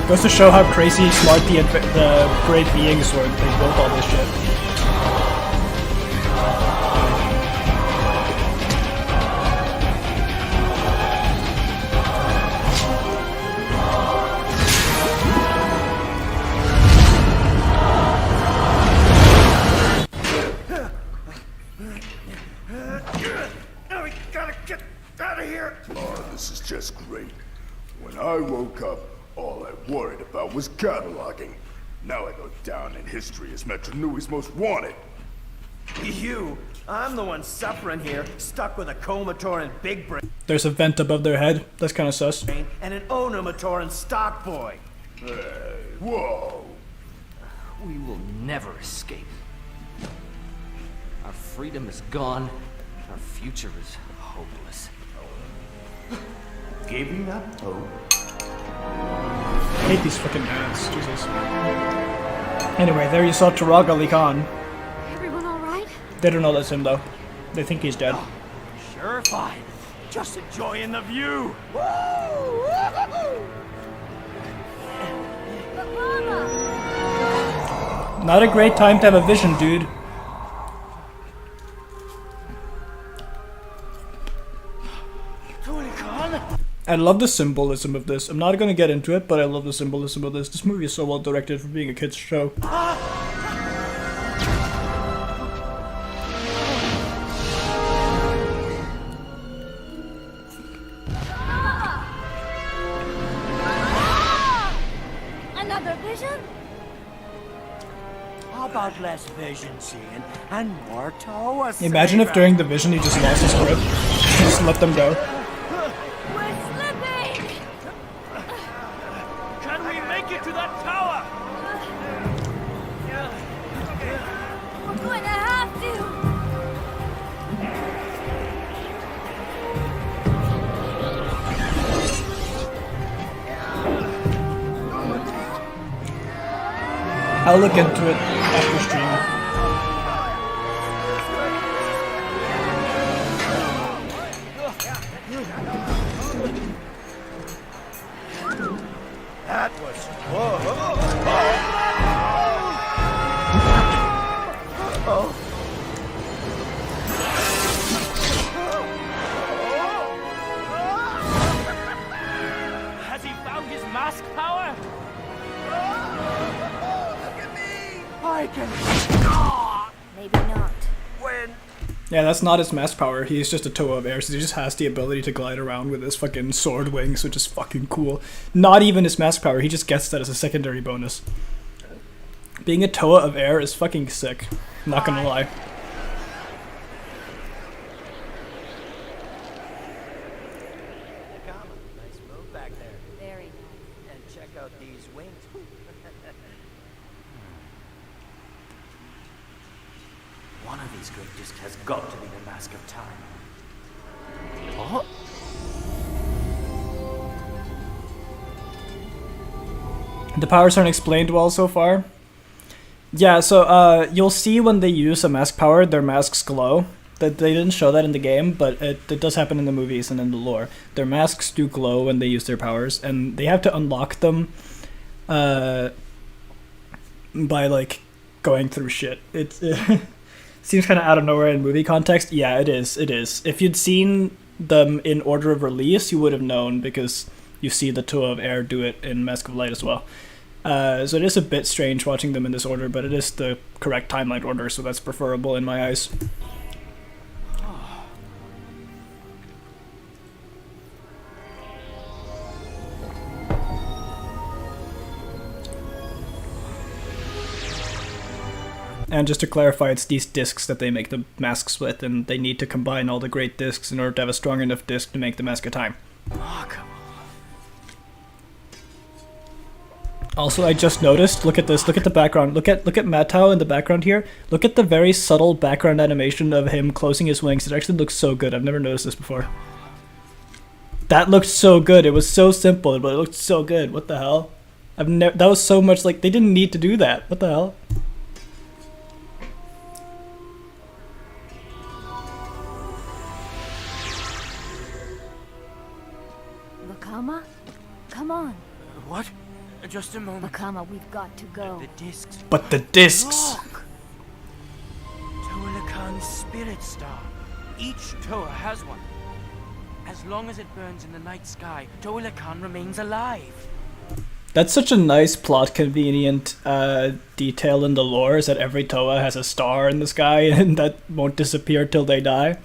Goes to show how crazy smart the great beings were. They built all this shit. We gotta get out of here. Oh, this is just great. When I woke up, all I worried about was cataloging. Now I go down in history as Metro Nui's most wanted. You? I'm the one suffering here, stuck with a Comatoran big brain There's a vent above their head. That's kind of sus. and an Onomatoran stock boy. Hey, whoa. We will never escape. Our freedom is gone. Our future is hopeless. Giving up hope. I hate these fucking ads. Jesus. Anyway, there you saw Turaga Lee Khan. Everyone all right? They don't know that's him though. They think he's dead. Sure, fine. Just enjoying the view. Not a great time to have a vision, dude. I love the symbolism of this. I'm not gonna get into it, but I love the symbolism of this. This movie is so well directed for being a kid's show. Another vision? How about less vision seeing and more Toa? Imagine if during the vision he just lost his grip. Just let them go. We're slipping! Can we make it to that tower? We're going to have to! I'll look into it after stream. That was Has he found his mask power? I can. Maybe not. When? Yeah, that's not his mask power. He's just a Toa of air, so he just has the ability to glide around with his fucking sword wings, which is fucking cool. Not even his mask power, he just gets that as a secondary bonus. Being a Toa of air is fucking sick. I'm not gonna lie. Nice move back there. Very nice. And check out these wings. One of these great discs has got to be the Mask of Time. Oh. The powers aren't explained well so far. Yeah, so you'll see when they use a mask power, their masks glow. That they didn't show that in the game, but it does happen in the movies and in the lore. Their masks do glow when they use their powers, and they have to unlock them by like going through shit. It seems kind of out of nowhere in movie context. Yeah, it is. It is. If you'd seen them in order of release, you would have known because you see the Toa of Air do it in Mask of Light as well. So it is a bit strange watching them in this order, but it is the correct timeline order, so that's preferable in my eyes. And just to clarify, it's these discs that they make the masks with, and they need to combine all the great discs in order to have a strong enough disc to make the Mask of Time. Oh, come on. Also, I just noticed, look at this, look at the background, look at Matau in the background here. Look at the very subtle background animation of him closing his wings. It actually looks so good. I've never noticed this before. That looked so good. It was so simple, but it looked so good. What the hell? That was so much like they didn't need to do that. What the hell? Vakama? Come on. What? Just a moment. Vakama, we've got to go. The discs. But the discs. Look! Toalakan's spirit star. Each Toa has one. As long as it burns in the night sky, Toalakan remains alive. That's such a nice plot convenient detail in the lore, is that every Toa has a star in the sky and that won't disappear till they die.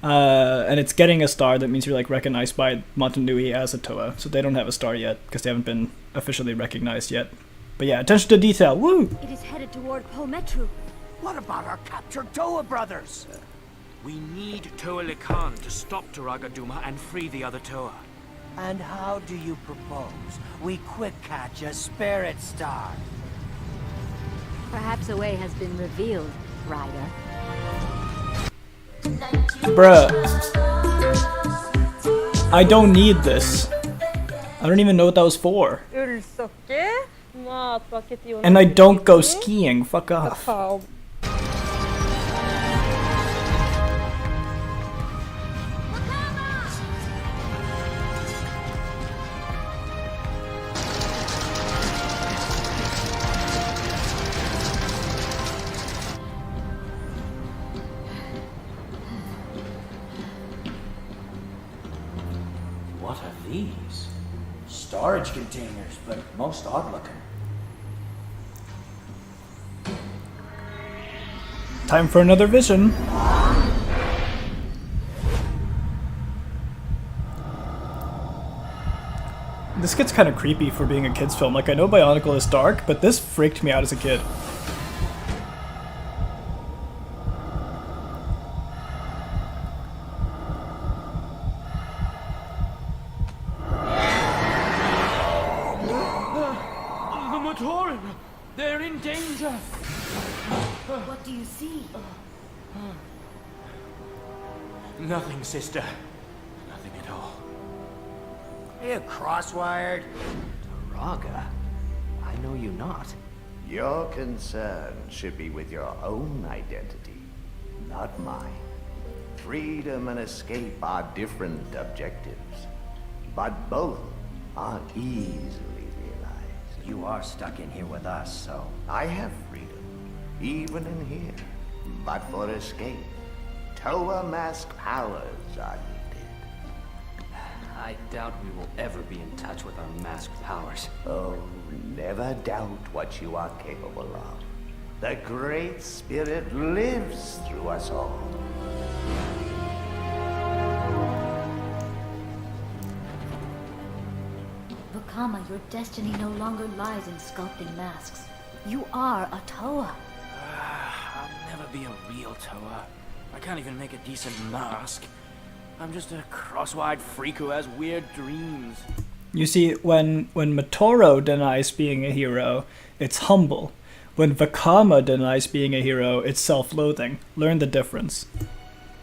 And it's getting a star that means you're like recognized by Motunui as a Toa, so they don't have a star yet because they haven't been officially recognized yet. But yeah, attention to detail. Woo! It is headed toward Pometru. What about our captured Toa brothers? We need Toalakan to stop Turaga Duma and free the other Toa. And how do you propose we quick catch a spirit star? Perhaps a way has been revealed, Ryder. Bruh. I don't need this. I don't even know what that was for. And I don't go skiing. Fuck off. What are these? Storage containers, but most odd looking. Time for another vision. This gets kind of creepy for being a kid's film. Like, I know Bionicle is dark, but this freaked me out as a kid. The Matoran! They're in danger! What do you see? Nothing, sister. Nothing at all. You crosswired? Turaga, I know you not. Your concern should be with your own identity, not mine. Freedom and escape are different objectives, but both are easily realized. You are stuck in here with us, so... I have freedom, even in here. But for escape, Toa mask powers are needed. I doubt we will ever be in touch with our masked powers. Oh, never doubt what you are capable of. The Great Spirit lives through us all. Vakama, your destiny no longer lies in sculpting masks. You are a Toa. I'll never be a real Toa. I can't even make a decent mask. I'm just a cross-eyed freak who has weird dreams. You see, when Matoro denies being a hero, it's humble. When Vakama denies being a hero, it's self-loathing. Learn the difference.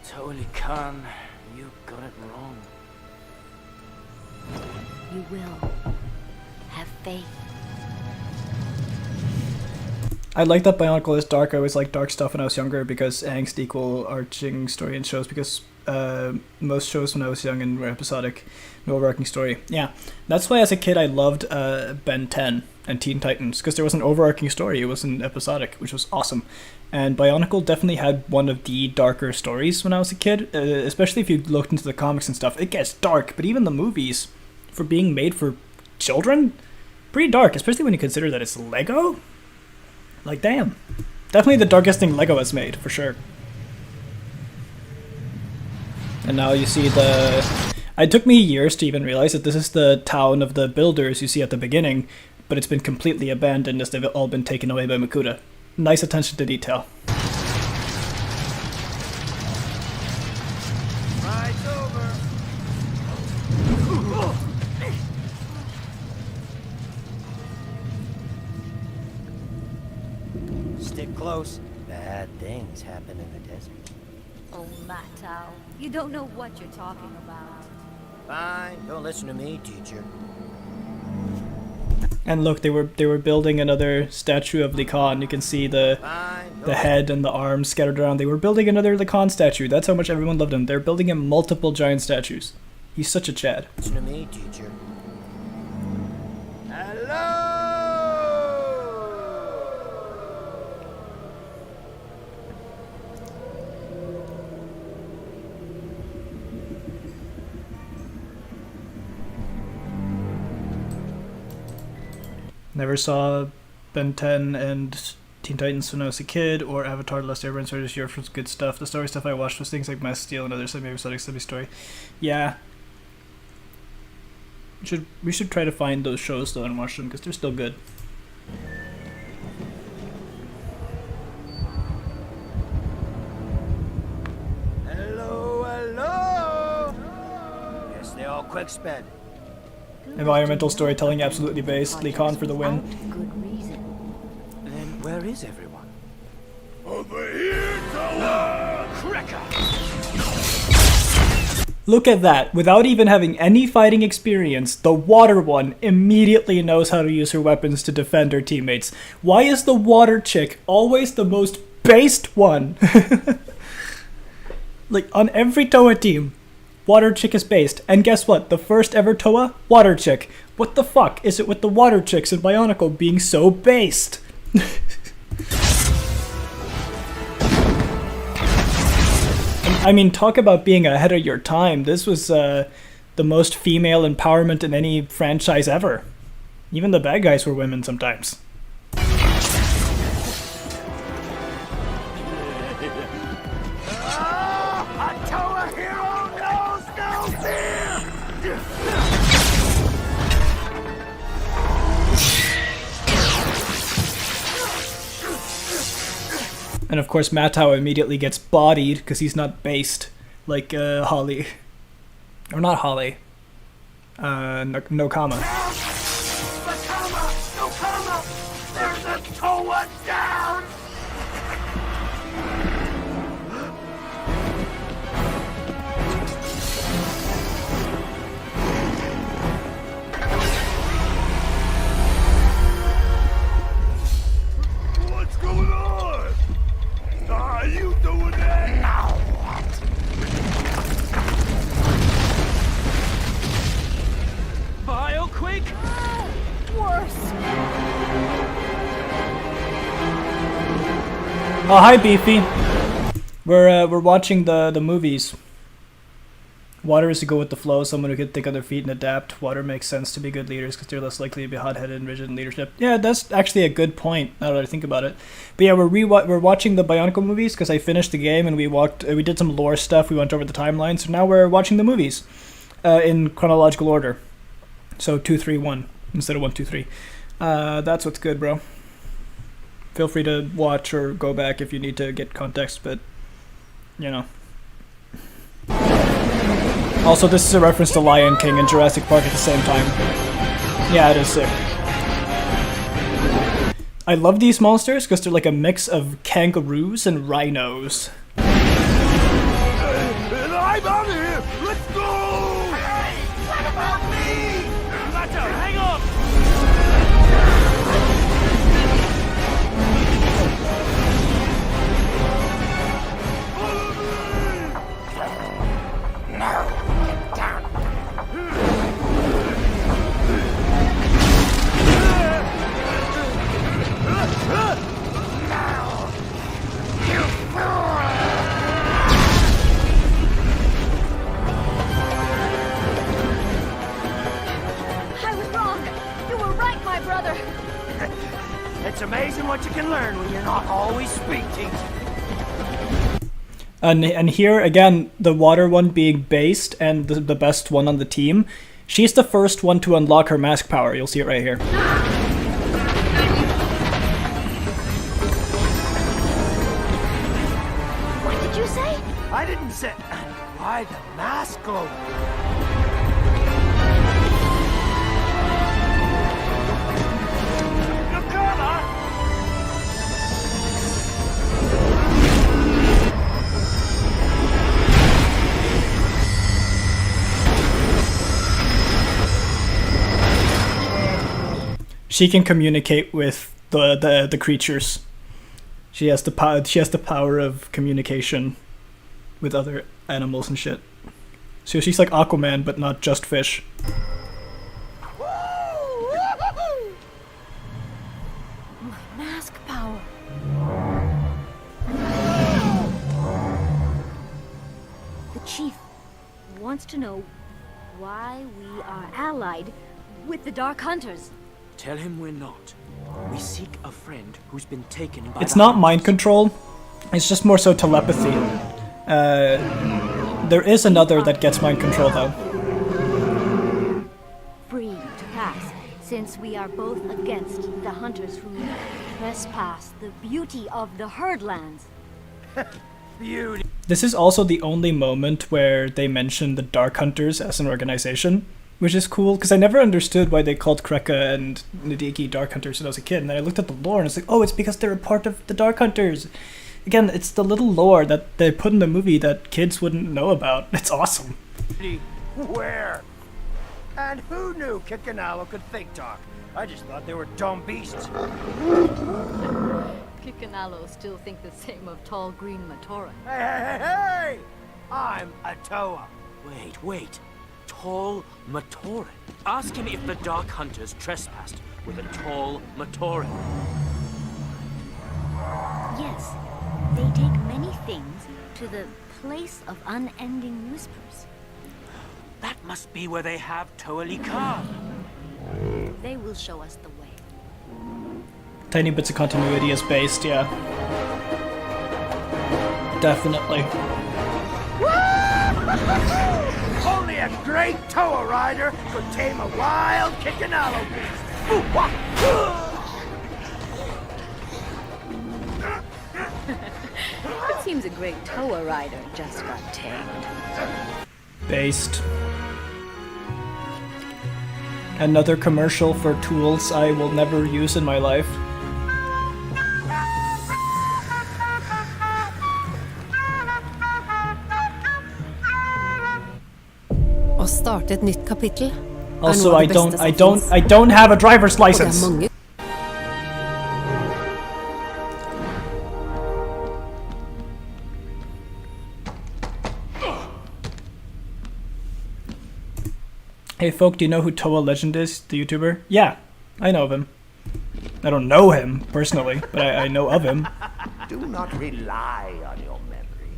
Toalakan, you got it wrong. You will. Have faith. I like that Bionicle is dark. I always liked dark stuff when I was younger because angst equal arching story in shows, because most shows when I was young and were episodic, no overarching story. Yeah, that's why as a kid I loved Ben 10 and Teen Titans, because there was an overarching story. It wasn't episodic, which was awesome. And Bionicle definitely had one of the darker stories when I was a kid, especially if you looked into the comics and stuff. It gets dark, but even the movies, for being made for children, pretty dark, especially when you consider that it's Lego. Like, damn. Definitely the darkest thing Lego has made, for sure. And now you see the... It took me years to even realize that this is the town of the builders you see at the beginning, but it's been completely abandoned as they've all been taken away by Makuta. Nice attention to detail. Ride's over. Stick close. Bad things happen in the desert. Oh, Matau. You don't know what you're talking about. Fine, don't listen to me, teacher. And look, they were building another statue of Likan. You can see the head and the arms scattered around. They were building another Likan statue. That's how much everyone loved him. They're building him multiple giant statues. He's such a Chad. Listen to me, teacher. Never saw Ben 10 and Teen Titans when I was a kid, or Avatar: The Last Airbender. So this year was good stuff. The story stuff I watched was things like Mass Steel and other semi-episodic semi-story. Yeah. We should try to find those shows though and watch them because they're still good. Hello. Yes, they all quick sped. Environmental storytelling absolutely based. Likan for the win. Then where is everyone? Over here, Tower! Cracker! Look at that. Without even having any fighting experience, the water one immediately knows how to use her weapons to defend her teammates. Why is the water chick always the most based one? Like, on every Toa team, water chick is based. And guess what? The first ever Toa? Water chick. What the fuck is it with the water chicks in Bionicle being so based? I mean, talk about being ahead of your time. This was the most female empowerment in any franchise ever. Even the bad guys were women sometimes. A Toa hero knows no fear! And of course, Matau immediately gets bodied because he's not based like Holly. Or not Holly. Nokama. Nokama! There's a Toa down! What's going on? Are you doing that? Now what? Bioquake? Worse. Oh, hi, Beefy. We're watching the movies. Water is to go with the flow, someone who can think on their feet and adapt. Water makes sense to be good leaders because they're less likely to be hot-headed and rigid in leadership. Yeah, that's actually a good point, now that I think about it. But yeah, we're watching the Bionicle movies because I finished the game and we did some lore stuff, we went over the timeline, so now we're watching the movies in chronological order. So 2, 3, 1 instead of 1, 2, 3. That's what's good, bro. Feel free to watch or go back if you need to get context, but, you know. Also, this is a reference to Lion King and Jurassic Park at the same time. Yeah, it is sick. I love these monsters because they're like a mix of kangaroos and rhinos. And I'm out of here! Let's go! Hey, what about me? Macho, hang on! No, get down. Now, you fool! I was wrong. You were right, my brother. It's amazing what you can learn when you're not always speaking. And here, again, the water one being based and the best one on the team. She's the first one to unlock her mask power. You'll see it right here. What did you say? I didn't say... Why the mask glow? she can communicate with the creatures. She has the power of communication with other animals and shit. So she's like Aquaman, but not just fish. My mask power. The chief wants to know why we are allied with the Dark Hunters. Tell him we're not. We seek a friend who's been taken by It's the not hunters. mind control. It's just more so telepathy. There is another that gets mind control though. Free to pass, since we are both against the hunters who trespass the beauty of the herdlands. Beauty. This is also the only moment where they mention the Dark Hunters as an organization, which is cool, because I never understood why they called Kreka and Nadiki Dark Hunters when I was a kid, and then I looked at the lore and it's like, oh, it's because they're a part of the Dark Hunters. Again, it's the little lore that they put in the movie that kids wouldn't know about. It's awesome. Where? And who knew Kikanalo could fake talk? I just thought they were dumb beasts. Kikanalo still think the same of tall green Matora. Hey! I'm a Toa. Wait. Tall Matoran. Ask him if the Dark Hunters trespassed with a tall Matoran. Yes, they take many things to the place of unending whispers. That must be where they have Toa. They will show us the way. Tiny bits of continuity is based, yeah. Definitely. Only a great Toa rider could tame a wild Kikanalo beast. It seems a great Toa rider just got tamed. Based. Another commercial for tools I will never use in my life. Å starte et nytt kapittel Also, noe I av det beste som finnes. I don't have a driver's Og det license. er mange. Hey folk, do you know who Toa Legend is, the YouTuber? Yeah, I know of him. I don't know him, personally, but I know of him. Do not rely on your memory.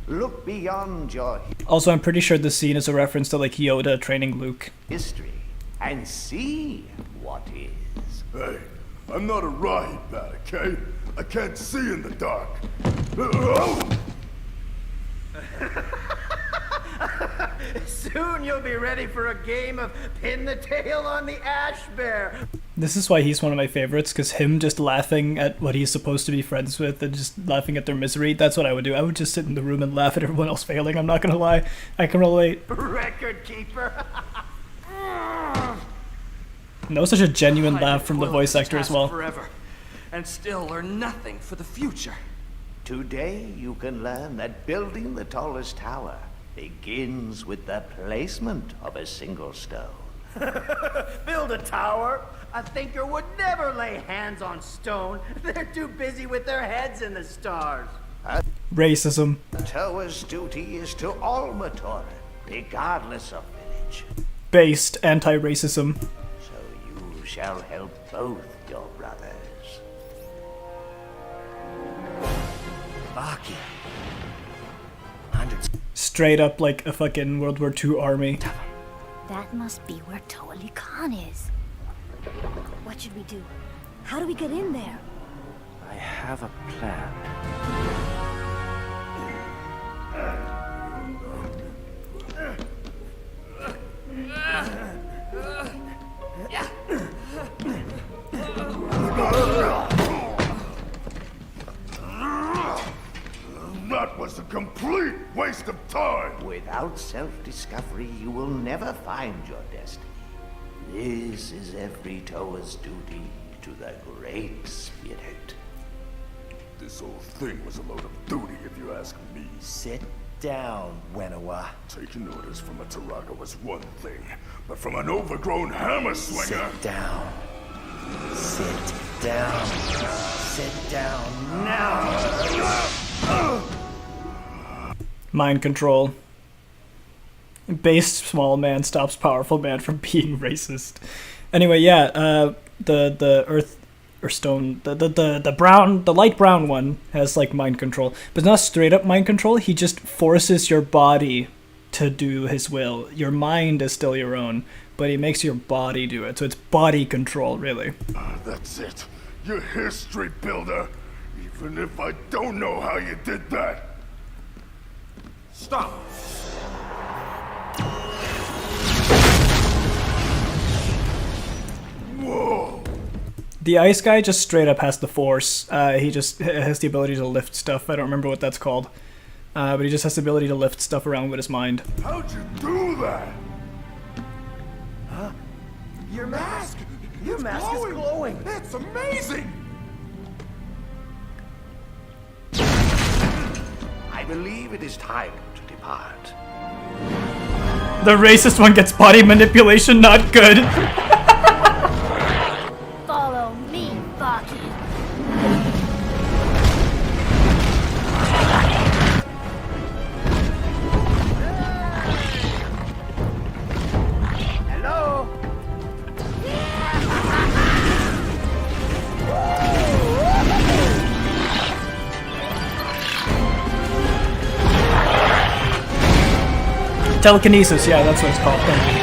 Look beyond your Also, I'm pretty sure this scene is a reference to, like, Yoda training Luke. history and see what is. Hey, I'm not a rahib bat, okay? I can't see in the dark. Soon you'll be ready for a game of pin the tail on the ash bear. This is why he's one of my favorites, because him just laughing at what he's supposed to be friends with and just laughing at their misery, that's what I would do. I would just sit in the room and laugh at everyone else failing, I'm not gonna lie. I can relate. Record keeper. And that was such a genuine I laugh could from the toil voice this actor as task well. Forever, and still learn nothing for the future. Today you can learn that building the tallest tower begins with the placement of a single stone. Build a tower? A thinker would never lay hands on stone. They're too busy with their heads in the stars. Racism. Toa's duty is to all Matoran, regardless of village. Based anti-racism. So you shall help both your brothers. Baki. Straight up like a fucking World War II army. That must be where Toa Khan is. What should we do? How do we get in there? I have a plan. That was a complete waste of time! Without self-discovery, you will never find your destiny. This is every Toa's duty to the Great Spirit. This whole thing was a load of duty, if you ask me. Sit down, Wenawa. Taking orders from a Turaga was one thing, but from an overgrown hammer swinger... Sit down. Sit down. Sit down now. Mind control. Base small man stops powerful man from being racist. Anyway, yeah, the earth or stone, the light brown one has like mind control, but it's not straight up mind control. He just forces your body to do his will. Your mind is still your own, but he makes your body do it. So it's body control, really. That's it. You're history builder. Even if I don't know how you did that. Stop! Whoa! The ice guy just straight up has the force. He just has the ability to lift stuff. I don't remember what that's called. But he just has the ability to lift stuff around with his mind. How'd you do that? Huh? Your mask! Your mask is glowing! It's amazing! I believe it is time to depart. The racist one gets body manipulation, not good. Follow me, Baki. Hello? Telekinesis, yeah, that's what it's called. Thank you.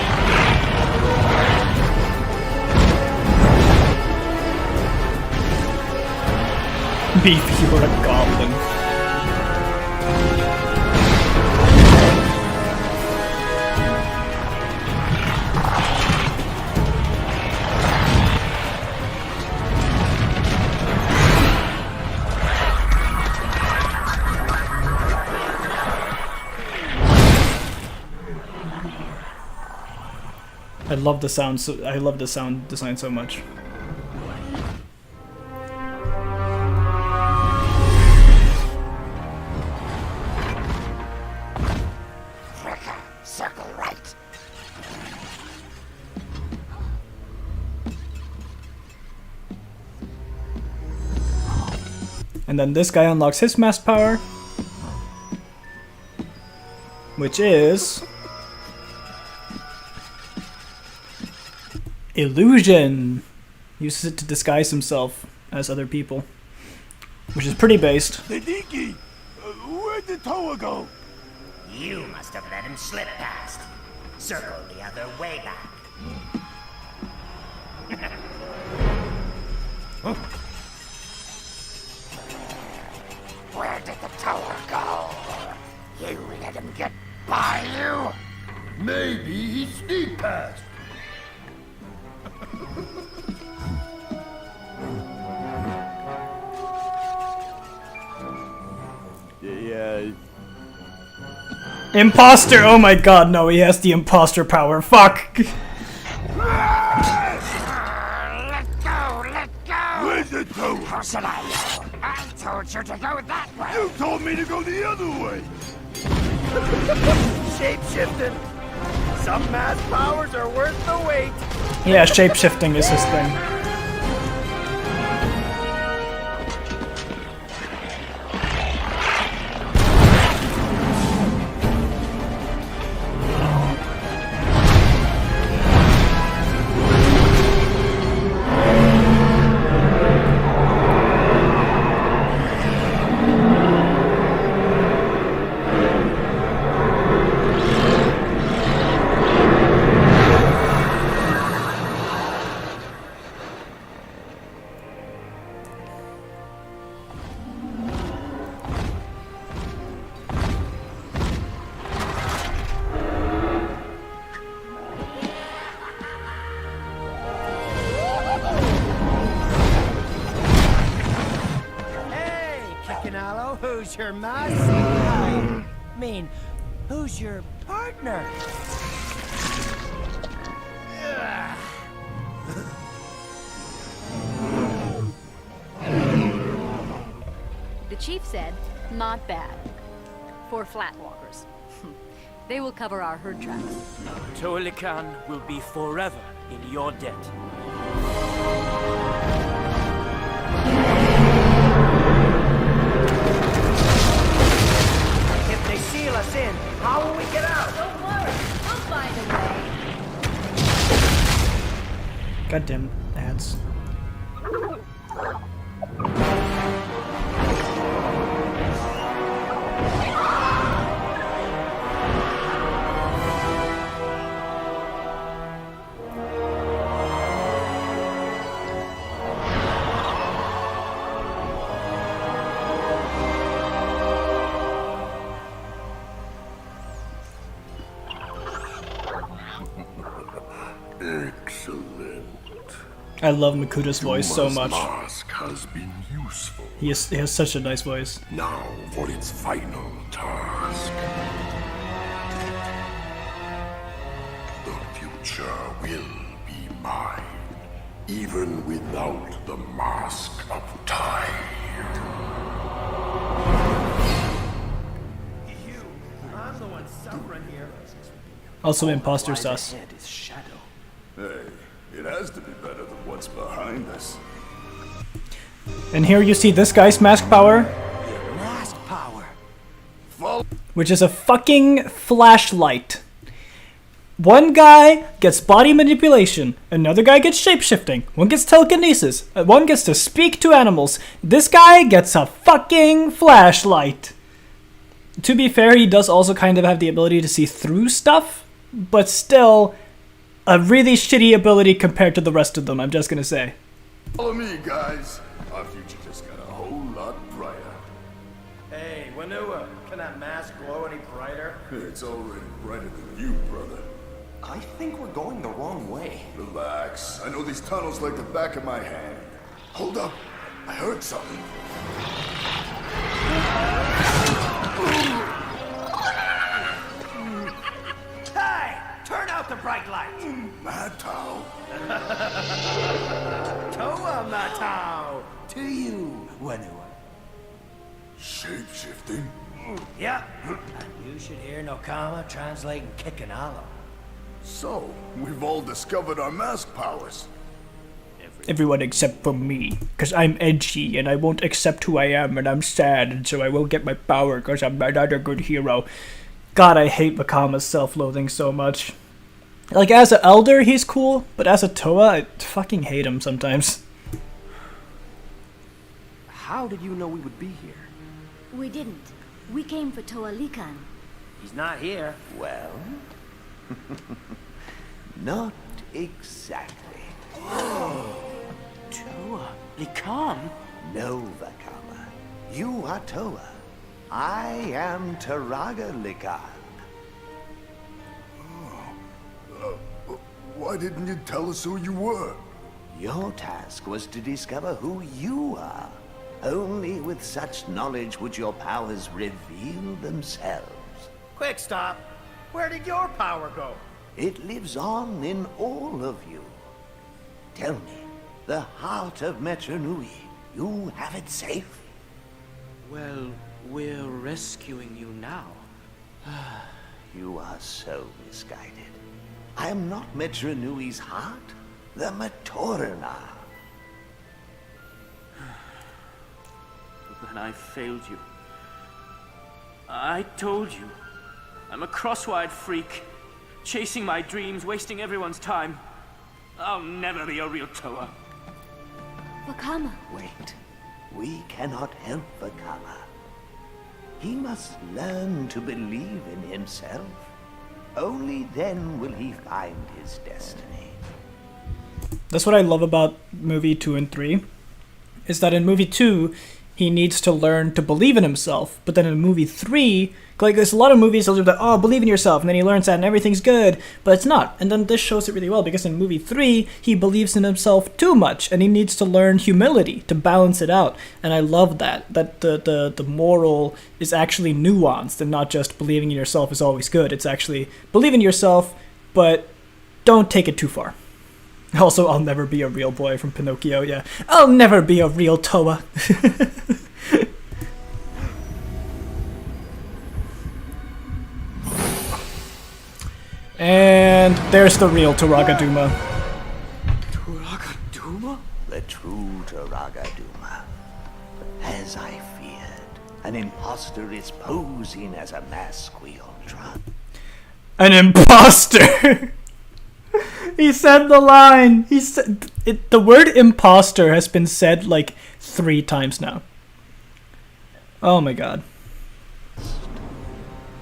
Beef, you're a goblin. I love the sound. I love the sound design so much. Circle right. And then this guy unlocks his mass power, which is illusion. Uses it to disguise himself as other people, which is pretty based. Hideki, where'd the Toa go? You must have let him slip past. Circle the other way back. Where did the tower go? You let him get by you? Maybe he sneaked past. Yeah. Imposter! Oh my god, no, he has the imposter power. Fuck! Let go, let go! Where's the Toa? How should I know? I told you to go that way! You told me to go the other way! Shape-shifting! Some mass powers are worth the wait! Yeah, shape-shifting is his thing. Who's your master? I mean, who's your partner? The chief said, not bad. For flatwalkers. They will cover our herd tracks. Toa Likan will be forever in your debt. in. How will we get out? Don't worry, we'll find a way. Goddamn ads. Excellent. I love Makuta's voice so Tuma's much. mask has been useful. He has such a nice voice. Now for its final task. The future will be mine, even without the mask of time. I'm the one suffering here. Also imposter sus. Ahead is shadow. Hey, it has to be better than what's behind us. And here you see this guy's mask power, Mask power. which is a fucking flashlight. One guy gets body manipulation, another guy gets shapeshifting, one gets telekinesis, one gets to speak to animals. This guy gets a fucking flashlight. To be fair, he does also kind of have the ability to see through stuff, but still a really shitty ability compared to the rest of them, I'm just gonna say. Follow me, guys. Our future just got a whole lot brighter. Hey, Wanua, can that mask glow any brighter? It's already brighter than you, brother. I think we're going the wrong way. Relax. I know these tunnels like the back of my hand. Hold up. I heard something. Hey, turn out the bright light. Matao. Toa Matao. To you, Wanua. Shape-shifting? Yep. And you should hear Nokama translating Kikanalo. So, we've all discovered our mask powers. Everyone except for me, because I'm edgy and I won't accept who I am and I'm sad and so I won't get my power because I'm not a good hero. God, I hate Makama's self-loathing so much. Like, as an elder, he's cool, but as a Toa, I fucking hate him sometimes. How did you know we would be here? We didn't. We came for Toa Likan. He's not here. Well, not exactly. Toa Likan? No, Vakama. You are Toa. I am Taraga Likan. Why didn't you tell us who you were? Your task was to discover who you are. Only with such knowledge would your powers reveal themselves. Quick stop. Where did your power go? It lives on in all of you. Tell me, the heart of Metro Nui, you have it safe? Well, we're rescuing you now. You are so misguided. I am not Metro Nui's heart, the Matorna. Then I failed you. I told you. I'm a cross-wired freak, chasing my dreams, wasting everyone's time. I'll never be a real Toa. Vakama. Wait, we cannot help Vakama. He must learn to believe in himself. Only then will he find his destiny. That's what I love about movie 2 and 3, is that in movie 2, he needs to learn to believe in himself, but then in movie 3, like there's a lot of movies that'll be like, oh, believe in yourself, and then he learns that and everything's good, but it's not. And then this shows it really well, because in movie 3, he believes in himself too much, and he needs to learn humility to balance it out. And I love that the moral is actually nuanced, and not just believing in yourself is always good. It's actually believe in yourself, but don't take it too far. Also, I'll never be a real boy from Pinocchio, yeah. I'll never be a real Toa. And there's the real Turagaduma. Turagaduma? The true Turagaduma. As I feared, An imposter is posing as a mask we all trust. An imposter! He said the line! He said it, the word imposter has been said like 3 times now. Oh my god.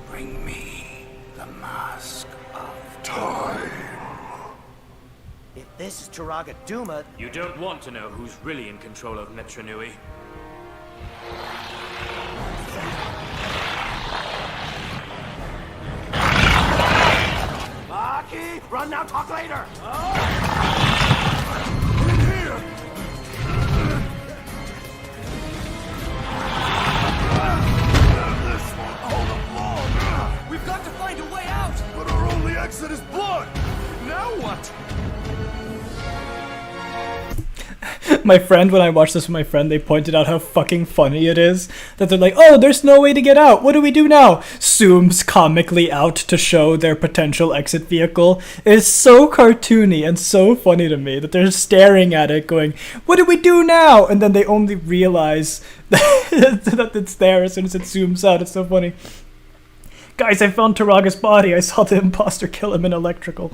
Bring me the mask of time. If this is Turaga Duma... You don't want to know who's really in control of Metro Nui. Maki! Run now, talk later! In here! This won't hold up long! We've got to find a way out! But our only exit is blood! Now what? My friend, when I watched this with my friend, they pointed out how fucking funny it is. That they're like, oh, there's no way to get out. What do we do now? Zooms comically out to show their potential exit vehicle. It's so cartoony and so funny to me that they're staring at it going, what do we do now? And then they only realize that it's there as soon as it zooms out. It's so funny. Guys, I found Taraga's body. I saw the imposter kill him in electrical.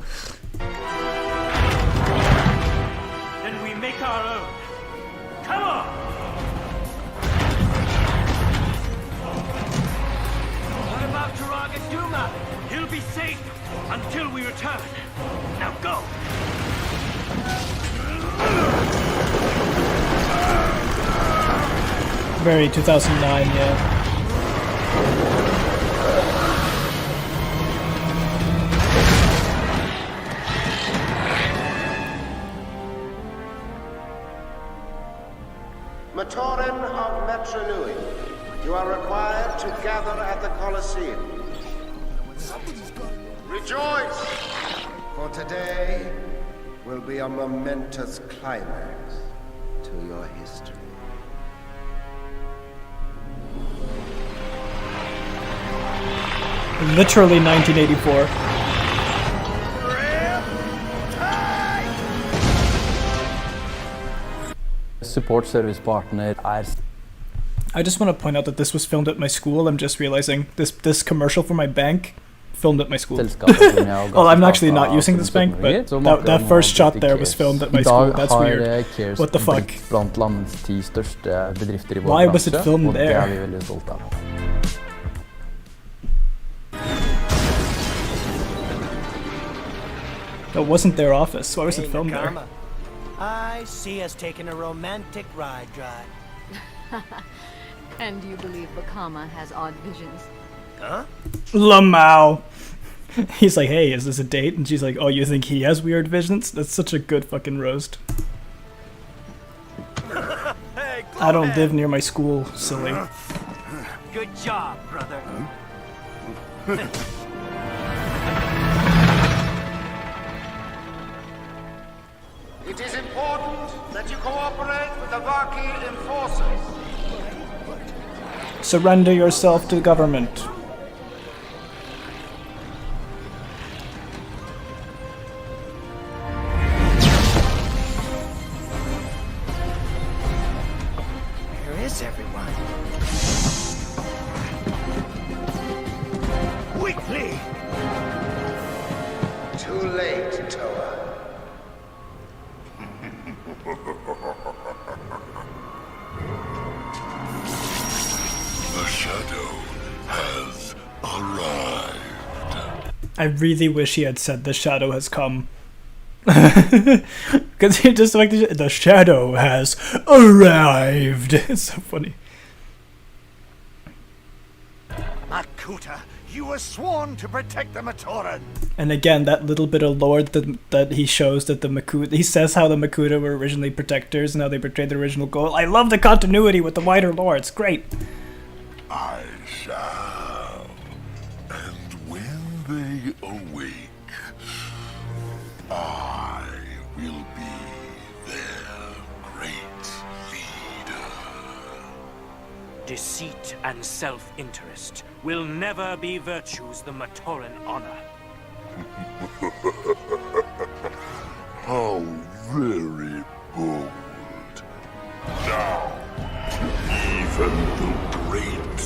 Until we return. Now go! Very 2009, yeah. Matoran of Metro Nui, you are required to gather at the Colosseum. Rejoice! For today will be a momentous climax to your history. Literally 1984. Support service partner er... I just want to point out that this was filmed at my school. I'm just realizing this commercial for my bank filmed at my school. Well, I'm actually not using this bank, but that first shot there was filmed at my school. That's weird. What the fuck? Why was it filmed there? That wasn't their office. Why was it filmed there? I see us taking a romantic ride drive. And you believe Bakama has odd visions? Huh? Lamau. He's like, hey, is this a date? And she's like, oh, you think he has weird visions? That's such a good fucking roast. Hey, I don't live near my school, silly. Good job, brother. It is important that you cooperate with the Vaki enforcers. Surrender yourself to the government. Where is everyone? Quickly! Too late, Toa. The shadow has arrived. I really wish he had said the shadow has come. Because he just like the shadow has arrived. It's so funny. Makuta, you were sworn to protect the Matoran. And again, that little bit of lore that he shows that the Makuta, he says how the Makuta were originally protectors and how they betrayed their original goal. I love the continuity with the wider lore. It's great. I shall. And when they awake, I will be their great leader. Deceit and self-interest will never be virtues the Matoran honor. How very bold. Now, even the great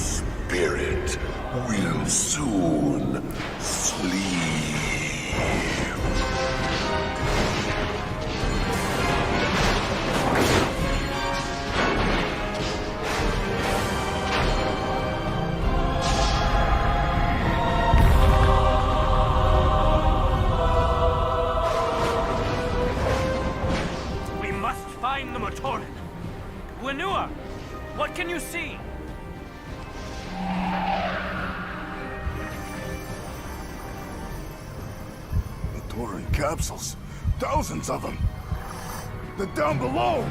What can you see? Matoran capsules. Thousands of them. They're down below.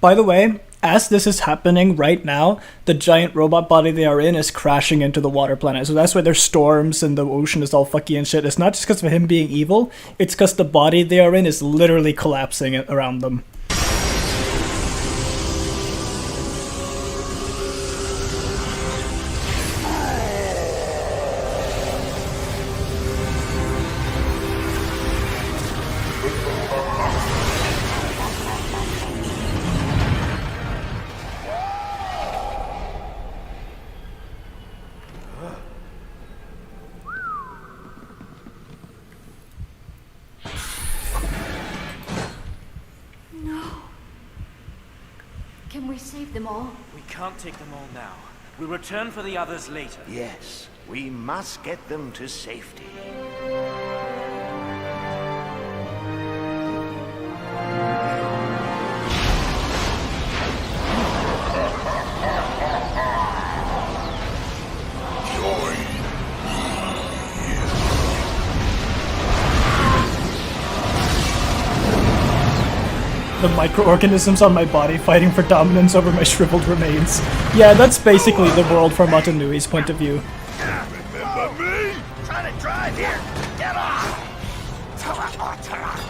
By the way, as this is happening right now, the giant robot body they are in is crashing into the water planet. So that's why there's storms and the ocean is all fucky and shit. It's not just because of him being evil, it's because the body they are in is literally collapsing around them. Can we save them all? We can't take them all now. We'll return for the others later. Yes, we must get them to safety. The microorganisms on my body fighting for dominance over my shriveled remains. Yeah, that's basically the world from Matanui's point of view. Remember me? Trying to drive here. Get off! Toa or Tirana,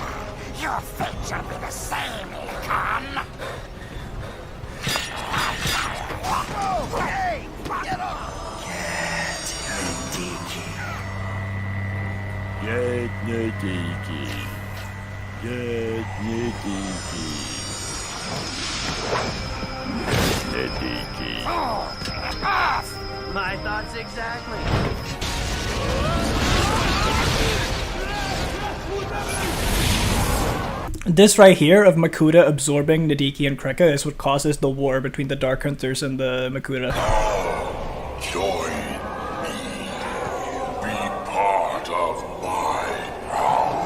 your fate shall be the same, Ilkan. Okay, get off! Get Nidiki. Get Nidiki. Nidiki. My thoughts exactly. This right here of Makuta absorbing Nadiki and Kreka is what causes the war between the Dark Hunters and the Makuta. Join me. Be part of my power.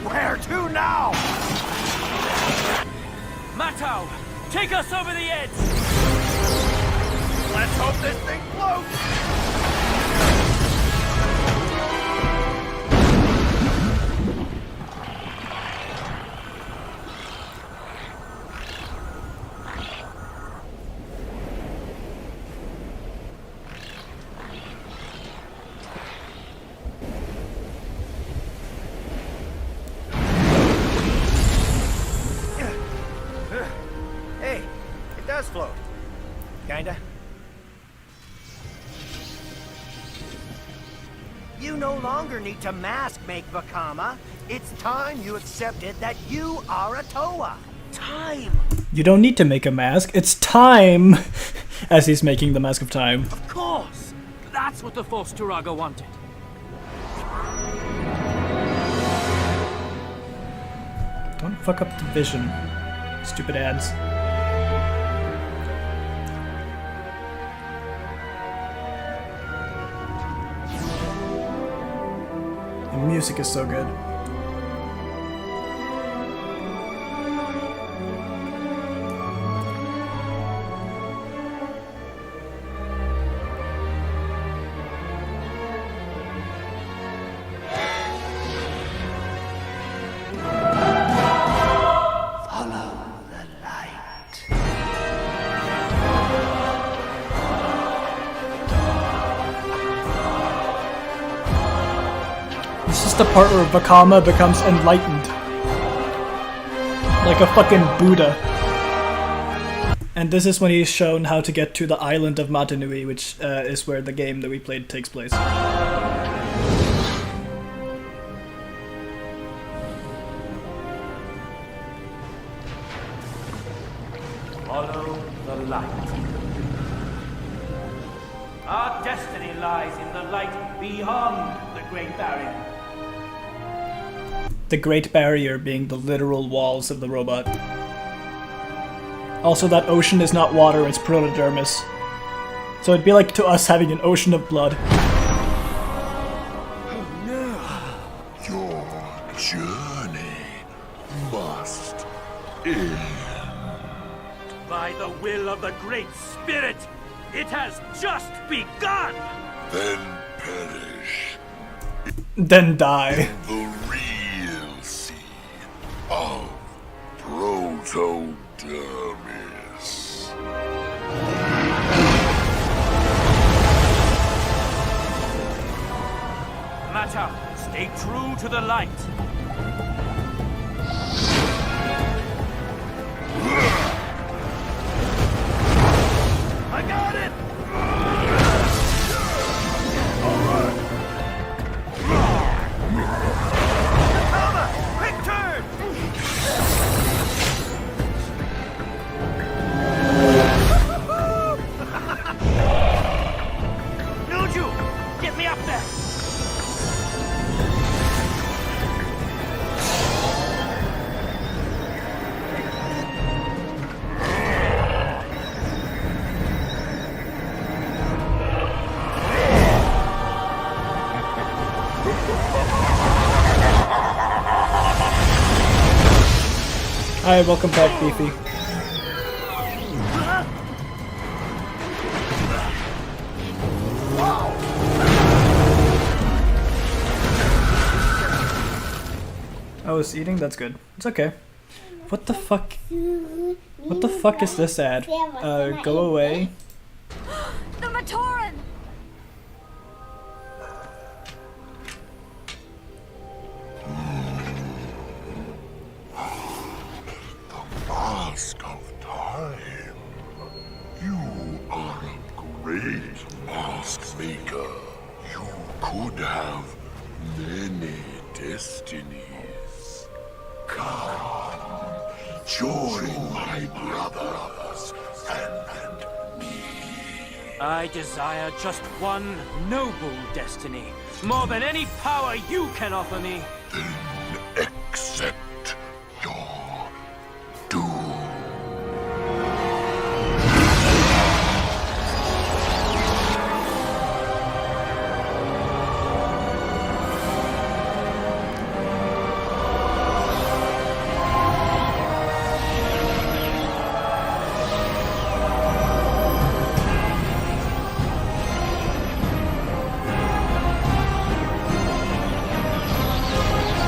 Where to now? Matau, take us over the edge! Let's hope this thing floats! Hey, it does float. Kinda. You no longer need to mask make Vakama. It's time you accepted that you are a Toa. Time! You don't need to make a mask, it's time! As he's making the Mask of Time. Of course! That's what the false Turaga wanted. Don't fuck up the vision. Stupid ads. The music is so good. This is the part where Vakama becomes enlightened. Like a fucking Buddha. And this is when he's shown how to get to the island of Matanui, which is where the game that we played takes place. Follow the light. Our destiny lies in the light beyond the Great Barrier. The Great Barrier being the literal walls of the robot. Also, that ocean is not water, it's protodermis. So it'd be like to us having an ocean of blood. Your journey must end. By the will of the Great Spirit, it has just begun! Then perish Then die. the real seed of protodermis. Matter, stay true to the light. I got it! Nakama! Quick turn! Nuju! Get me up there! Hi, welcome back, Beefy. Oh, it's eating? That's good. It's okay. What the fuck? What the fuck is this ad? Go away. The Matoran! Mask of time. You are a great mask maker. You could have many destinies. Come, join my brothers and me. I desire just one noble destiny, more than any power you can offer me. Then accept your doom.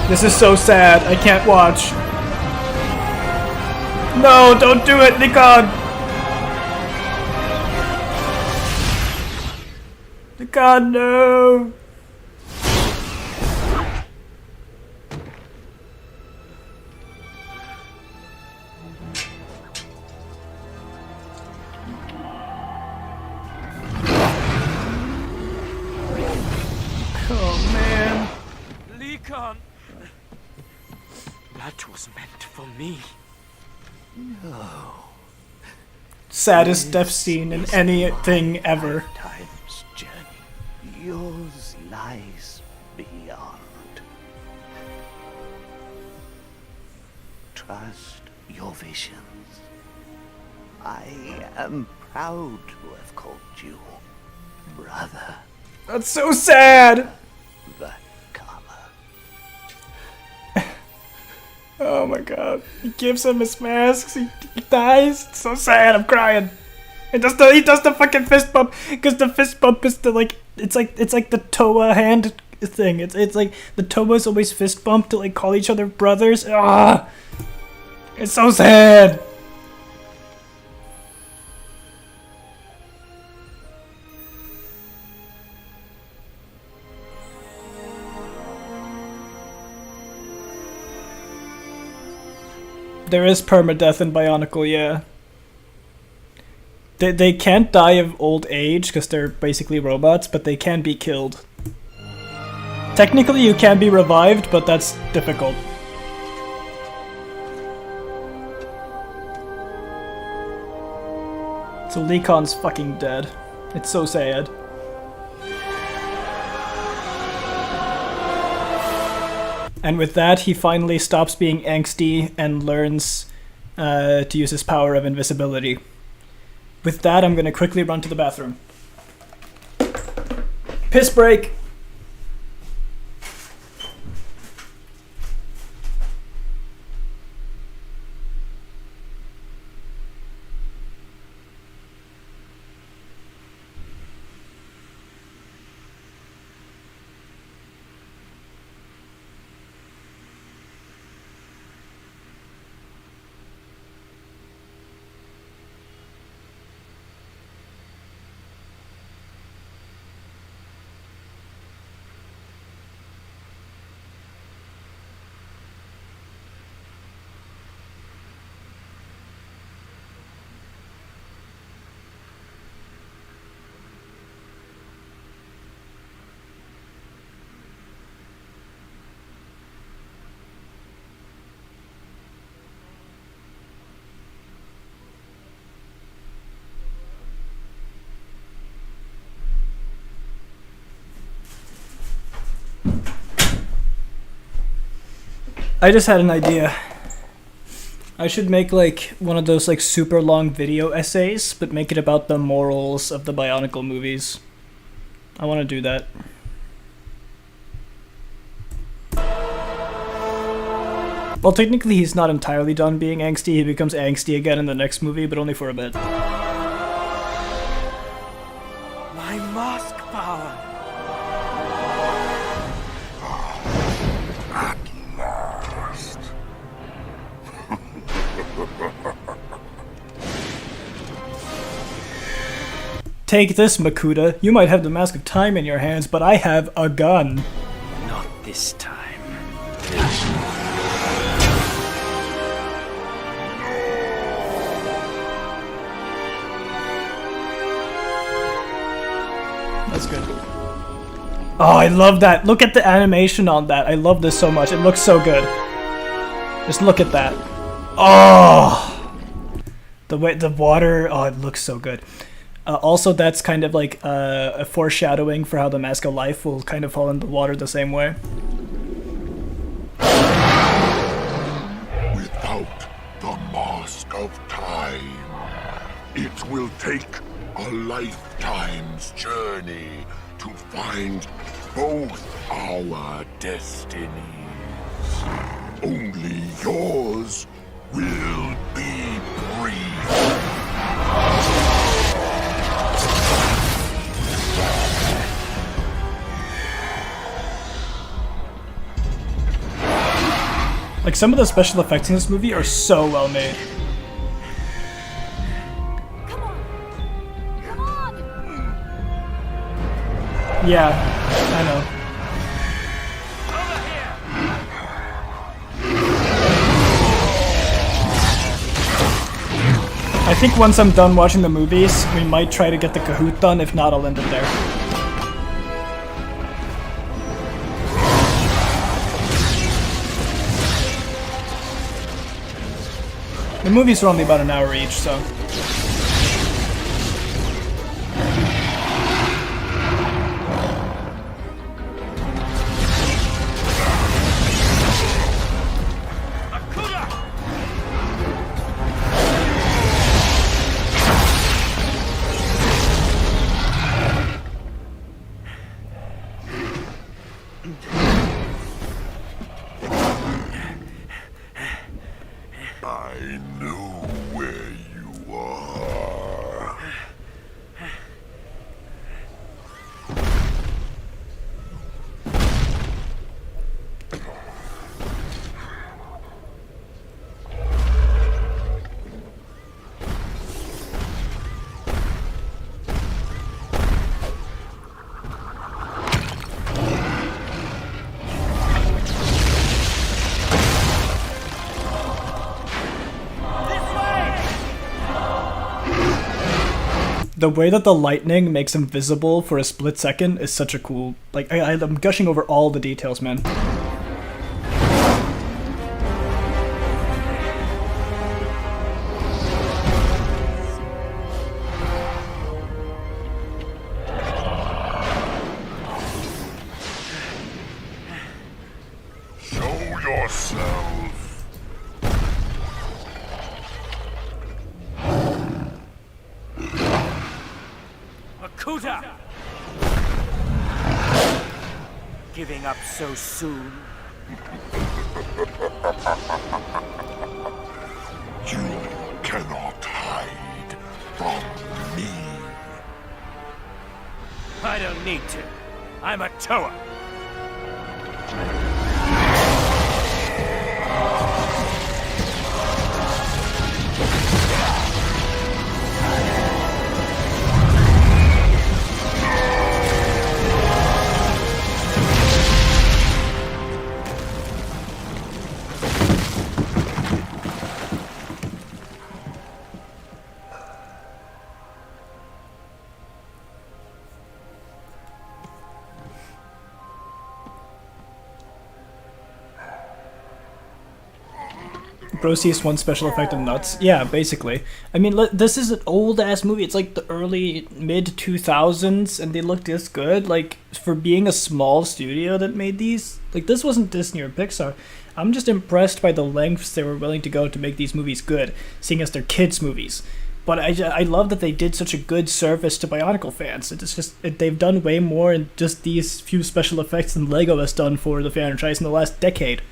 This is so sad. I can't watch. No, don't do it, Nikon! Nikon, no! Oh, man. Leakon! That was meant for me. No. Saddest death scene in anything ever. Time's journey. Yours lies beyond. Trust your visions. I am proud to have called you brother. That's so sad! But oh my god. He gives him his masks, he dies. It's so sad, I'm crying. He does the fucking fist bump, because the fist bump is the like it's like the Toa hand thing. It's like the Toas always fist bump to like call each other brothers. Ah, it's so sad. There is permadeath in Bionicle, yeah. They can't die of old age because they're basically robots, but they can be killed. Technically you can be revived, but that's difficult. So Leakon's fucking dead. It's so sad. And with that, he finally stops being angsty and learns to use his power of invisibility. With that, I'm going to quickly run to the bathroom. Piss break! I just had an idea. I should make like one of those like super long video essays, but make it about the morals of the Bionicle movies. I want to do that. Well, technically he's not entirely done being angsty. He becomes angsty again in the next movie, but only for a bit. My mask power. At last. Take this, Makuta. You might have the Mask of Time in your hands, but I have a gun. Not this time. That's good. Oh, I love that. Look at the animation on that. I love this so much. It looks so good. Just look at that. Oh! The way the water, oh, it looks so good. Also, that's kind of like a foreshadowing for how the Mask of Life will kind of fall in the water the same way. Without the Mask of Time, it will take a lifetime's journey to find both our destinies. Only yours will be brief. Like, some of the special effects in this movie are so well made. Yeah, I know. I think once I'm done watching the movies, we might try to get the Kahoot done. If not, I'll end it there. The movies are only about an hour each, so... I know where you are. The way that the lightning makes him visible for a split second is such a cool... Like, I'm gushing over all the details, man. Show yourself. Akuta! Giving up so soon? You cannot hide from me. I don't need to. I'm a Toa. Bro sees one special effect of nuts. Yeah, basically. I mean, this is an old-ass movie. It's like the early, mid-2000s, and they look this good. Like, for being a small studio that made these, like, this wasn't Disney or Pixar. I'm just impressed by the lengths they were willing to go to make these movies good, seeing as they're kids' movies. But I love that they did such a good service to Bionicle fans. They've done way more in just these few special effects than Lego has done for the franchise in the last decade.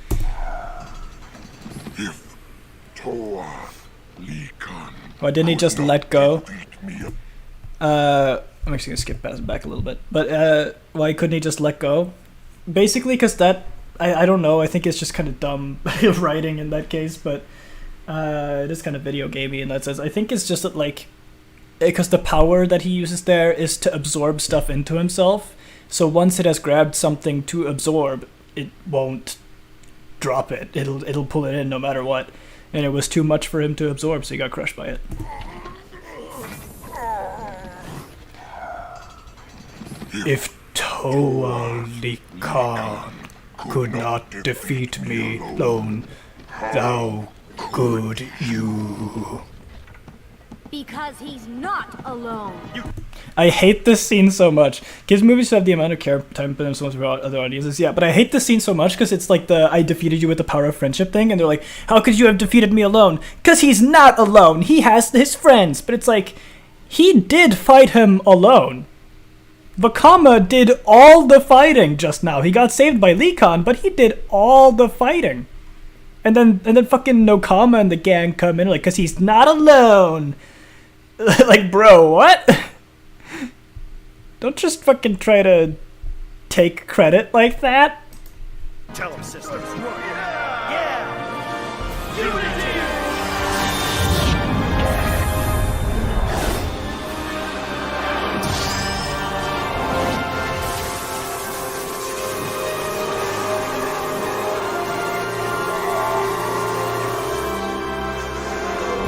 Why didn't he just let go? I'm actually gonna skip back a little bit. But why couldn't he just let go? Basically, because I don't know. I think it's just kind of dumb writing in that case. But it is kind of video gamey in that sense. I think it's just that, like, because the power that he uses there is to absorb stuff into himself. So once it has grabbed something to absorb, it won't drop it. It'll pull it in no matter what. And it was too much for him to absorb, so he got crushed by it. If Toa Likan could not defeat me alone, thou could you. Because he's not alone. I hate this scene so much. Kids movies have the amount of care time put themselves for other audiences, yeah, but I hate this scene so much because it's like the I defeated you with the power of friendship thing, and they're like, how could you have defeated me alone? Because he's not alone. He has his friends. But it's like, he did fight him alone. Vakama did all the fighting just now. He got saved by Likan, but he did all the fighting. And then fucking Nokama and the gang come in like, because he's not alone. Like, bro, what? Don't just fucking try to take credit like that. Tell him, sisters. Yeah!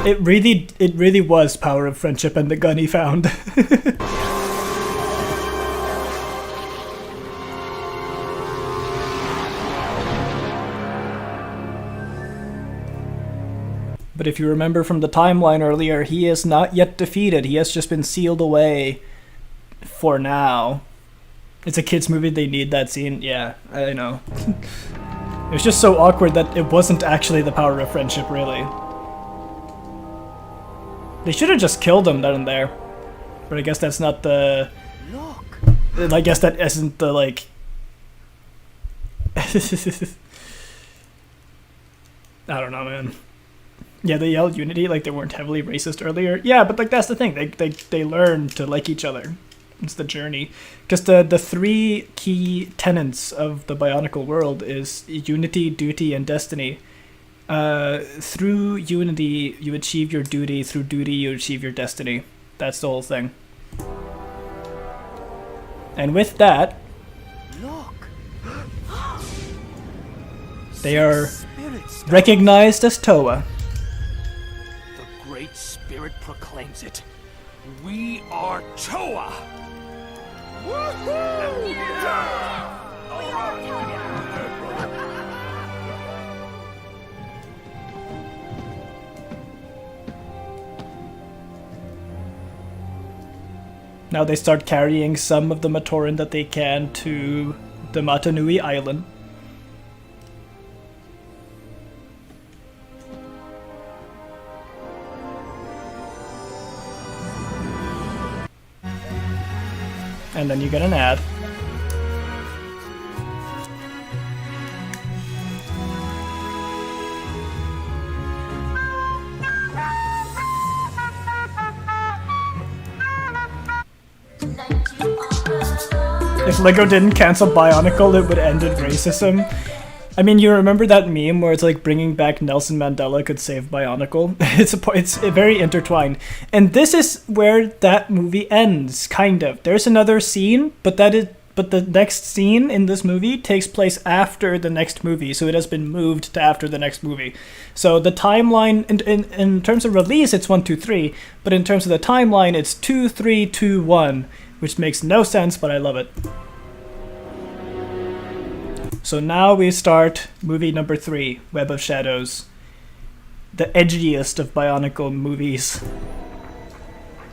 It really was power of friendship and the gun he found. But if you remember from the timeline earlier, he is not yet defeated. He has just been sealed away for now. It's a kids movie, they need that scene. Yeah, I know. It was just so awkward that it wasn't actually the power of friendship, really. They should have just killed him then and there. But I guess that's not the... Look! I guess that isn't the, like... I don't know, man. Yeah, they yelled unity like they weren't heavily racist earlier. Yeah, but like that's the thing. They learn to like each other. It's the journey. Because the three key tenets of the Bionicle world is unity, duty, and destiny. Through unity, you achieve your duty. Through duty, you achieve your destiny. That's the whole thing. And with that, Look. they are recognized as Toa. The Great Spirit proclaims it. We are Toa! Now they start carrying some of the Matoran that they can to the Matanui Island. and then you get an ad. If LEGO didn't cancel Bionicle, it would end in racism. I mean, you remember that meme where it's like bringing back Nelson Mandela could save Bionicle? It's very intertwined. And this is where that movie ends, kind of. There's another scene, but the next scene in this movie takes place after the next movie, so it has been moved to after the next movie. So the timeline, in terms of release, it's 1, 2, 3, but in terms of the timeline, it's 2, 3, 2, 1, which makes no sense, but I love it. So now we start movie number 3, Web of Shadows. The edgiest of Bionicle movies.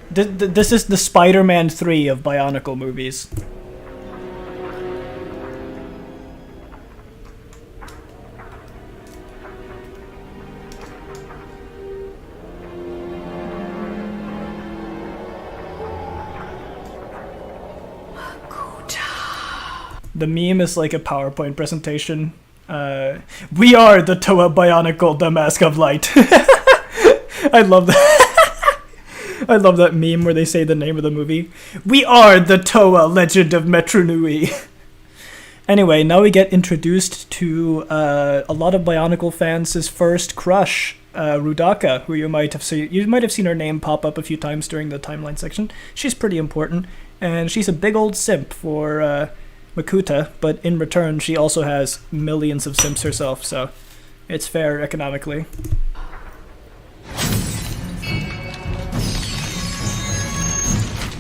This is the Spider-Man 3 of Bionicle movies. The meme is like a PowerPoint presentation. We are the Toa Bionicle, the Mask of Light. I love that. I love that meme where they say the name of the movie. We are the Toa, Legend of Metro Nui. Anyway, now we get introduced to a lot of Bionicle fans' first crush, Rudaka, who you might have seen her name pop up a few times during the timeline section. She's pretty important, and she's a big old simp for Makuta, but in return she also has millions of simps herself, so it's fair economically.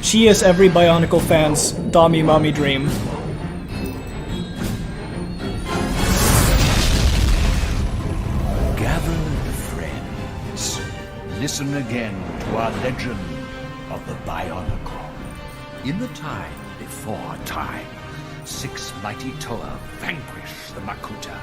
She is every Bionicle fan's Dami Mommy dream. Gather, friends. Listen again to our legend of the Bionicle. In the time before time, 6 mighty Toa vanquished the Makuta,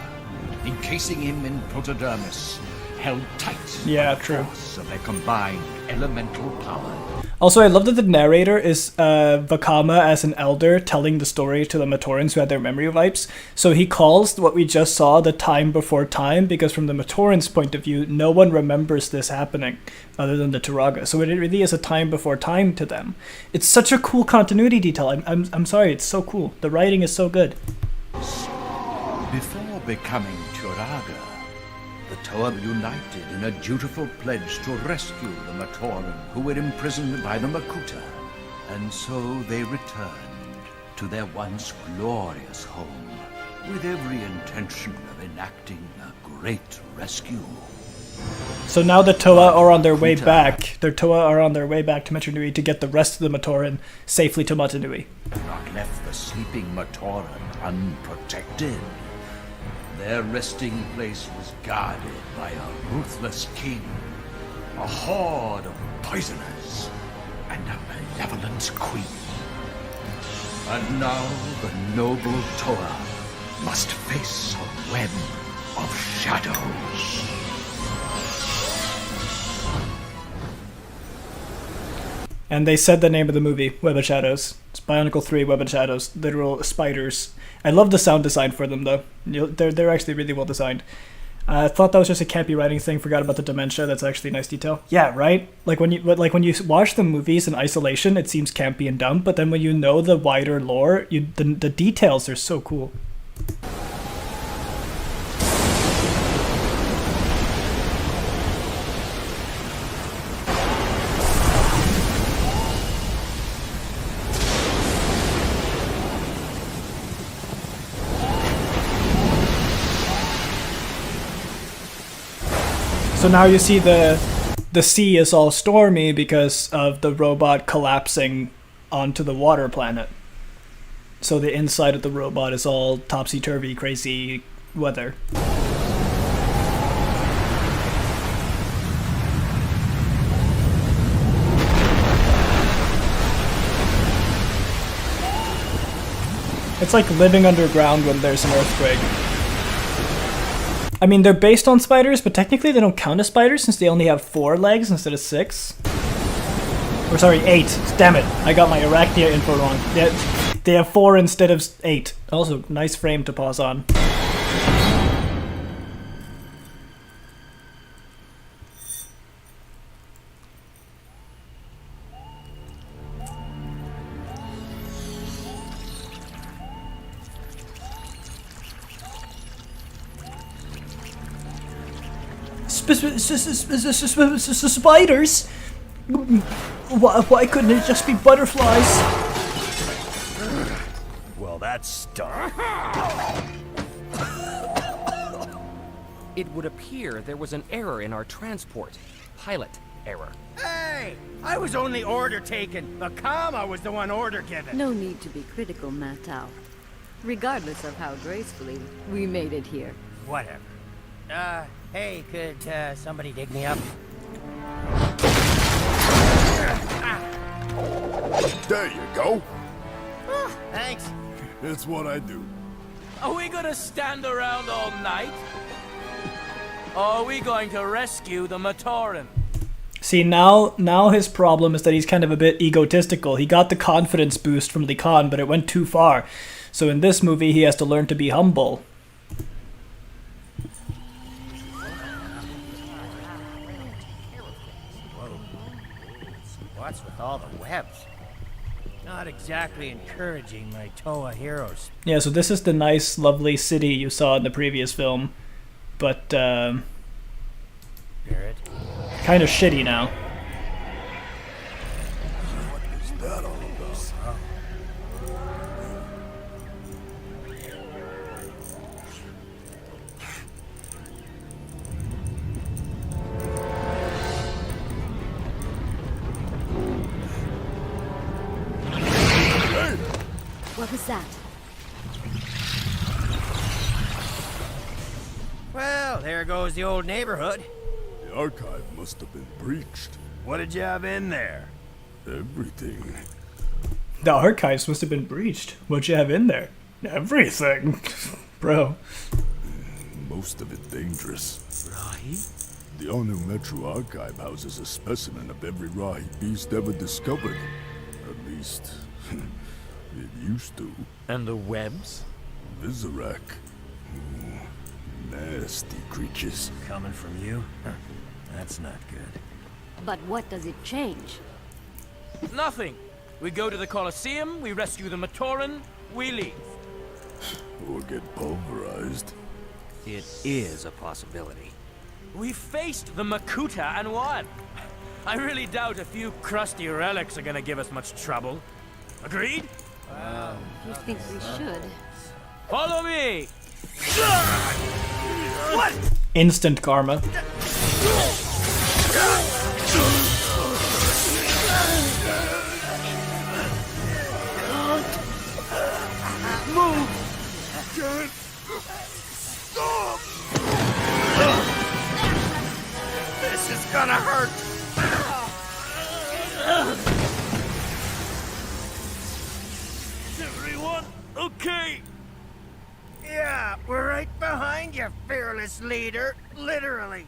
encasing him in protodermis, held tight by the force of their combined elemental power. Also, I love that the narrator is Vakama as an elder telling the story to the Matorans who had their memory wipes. So he calls what we just saw the time before time, because from the Matorans' point of view, no one remembers this happening other than the Turaga. So it really is a time before time to them. It's such a cool continuity detail. I'm sorry, it's so cool. The writing is so good. Before becoming Turaga, the Toa united in a dutiful pledge to rescue the Matoran who were imprisoned by the Makuta. And so they returned to their once glorious home, with every intention of enacting a great rescue. So now the Toa are on their way back. Their Toa are on their way back to Metro Nui to get the rest of the Matoran safely to Mata Nui. Not left the sleeping Matoran unprotected. Their resting place was guarded by a ruthless king, a horde of poisoners, and a malevolent queen. And now the noble Toa must face a web of shadows. And they said the name of the movie, Web of Shadows. It's Bionicle 3, Web of Shadows. Literal spiders. I love the sound design for them, though. They're actually really well designed. I thought that was just a campy writing thing. Forgot about the dementia. That's actually a nice detail. Yeah, right? Like when you watch the movies in isolation, it seems campy and dumb. But then when you know the wider lore, the details are so cool. So now you see the sea is all stormy because of the robot collapsing onto the water planet. So the inside of the robot is all topsy-turvy, crazy weather. It's like living underground when there's an earthquake. I mean, they're based on spiders, but technically they don't count as spiders since they only have 4 legs instead of 6. Or sorry, 8. Damn it, I got my Arachnia info wrong. They have 4 instead of 8. Also, nice frame to pause on. Spiders? Why couldn't it just be butterflies? Well, that's stuff. It would appear there was an error in our transport. Pilot error. Hey! I was only order taken. The comma was the one order given. No need to be critical, Matau. Regardless of how gracefully we made it here. Whatever. Hey, could somebody dig me up? There you go. Thanks. It's what I do. Are we gonna stand around all night? Or are we going to rescue the Matoran? See, now his problem is that he's kind of a bit egotistical. He got the confidence boost from Likan, but it went too far. So in this movie, he has to learn to be humble. What's with all the webs? Not exactly encouraging my Toa heroes. Yeah, so this is the nice, lovely city you saw in the previous film, but Spirit. kind of shitty now. What is that all about? What was that? Well, there goes the old neighborhood. The archive must have been breached. What did you have in there? Everything. The archives must have been breached. What'd you have in there? Everything. Bro. Most of it dangerous. Right? The all-new Metro archive houses a specimen of every Rahi beast ever discovered. At least, it used to. And the webs? Visorak. Ooh, nasty creatures. Coming from you? Huh. That's not good. But what does it change? Nothing. We go to the Colosseum, we rescue the Matoran, we leave. Or get pulverized. It is a possibility. We faced the Makuta and won. I really doubt a few crusty relics are gonna give us much trouble. Agreed? You think we should? Follow me! What? Instant karma. Move! Stop! This is gonna hurt! Is everyone okay? Yeah, we're right behind you, fearless leader. Literally.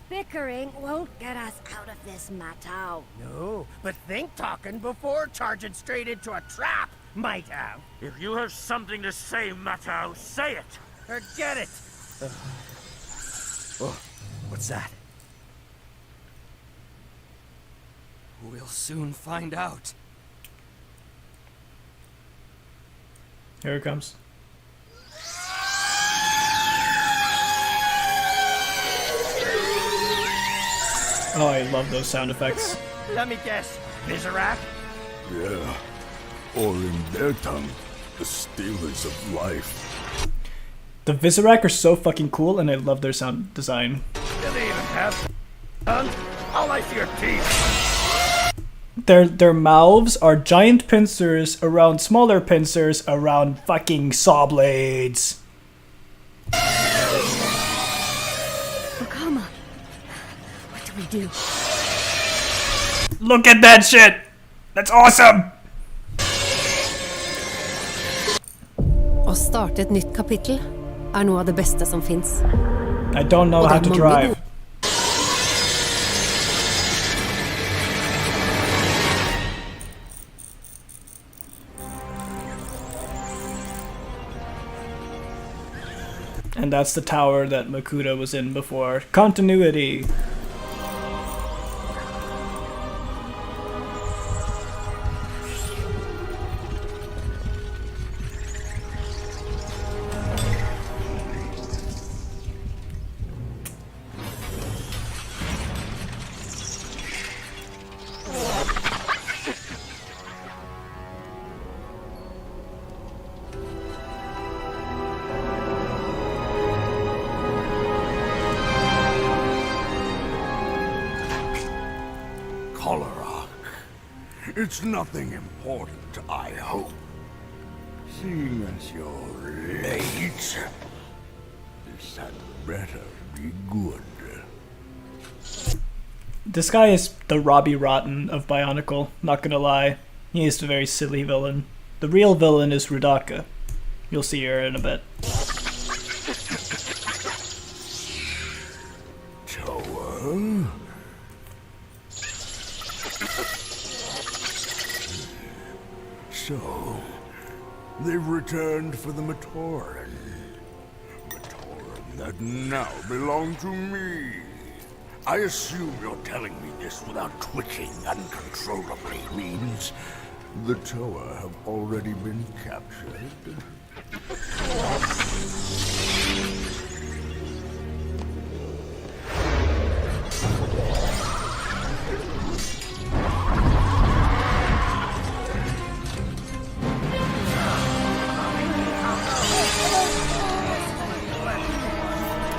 Bickering won't get us out of this, Matau. No, but think talking before charging straight into a trap might have. If you have something to say, Matau, say it! Forget it! Oh, what's that? We'll soon find out. Here it comes. Oh, I love those sound effects. Let me guess. Visorak? Yeah. Or in their tongue, the stealers of life. The Visorak are so fucking cool, and I love their sound design. Do they even have tongue? All I see are teeth. Their mouths are giant pincers around smaller pincers around fucking saw blades. Okama, what do we do? Look at that shit! That's awesome! Å starte et nytt kapittel noe av det beste som finnes. I don't know how to drive. And that's the tower that Makuta was in before. Continuity! Cholera. It's nothing important, I hope. Seeing as you're late, this had better be good. This guy is the Robbie Rotten of Bionicle, not gonna lie. He is a very silly villain. The real villain is Rudaka. You'll see her in a bit. Toa? So, they've returned for the Matoran. Matoran that now belong to me. I assume you're telling me this without twitching uncontrollably means the Toa have already been captured.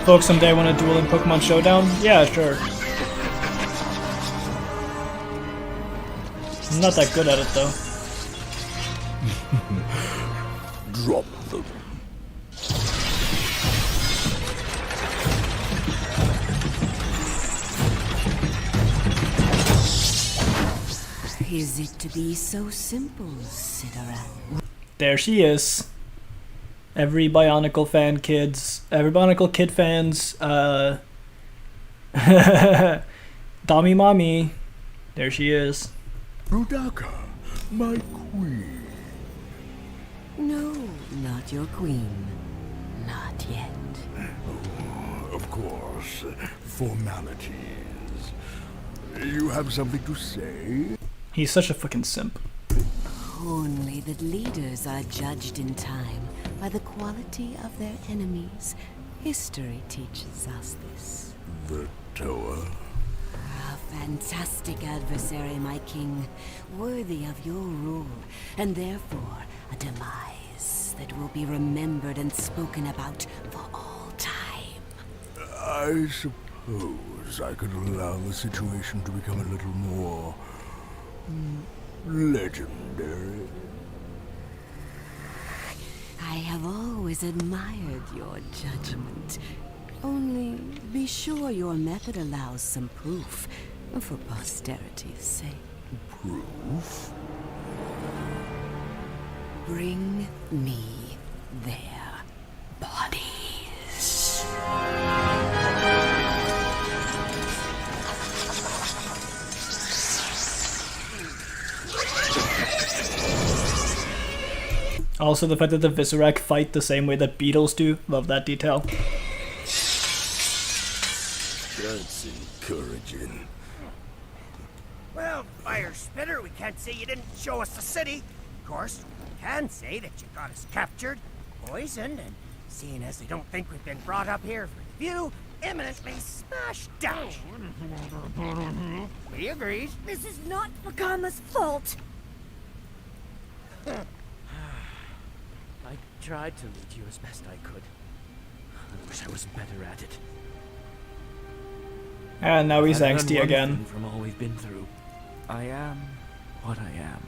Folks, someday want to duel in Pokemon Showdown? Yeah, sure. I'm not that good at it, though. Drop them. Is it to be so simple, Sidoran? There she is. Every Bionicle fan every Bionicle kid fans, Dami Mommy, there she is. Rudaka, my queen. No, not your queen. Not yet. Oh, of course, formalities. You have something to say? He's such a fucking simp. Only that leaders are judged in time by the quality of their enemies. History teaches us this. The Toa? A fantastic adversary, my king. Worthy of your rule, and therefore a demise that will be remembered and spoken about for all time. I suppose I could allow the situation to become a little more legendary. I have always admired your judgment. Only be sure your method allows some proof for posterity's sake. Proof? Bring me their bodies. Also, the fact that the Visorak fight the same way that beetles do. Love that detail. That's encouraging. Well, Fire Spitter, we can't say you didn't show us the city. Of course, we can say that you got us captured, poisoned, and seeing as they don't think we've been brought up here for review, imminently smashed down. We agrees. This is not Wakama's fault. I tried to lead you as best I could. I wish I was better at it. And now he's I've learned angsty one again. thing from all we've been through. I am what I am.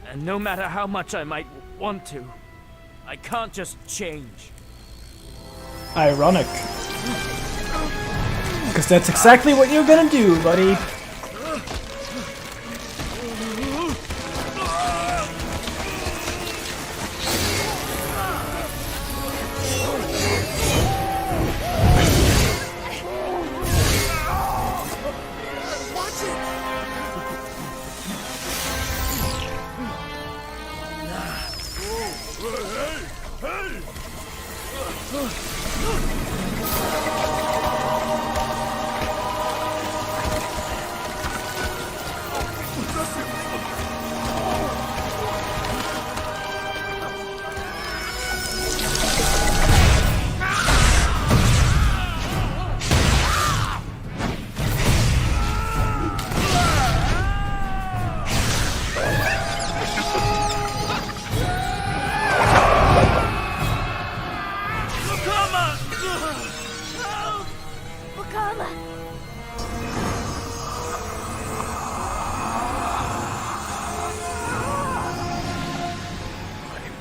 And no matter how much I might want to, I can't just change. Ironic. Because that's exactly what you're gonna do, buddy.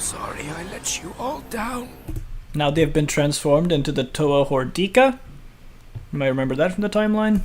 sorry I let you all down. Now they've been transformed into the Toa Hordika. You might remember that from the timeline.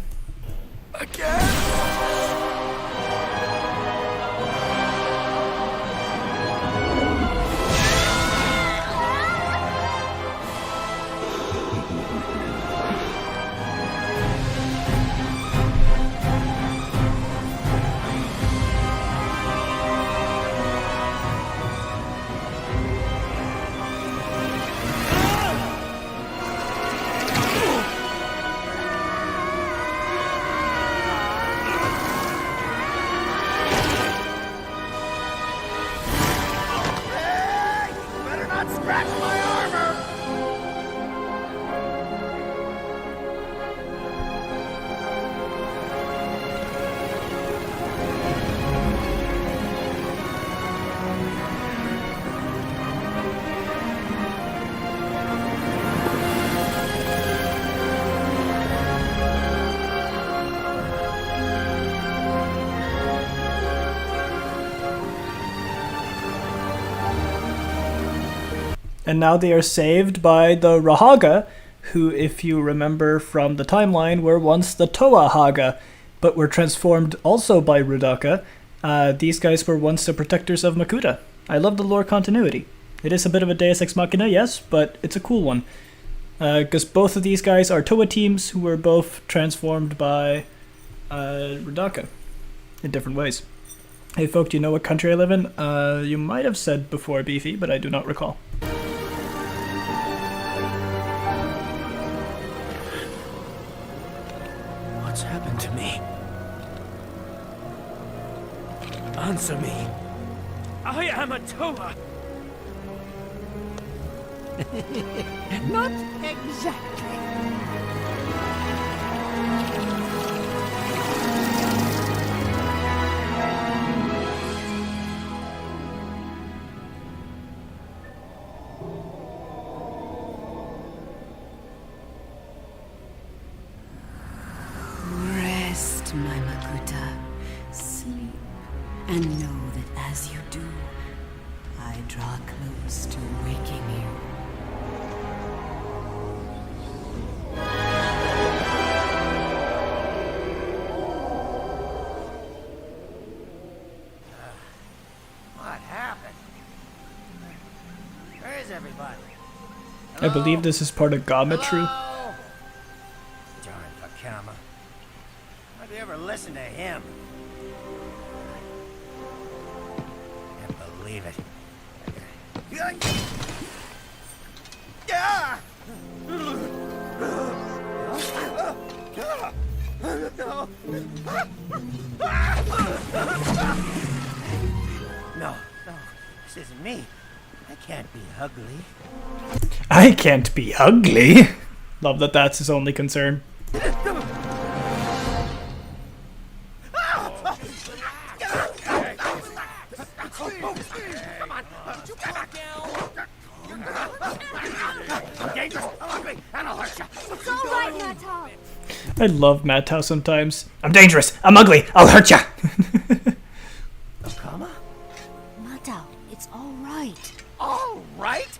Better not scratch my armor! And now they are saved by the Rahaga, who, if you remember from the timeline, were once the Toa Haga, but were transformed also by Rudaka. These guys were once the protectors of Makuta. I love the lore continuity. It is a bit of a Deus Ex Machina, yes, but it's a cool one. Because both of these guys are Toa teams who were both transformed by Rudaka in different ways. Hey folk, do you know what country I live in? You might have said before, Beefy, but I do not recall. What's happened to me? Answer me. I am a Toa. Not exactly. Rest, my Makuta. Sleep, and know that as you do, I draw close to waking you. What happened? Where is everybody? I believe this is part of Gametru. Darn Pakama. Why'd you ever listen to him? Can't believe it. Yeah! No, this isn't me. I can't be ugly. I can't be ugly. Love that that's his only concern. I'm dangerous, I'm ugly, and I'll hurt you. It's all right, Natal. I love Matau sometimes. I'm dangerous. I'm ugly. I'll hurt ya. Matau, it's all right. All right?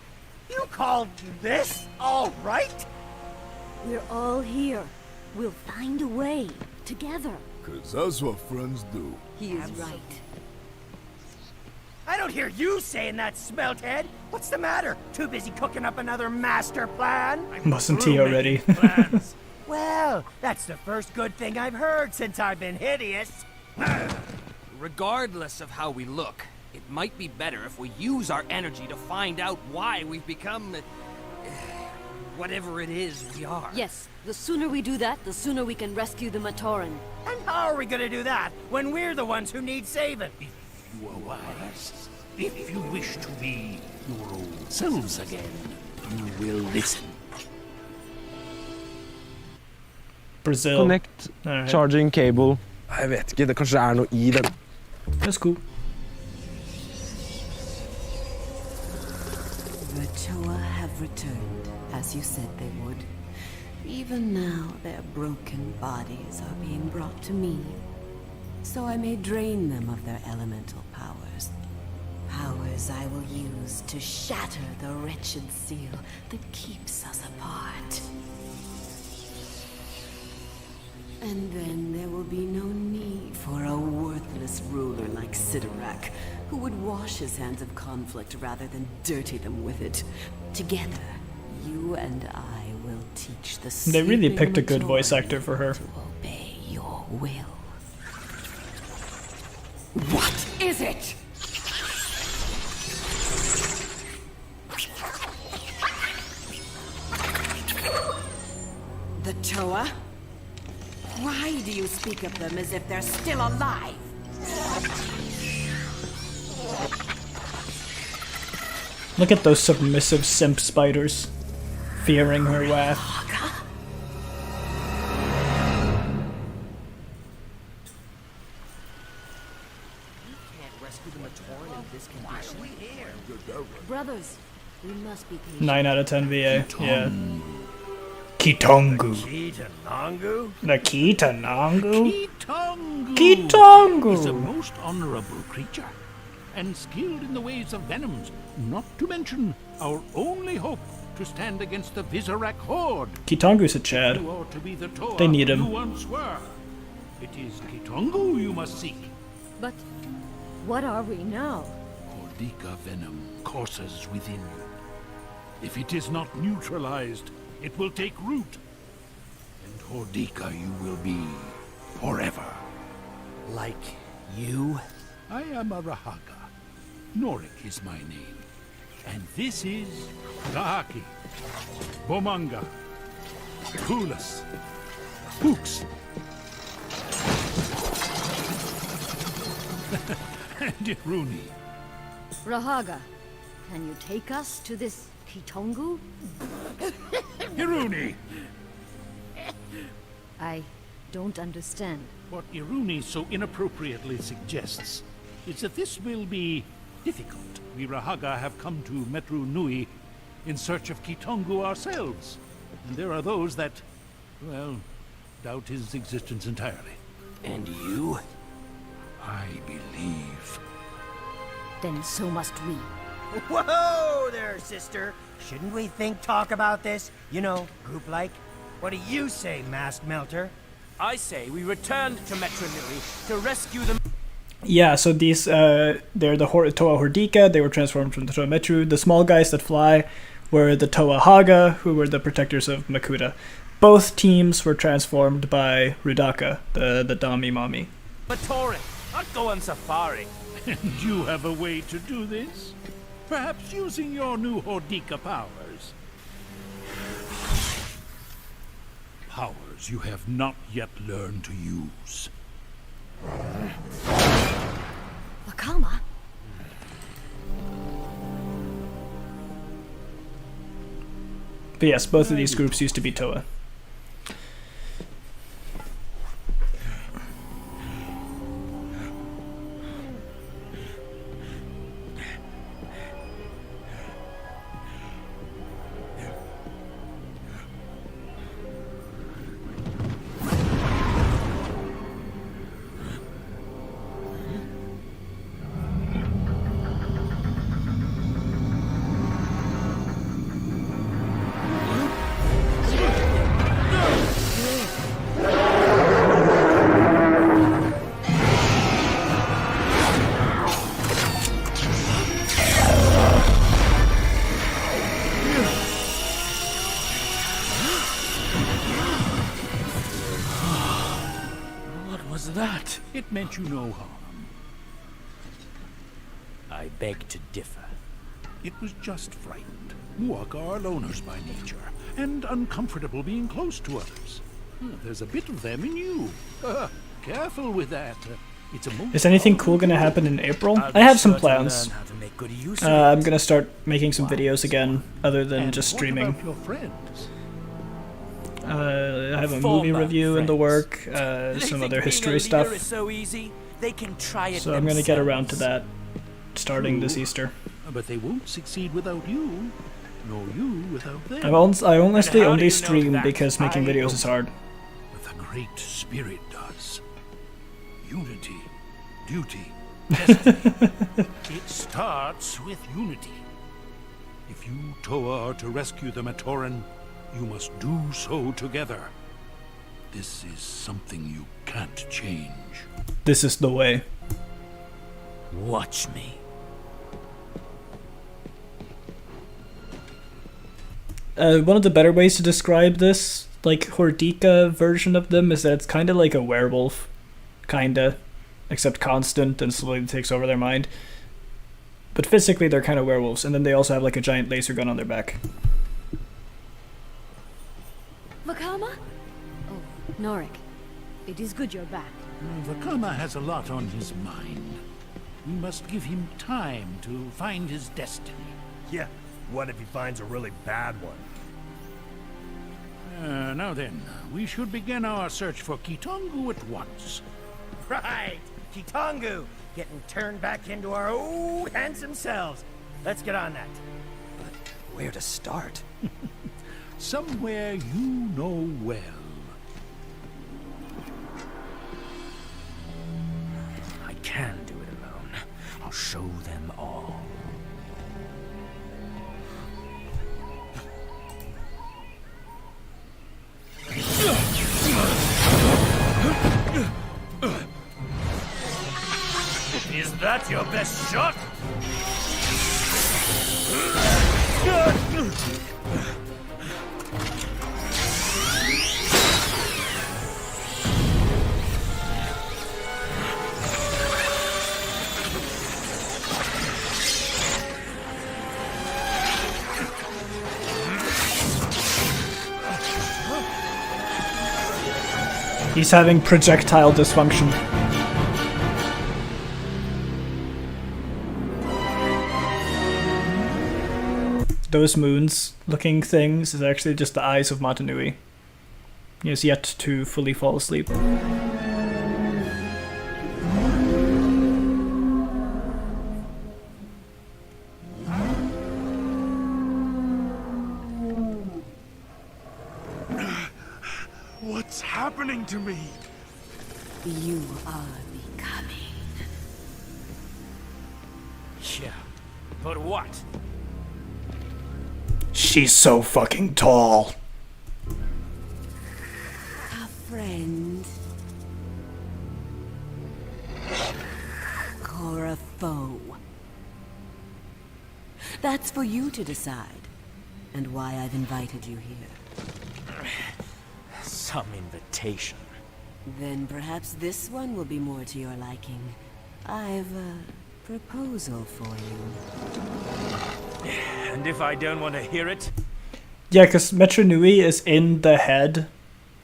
You call this all right? We're all here. We'll find a way. Together. 'Cause that's what friends do. He is right. I don't hear you saying that, Smelthead. What's the matter? Too busy cooking up another master plan? Mustn't he already? Well, that's the first good thing I've heard since I've been hideous. Regardless of how we look, it might be better if we use our energy to find out why we've become... whatever it is we are. Yes, the sooner we do that, the sooner we can rescue the Matoran. And how are we gonna do that when we're the ones who need saving? You are wise. If you wish to be your old selves again, you will listen. Brazil. Connect, Alright. charging cable. Jeg vet ikke, det kanskje er noe i den. That's cool. The Toa have returned, as you said they would. Even now, their broken bodies are being brought to me, so I may drain them of their elemental powers. Powers expires I will use to shatter the wretched seal that keeps us apart. And then there will be no need for a worthless ruler like Sidorak, who would wash his hands of conflict rather than dirty them with it. Together, you and I will teach the They really sleeping picked a good voice majority actor for her. to obey your will. What is it? The Toa? Why do you speak of them as if they're still alive? Look at those submissive simp spiders, fearing her wrath. Brothers, we must be patient. 9 out of 10 VA. Yeah. Kitongu. Kitanangu? The Kitanangu? Kitongu Kitongu! is a most honorable creature, and skilled in the ways of venoms, not to mention our only hope to stand against the Vizorak horde. Kitongu's a Chad. You ought to be the Toa They need you him. once were. It is Kitongu you must seek. But what are we now? Hordika venom courses within you. If it is not neutralized, it will take root. And Hordika you will be forever. Like you? I am a Rahaga. Norik is my name. And this is Rahaki, Bomanga, Kulas, Hooks, and Iruni. Rahaga, can you take us to this Kitongu? Iruni! I don't understand. What Iruni so inappropriately suggests is that this will be difficult. We Rahaga have come to Metru Nui in search of Kitongu ourselves. And there are those that, well, doubt his existence entirely. And you? I believe. Then so must we. Whoa there, sister. Shouldn't we talk about this? You know, group-like. What do you say, Mask Melter? I say we return to Metru Nui to rescue them. Yeah, so these, they're the Toa Hordika, they were transformed from the Toa Metru. The small guys that fly were the Toa Haga, who were the protectors of Makuta. Both teams were transformed by Rudaka, the Dami Mami. Matorin, not go on safari. And you have a way to do this? Perhaps using your new Hordika powers. Powers you have not yet learned to use. Akama? But yes, both of these groups used to be Toa. That? It meant you no harm. I beg to differ. It was just frightened. Muaka are loners by nature, and uncomfortable being close to others. There's a bit of them in you. Careful with that. It's a Is anything cool gonna happen in April? I have some plans. I'm gonna start making some videos again, other than just streaming. What about your friends? I have a movie review in the work, some other history stuff. So easy, they can try it So I'm gonna get around to that starting this Easter. But they won't succeed without you, nor you without them. I honestly only stream because making videos is hard. The Great Spirit does. Unity, duty, destiny. It starts with unity. If you, Toa, are to rescue the Matoran, you must do so together. This is something you can't change. This is the way. Watch me. One of the better ways to describe this, like, Hordika version of them is that it's kind of like a werewolf. Kinda. Except constant and slowly takes over their mind. But physically they're kind of werewolves, and then they also have like a giant laser gun on their back. Vakama? Oh, Norik. It is good you're back. Vakama has a lot on his mind. We must give him time to find his destiny. Yeah, what if he finds a really bad one? Now then, we should begin our search for Kitongu at once. Right! Kitongu! Getting turned back into our old handsome selves. Let's get on that. But where to start? Somewhere you know well. I can do it alone. I'll show them all. Is that your best shot? He's having projectile dysfunction. Those moons looking things is actually just the eyes of Matanui. He has yet to fully fall asleep. What's happening to me? You are becoming. Yeah, but what? She's so fucking tall. A friend. Or a foe. That's for you to decide. And why I've invited you here. Some invitation. Then perhaps this one will be more to your liking. I've a proposal for you. And if I don't want to hear it? Yeah, because Metro Nui is in the head,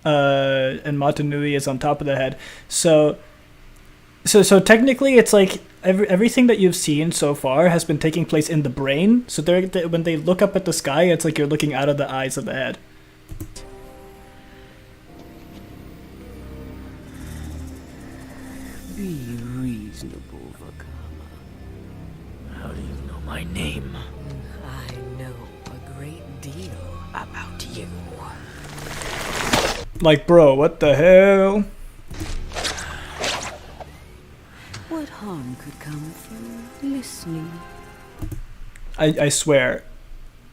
and Mata Nui is on top of the head. So technically, it's like everything that you've seen so far has been taking place in the brain. So when they look up at the sky, it's like you're looking out of the eyes of the head. Be reasonable, Vakama. How do you know my name? I know a great deal about you. Like, bro, what the hell? What harm could come from listening? I swear,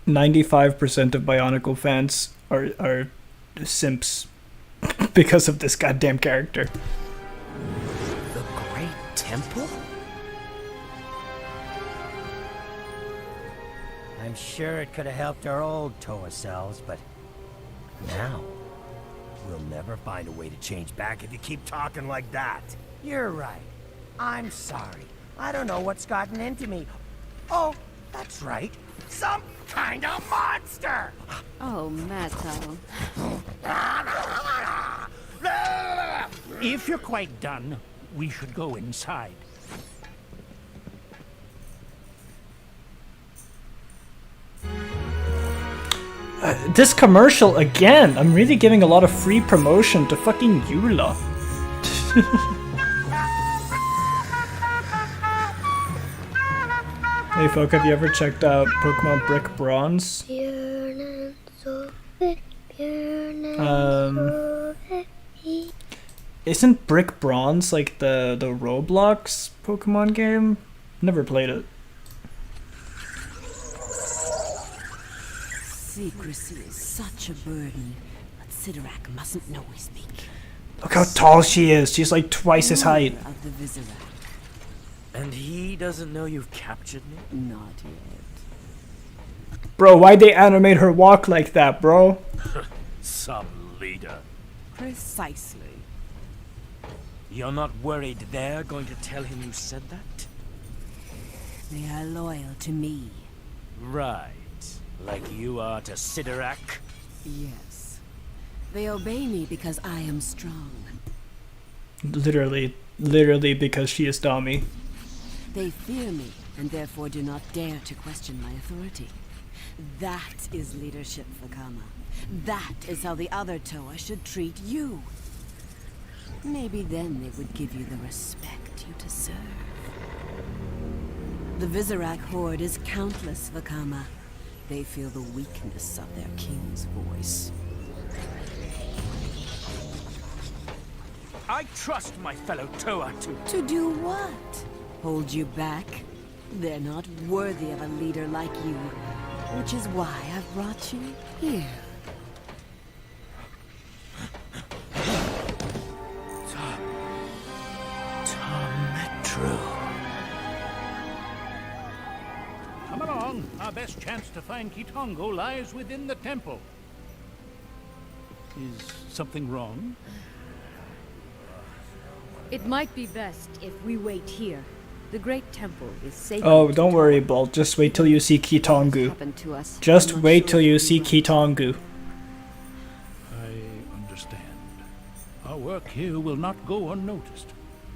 95% of Bionicle fans are simps because of this goddamn character. The Great Temple? I'm sure it could have helped our old Toa selves, but now we'll never find a way to change back if you keep talking like that. You're right. I'm sorry. I don't know what's gotten into me. Oh, that's right. Some kind of monster! Oh, Matto. If you're quite done, we should go inside. This commercial again. I'm really giving a lot of free promotion to fucking Eula. Hey folk, have you ever checked out Pokemon Brick Bronze? Isn't Brick Bronze like the Roblox Pokemon game? Never played it. Secrecy is such a burden, but Sidorak mustn't know we speak. Look how tall she is. She's like twice his height. Of the Visorak. And he doesn't know you've captured me? Not yet. Bro, why'd they animate her walk like that, bro? Some leader. Precisely. You're not worried they're going to tell him you said that? They are loyal to me. Right. Like you are to Sidorak? Yes. They obey me because I am strong. Literally because she is Dami. They fear me, and therefore do not dare to question my authority. That is leadership, Vakama. That is how the other Toa should treat you. Maybe then they would give you the respect you deserve. The Visorak horde is countless, Vakama. They feel the weakness of their king's voice. I trust my fellow Toa To do what? Hold you back? They're not worthy of a leader like you, which is why I've brought you here. Come along. Our best chance to find Kitongo lies within the temple. Is something wrong? It might be best if we wait here. The great temple is sacred. Oh, don't worry, Bolt. Just wait till you see Kitongu. Just wait till you see Kitongu. I understand. Our work here will not go unnoticed.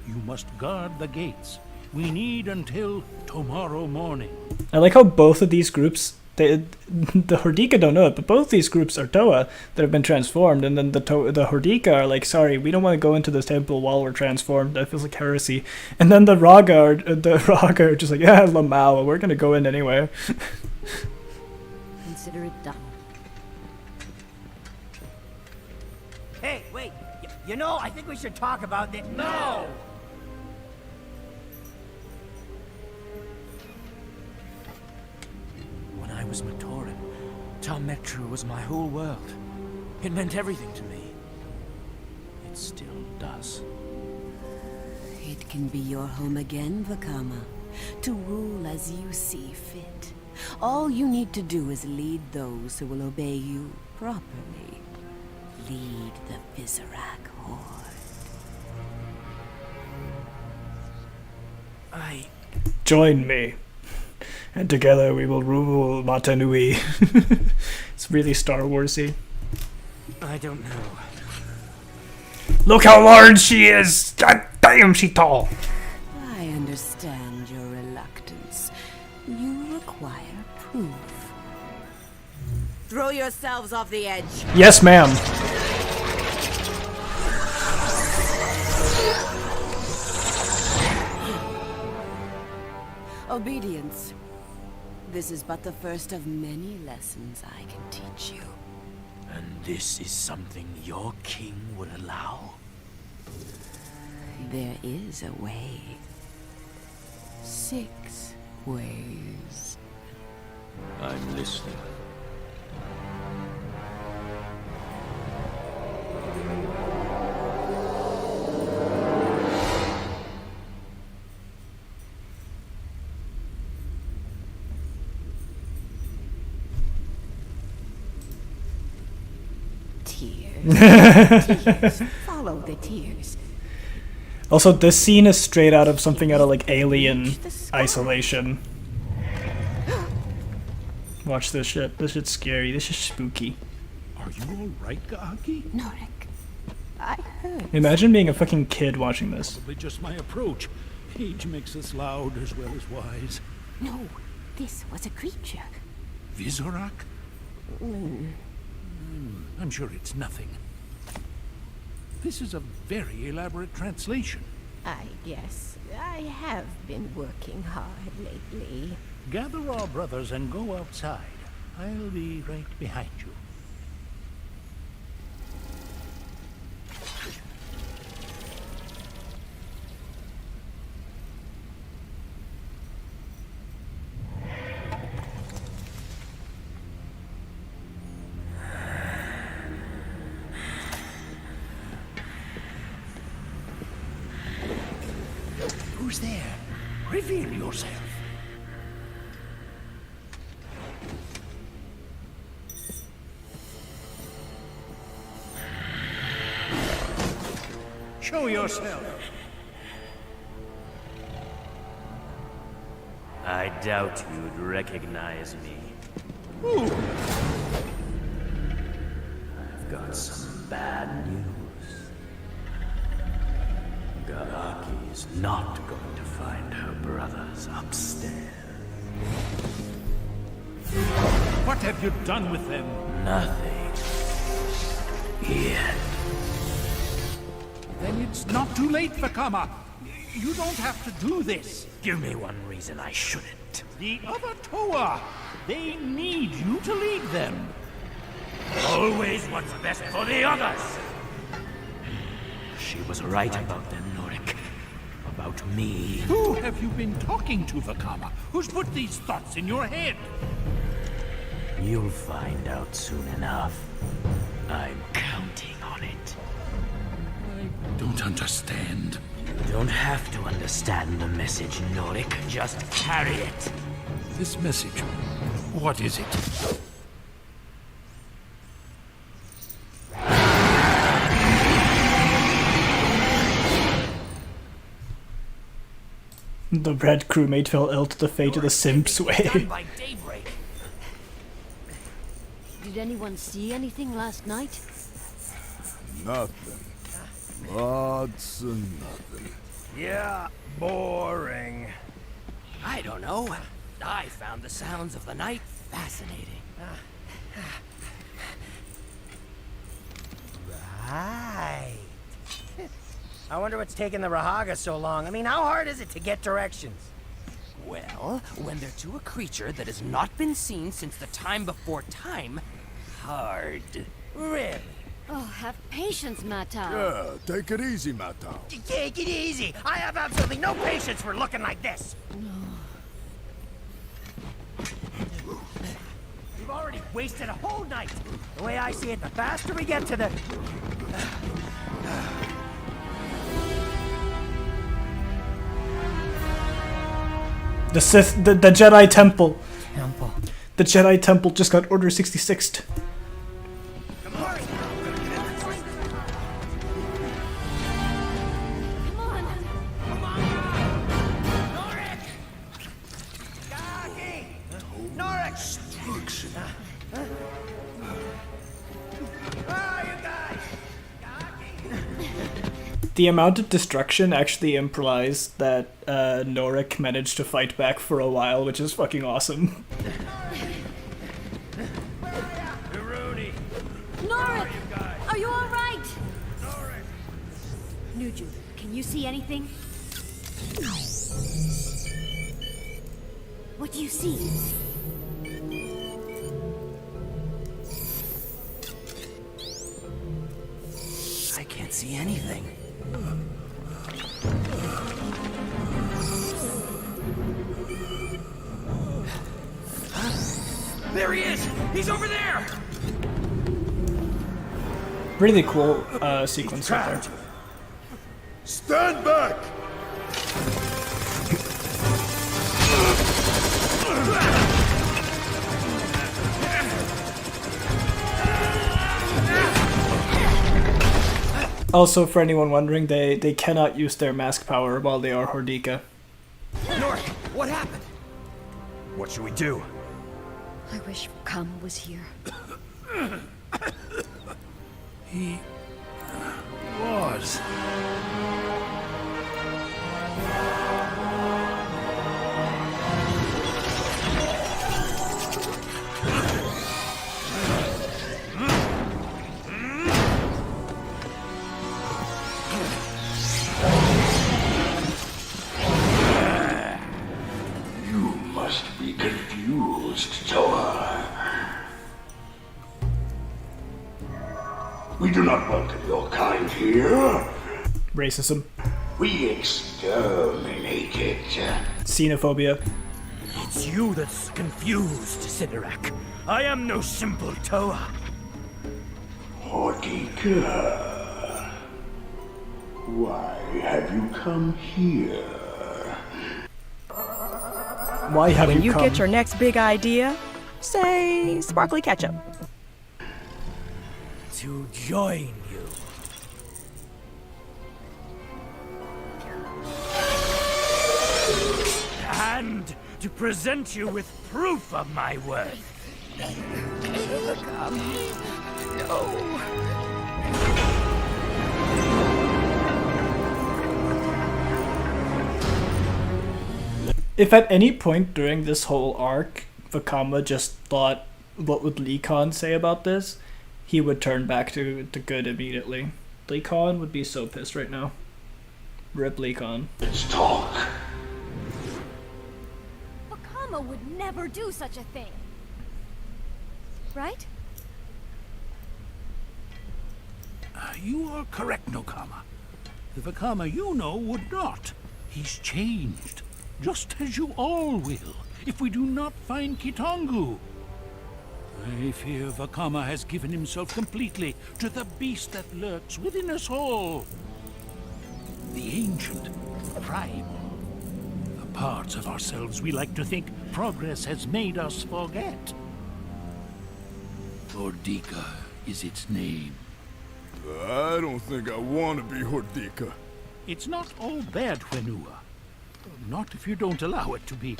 You must guard the gates. We need until tomorrow morning. I like how both of these groups, the Hordika don't know it, but both these groups are Toa that have been transformed, and then the Hordika are like, sorry, we don't want to go into this temple while we're transformed. That feels like heresy. And then the Raga are just like, yeah, Lamau, we're gonna go in anyway. Consider it done. Hey, wait. You know, I think we should talk about this. No! When I was Matoran, Metru was my whole world. It meant everything to me. It still does. It can be your home again, Vakama. To rule as you see fit. All you need to do is lead those who will obey you properly. Lead the Visorak horde. Join me, and together we will rule Matanui. It's really Star Warsy. I don't know. Look how large she is! God damn, she tall! I understand your reluctance. You require proof. Throw yourselves off the edge. Yes, ma'am. Obedience. This is but the first of many lessons I can teach you. And this is something your king would allow? There is a way. 6 ways. I'm listening. Tears. Follow the tears. Also, this scene is straight out of something out of like Alien Isolation. Watch this shit. This shit's scary. This is spooky. Are you alright, Gaaki? Norik, I heard. Imagine being a fucking kid watching this. Probably just my approach. Age makes us loud as well as wise. No, this was a creature. Visorak? I'm sure it's nothing. This is a very elaborate translation. I guess I have been working hard lately. Gather our brothers and go outside. I'll be right behind you. Who's there? Reveal yourself. Show yourself. I doubt you'd recognize me. Ooh. I've got some bad news. Garaki's not going to find her brothers upstairs. What have you done with them? Nothing. Yet. Then it's not too late, Vakama. You don't have to do this. Give me one reason I shouldn't. The other Toa, they need you to lead them. Always what's best for the others. She was right about them, Norik. About me. Who have you been talking to, Vakama? Who's put these thoughts in your head? You'll find out soon enough. I'm counting on it. I don't understand. You don't have to understand the message, Norik. Just carry it. This message, what is it? The red crewmate fell ill to the fate of the Simp's way. By daybreak. Did anyone see anything last night? Nothing. Lots of nothing. Yeah, boring. I don't know. I found the sounds of the night fascinating. Right. I wonder what's taking the Rahaga so long. I mean, how hard is it to get directions? Well, when they're to a creature that has not been seen since the time before time, hard. Really? Oh, have patience, Matau. Yeah, take it easy, Matau. Take it easy. I have absolutely no patience for looking like this. We've already wasted a whole night. The way I see it, the faster we get to the... The Sith, the Jedi Temple. Temple. The Jedi Temple just got Order 66'd. The amount of destruction actually implies that Norik managed to fight back for a while, which is fucking awesome. Norik! Are you alright? Nuju, can you see anything? What do you see? I can't see anything. There he is! He's over there! Really cool sequence right there. Stand back! Also, for anyone wondering, they cannot use their mask power while they are Hordika. Norik, what happened? What should we do? I wish Kam was here. He was. You must be confused, Toa. We do not welcome your kind here. Racism. We exterminated. Xenophobia. It's you that's confused, Sidorak. I am no simple Toa. Hordika. Why have you come here? Why have when you you come? get your next big idea, say sparkly ketchup. To join you. And to present you with proof of my worth. No. If at any point during this whole arc, Vakama just thought, what would Lee Khan say about this? He would turn back to good immediately. Lee Khan would be so pissed right now. Rip Lee Khan. Let's talk. Vakama would never do such a thing. Right? You are correct, Nokama. The Vakama you know would not. He's changed, just as you all will, if we do not find Kitongu. I fear Vakama has given himself completely to the beast that lurks within us all. The ancient, primal, the parts of ourselves we like to think progress has made us forget. Hordika is its name. I don't think I want to be Hordika. It's not all bad, Whenua. Not if you don't allow it to be.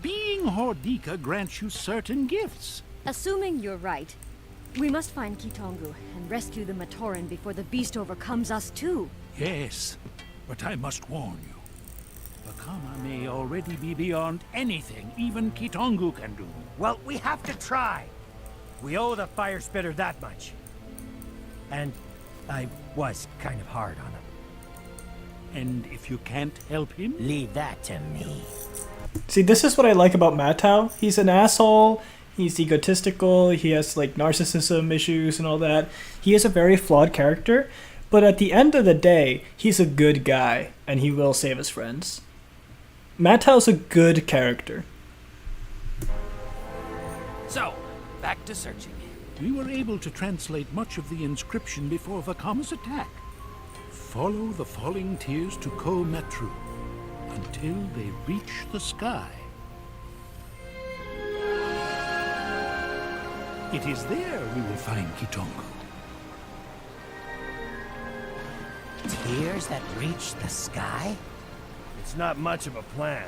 Being Hordika grants you certain gifts. Assuming you're right, we must find Kitongu and rescue the Matoran before the beast overcomes us too. Yes, but I must warn you. Vakama may already be beyond anything even Kitongu can do. Well, we have to try. We owe the fire spitter that much. And I was kind of hard on him. And if you can't help him? Leave that to me. See, this is what I like about Matau. He's an asshole. He's egotistical. He has like narcissism issues and all that. He is a very flawed character. But at the end of the day, he's a good guy. And he will save his friends. Matau's a good character. So, back to searching. We were able to translate much of the inscription before Vakama's attack. Follow the falling tears to Ko-Metru until they reach the sky. It is there we will find Kitongu. Tears that reach the sky? It's not much of a plan,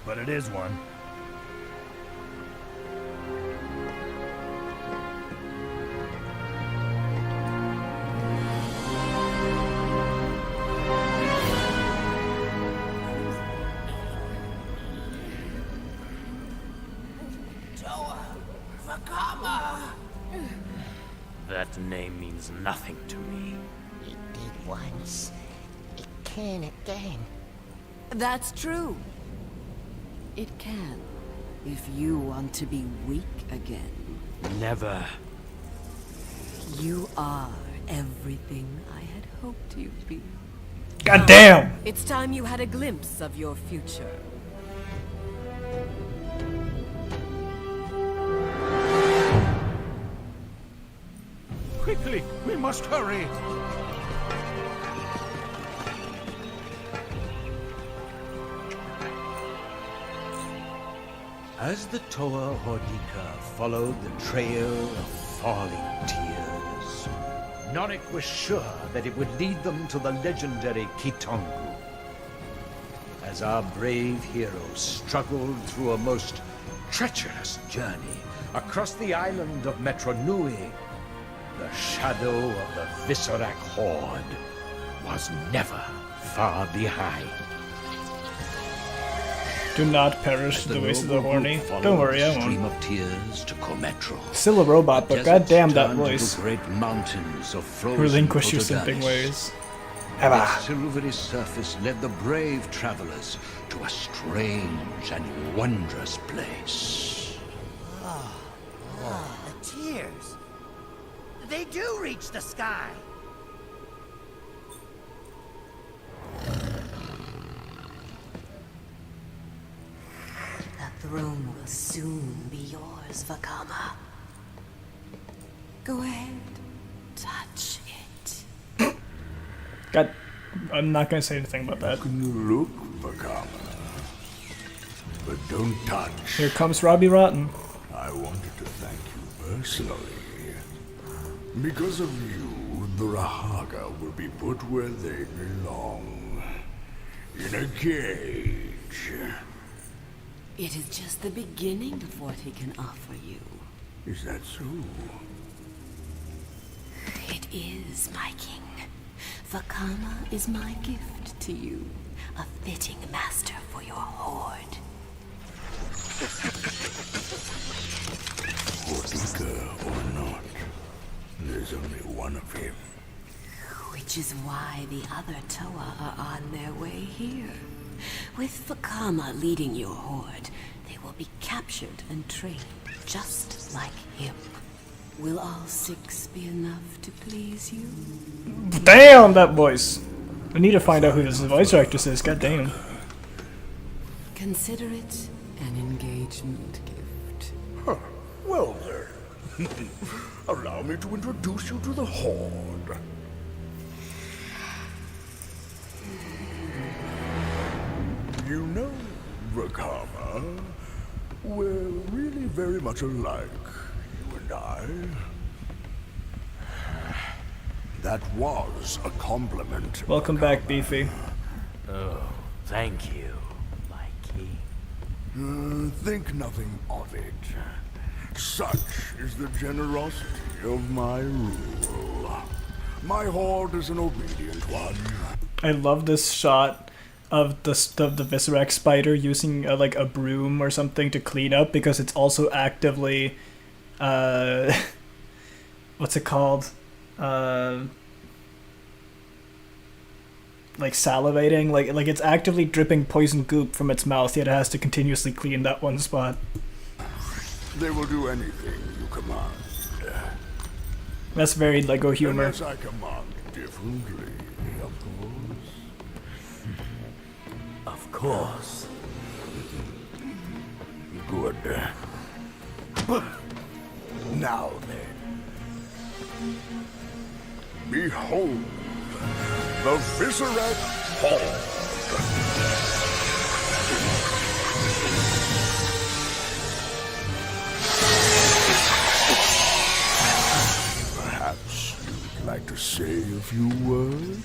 but it is one. That name means nothing to me. It did once. It can again. That's true. It can, if you want to be weak again. Never. You are everything I had hoped you'd be. God damn! It's time you had a glimpse of your future. Quickly, we must hurry. As the Toa Hordika followed the trail of falling tears, Norik was sure that it would lead them to the legendary Kitongu. As our brave heroes struggled through a most treacherous journey across the island of Metronui, the shadow of the Visorak horde was never far behind. Do not perish the waste of the horny. Don't worry, I Stream won't. of tears to Cometro. Still a robot, but goddamn that voice. The great mountains of frozen Relinquish your Protodalis. simping ways. Its silvery surface led the brave travelers to a strange and wondrous place. The tears. They do reach the sky. The throne will soon be yours, Vakama. Go ahead. Touch it. God, I'm not gonna say anything about that. Can you look, Vakama? but don't touch. Here comes Robbie Rotten. I wanted to thank you personally. Because of you, the Rahaga will be put where they belong. In a cage. It is just the beginning of what he can offer you. Is that so? It is, my king. Vakama is my gift to you. A fitting master for your horde. Hortika or not, there's only one of him. Which is why the other Toa are on their way here. With Vakama leading your horde, they will be captured and trained just like him. Will all 6 be enough to please you? Damn, that voice! I need to find out who this voice actress is, god damn. Consider it an engagement gift. Huh. Well then, allow me to introduce you to the Horde. You know, Vakama, we're really very much alike, you and I. That was a compliment. Welcome back, Beefy. Oh, thank you, my king. Think nothing of it. Such is the generosity of my rule. My horde is an obedient one. I love this shot of the Viscerax spider using like a broom or something to clean up, because it's also actively what's it called? Like salivating, like it's actively dripping poison goop from its mouth, yet it has to continuously clean that one spot. They will do anything you command. That's very Lego humor. Unless I command differently, of course. Of course. Good. Now then. Behold, the Viscerax Horde. Perhaps you'd like to say a few words?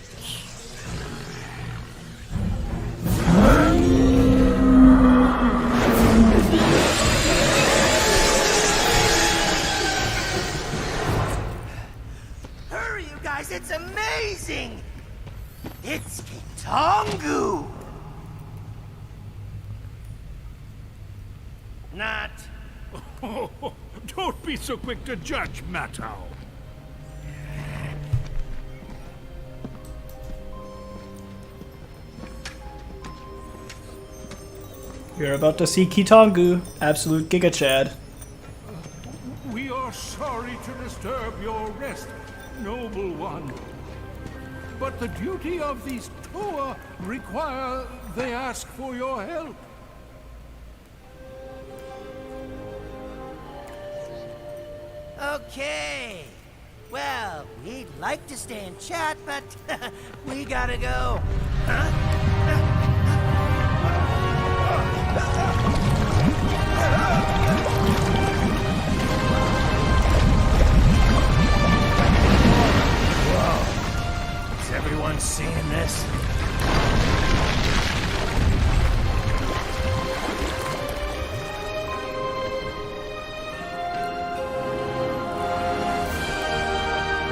Hurry, you guys, it's amazing! It's Kitongu! Not. Oh, don't be so quick to judge, Matau. You're about to see Kitongu, absolute Giga Chad. We are sorry to disturb your rest, noble one. But the duty of these Toa require they ask for your help. Okay. Well, we'd like to stay and chat, but we gotta go. Whoa. Is everyone seeing this?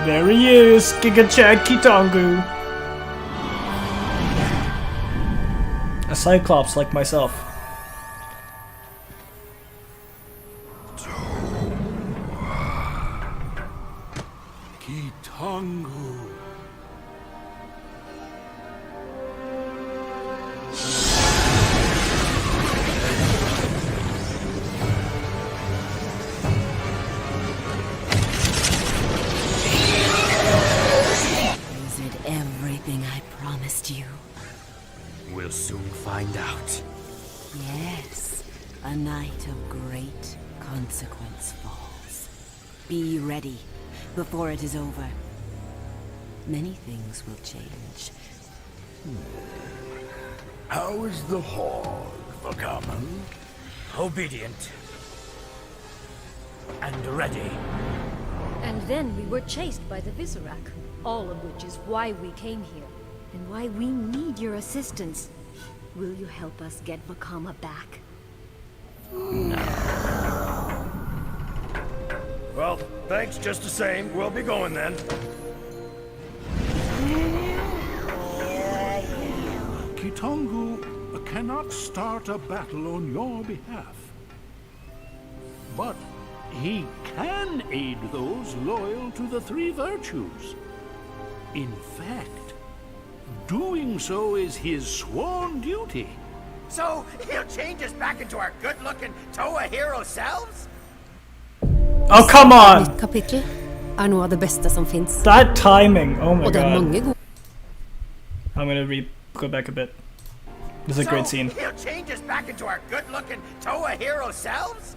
There he is, Giga Chad Kitongu. A Cyclops like myself. Kitongu. Is it everything I promised you? We'll soon find out. Yes, a night of great consequence falls. Be ready before it is over. Many things will change. How is the Horde, Vakama? obedient, and ready. And then we were chased by the Visorak, all of which is why we came here. And why we need your assistance. Will you help us get Vakama back? Well, thanks just the same. We'll be going then. Kitongu cannot start a battle on your behalf. But he can aid those loyal to the three virtues. In fact, doing so is his sworn duty. So, he'll change us back into our good-looking Toa hero selves? Oh, come on! Nytt kapittel noe av det beste som finns. That timing, oh my Og det god. mange gode. I'm gonna go back a bit. This is a great scene. He'll change us back into our good-looking Toa hero selves?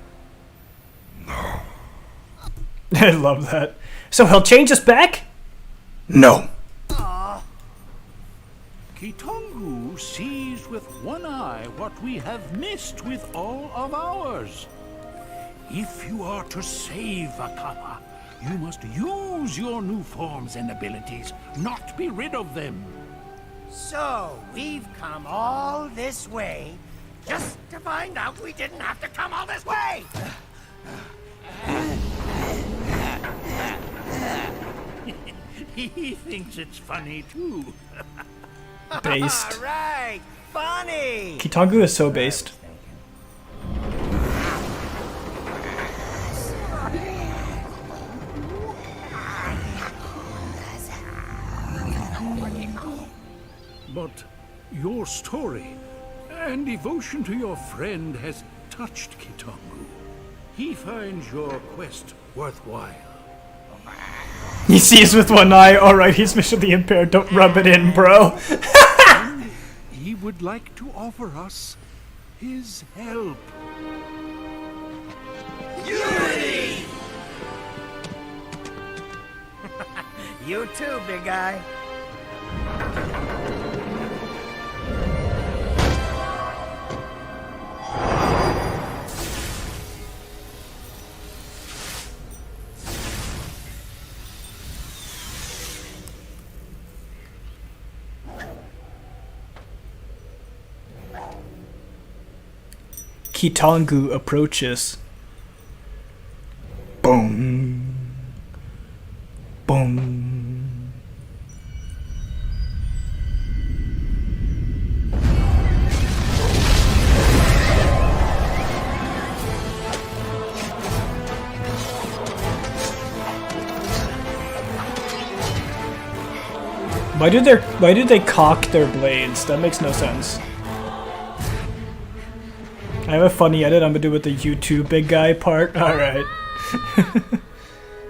I love that. So he'll change us back? No. Kitongu sees with one eye what we have missed with all of ours. If you are to save Vakama, you must use your new forms and abilities, not be rid of them. So, we've come all this way just to find out we didn't have to come all this way! He thinks it's funny too. Based. Right, funny! Kitongu is so based. But your story and devotion to your friend has touched Kitongu. He finds your quest worthwhile. He sees with one eye. Alright, he's visually impaired. Don't rub it in, bro. He would like to offer us his help. Unity! You too, big guy. Kitongu approaches. Boom. Boom. Why did they cock their blades? That makes no sense. I have a funny edit I'm gonna do with the YouTube big guy part. Alright.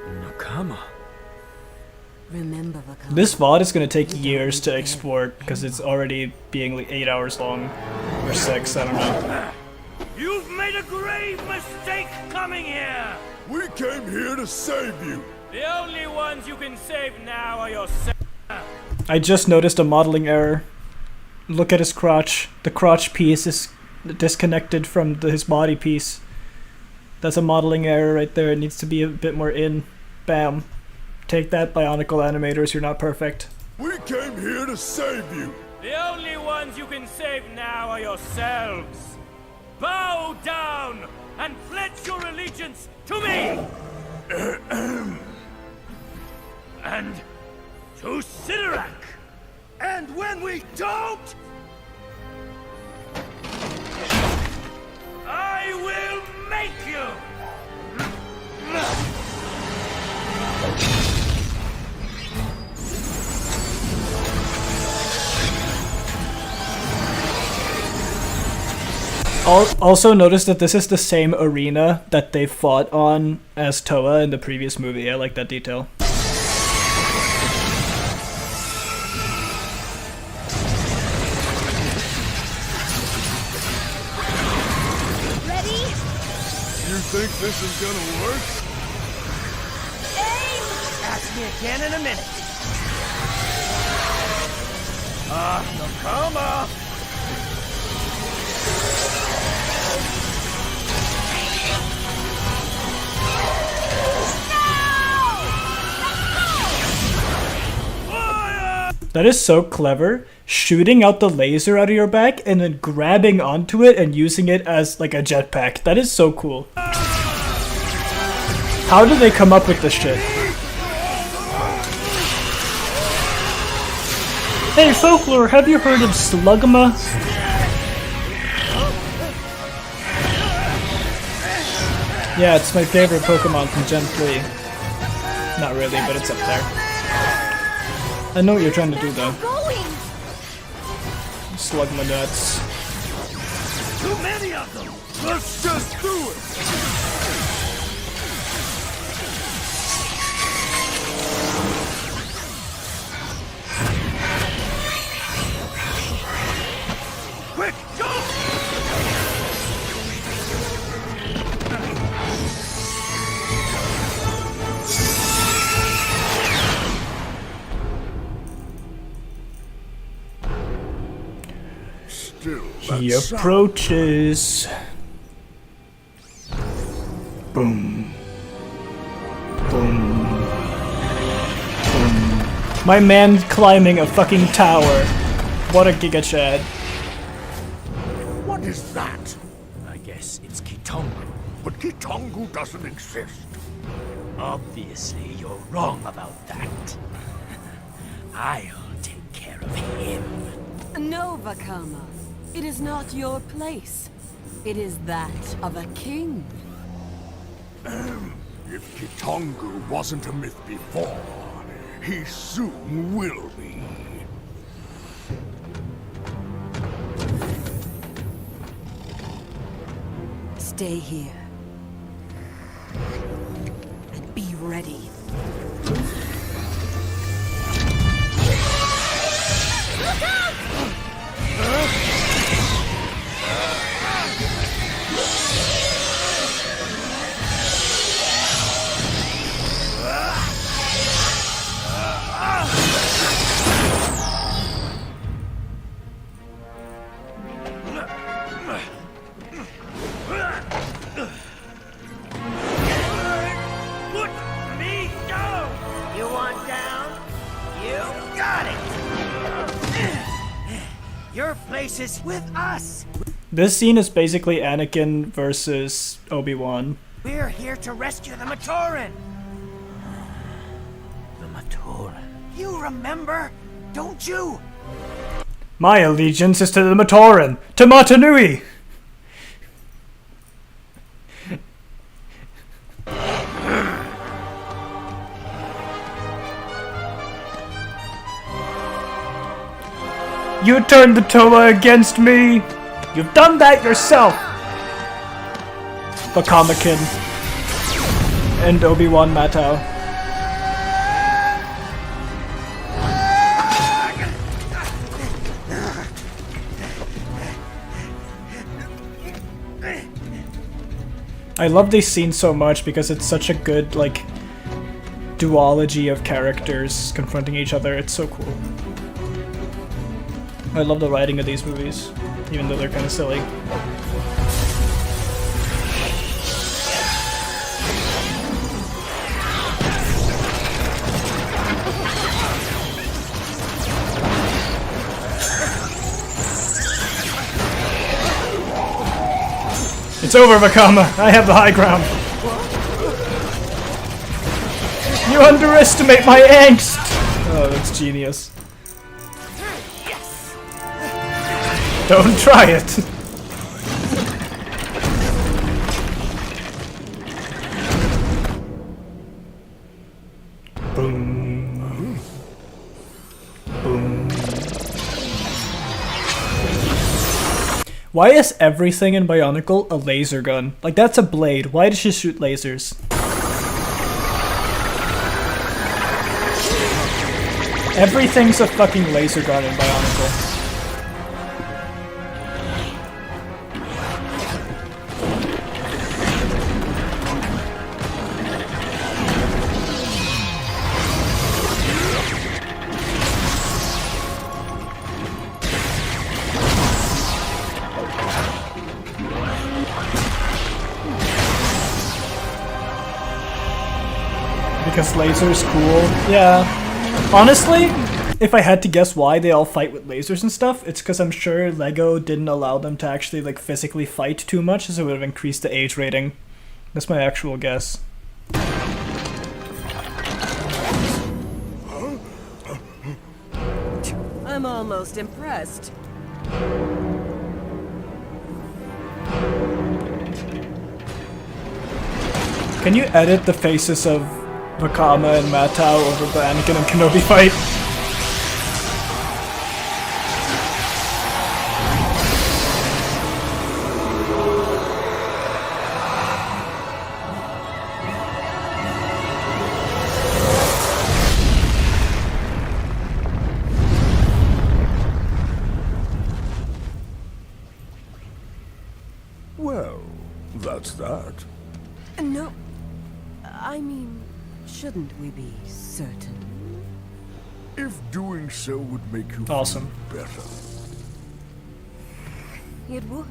Nakama. Remember Vakama. This VOD is gonna take years to export because it's already being like 8 hours long. Or 6, I don't know. You've made a grave mistake coming here! We came here to save you! The only ones you can save now are yourself. I just noticed a modeling error. Look at his crotch. The crotch piece is disconnected from his body piece. That's a modeling error right there. It needs to be a bit more in. Bam. Take that, Bionicle animators. You're not perfect. We came here to save you! The only ones you can save now are yourselves. Bow down and pledge your allegiance to me! And to Sidorak! And when we don't, I will make you! Also notice that this is the same arena that they fought on as Toa in the previous movie. I like that detail. ready? You think this is gonna work? Aim! Ask me again in a minute. Nakama! That is so clever. Shooting out the laser out of your back and then grabbing onto it and using it as like a jetpack. That is so cool. How did they come up with this shit? Hey Folklore, have you heard of Slugma? Yeah, it's my favorite Pokemon from Gen 3. Not really, but it's up there. I know what you're trying to do though. Slugma nuts. Too many of them! Let's just do it! Quick, go! He approaches. Boom. Boom. Boom. My man climbing a fucking tower. What a Giga Chad. What is that? I guess it's Kitongu. But Kitongu doesn't exist. Obviously, you're wrong about that. I'll take care of him. No, Vakama. It is not your place. It is that of a king. If Kitongu wasn't a myth before, he soon will be. Stay here. And be ready. Look out! Your place is with us. This scene is basically Anakin versus Obi-Wan. We're here to rescue the Matoran. The Matoran. You remember, don't you? My allegiance is to the Matoran, to Mata Nui! You turned the Toa against me! You've done that yourself! Bakamakin and Obi-Wan Matau. I love this scene so much because it's such a good, like, duology of characters confronting each other. It's so cool. I love the writing of these movies, even though they're kind of silly. It's over, Vakama! I have the high ground! You underestimate my angst! Oh, that's genius. Don't try it! Boom. Boom. Why is everything in Bionicle a laser gun? Like, that's a blade. Why does she shoot lasers? Everything's a fucking laser gun in Bionicle. Because laser's cool. Yeah. Honestly, if I had to guess why they all fight with lasers and stuff, it's because I'm sure Lego didn't allow them to actually like physically fight too much, so it would have increased the age rating. That's my actual guess. I'm almost impressed. Can you edit the faces of Vakama and Matau over the Anakin and Kenobi fight? Well, that's that. No, I mean, shouldn't we be certain? If doing so would make you awesome feel better. It would.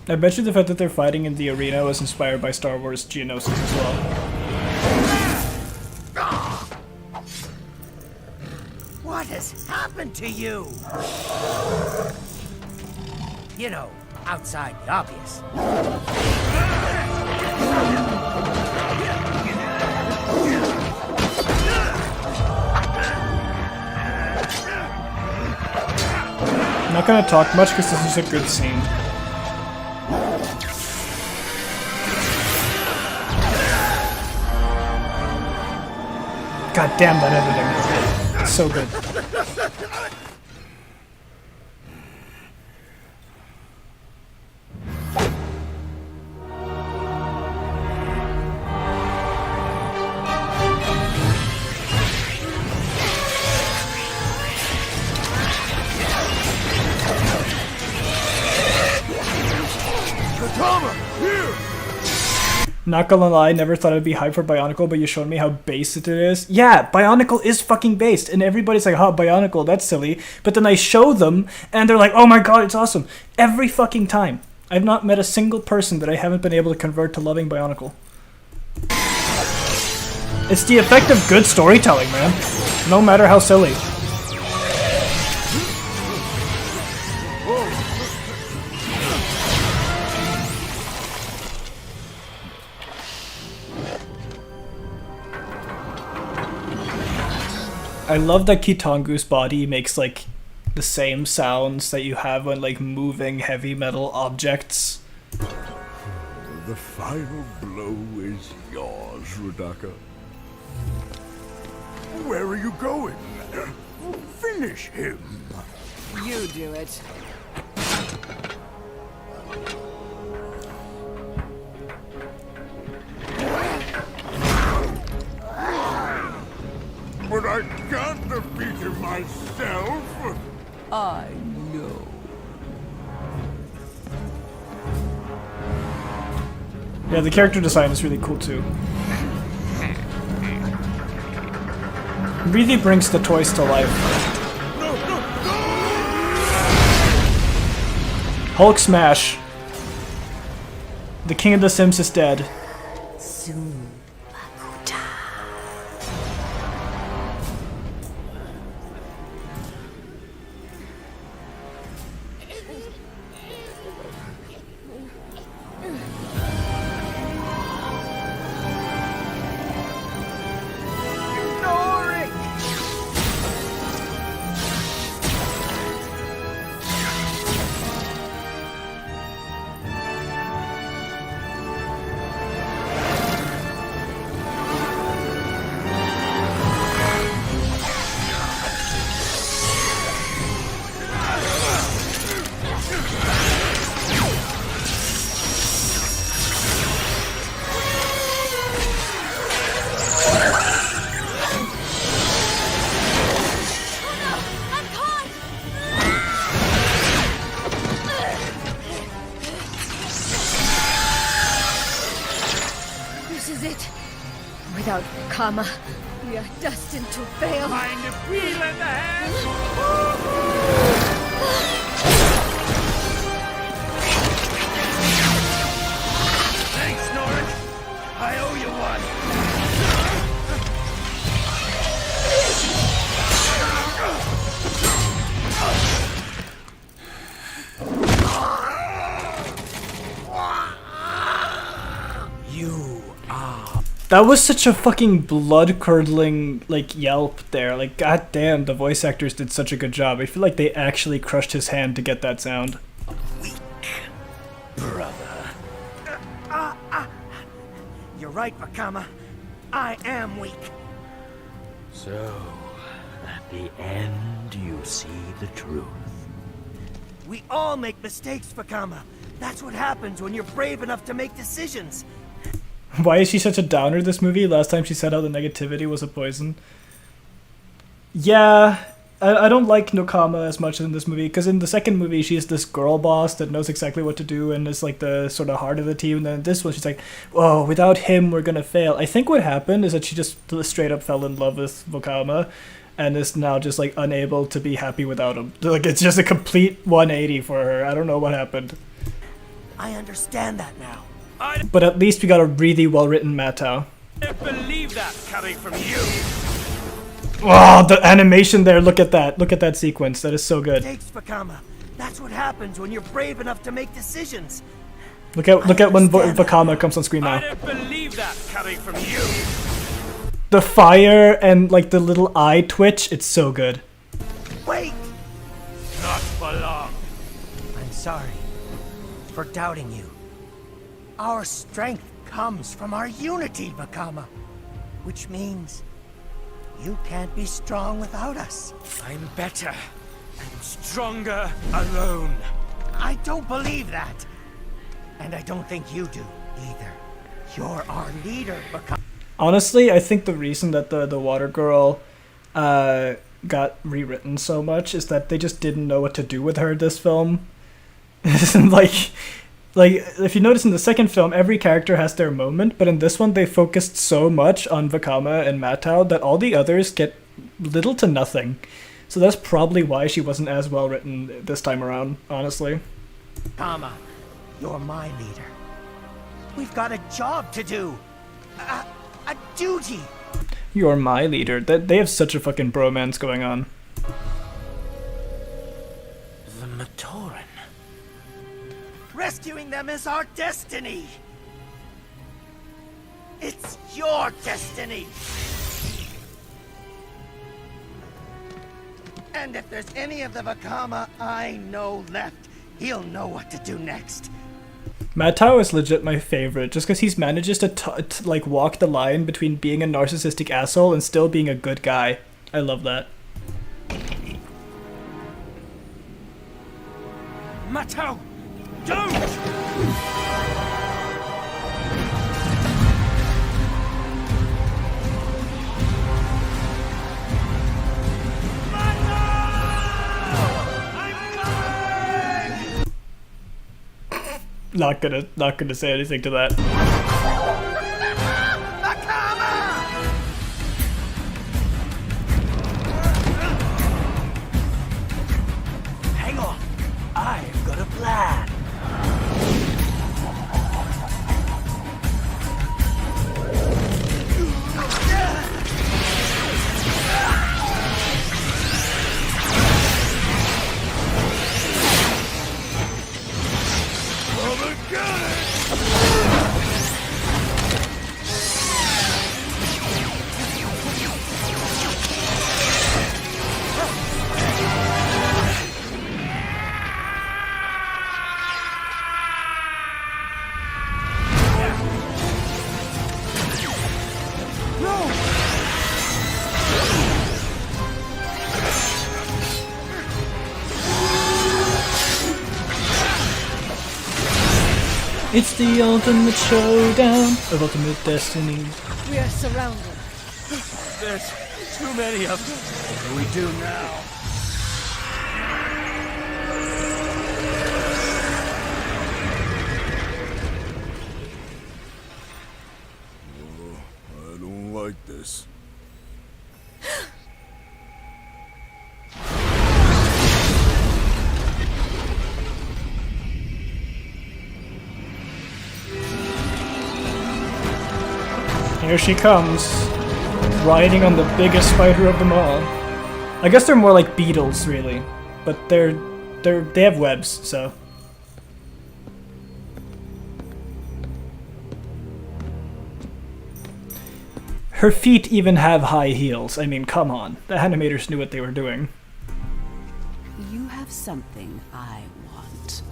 I bet you the fact that they're fighting in the arena was inspired by Star Wars Geonosis as well. What has happened to you? You know, outside the obvious. I'm not gonna talk much because this is a good scene. God damn that editing. It's so good. Not gonna lie, never thought I'd be hyped for Bionicle, but you showed me how based it is. Yeah, Bionicle is fucking based, and everybody's like, oh, Bionicle, that's silly. But then I show them, and they're like, oh my god, it's awesome. Every fucking time. I've not met a single person that I haven't been able to convert to loving Bionicle. It's the effect of good storytelling, man. No matter how silly. I love that Kitangu's body makes like the same sounds that you have when like moving heavy metal objects. The final blow is yours, Rudaka. Where are you going? Finish him. You do it. But I can't defeat him myself. I know. Yeah, the character design is really cool too. Really brings the toys to life. Hulk smash. The King of the Sims is dead. Soon. Without Kama, we are destined to fail. Find a wheel in the hand. That was such a fucking blood-curdling, like, yelp there. Like, goddamn, the voice actors did such a good job. I feel like they actually crushed his hand to get that sound. Brother. You're right, Vakama. I am weak. So, at the end, you see the truth. We all make mistakes, Vakama. That's what happens when you're brave enough to make decisions. Why is she such a downer this movie? Last time she said how the negativity was a poison. Yeah, I don't like Nokama as much in this movie, because in the second movie she's this girl boss that knows exactly what to do and is like the sort of heart of the team, and then in this one she's like, whoa, without him we're gonna fail. I think what happened is that she just straight up fell in love with Nokama and is now just like unable to be happy without him. Like, it's just a complete 180 for her. I don't know what happened. I understand that now. But at least we got a really well-written Matau. I don't believe that coming from you. Oh, the animation there, look at that. Look at that sequence. That is so good. Mistakes, Vakama. That's what happens when you're brave enough to make decisions. Look at when Vakama comes on screen now. I don't believe that coming from you. The fire and like the little eye twitch, it's so good. Wait! Not for long. I'm sorry for doubting you. Our strength comes from our unity, Vakama. Which means you can't be strong without us. I'm better and stronger alone. I don't believe that. And I don't think you do either. You're our leader, Vakama. Honestly, I think the reason that the Water Girl got rewritten so much is that they just didn't know what to do with her this film. Like, if you notice in the second film, every character has their moment, but in this one they focused so much on Vakama and Matau that all the others get little to nothing. So that's probably why she wasn't as well written this time around, honestly. Vakama, you're my leader. We've got a job to do. A duty. You're my leader. They have such a fucking bromance going on. The Matoran. Rescuing them is our destiny. It's your destiny. And if there's any of the Vakama I know left, he'll know what to do next. Matau is legit my favorite, just because he manages to like walk the line between being a narcissistic asshole and still being a good guy. I love that. Matau, don't! Not gonna say anything to that. Hang on, I've got a plan. It's the ultimate showdown of ultimate destinies. We are surrounded. There's too many of them. What do we do now? I don't like this. Here she comes, riding on the biggest spider of them all. I guess they're more like beetles, really, but they have webs, so. Her feet even have high heels. I mean, come on. The animators knew what they were doing. You have something I want.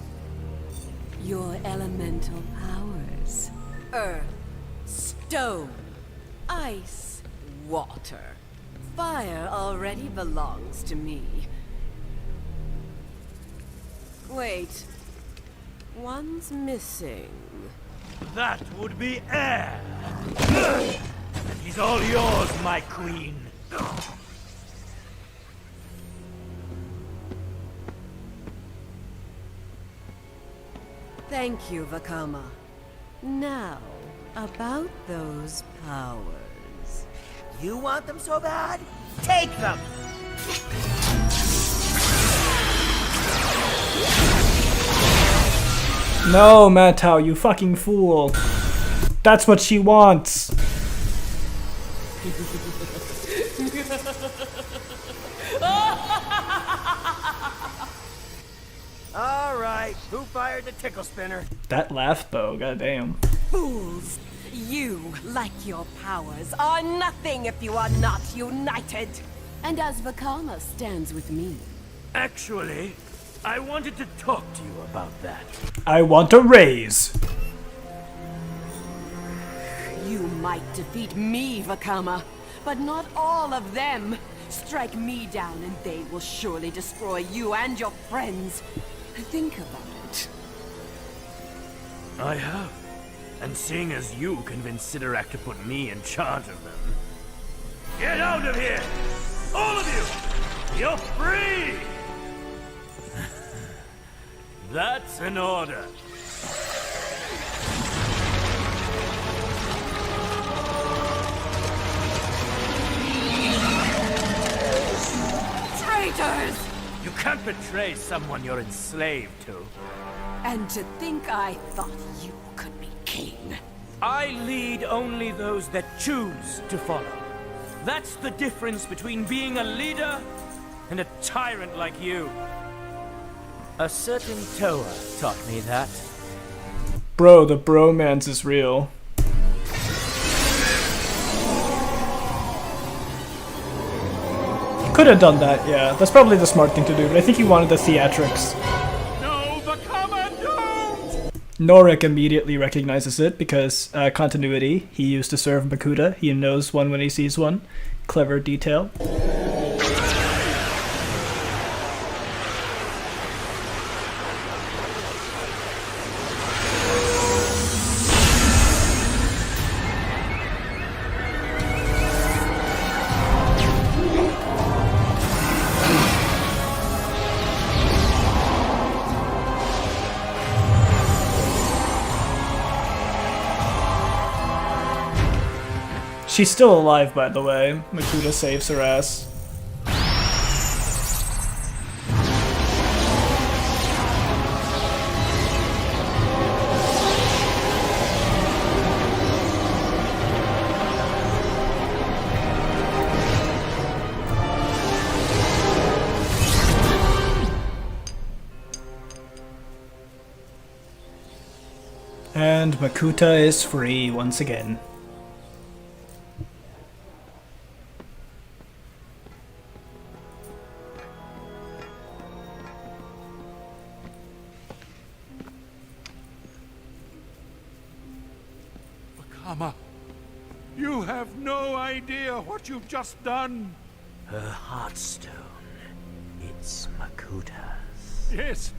Your elemental powers. Earth, stone, ice, water. Fire already belongs to me. Wait. One's missing. That would be air. And he's all yours, my queen. Thank you, Vakama. Now, about those powers. You want them so bad? Take them! No, Matau, you fucking fool. That's what she wants. All right, who fired the tickle spinner? That laugh, though, goddamn. Fools! You, like your powers, are nothing if you are not united. And as Vakama stands with me. Actually, I wanted to talk to you about that. I want a raise. You might defeat me, Vakama, but not all of them. Strike me down and they will surely destroy you and your friends. Think about it. I have. And seeing as you convinced Sidorak to put me in charge of them... Get out of here! All of you! You're free! That's an order. Traitors! You can't betray someone you're enslaved to. And to think I thought you could be king. I lead only those that choose to follow. That's the difference between being a leader and a tyrant like you. A certain Toa taught me that. Bro, the bromance is real. Could have done that, yeah. That's probably the smart thing to do, but I think he wanted the theatrics. No, Vakama, don't! Norik immediately recognizes it because continuity. He used to serve Makuta. He knows one when he sees one. Clever detail. She's still alive, by the way. Makuta saves her ass. And Makuta is free once again. Vakama, you have no idea what you've just done. Her heartstone. It's Makuta's. Yes,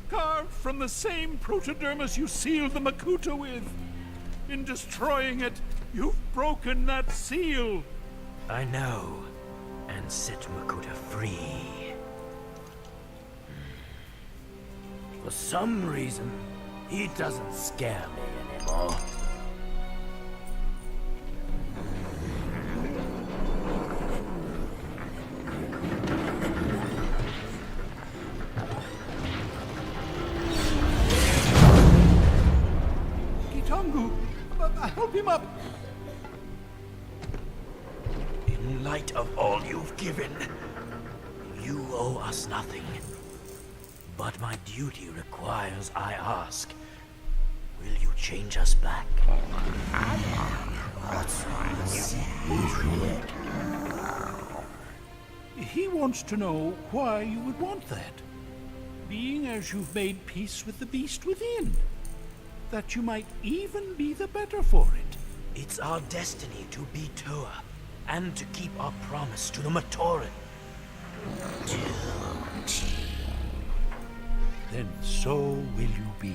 carved from the same protodermis you sealed the Makuta with. In destroying it, you've broken that seal. I know, and set Makuta free. For some reason, he doesn't scare me anymore. Help him up! In light of all you've given, you owe us nothing. But my duty requires I ask, Will you change us back? He wants to know why you would want that. Being as you've made peace with the beast within. That you might even be the better for it. It's our destiny to be Toa, and to keep our promise to the Matoran. Then so will you be.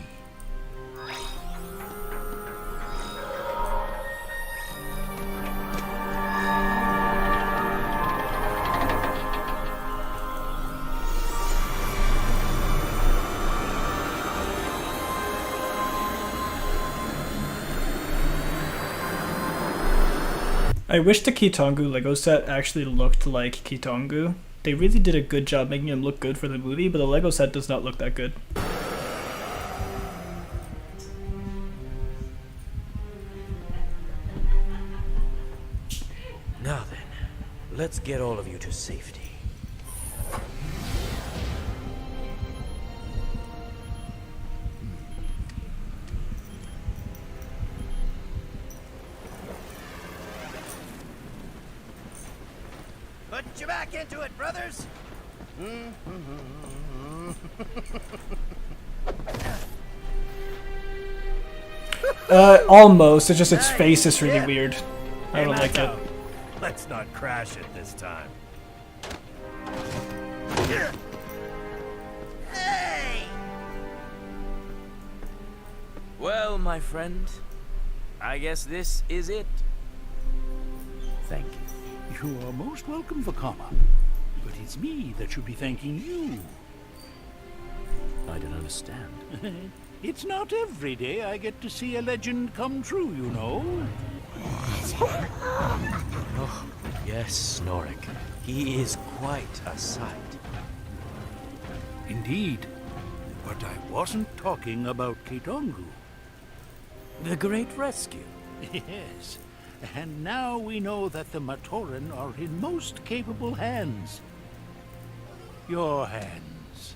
I wish the Kitongu Lego set actually looked like Kitongu. They really did a good job making him look good for the movie, but the Lego set does not look that good. Now then, let's get all of you to safety. Put you back into it, brothers. Almost. It's just its face is really weird. I don't like it. Let's not crash it this time. Hey! Well, my friend, I guess this is it. Thank you. You are most welcome, Vakama. But it's me that should be thanking you. I don't understand. It's not every day I get to see a legend come true, you know. Oh, yes, Snorik. He is quite a sight. Indeed. But I wasn't talking about Kitongu. The Great Rescue? Yes. And now we know that the Matoran are in most capable hands. Your hands.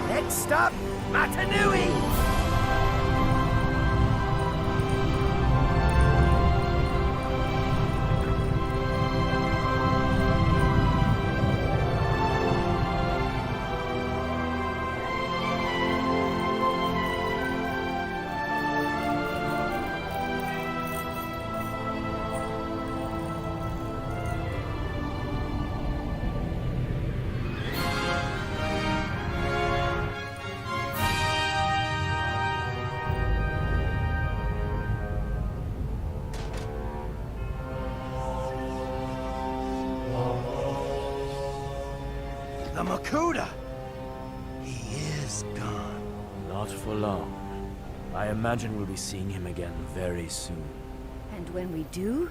Next stop, Matanui! The Makuta! He is gone. Not for long. I imagine we'll be seeing him again very soon. And when we do,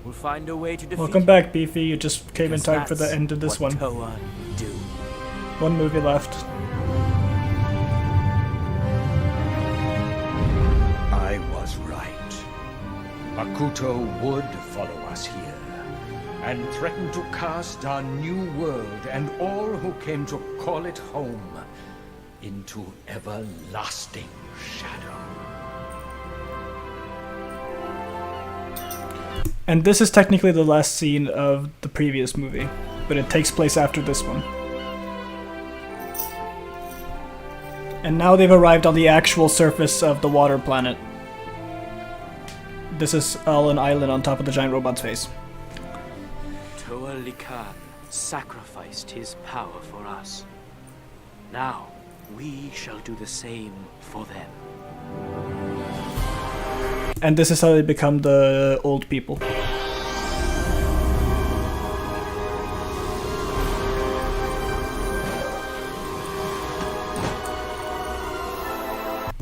we'll find a way to defeat Welcome him. back, Beefy. You just came in Because time for the that's end of this what one. Toa do. One movie left. I was right. Makuto would follow us here, and threaten to cast our new world and all who came to call it home into everlasting shadow. And this is technically the last scene of the previous movie, but it takes place after this one. And now they've arrived on the actual surface of the water planet. This is all an island on top of the giant robot's face. Toa Likan sacrificed his power for us. Now, we shall do the same for them. And this is how they become the old people.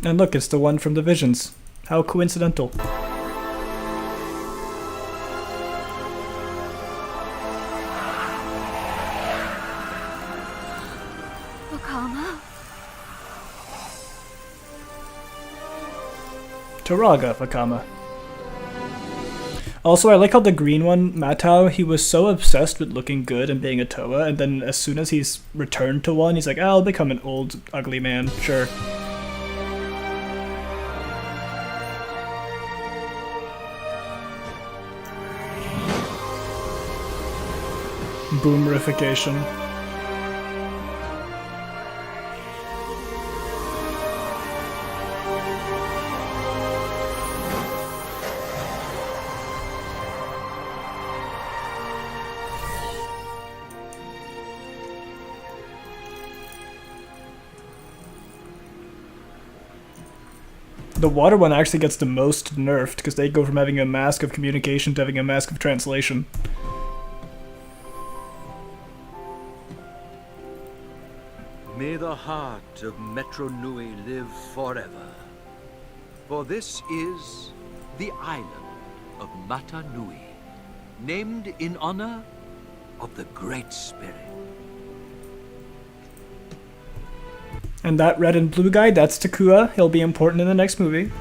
And look, it's the one from the visions. How coincidental. Turaga Vakama. Also, I like how the green one, Matau, he was so obsessed with looking good and being a Toa, and then as soon as he's returned to one, he's like, I'll become an old, ugly man, sure. Boomerification. The water one actually gets the most nerfed because they go from having a mask of communication to having a mask of translation. May the heart of Metro Nui live forever. For this is the island of Mata Nui, named in honor of the Great Spirit. And that red and blue guy, that's Takua. He'll be important in the next movie.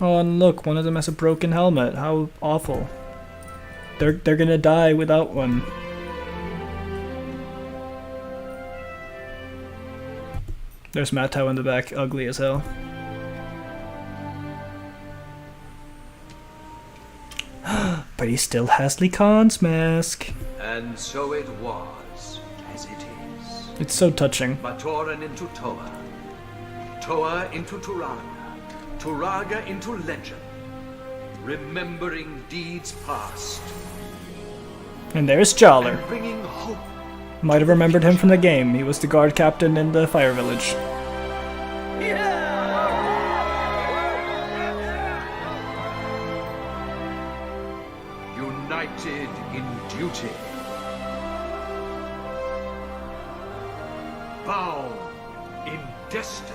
Oh, and look, one of them has a broken helmet. How awful. They're gonna die without one. There's Matau in the back, ugly as hell. But he still has Lee Khan's mask. And so it was, as it is. It's so touching. Matoran into Toa. Toa into Turaga. Turaga into legend. Remembering deeds past. And there's Jollar. And bringing hope. Might have remembered him from the game. He was the guard captain in the Fire Village. United in duty. Bound in destiny.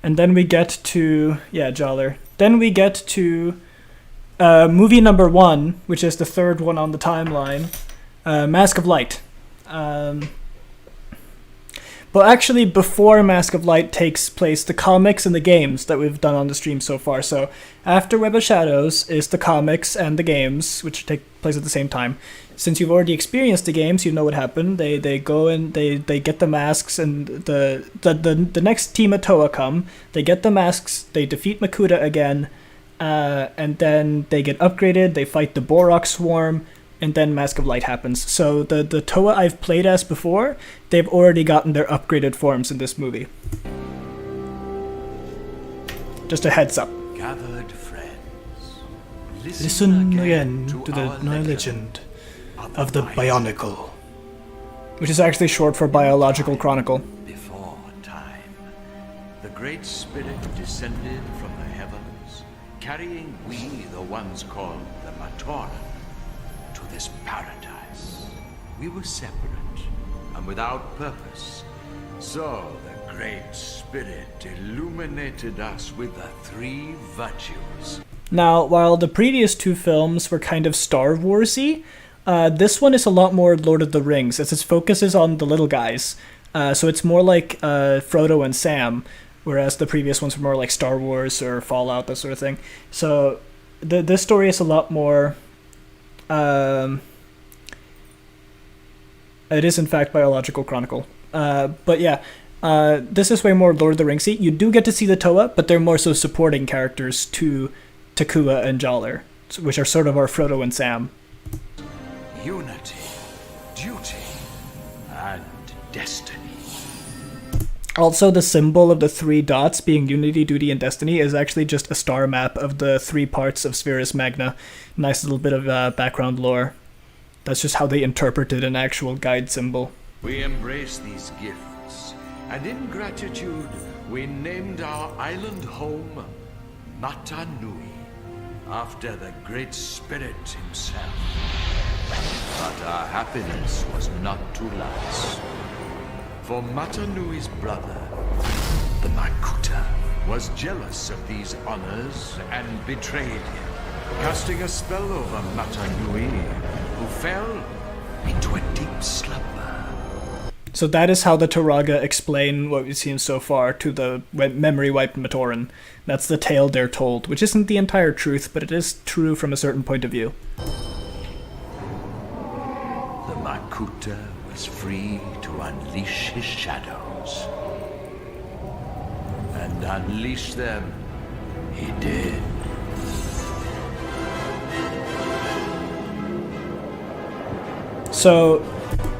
And then we get to, yeah, Jollar. Then we get to movie number 1, which is the third one on the timeline, Mask of Light. But actually, before Mask of Light takes place, the comics and the games that we've done on the stream so far. So after Web of Shadows is the comics and the games, which take place at the same time. Since you've already experienced the games, you know what happened. They go and they get the masks, and the next team of Toa come. They get the masks. They defeat Makuta again, and then they get upgraded. They fight the Borok Swarm, and then Mask of Light happens. So the Toa I've played as before, they've already gotten their upgraded forms in this movie. Just a heads up. Gathered friends, Listen again to the legend of the Bionicle, which is actually short for Biological Chronicle. Before time, the Great Spirit descended from the heavens, carrying we, the ones called the Matoran, to this paradise. We were separate and without purpose. So the Great Spirit illuminated us with the 3 virtues. Now, while the previous 2 films were kind of Star Wars-y, this one is a lot more Lord of the Rings, as its focus is on the little guys. So it's more like Frodo and Sam, whereas the previous ones were more like Star Wars or Fallout, that sort of thing. So this story is a lot more... it is in fact Biological Chronicle. But yeah, this is way more Lord of the Rings-y. You do get to see the Toa, but they're more so supporting characters to Takua and Jollar, which are sort of our Frodo and Sam. Unity, duty, and destiny. Also, the symbol of the 3 dots being unity, duty, and destiny is actually just a star map of the 3 parts of Spherus Magna. Nice little bit of background lore. That's just how they interpreted an actual guide symbol. We embrace these gifts, and in gratitude, we named our island home Mata Nui, after the Great Spirit himself. But our happiness was not to last. For Mata Nui's brother, the Makuta, was jealous of these honors and betrayed him. casting a spell over Matanui, who fell into a deep slumber. So that is how the Turaga explain what we've seen so far to the memory-wiped Matoran. That's the tale they're told, which isn't the entire truth, but it is true from a certain point of view. The Makuta was free to unleash his shadows. And unleash them, he did. So,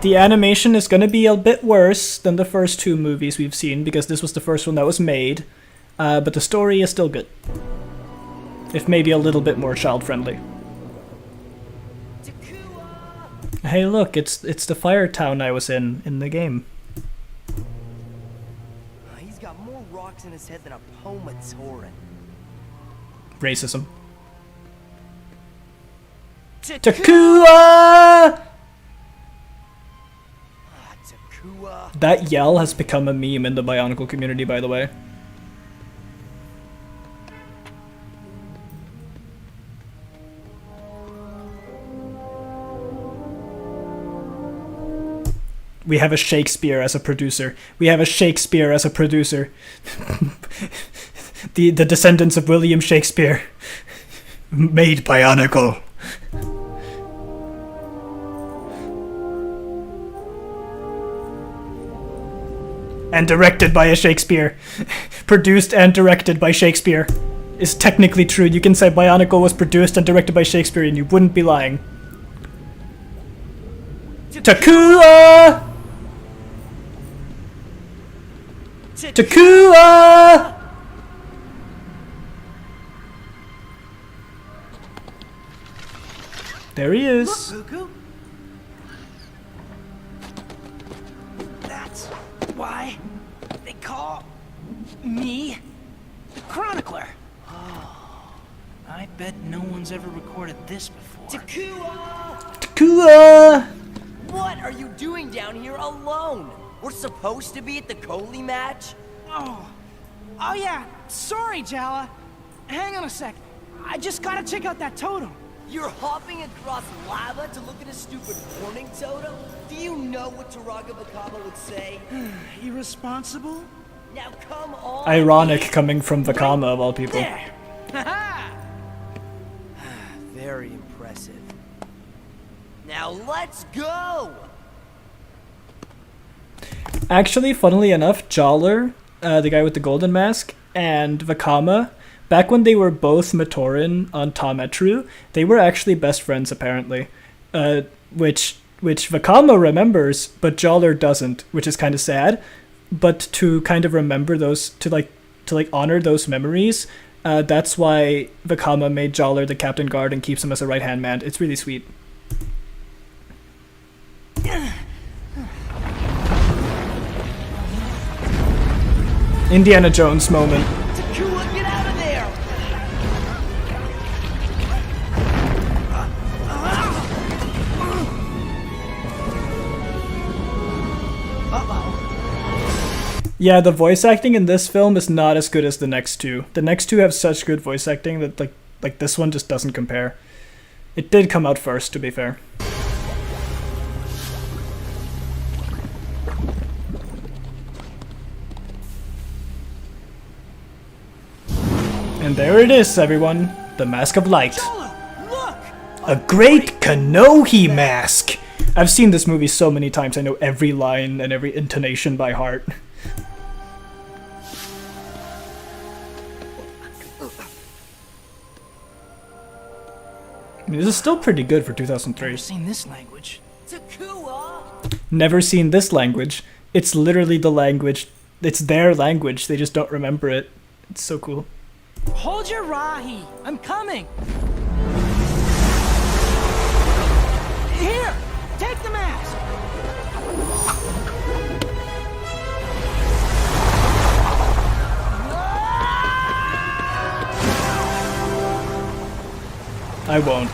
the animation is going to be a bit worse than the first two movies we've seen, because this was the first one that was made, but the story is still good. If maybe a little bit more child-friendly. Hey look, it's the fire town I was in the game. He's got more rocks in his head than a Pomatoran. Racism. Takua! That yell has become a meme in the Bionicle community, by the way. We have a Shakespeare as a producer. We have a Shakespeare as a producer. the descendants of William Shakespeare. Made Bionicle. And directed by a Shakespeare. Produced and directed by Shakespeare. Is technically true. You can say Bionicle was produced and directed by Shakespeare and you wouldn't be lying. Takua! Takua! There he is. Look, Buku. That's why they call me the Chronicler. Oh, I bet no one's ever recorded this before. Takua! Takua! What are you doing down here alone? We're supposed to be at the Coley match? Oh yeah, sorry, Jala. Hang on a sec. I just gotta check out that totem. You're hopping across lava to look at a stupid warning totem? Do you know what Turaga Vakama would say? Irresponsible? Now come on! Ironic coming from Vakama of all people. There! Very impressive. Now let's go! Actually, funnily enough, Jawler, the guy with the golden mask, and Vakama, back when they were both Matoran on Ta-Metru, they were actually best friends apparently. Which Vakama remembers, but Jawler doesn't, which is kind of sad. But to kind of remember those, to honor those memories, that's why Vakama made Jawler the captain guard and keeps him as a right-hand man. It's really sweet. Indiana Jones moment. Takua, get out of there! Yeah, the voice acting in this film is not as good as the next two. The next two have such good voice acting that like this one just doesn't compare. It did come out first, to be fair. And there it is, everyone. The Mask of Light. A great Kanohi mask! I've seen this movie so many times, I know every line and every intonation by heart. I mean, this is still pretty good for 2003. Never seen this language. Never seen this language. It's literally the language. It's their language. They just don't remember it. It's so cool. Hold your Rahi. I'm coming. Here, take the mask. I won't.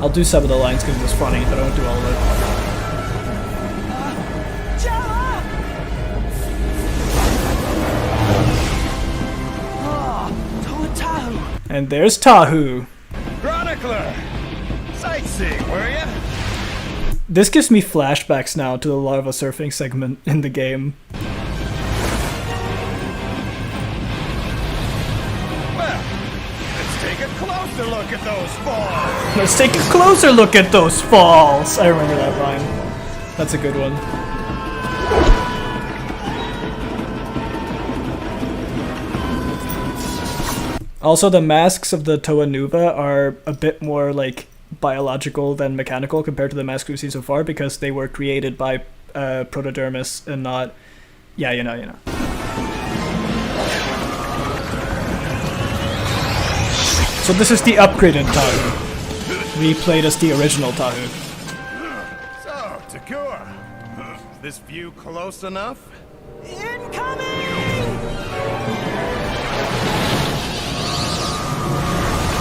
I'll do some of the lines because it was funny, but I won't do all of it. And there's Tahu. Chronicler! Sightseeing, were ya? This gives me flashbacks now to the lava surfing segment in the game. Well, let's take a closer look at those falls! Let's take a closer look at those falls! I remember that line. That's a good one. Also, the masks of the Toa Nuva are a bit more, like, biological than mechanical compared to the masks we've seen so far because they were created by Protodermis and not... Yeah, you know. So this is the upgraded Tahu. Replayed as the original Tahu. So, Takua, is this view close enough?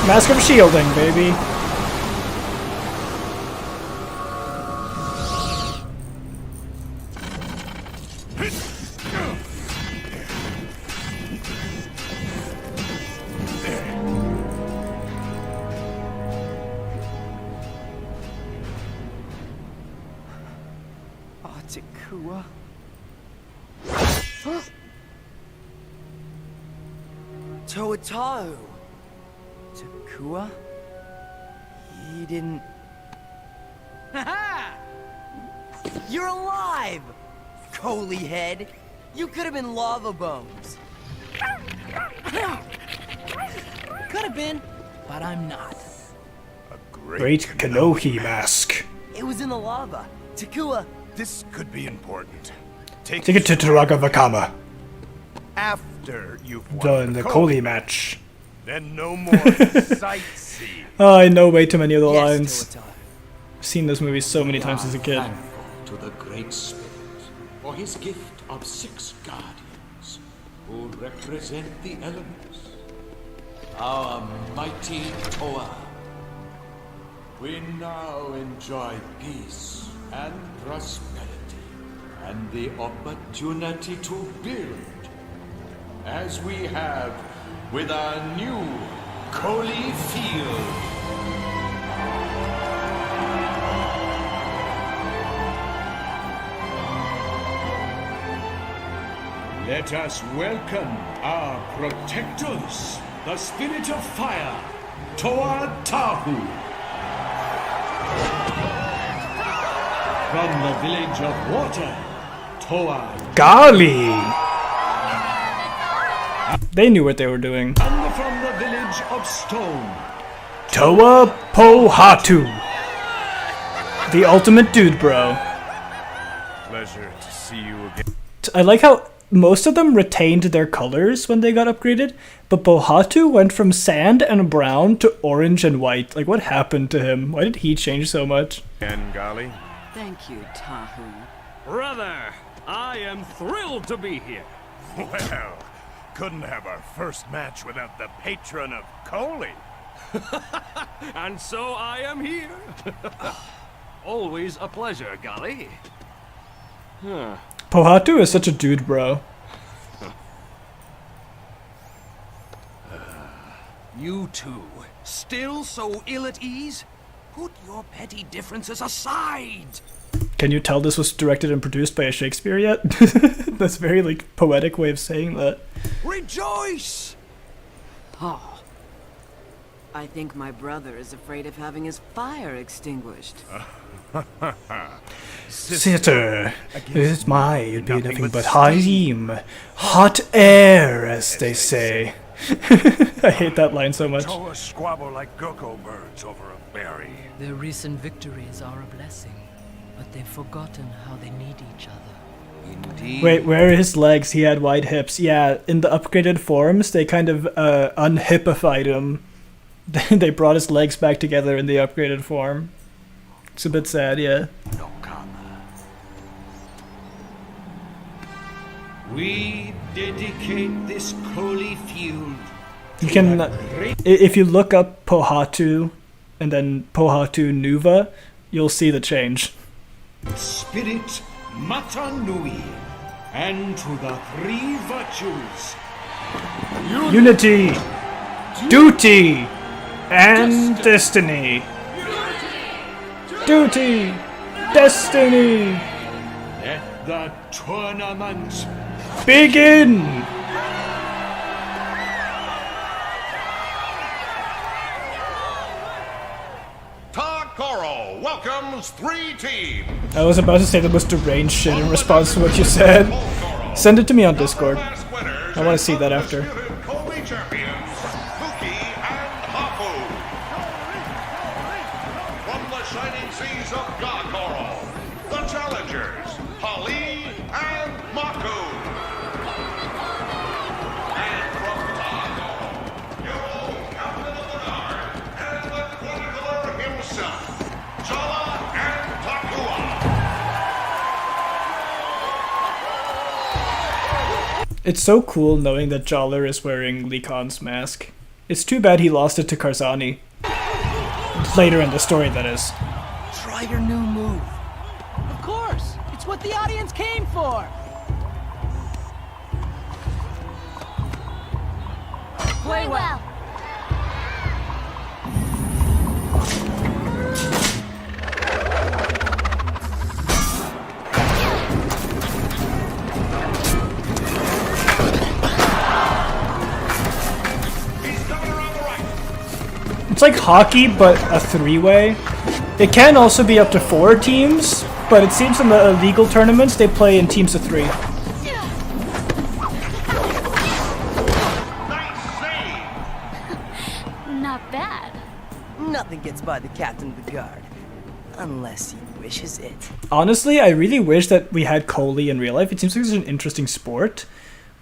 Mask of shielding, baby. Oh, Takua. Toa. Takua? He didn't... Haha! You're alive! Coley head! You could have been lava bones. Could have been, but I'm not. Great Kanohi mask. It was in the lava. Takua. This could be important. Take it to Taragavakama. After you've won Done the Koli match. Then no more sightseeing. Oh, I know way too many of the lines. Toa. I've seen this movie so many times as a kid. To the Great Spirit for his gift of 6 guardians who represent the elements. Our mighty Toa. We now enjoy peace and prosperity and the opportunity to build as we have with our new Koli Field. Let us welcome our protectors, the Spirit of Fire, Toa Tahu. From the Village of Water, Toa Gali! They knew what they were doing. And from the Village of Stone, Toa Pohatu. The ultimate dude bro. Pleasure to see you again. I like how most of them retained their colors when they got upgraded, but Pohatu went from sand and brown to orange and white. Like, what happened to him? Why did he change so much? And Gali? Thank you, Tahu. Brother, I am thrilled to be here. Well, couldn't have our first match without the patron of Koli. And so I am here. Always a pleasure, Gali. Huh. Pohatu is such a dude bro. You two, still so ill at ease? Put your petty differences aside. Can you tell this was directed and produced by a Shakespeare yet? That's a very, like, poetic way of saying that. Rejoice! Oh. I think my brother is afraid of having his fire extinguished. Sister, it's it'd be nothing but Haim. Hot air, as they say. I hate that line so much. Toa squabble like Goko birds over a berry. Their recent victories are a blessing, but they've forgotten how they need each other. Indeed. Wait, where are his legs? He had wide hips. Yeah, in the upgraded forms, they kind of unhippified him. They brought his legs back together in the upgraded form. It's a bit sad, yeah. we dedicate this Koli Field. You can, if you look up Pohatu and then Pohatu Nuva, you'll see the change. Spirit Matanui, and to the 3 virtues. Unity, Duty and destiny. Duty, destiny. Let the tournament begin. Takoro welcomes 3 teams. I was about to say the most deranged shit in response to what you said. Send it to me on Discord. I want to see that after. From the shining seas of Gakoro, the challengers, Holly and Maku. And from Takoro, your own captain of the guard, and the chronicler himself, Jala and Takua. It's so cool knowing that Jollar is wearing Lee Khan's mask. It's too bad he lost it to Karzani. Later in the story, that is. Try your new move. Of course! It's what the audience came for! Play well. It's like hockey, but a 3-way. It can also be up to 4 teams, but it seems in the illegal tournaments they play in teams of 3. Not bad. Nothing gets by the captain of the guard. Unless he wishes it. Honestly, I really wish that we had Coley in real life. It seems like such an interesting sport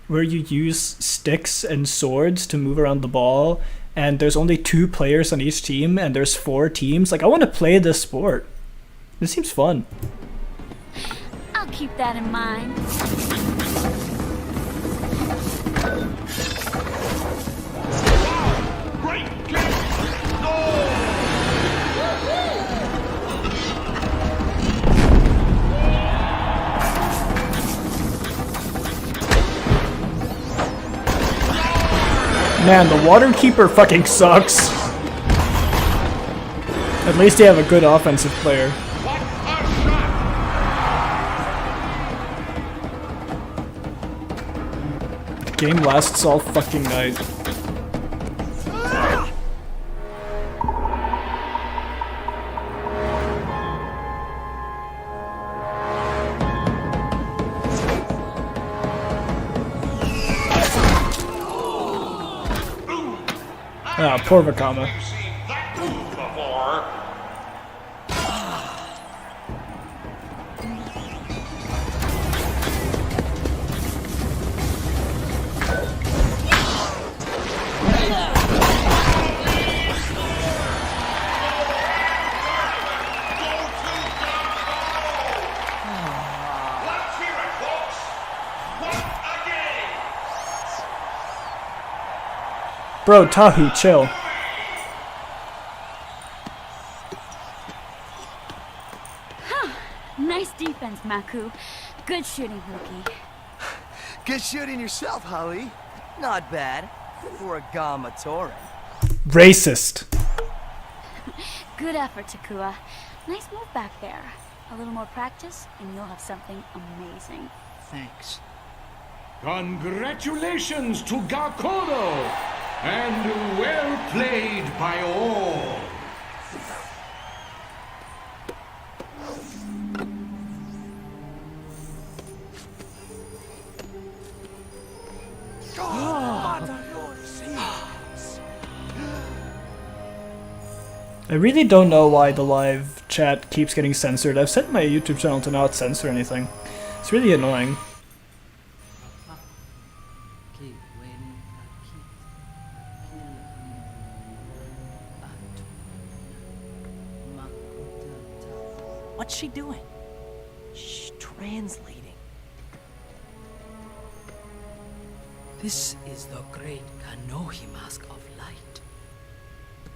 where you use sticks and swords to move around the ball, and there's only 2 players on each team, and there's 4 teams. Like, I want to play this sport. This seems fun. I'll keep that in mind. Man, the Waterkeeper fucking sucks. At least they have a good offensive player. The game lasts all fucking night. Ah, poor Vakama. Bro, Tahu, chill. Nice defense, Maku. Good shooting, Hookie. Good shooting yourself, Holly. Not bad. For a Gamma Torin. Racist. Good effort, Takua. Nice move back there. A little more practice, and you'll have something amazing. Thanks. Congratulations to Gakoro! And well played by all! I really don't know why the live chat keeps getting censored. I've set my YouTube channel to not censor anything. It's really annoying. What's she doing? She's translating. This is the great Kanohi mask of light.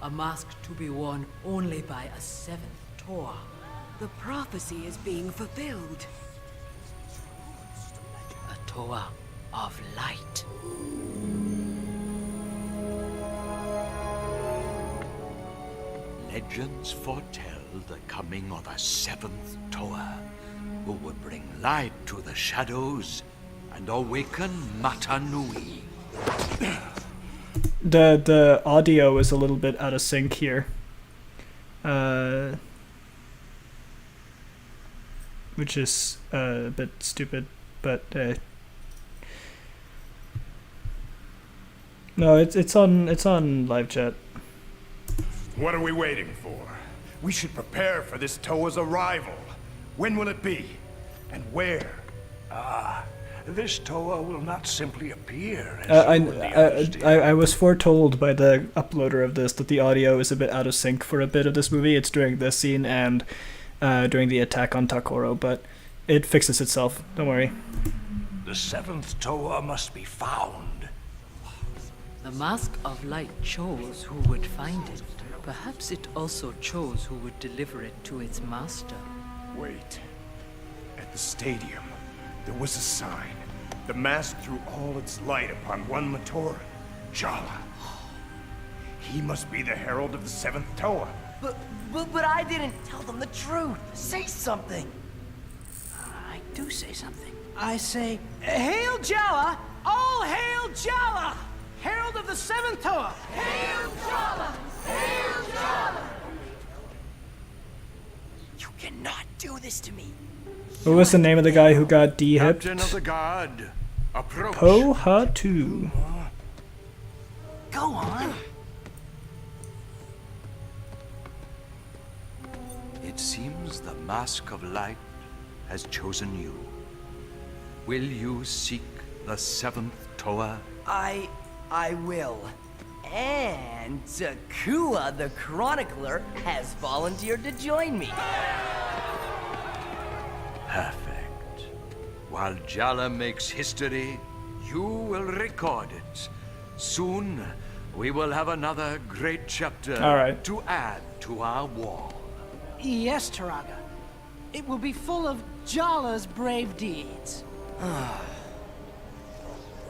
A mask to be worn only by a 7th Toa. The prophecy is being fulfilled. A Toa of light. legends foretell the coming of a seventh Toa, who would bring light to the shadows and awaken Mata Nui. The audio is a little bit out of sync here. Which is a bit stupid, but no, it's on live chat. What are we waiting for? We should prepare for this Toa's arrival. When will it be? And where? This Toa will not simply appear as I was foretold by the uploader of this that the audio is a bit out of sync for a bit of this movie. It's during this scene and during the attack on Takoro, but it fixes itself. Don't worry. The seventh Toa must be found. The Mask of Light chose who would find it. Perhaps it also chose who would deliver it to its master. Wait. At the stadium, there was a sign. The mask threw all its light upon one Matoran, Jala. He must be the herald of the seventh Toa. But I didn't tell them the truth. Say something. I do say something. I say, Hail Jala! All hail Jala! Herald of the Seventh Toa! Hail Jala! Hail Jala! You cannot do this to me. What was the name of the guy who got de-hipped? Captain of the guard, approach. Pohatu. Go on. It seems the Mask of Light has chosen you. Will you seek the seventh Toa? I will. And Takua the Chronicler has volunteered to join me. Perfect. While Jala makes history, you will record it. Soon, we will have another great chapter to add to our wall. Yes, Taraga. It will be full of Jala's brave deeds.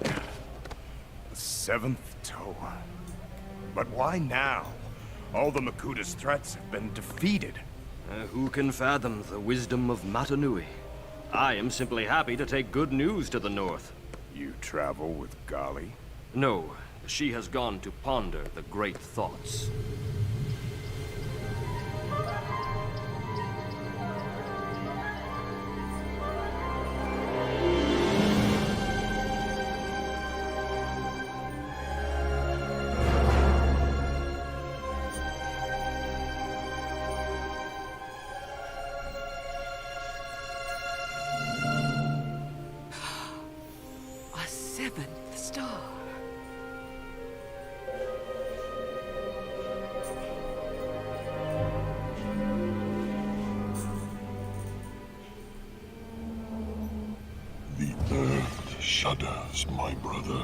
The seventh Toa. But why now? All the Makuta's threats have been defeated. Who can fathom the wisdom of Mata Nui? I am simply happy to take good news to the north. You travel with Gali? No, she has gone to ponder the great thoughts. Shudders, my brother.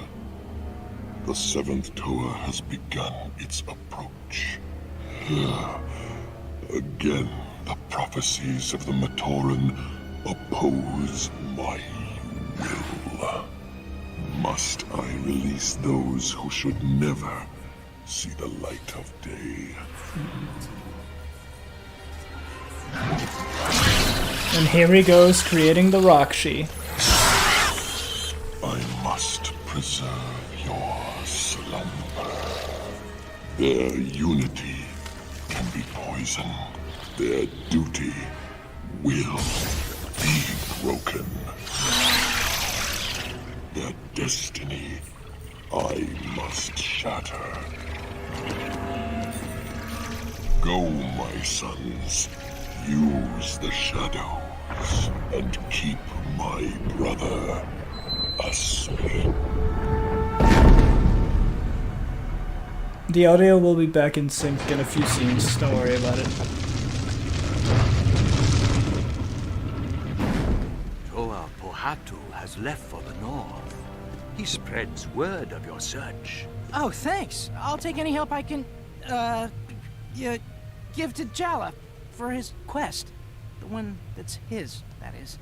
The seventh Toa has begun its approach. Again, the prophecies of the Matoran oppose my will. Must I release those who should never see the light of day? And here he goes, creating the Rakshi. I must preserve your slumber. Their unity can be poisoned. Their duty will be broken. Their destiny I must shatter. Go, my sons. Use the shadows and keep my brother asleep. The audio will be back in sync in a few scenes, don't worry about it. Toa Pohatu has left for the north. He spreads word of your search. Oh, thanks. I'll take any help I can, give to Jala for his quest. The one that's his, that is.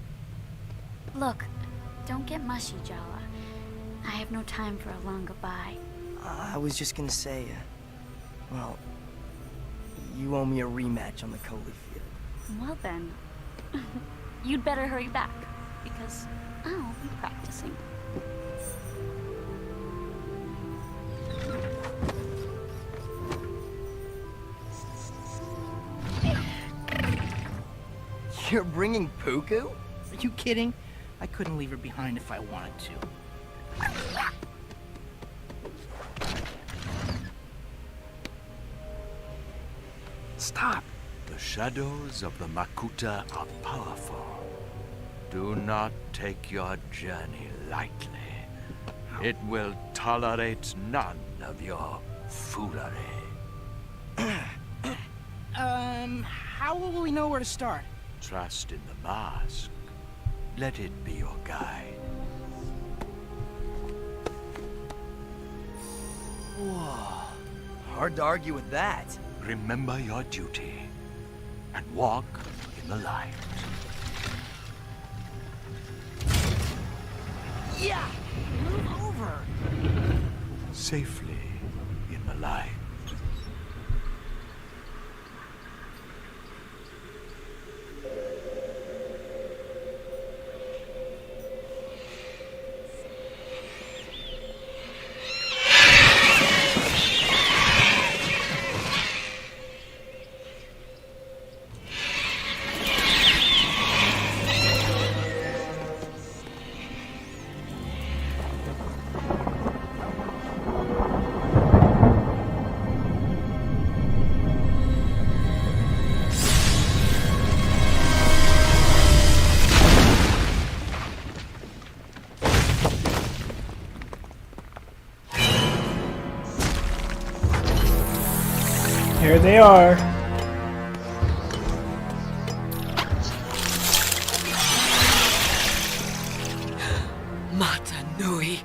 Look, don't get mushy, Jala. I have no time for a long goodbye. I was just gonna say, well, You owe me a rematch on the Coley field. Well then, you'd better hurry back, because I'll be practicing. You're bringing Puku? Are you kidding? I couldn't leave her behind if I wanted to. Stop! The shadows of the Makuta are powerful. Do not take your journey lightly. It will tolerate none of your foolery. How will we know where to start? Trust in the mask. Let it be your guide. Whoa. Hard to argue with that. Remember your duty and walk in the light. Yeah! Move over! Safely in the light. Here they are. Mata Nui.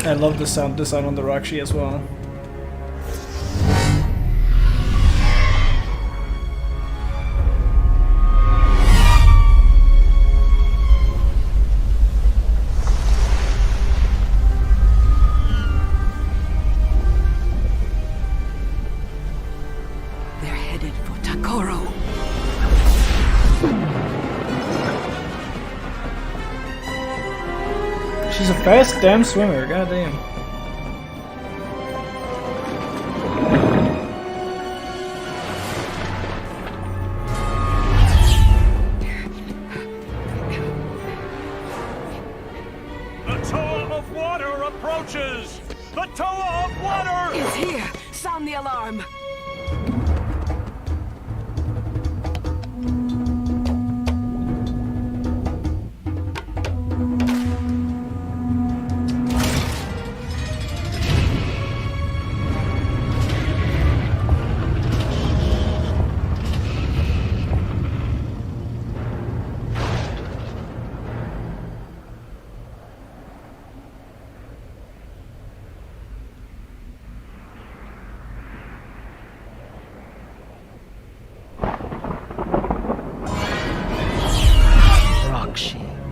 I love the sound design on the Rakshi as well. They're headed for Takoro. She's a fast damn swimmer, goddamn. The Tower of Water approaches! The Tower of Water is here! Sound the alarm!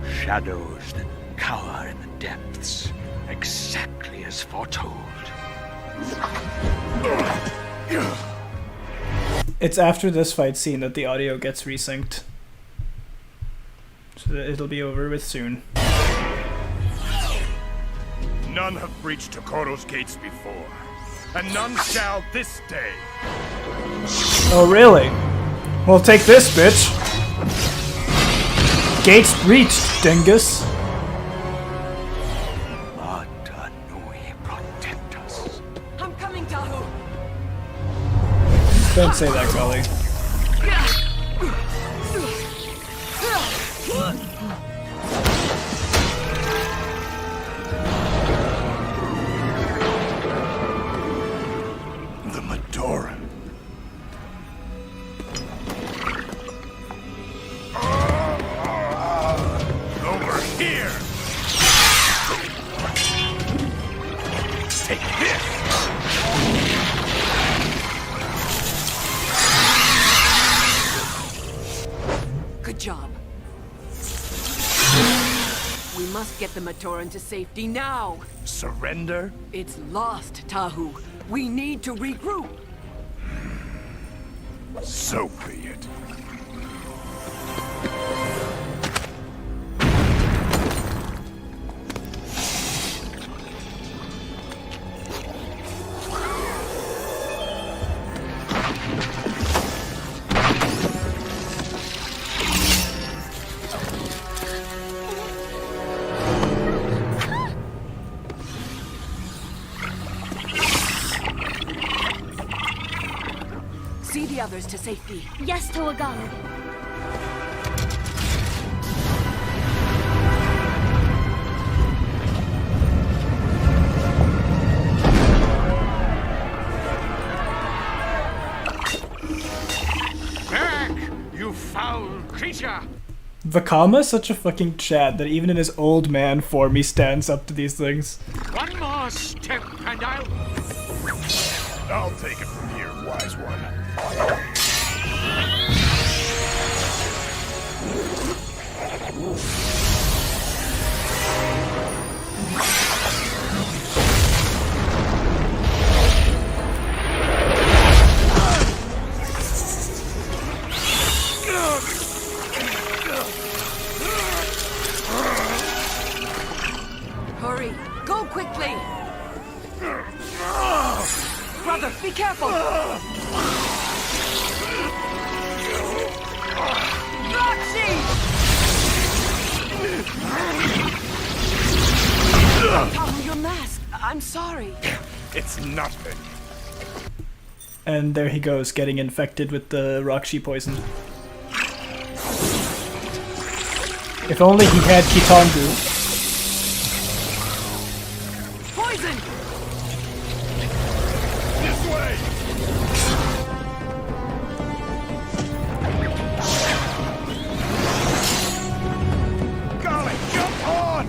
Shadows that cower in the depths, exactly as foretold. It's after this fight scene that the audio gets resynced. So that it'll be over with soon. None have breached Tokoro's gates before, and none shall this day. Oh really? Well, take this, bitch! Gates breached, dingus! Mata Nui protect us. I'm coming, Tahu! Don't say that, Gully. The get the Matoran to safety now. Surrender? It's lost, Tahu. We need to regroup. So be it. See the others to safety. Yes, Toagal. Back, you foul creature! Vakama is such a fucking Chad that even in his old man form he stands up to these things. One more step and I'll take it from here, wise one. Hurry! Go quickly! Brother, be careful! Roxy! Tahu, your mask. I'm sorry. It's nothing. And there he goes, getting infected with the Rakshi poison. If only he had Kitangu. Poison! This way! Golly, jump on!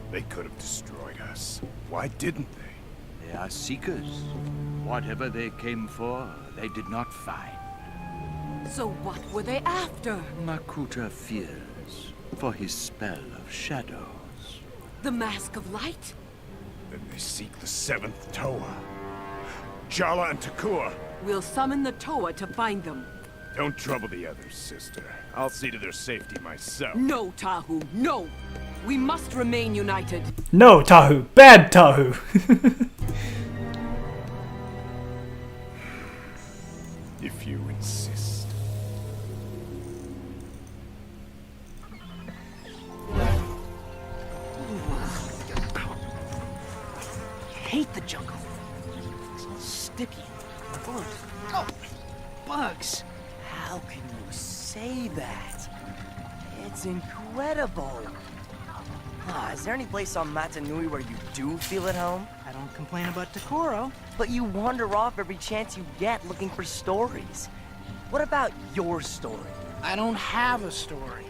They could have destroyed us. Why didn't they? They are seekers. Whatever they came for, they did not find. So what were they after? Makuta fears for his spell of shadows. The Mask of Light? Then they seek the seventh Toa. Jala and Takua. We'll summon the Toa to find them. Don't trouble the others, sister. I'll see to their safety myself. No, Tahu, no! We must remain united. No, Tahu! Bad Tahu! If you insist. I hate the jungle. It's sticky, full of bugs. How can you say that? It's incredible. Is there any place on Matanui where you do feel at home? I don't complain about Takoro. But you wander off every chance you get looking for stories. What about your story? I don't have a story.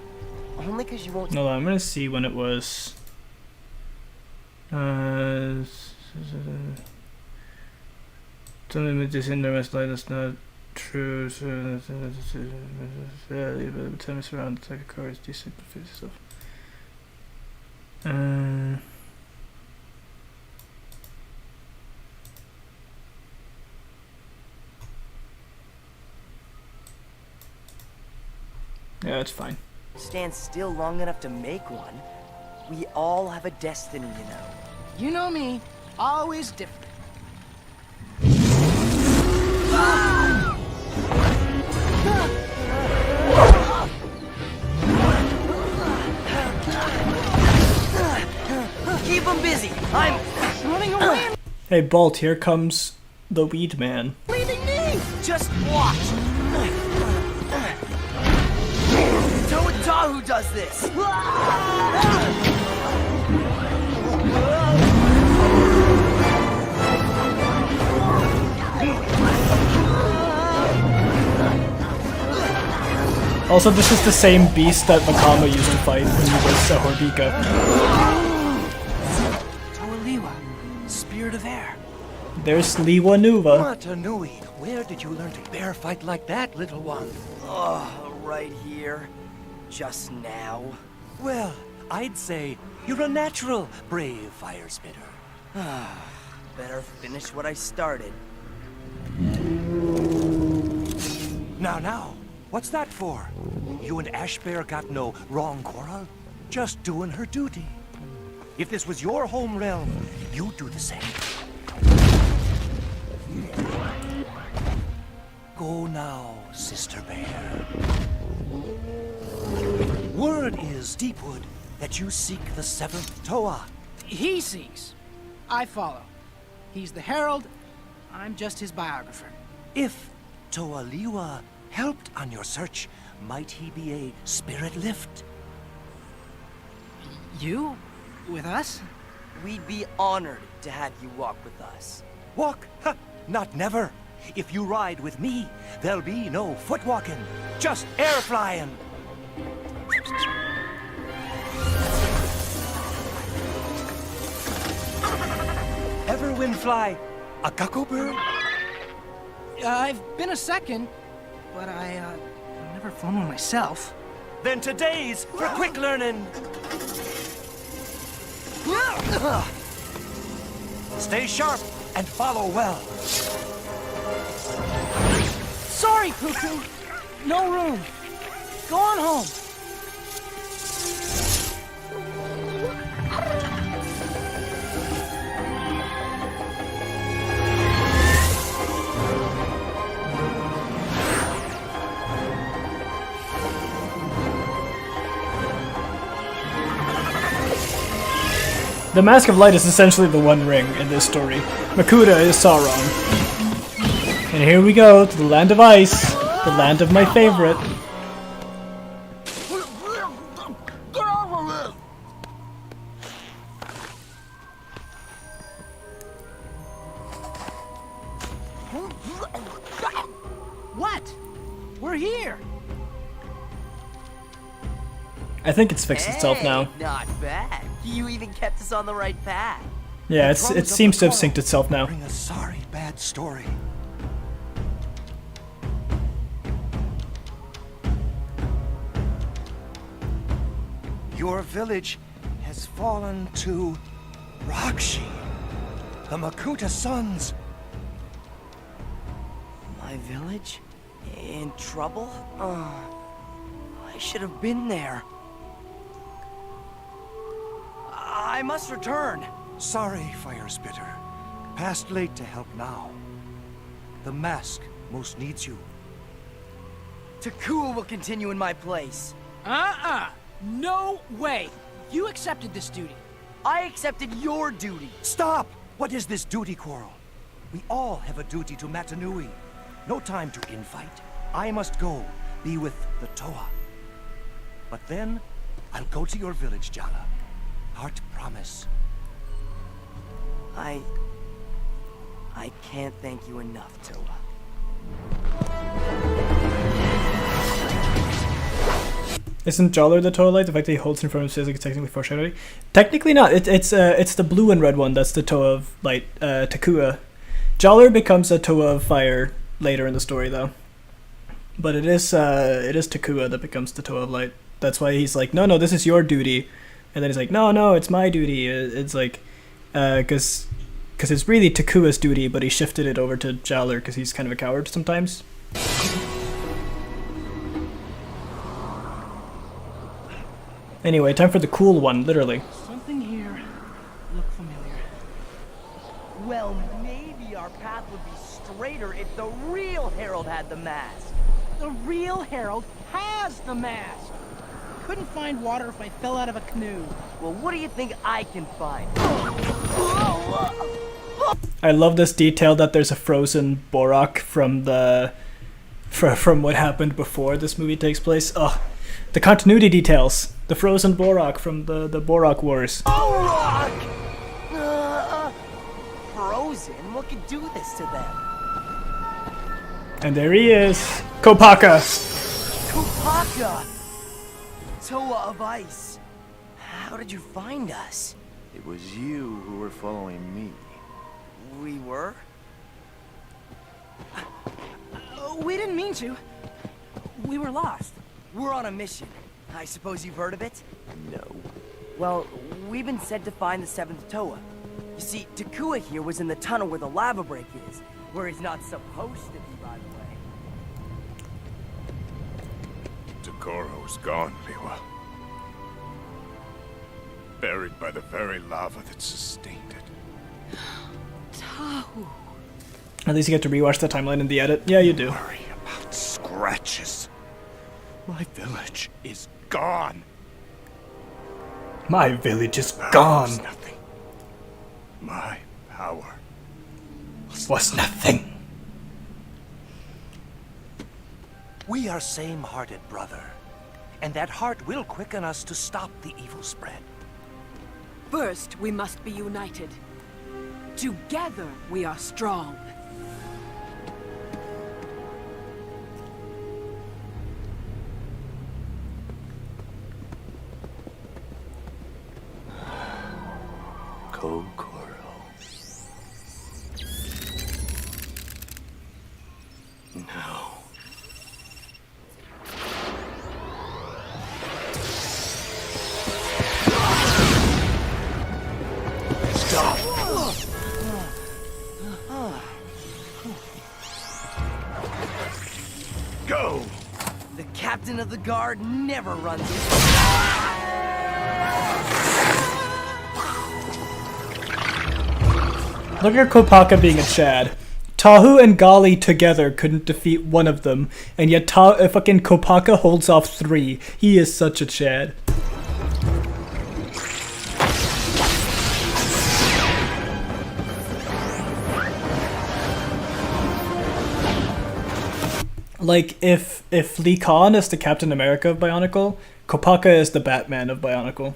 Only because you won't... Hold on, I'm gonna see when it was. Something with this interest light is not true. So the time is around the car is decent stuff. Yeah, it's fine. Stand still long enough to make one. We all have a destiny, you know. You know me, always different. Keep them busy. I'm running away. Hey, Bolt, here comes the Weed Man. Leaving me. Just watch. Tahu does this. Also, this is the same beast that Makama used to fight when he was Horbika. Toaliwa, Spirit of Air. There's Liwa Nuva. Matanui, where did you learn to bear fight like that, little one? Oh, right here. Just now. Well, I'd say you're a natural, brave fire spitter. Better finish what I started. Now, what's that for? You and Ash Bear got no wrong quarrel? Just doing her duty. If this was your home realm, you'd do the same. Go now, Sister Bear. Word is, Deepwood, that you seek the seventh Toa. He seeks. I follow. He's the herald. I'm just his biographer. If Toaliwa helped on your search, might he be a spirit lift? You? With us? We'd be honored to have you walk with us. Walk? Ha! Not never. If you ride with me, there'll be no foot walking, just air flying. Ever wind fly a cuckoo bird? I've been a second, but I've never flown one myself. Then today's for quick learning. Stay sharp and follow well. Sorry, Cuckoo. No room. Go on home. The Mask of Light is essentially the One Ring in this story. Makuta is Sauron. And here we go to the Land of Ice, the land of my favorite. What? We're here. I think it's fixed itself now. Not bad. You even kept us on the right path. Yeah, it seems to have synced itself now. Bring a sorry bad story. Your village has fallen to Rakshi, the Makuta sons. My village? In trouble? I should have been there. I must return. Sorry, Fire Spitter. Past late to help now. The mask most needs you. Takua will continue in my place. No way. You accepted this duty. I accepted your duty. Stop! What is this duty quarrel? We all have a duty to Matanui. No time to infight. I must go, be with the Toa. But then, I'll go to your village, Jala. Heart promise. I can't thank you enough, Toa. Isn't Joller the Toa Light? The fact that he holds in front of his face like it's technically foreshadowing? Technically not. It's the blue and red one that's the Toa of Light, Takua. Joller becomes a Toa of Fire later in the story, though. But it is Takua that becomes the Toa of Light. That's why he's like, no, this is your duty. And then he's like, no, it's my duty. It's like, because it's really Takua's duty, but he shifted it over to Joller because he's kind of a coward sometimes. Anyway, time for the cool one, literally. Something here look familiar. Well, maybe our path would be straighter if the real Herald had the mask. The real Herald has the mask. Couldn't find water if I fell out of a canoe. Well, what do you think I can find? I love this detail that there's a frozen Borak from what happened before this movie takes place. Oh, the continuity details. The frozen Borak from the Borak Wars. Borak! Frozen? What could do this to them? And there he is, Kopaka. Kopaka! Toa of Ice. How did you find us? It was you who were following me. We were? We didn't mean to. We were lost. We're on a mission. I suppose you've heard of it? No. Well, we've been sent to find the seventh Toa. You see, Takua here was in the tunnel where the lava break is. Where he's not supposed to be, by the way. Takoro's gone, Liwa. Buried by the very lava that sustained it. Tahu. At least you get to rewatch the timeline in the edit. Yeah, you do. Worry about scratches. My village is gone. My village is Power gone. was nothing. My power was nothing. We are same-hearted, brother. And that heart will quicken us to stop the evil spread. First, we must be united. Together, we are strong. Kokoro. No. Stop! Go! The captain of the guard never runs Look at Kopaka being a Chad. Tahu and Gali together couldn't defeat one of them, and yet fucking Kopaka holds off 3. He is such a Chad. Like, if Lee Khan is the Captain America of Bionicle, Kopaka is the Batman of Bionicle.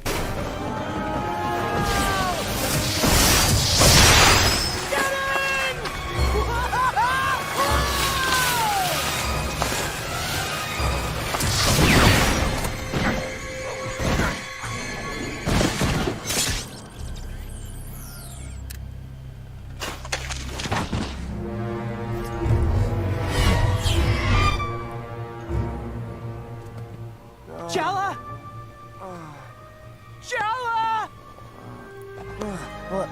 Jala! Jala! What?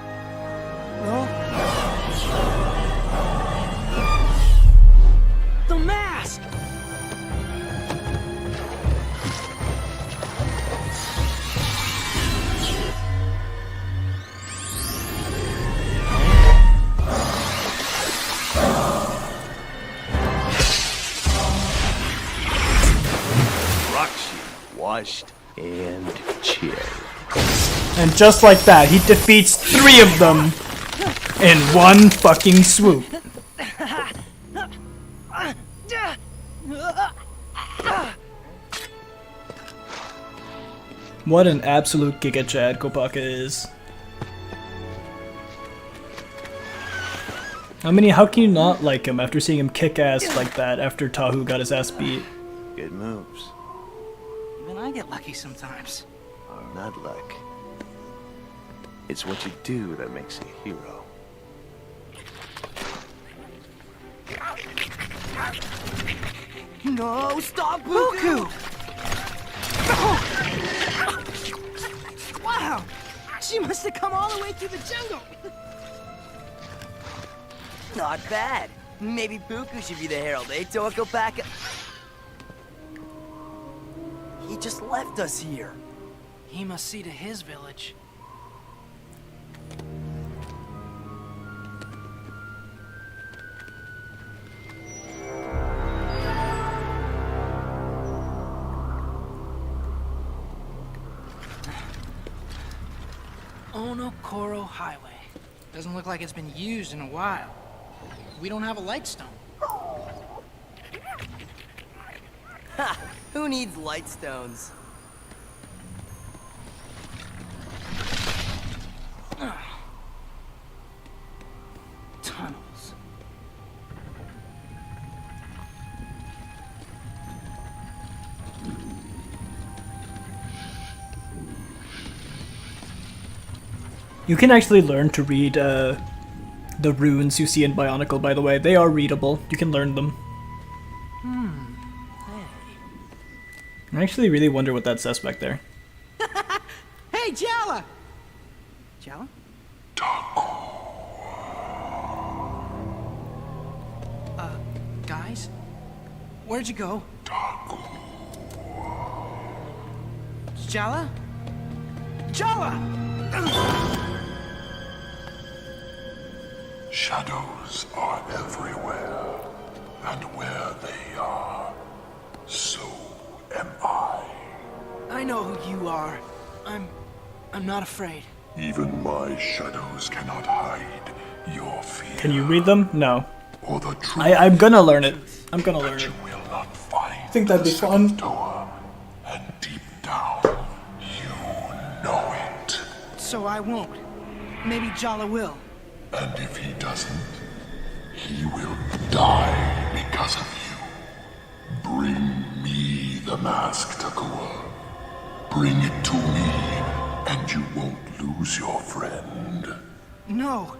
No? The mask! Washed and chilled. And just like that, he defeats 3 of them in one fucking swoop. What an absolute Giga Chad Kopaka is. How can you not like him after seeing him kick ass like that after Tahu got his ass beat? Good moves. Even I get lucky sometimes. Not luck. It's what you do that makes you a hero. No, stop, Buku! Wow! She must have come all the way through the jungle! Not bad. Maybe Buku should be the herald, eh, Toa Kopaka? He just left us here. He must see to his village. Onokoro Highway. Doesn't look like it's been used in a while. We don't have a light stone. Ha! Who needs light stones? Tunnels. You can actually learn to read the runes you see in Bionicle, by the way. They are readable. You can learn them. I actually really wonder what that says back there. Hey, Jala! Jala? Guys? Where'd you go? Jala? Jala! Shadows are everywhere, and where they are, so am I. I know who you are. I'm not afraid. Even my shadows cannot hide your fear. Can you read them? No. Or the truth. I'm gonna learn it. I'm gonna learn it. You will not find. I think that'd be fun. And deep down, you know it. So I won't. Maybe Jala will. And if he doesn't, he will die because of you. Bring me the mask, Takua. Bring it to me, and you won't lose your friend. No.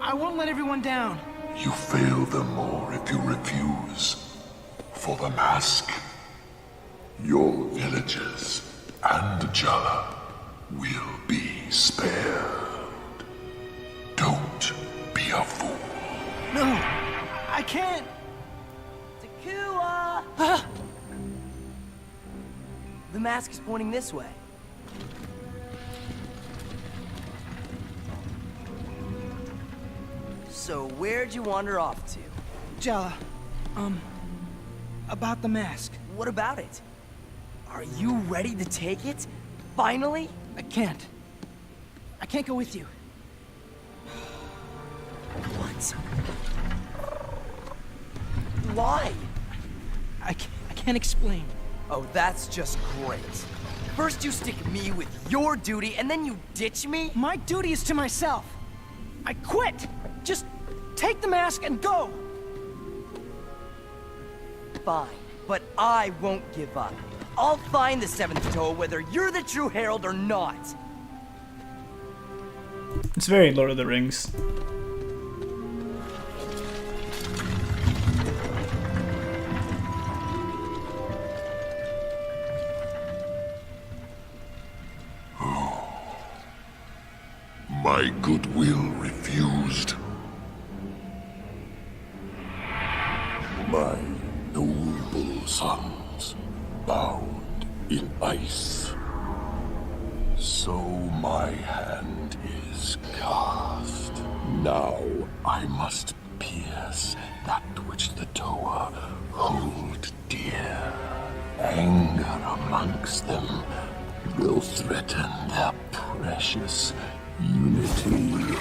I won't let everyone down. You fail them more if you refuse. For the mask, your villages and Jala will be spared. Don't be a fool. No, I can't. Takua! The mask is pointing this way. So where'd you wander off to? Jala, about the mask. What about it? Are you ready to take it? Finally? I can't. I can't go with you. What? Why? I can't explain. Oh, that's just great. First you stick me with your duty, and then you ditch me? My duty is to myself. I quit! Just take the mask and go! Fine, but I won't give up. I'll find the seventh toe whether you're the true herald or not. It's very Lord of the Rings. My goodwill refused. My noble sons bound in ice. So my hand is cast. Now I must pierce that which the Toa hold dear. Anger amongst them will threaten their precious unity.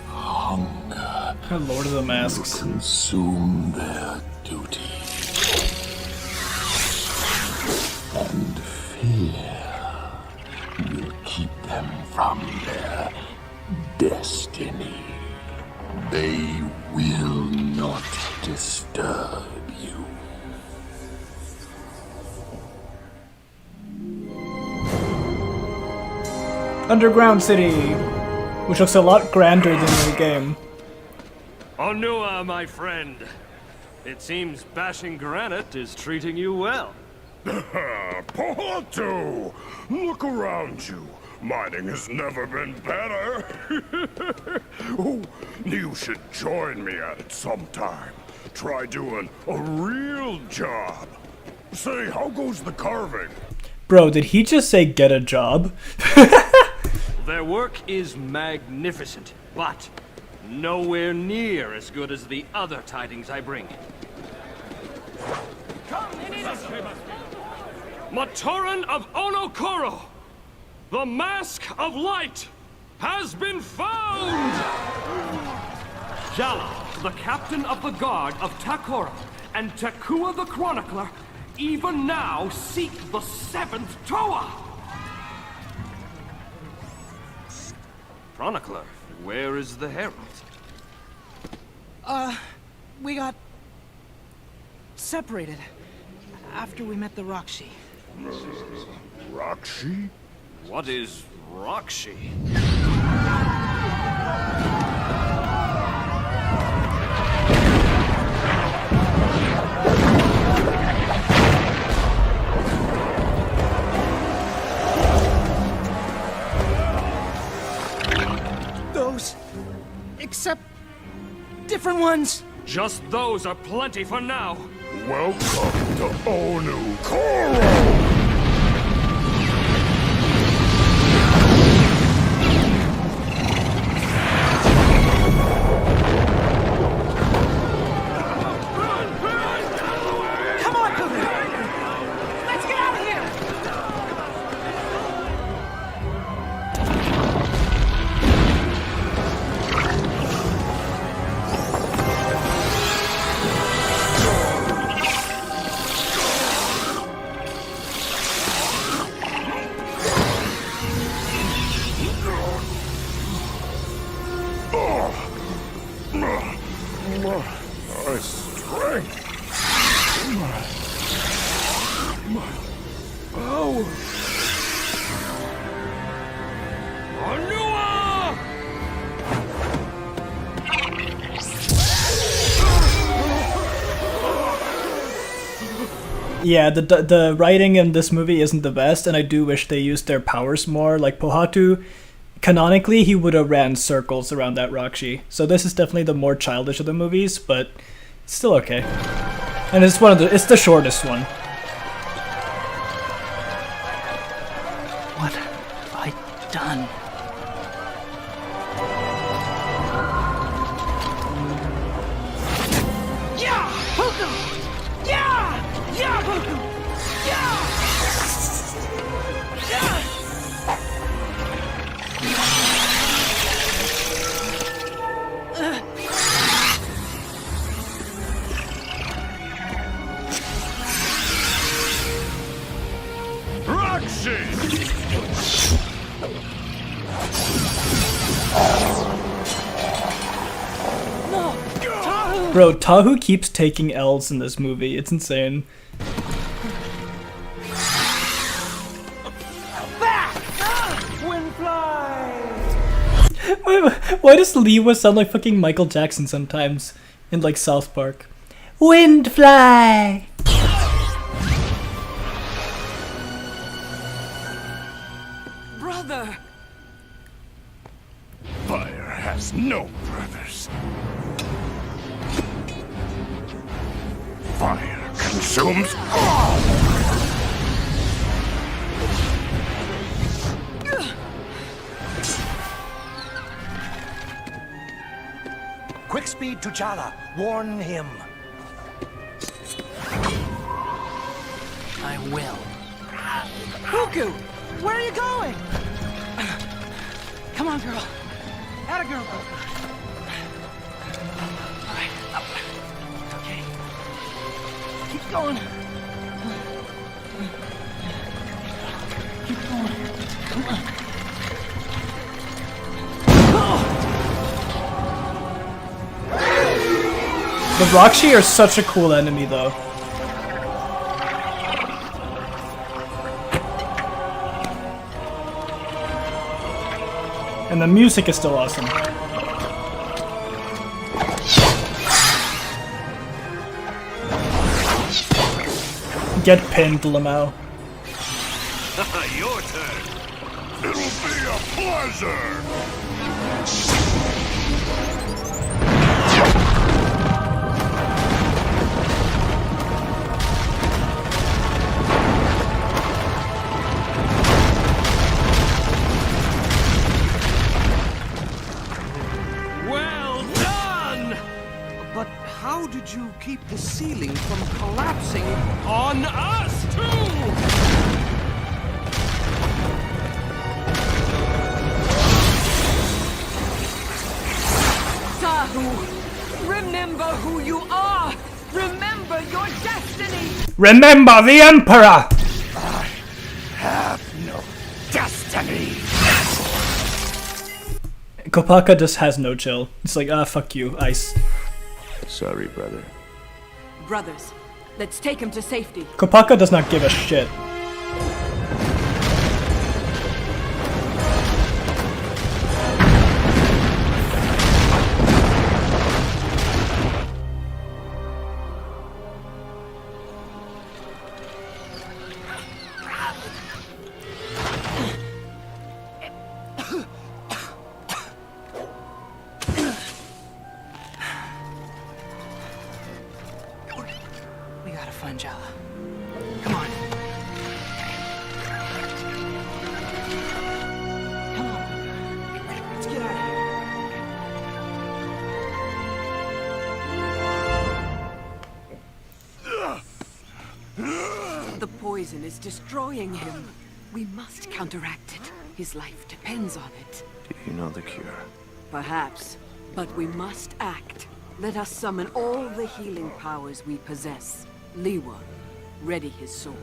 Hunger Lord of the Masks. will consume their duty. And fear will keep them from their destiny. They will not disturb you. Underground City, which looks a lot grander than the game. Onua, my friend. It seems bashing granite is treating you well. Porto! Look around you. Mining has never been better. Oh, you should join me at it sometime. Try doing a real job. Say, how goes the carving? Bro, did he just say get a job? Their work is magnificent, but nowhere near as good as the other tidings I bring. Matoran of Onokoro! The Mask of Light has been found! Jala, the captain of the guard of Takora, and Takua the Chronicler, even now seek the seventh Toa! Chronicler, where is the herald? We got separated after we met the Rakshi. Rakshi? What is Roxy. Those. Except. different ones. Just those are plenty for now. Welcome to Onu Koro! Come on, Cuckoo! Let's get out of here! My strength. My power. Yeah, the writing in this movie isn't the best, and I do wish they used their powers more. Like Pohatu, canonically, he would have ran circles around that Roxy. So this is definitely the more childish of the movies, but it's still okay. And it's it's the shortest one. What have I done? Yeah! Cuckoo! Yeah! Yeah, Cuckoo! Yeah! No! Tahu! Bro, Tahu keeps taking L's in this movie. It's insane. Back! Windfly! Why does Lewa sound like fucking Michael Jackson sometimes in like South Park? Windfly! Brother! Fire has no brothers. Fire consumes all! Quick speed to Jala. Warn him. I will. Cuckoo! Where are you going? Come on, girl. Atta girl. Alright, up. Okay. Keep going. Keep going. Come on. The Roxy are such a cool enemy though. And the music is still awesome. Get pinned, Lamau. Your turn. It'll be a pleasure. Well done! But how did you keep the ceiling from collapsing on us, too? Tahu! Remember who you are! Remember your destiny! Remember the Emperor! I have no destiny. Kopaka just has no chill. It's like, ah, fuck you, ice. Sorry, brother. Brothers, let's take him to safety. Kopaka does not give a shit. Jala. Come on. Come on. Let's get out of here. The poison is destroying him. We must counteract it. His life depends on it. Do you know the cure? Perhaps, but we must act. Let us summon all the healing powers we possess. Liwa, ready his sword.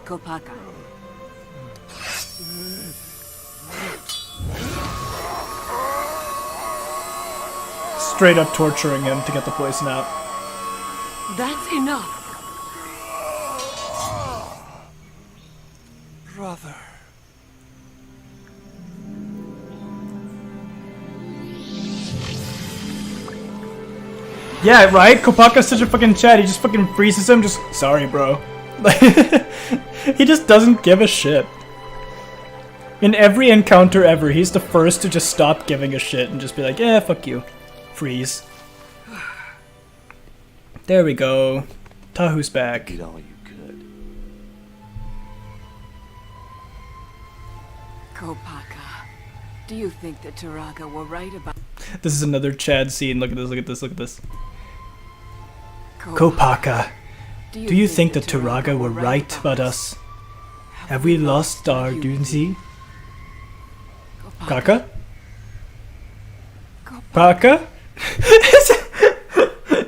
Kopaka. Straight up torturing him to get the poison out. That's enough. Brother. Yeah, right? Kopaka's such a fucking chat. He just fucking freezes him. Just sorry, bro. He just doesn't give a shit. In every encounter ever, he's the first to just stop giving a shit and just be like, yeah, fuck you. Freeze. There we go. Tahu's back. Did all you could. Kopaka, do you think that Turaga were right about... This is another Chad scene. Look at this, look at this, look at this. Kopaka, do you think that Turaga were right about us? Have we lost our duty? Kaka? Kaka?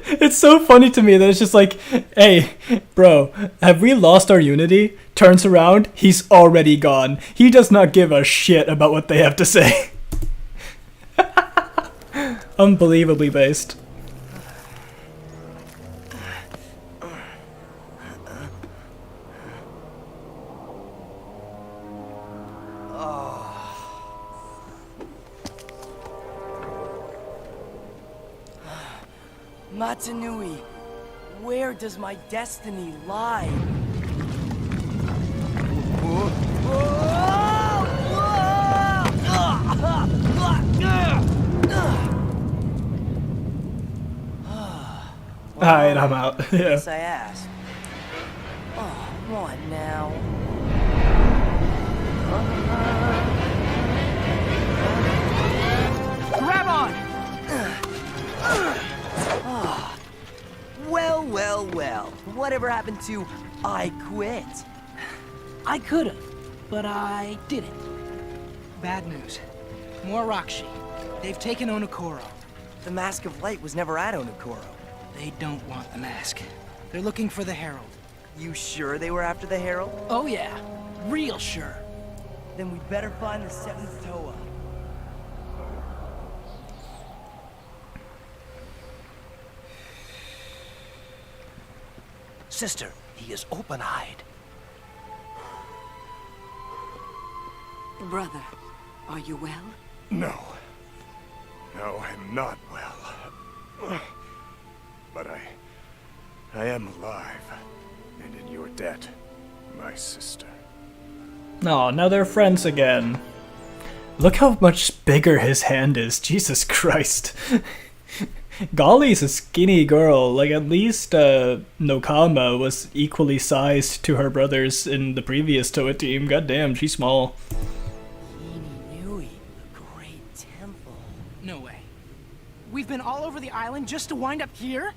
It's so funny to me that it's just like, hey, bro, have we lost our unity? Turns around, he's already gone. He does not give a shit about what they have to say. Unbelievably based. Matanui, where does my destiny lie? Alright, I'm out. Yeah. Guess I asked. Oh, what now? Grab on! Well, well, well. Whatever happened to I quit? I could've, but I didn't. Bad news. More Rakshi. They've taken Onokoro. The Mask of Light was never at Onokoro. They don't want the mask. They're looking for the Herald. You sure they were after the Herald? Oh yeah, real sure. Then we better find the seventh Toa. Sister, he is open-eyed. Brother, are you well? No. No, I'm not well. But I am alive, and in your debt, my sister. Oh, now they're friends again. Look how much bigger his hand is. Jesus Christ. Golly's a skinny girl. Like, at least Nokama was equally sized to her brothers in the previous Toa team. Goddamn, she's small. Inui, the great temple. No way. We've been all over the island just to wind up here?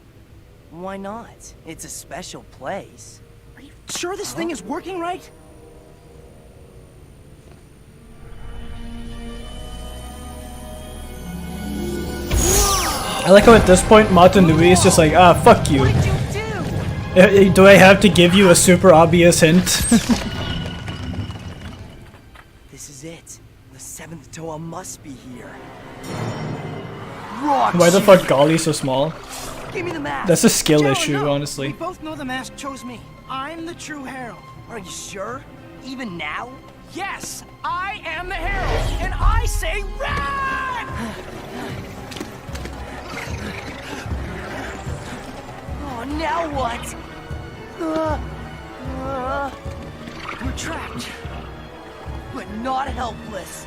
Why not? It's a special place. Are you sure this thing is working right? I like how at this point Matanui is just like, ah, fuck you. What did you do? Do I have to give you a super obvious hint? This is it. The seventh Toa must be here. Why the fuck Golly's so small? Give me the mask. That's a skill Joe, issue, no. honestly. We both know the mask chose me. I'm the true Herald. Are you sure? Even now? Yes, I am the Herald, and I say run! Oh, now what? We're trapped. But not helpless.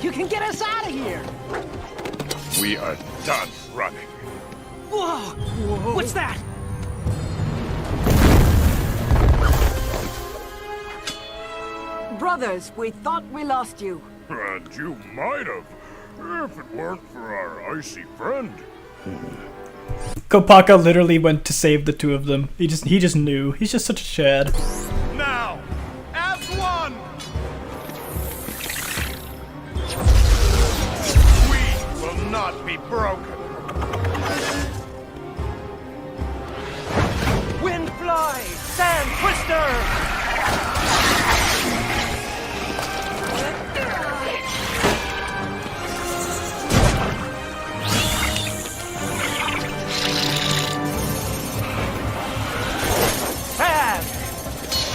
You can get us out of here! We are done running. Whoa! What's that? Brothers, we thought we lost you. And you might have, if it weren't for our icy friend. Kopaka literally went to save the two of them. He just knew. He's just such a Chad. Now, as one! We will not be broken. Windfly! Sand Twister!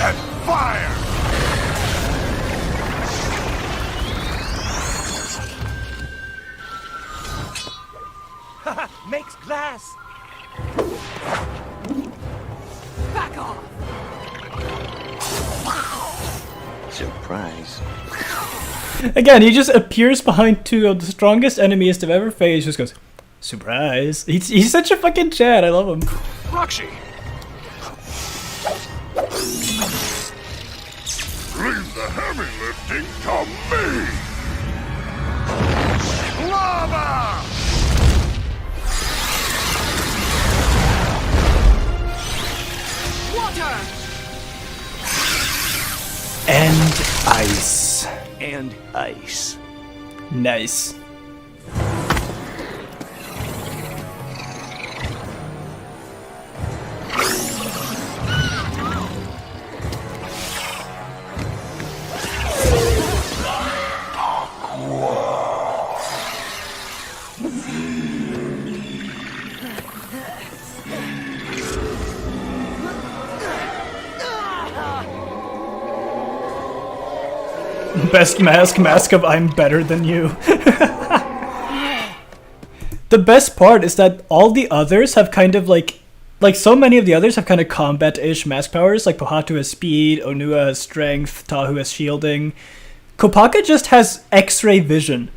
And fire! Makes glass! Back off! Surprise. Again, he just appears behind two of the strongest enemies they've ever faced. Just goes, surprise. He's such a fucking Chad. I love him. Roxy! Leave the heavy lifting to me! Lava! Water! And ice. And ice. Nice. Best mask of I'm better than you. The best part is that all the others have kind of like so many of the others have kind of combat-ish mask powers, like Pohatu has speed, Onua has strength, Tahu has shielding. Kopaka just has X-ray vision.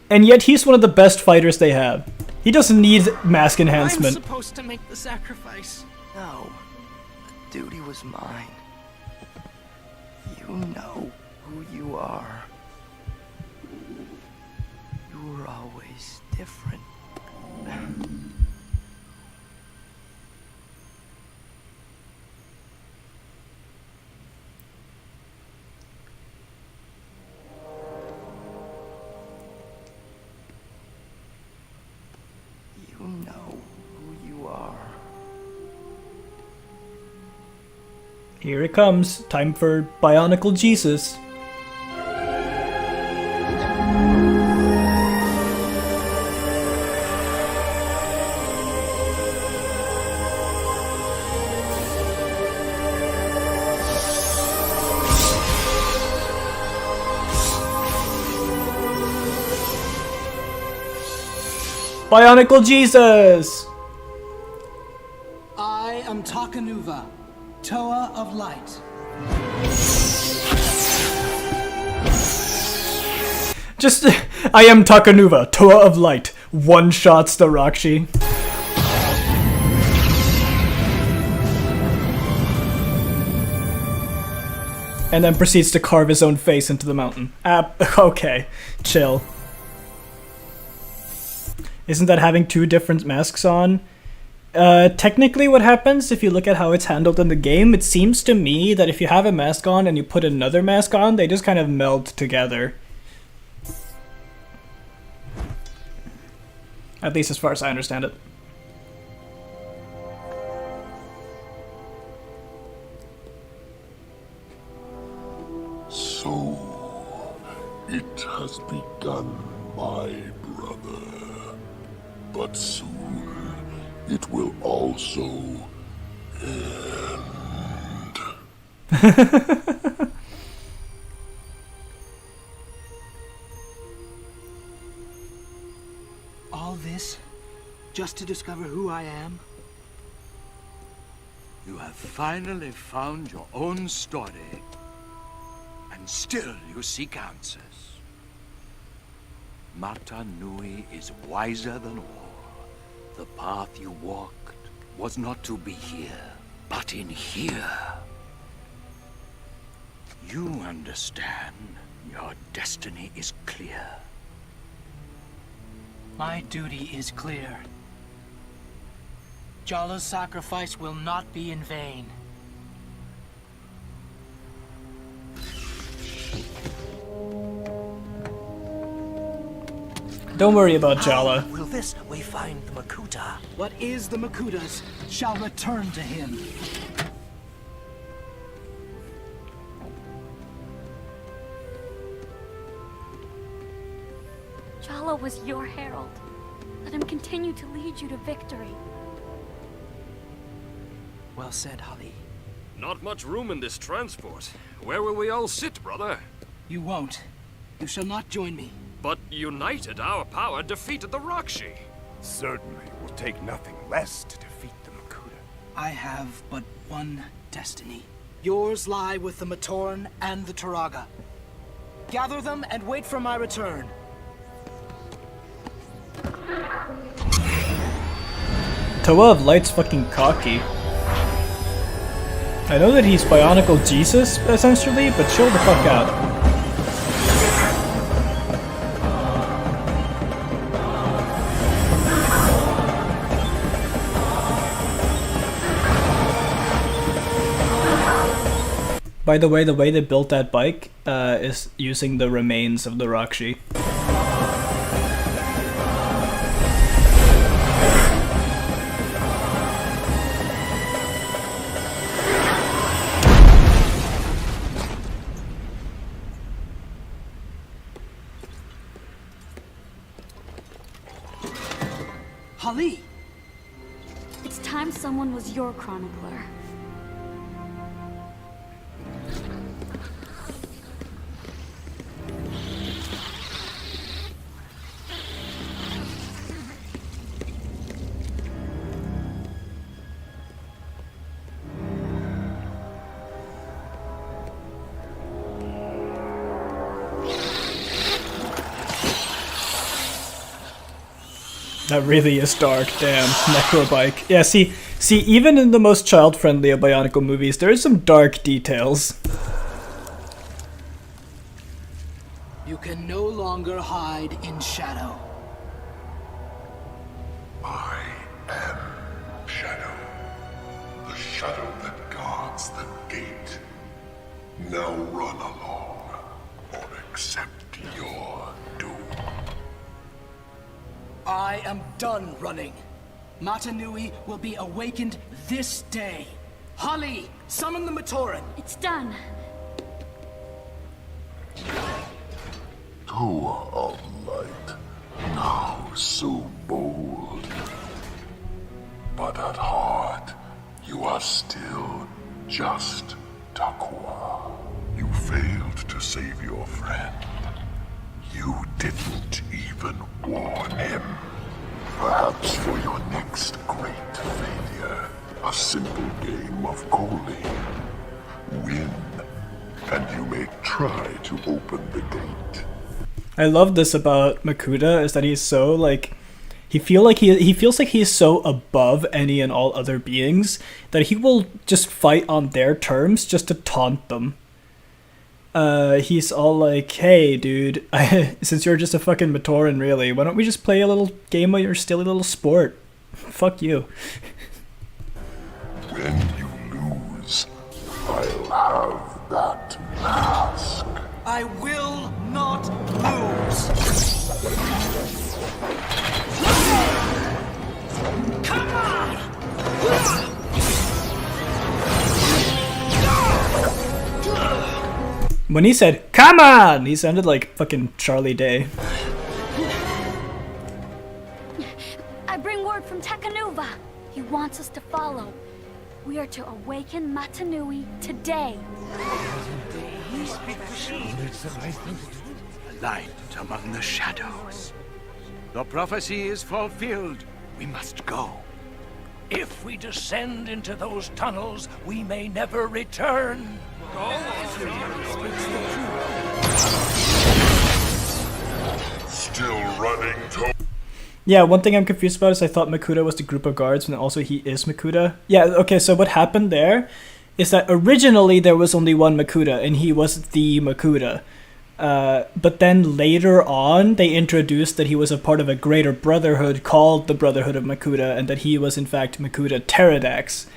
And yet he's one of the best fighters they have. He doesn't need mask enhancement. I'm supposed to make the sacrifice. No. The duty was mine. You know who you are. You were always different. You know who you are. Here it comes. Time for Bionicle Jesus. Bionicle Jesus! I am Takanuva, Toa of Light. Just, I am Takanuva, Toa of Light. One-shots the Rakshi. And then proceeds to carve his own face into the mountain. Okay, chill. Isn't that having two different masks on? Technically what happens, if you look at how it's handled in the game, it seems to me that if you have a mask on and you put another mask on, they just kind of meld together. At least as far as I understand it. So, it has begun, my brother. But soon, it will also end. All this just to discover who I am? You have finally found your own story, and still you seek answers. Mata Nui is wiser than all. The path you walked was not to be here, but in here. You understand. Your destiny is clear. My duty is clear. Jala's sacrifice will not be in vain. Don't worry about Jala. Will this way find the Makuta? What is the Makuta's shall return to him. Jala was your herald. Let him continue to lead you to victory. Well said, Holly. Not much room in this transport. Where will we all sit, brother? You won't. You shall not join me. But united, our power defeated the Rakshi. Certainly will take nothing less to defeat the Makuta. I have but one destiny. Yours lie with the Matoran and the Turaga. Gather them and wait for my return. Toa of Light's fucking cocky. I know that he's Bionicle Jesus, essentially, but chill the fuck out. By the way they built that bike is using the remains of the Rakshi. Holly! It's time someone was your chronicler. That really is dark, damn. Necrobike. Yeah, see, even in the most child-friendly of Bionicle movies, there is some dark details. You can no longer hide in shadow. I am Shadow. The shadow that guards the gate. Now run along, or accept your doom. I am done running. Mata Nui will be awakened this day. Holly, summon the Matoran. It's done. Toa of Light, now so bold. But at heart, you are still just Takua. You failed to save your friend. You didn't even warn him. Perhaps for your next great failure, a simple game of Koli. Win, and you may try to open the gate. I love this about Makuta, is that he's so, like, he feels like he's so above any and all other beings that he will just fight on their terms just to taunt them. He's all like, hey dude, since you're just a fucking Matoran really, why don't we just play a little game of your silly little sport? Fuck you. When you lose, I'll have that mask. I will not lose. Come on! When he said, come on! He sounded like fucking Charlie Day. I bring word from Takanuva. He wants us to follow. We are to awaken Mata Nui today. Light among the shadows. The prophecy is fulfilled. We must go. If we descend into those tunnels, we may never return. still running, Towa? Yeah, one thing I'm confused about is I thought Makuta was the group of guards, and also he is Makuta. Yeah, okay, so what happened there is that originally there was only one Makuta, and he was the Makuta. But then later on, they introduced that he was a part of a greater brotherhood called the Brotherhood of Makuta, and that he was in fact Makuta Pterodax.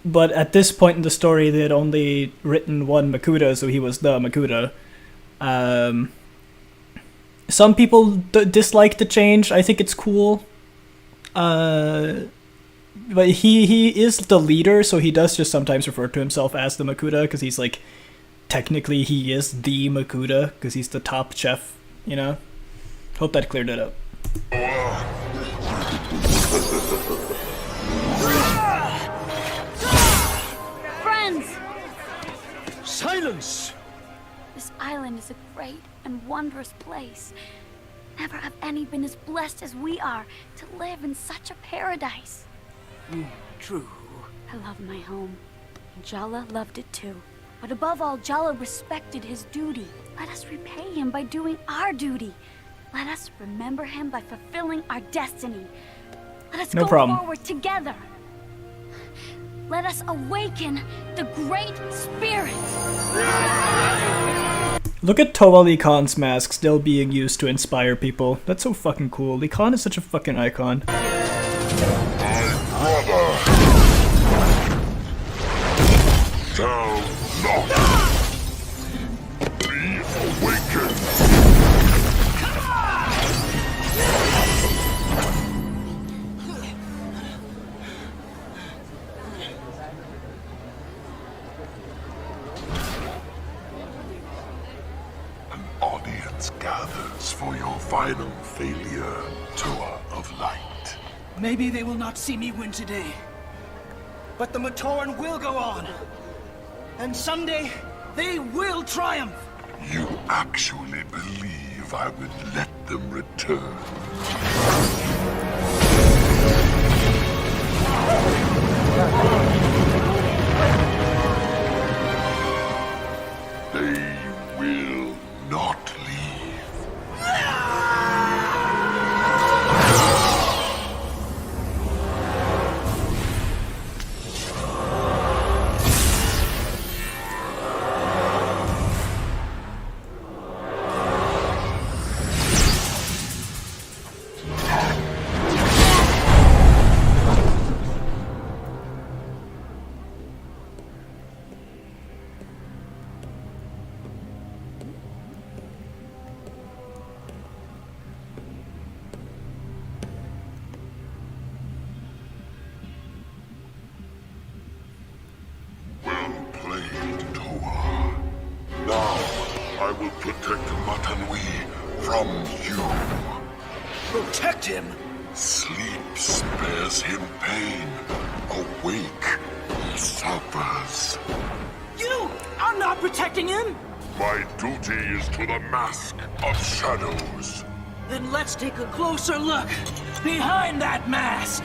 But at this point in the story, they had only written one Makuta, so he was the Makuta. Some people dislike the change. I think it's cool. But he is the leader, so he does just sometimes refer to himself as the Makuta, because he's like, technically he is the Makuta, because he's the top chef, you know? Hope that cleared it up. Friends! Silence! This island is a great and wondrous place. Never have any been as blessed as we are to live in such a paradise. True. I love my home. Jala loved it too. But above all, Jala respected his duty. Let us repay him by doing our duty. Let us remember him by fulfilling our destiny. Let us go forward together. Let us awaken the Great Spirit. Look at Towa Lee Khan's mask still being used to inspire people. That's so fucking cool. Lee Khan is such a fucking icon. Shall not be awakened. An audience gathers for your final failure, Tower of Light. Maybe they will not see me win today. But the Matoran will go on. And someday, they will triumph. You actually believe I would let them return? They will not leave. I will protect Matanui from you. Protect him? Sleep spares him pain. Awake, he suffers. You are not protecting him? My duty is to the Mask of Shadows. Then let's take a closer look behind that mask.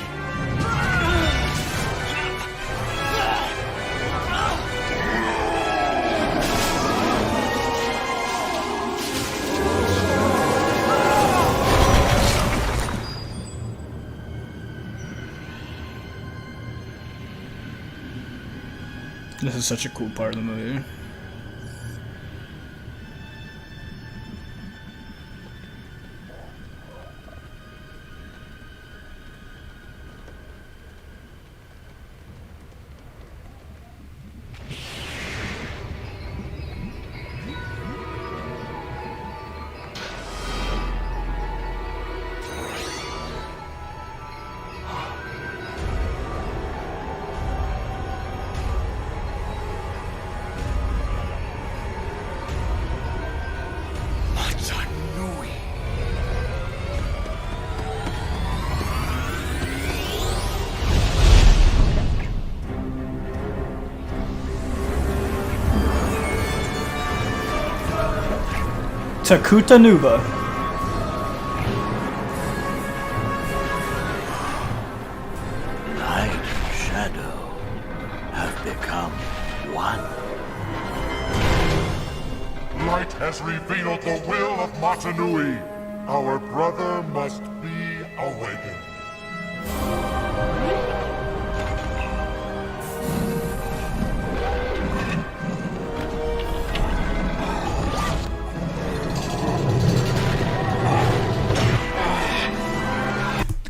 This is such a cool part of the movie. Takuta Nuva. Light and shadow have become one. Light has revealed the will of Matanui. Our brother must be awakened.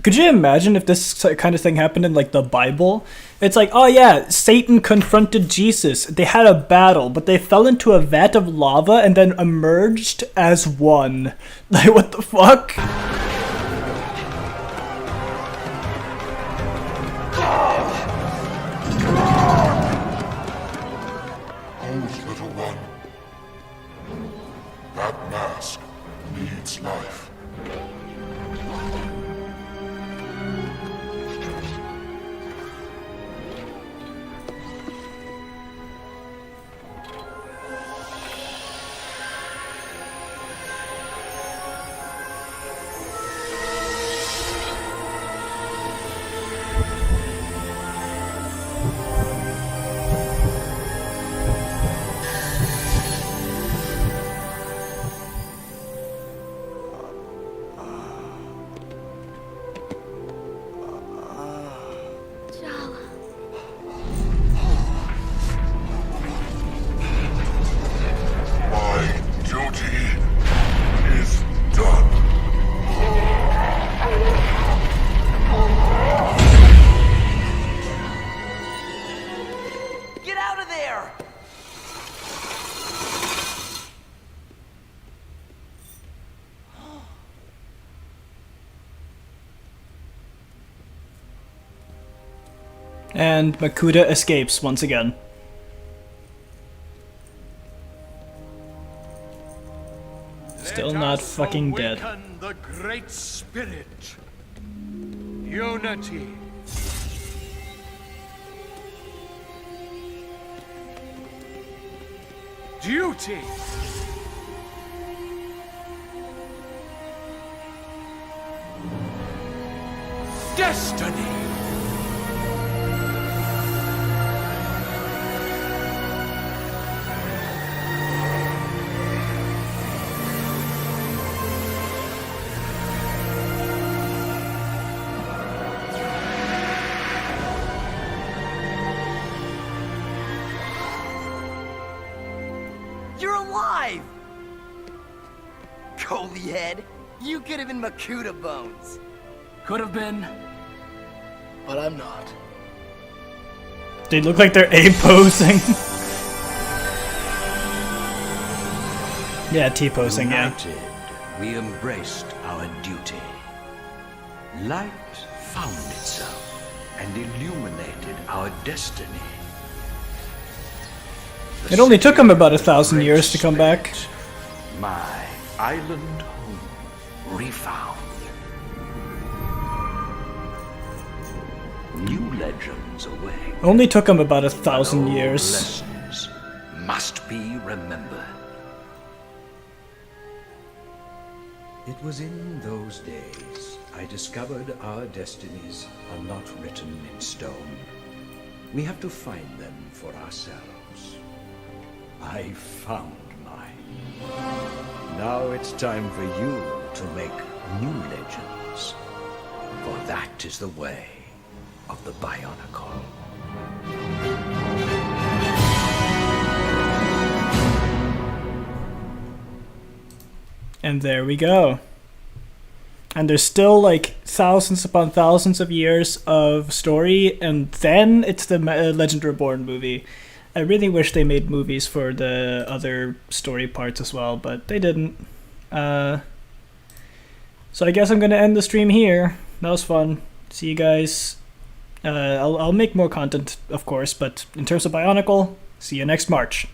Could you imagine if this kind of thing happened in like the Bible? It's like, oh yeah, Satan confronted Jesus. They had a battle, but they fell into a vat of lava and then emerged as one. Like, what the fuck? Hold, little one. That mask needs life. And Makuta escapes once again. Still not fucking dead. Awaken the Great Spirit. Unity. Duty. Destiny. You're alive! Goalie head, you could have been Makuta Bones. Could have been, but I'm not. They look like they're A-posing. Yeah, T-posing, yeah. United, we embraced our duty. Light found itself and illuminated our destiny. It only took him about 1,000 years to come back. My island home refound. New legends await. Only took him about 1,000 years. Lessons must be remembered. It was in those days I discovered our destinies are not written in stone. We have to find them for ourselves. I found mine. Now it's time for you to make new legends. For that is the way of the Bionicle. And there we go. And there's still like thousands upon thousands of years of story, and then it's the Legend Reborn movie. I really wish they made movies for the other story parts as well, but they didn't. So I guess I'm gonna end the stream here. That was fun. See you guys. I'll make more content, of course, but in terms of Bionicle, see you next March.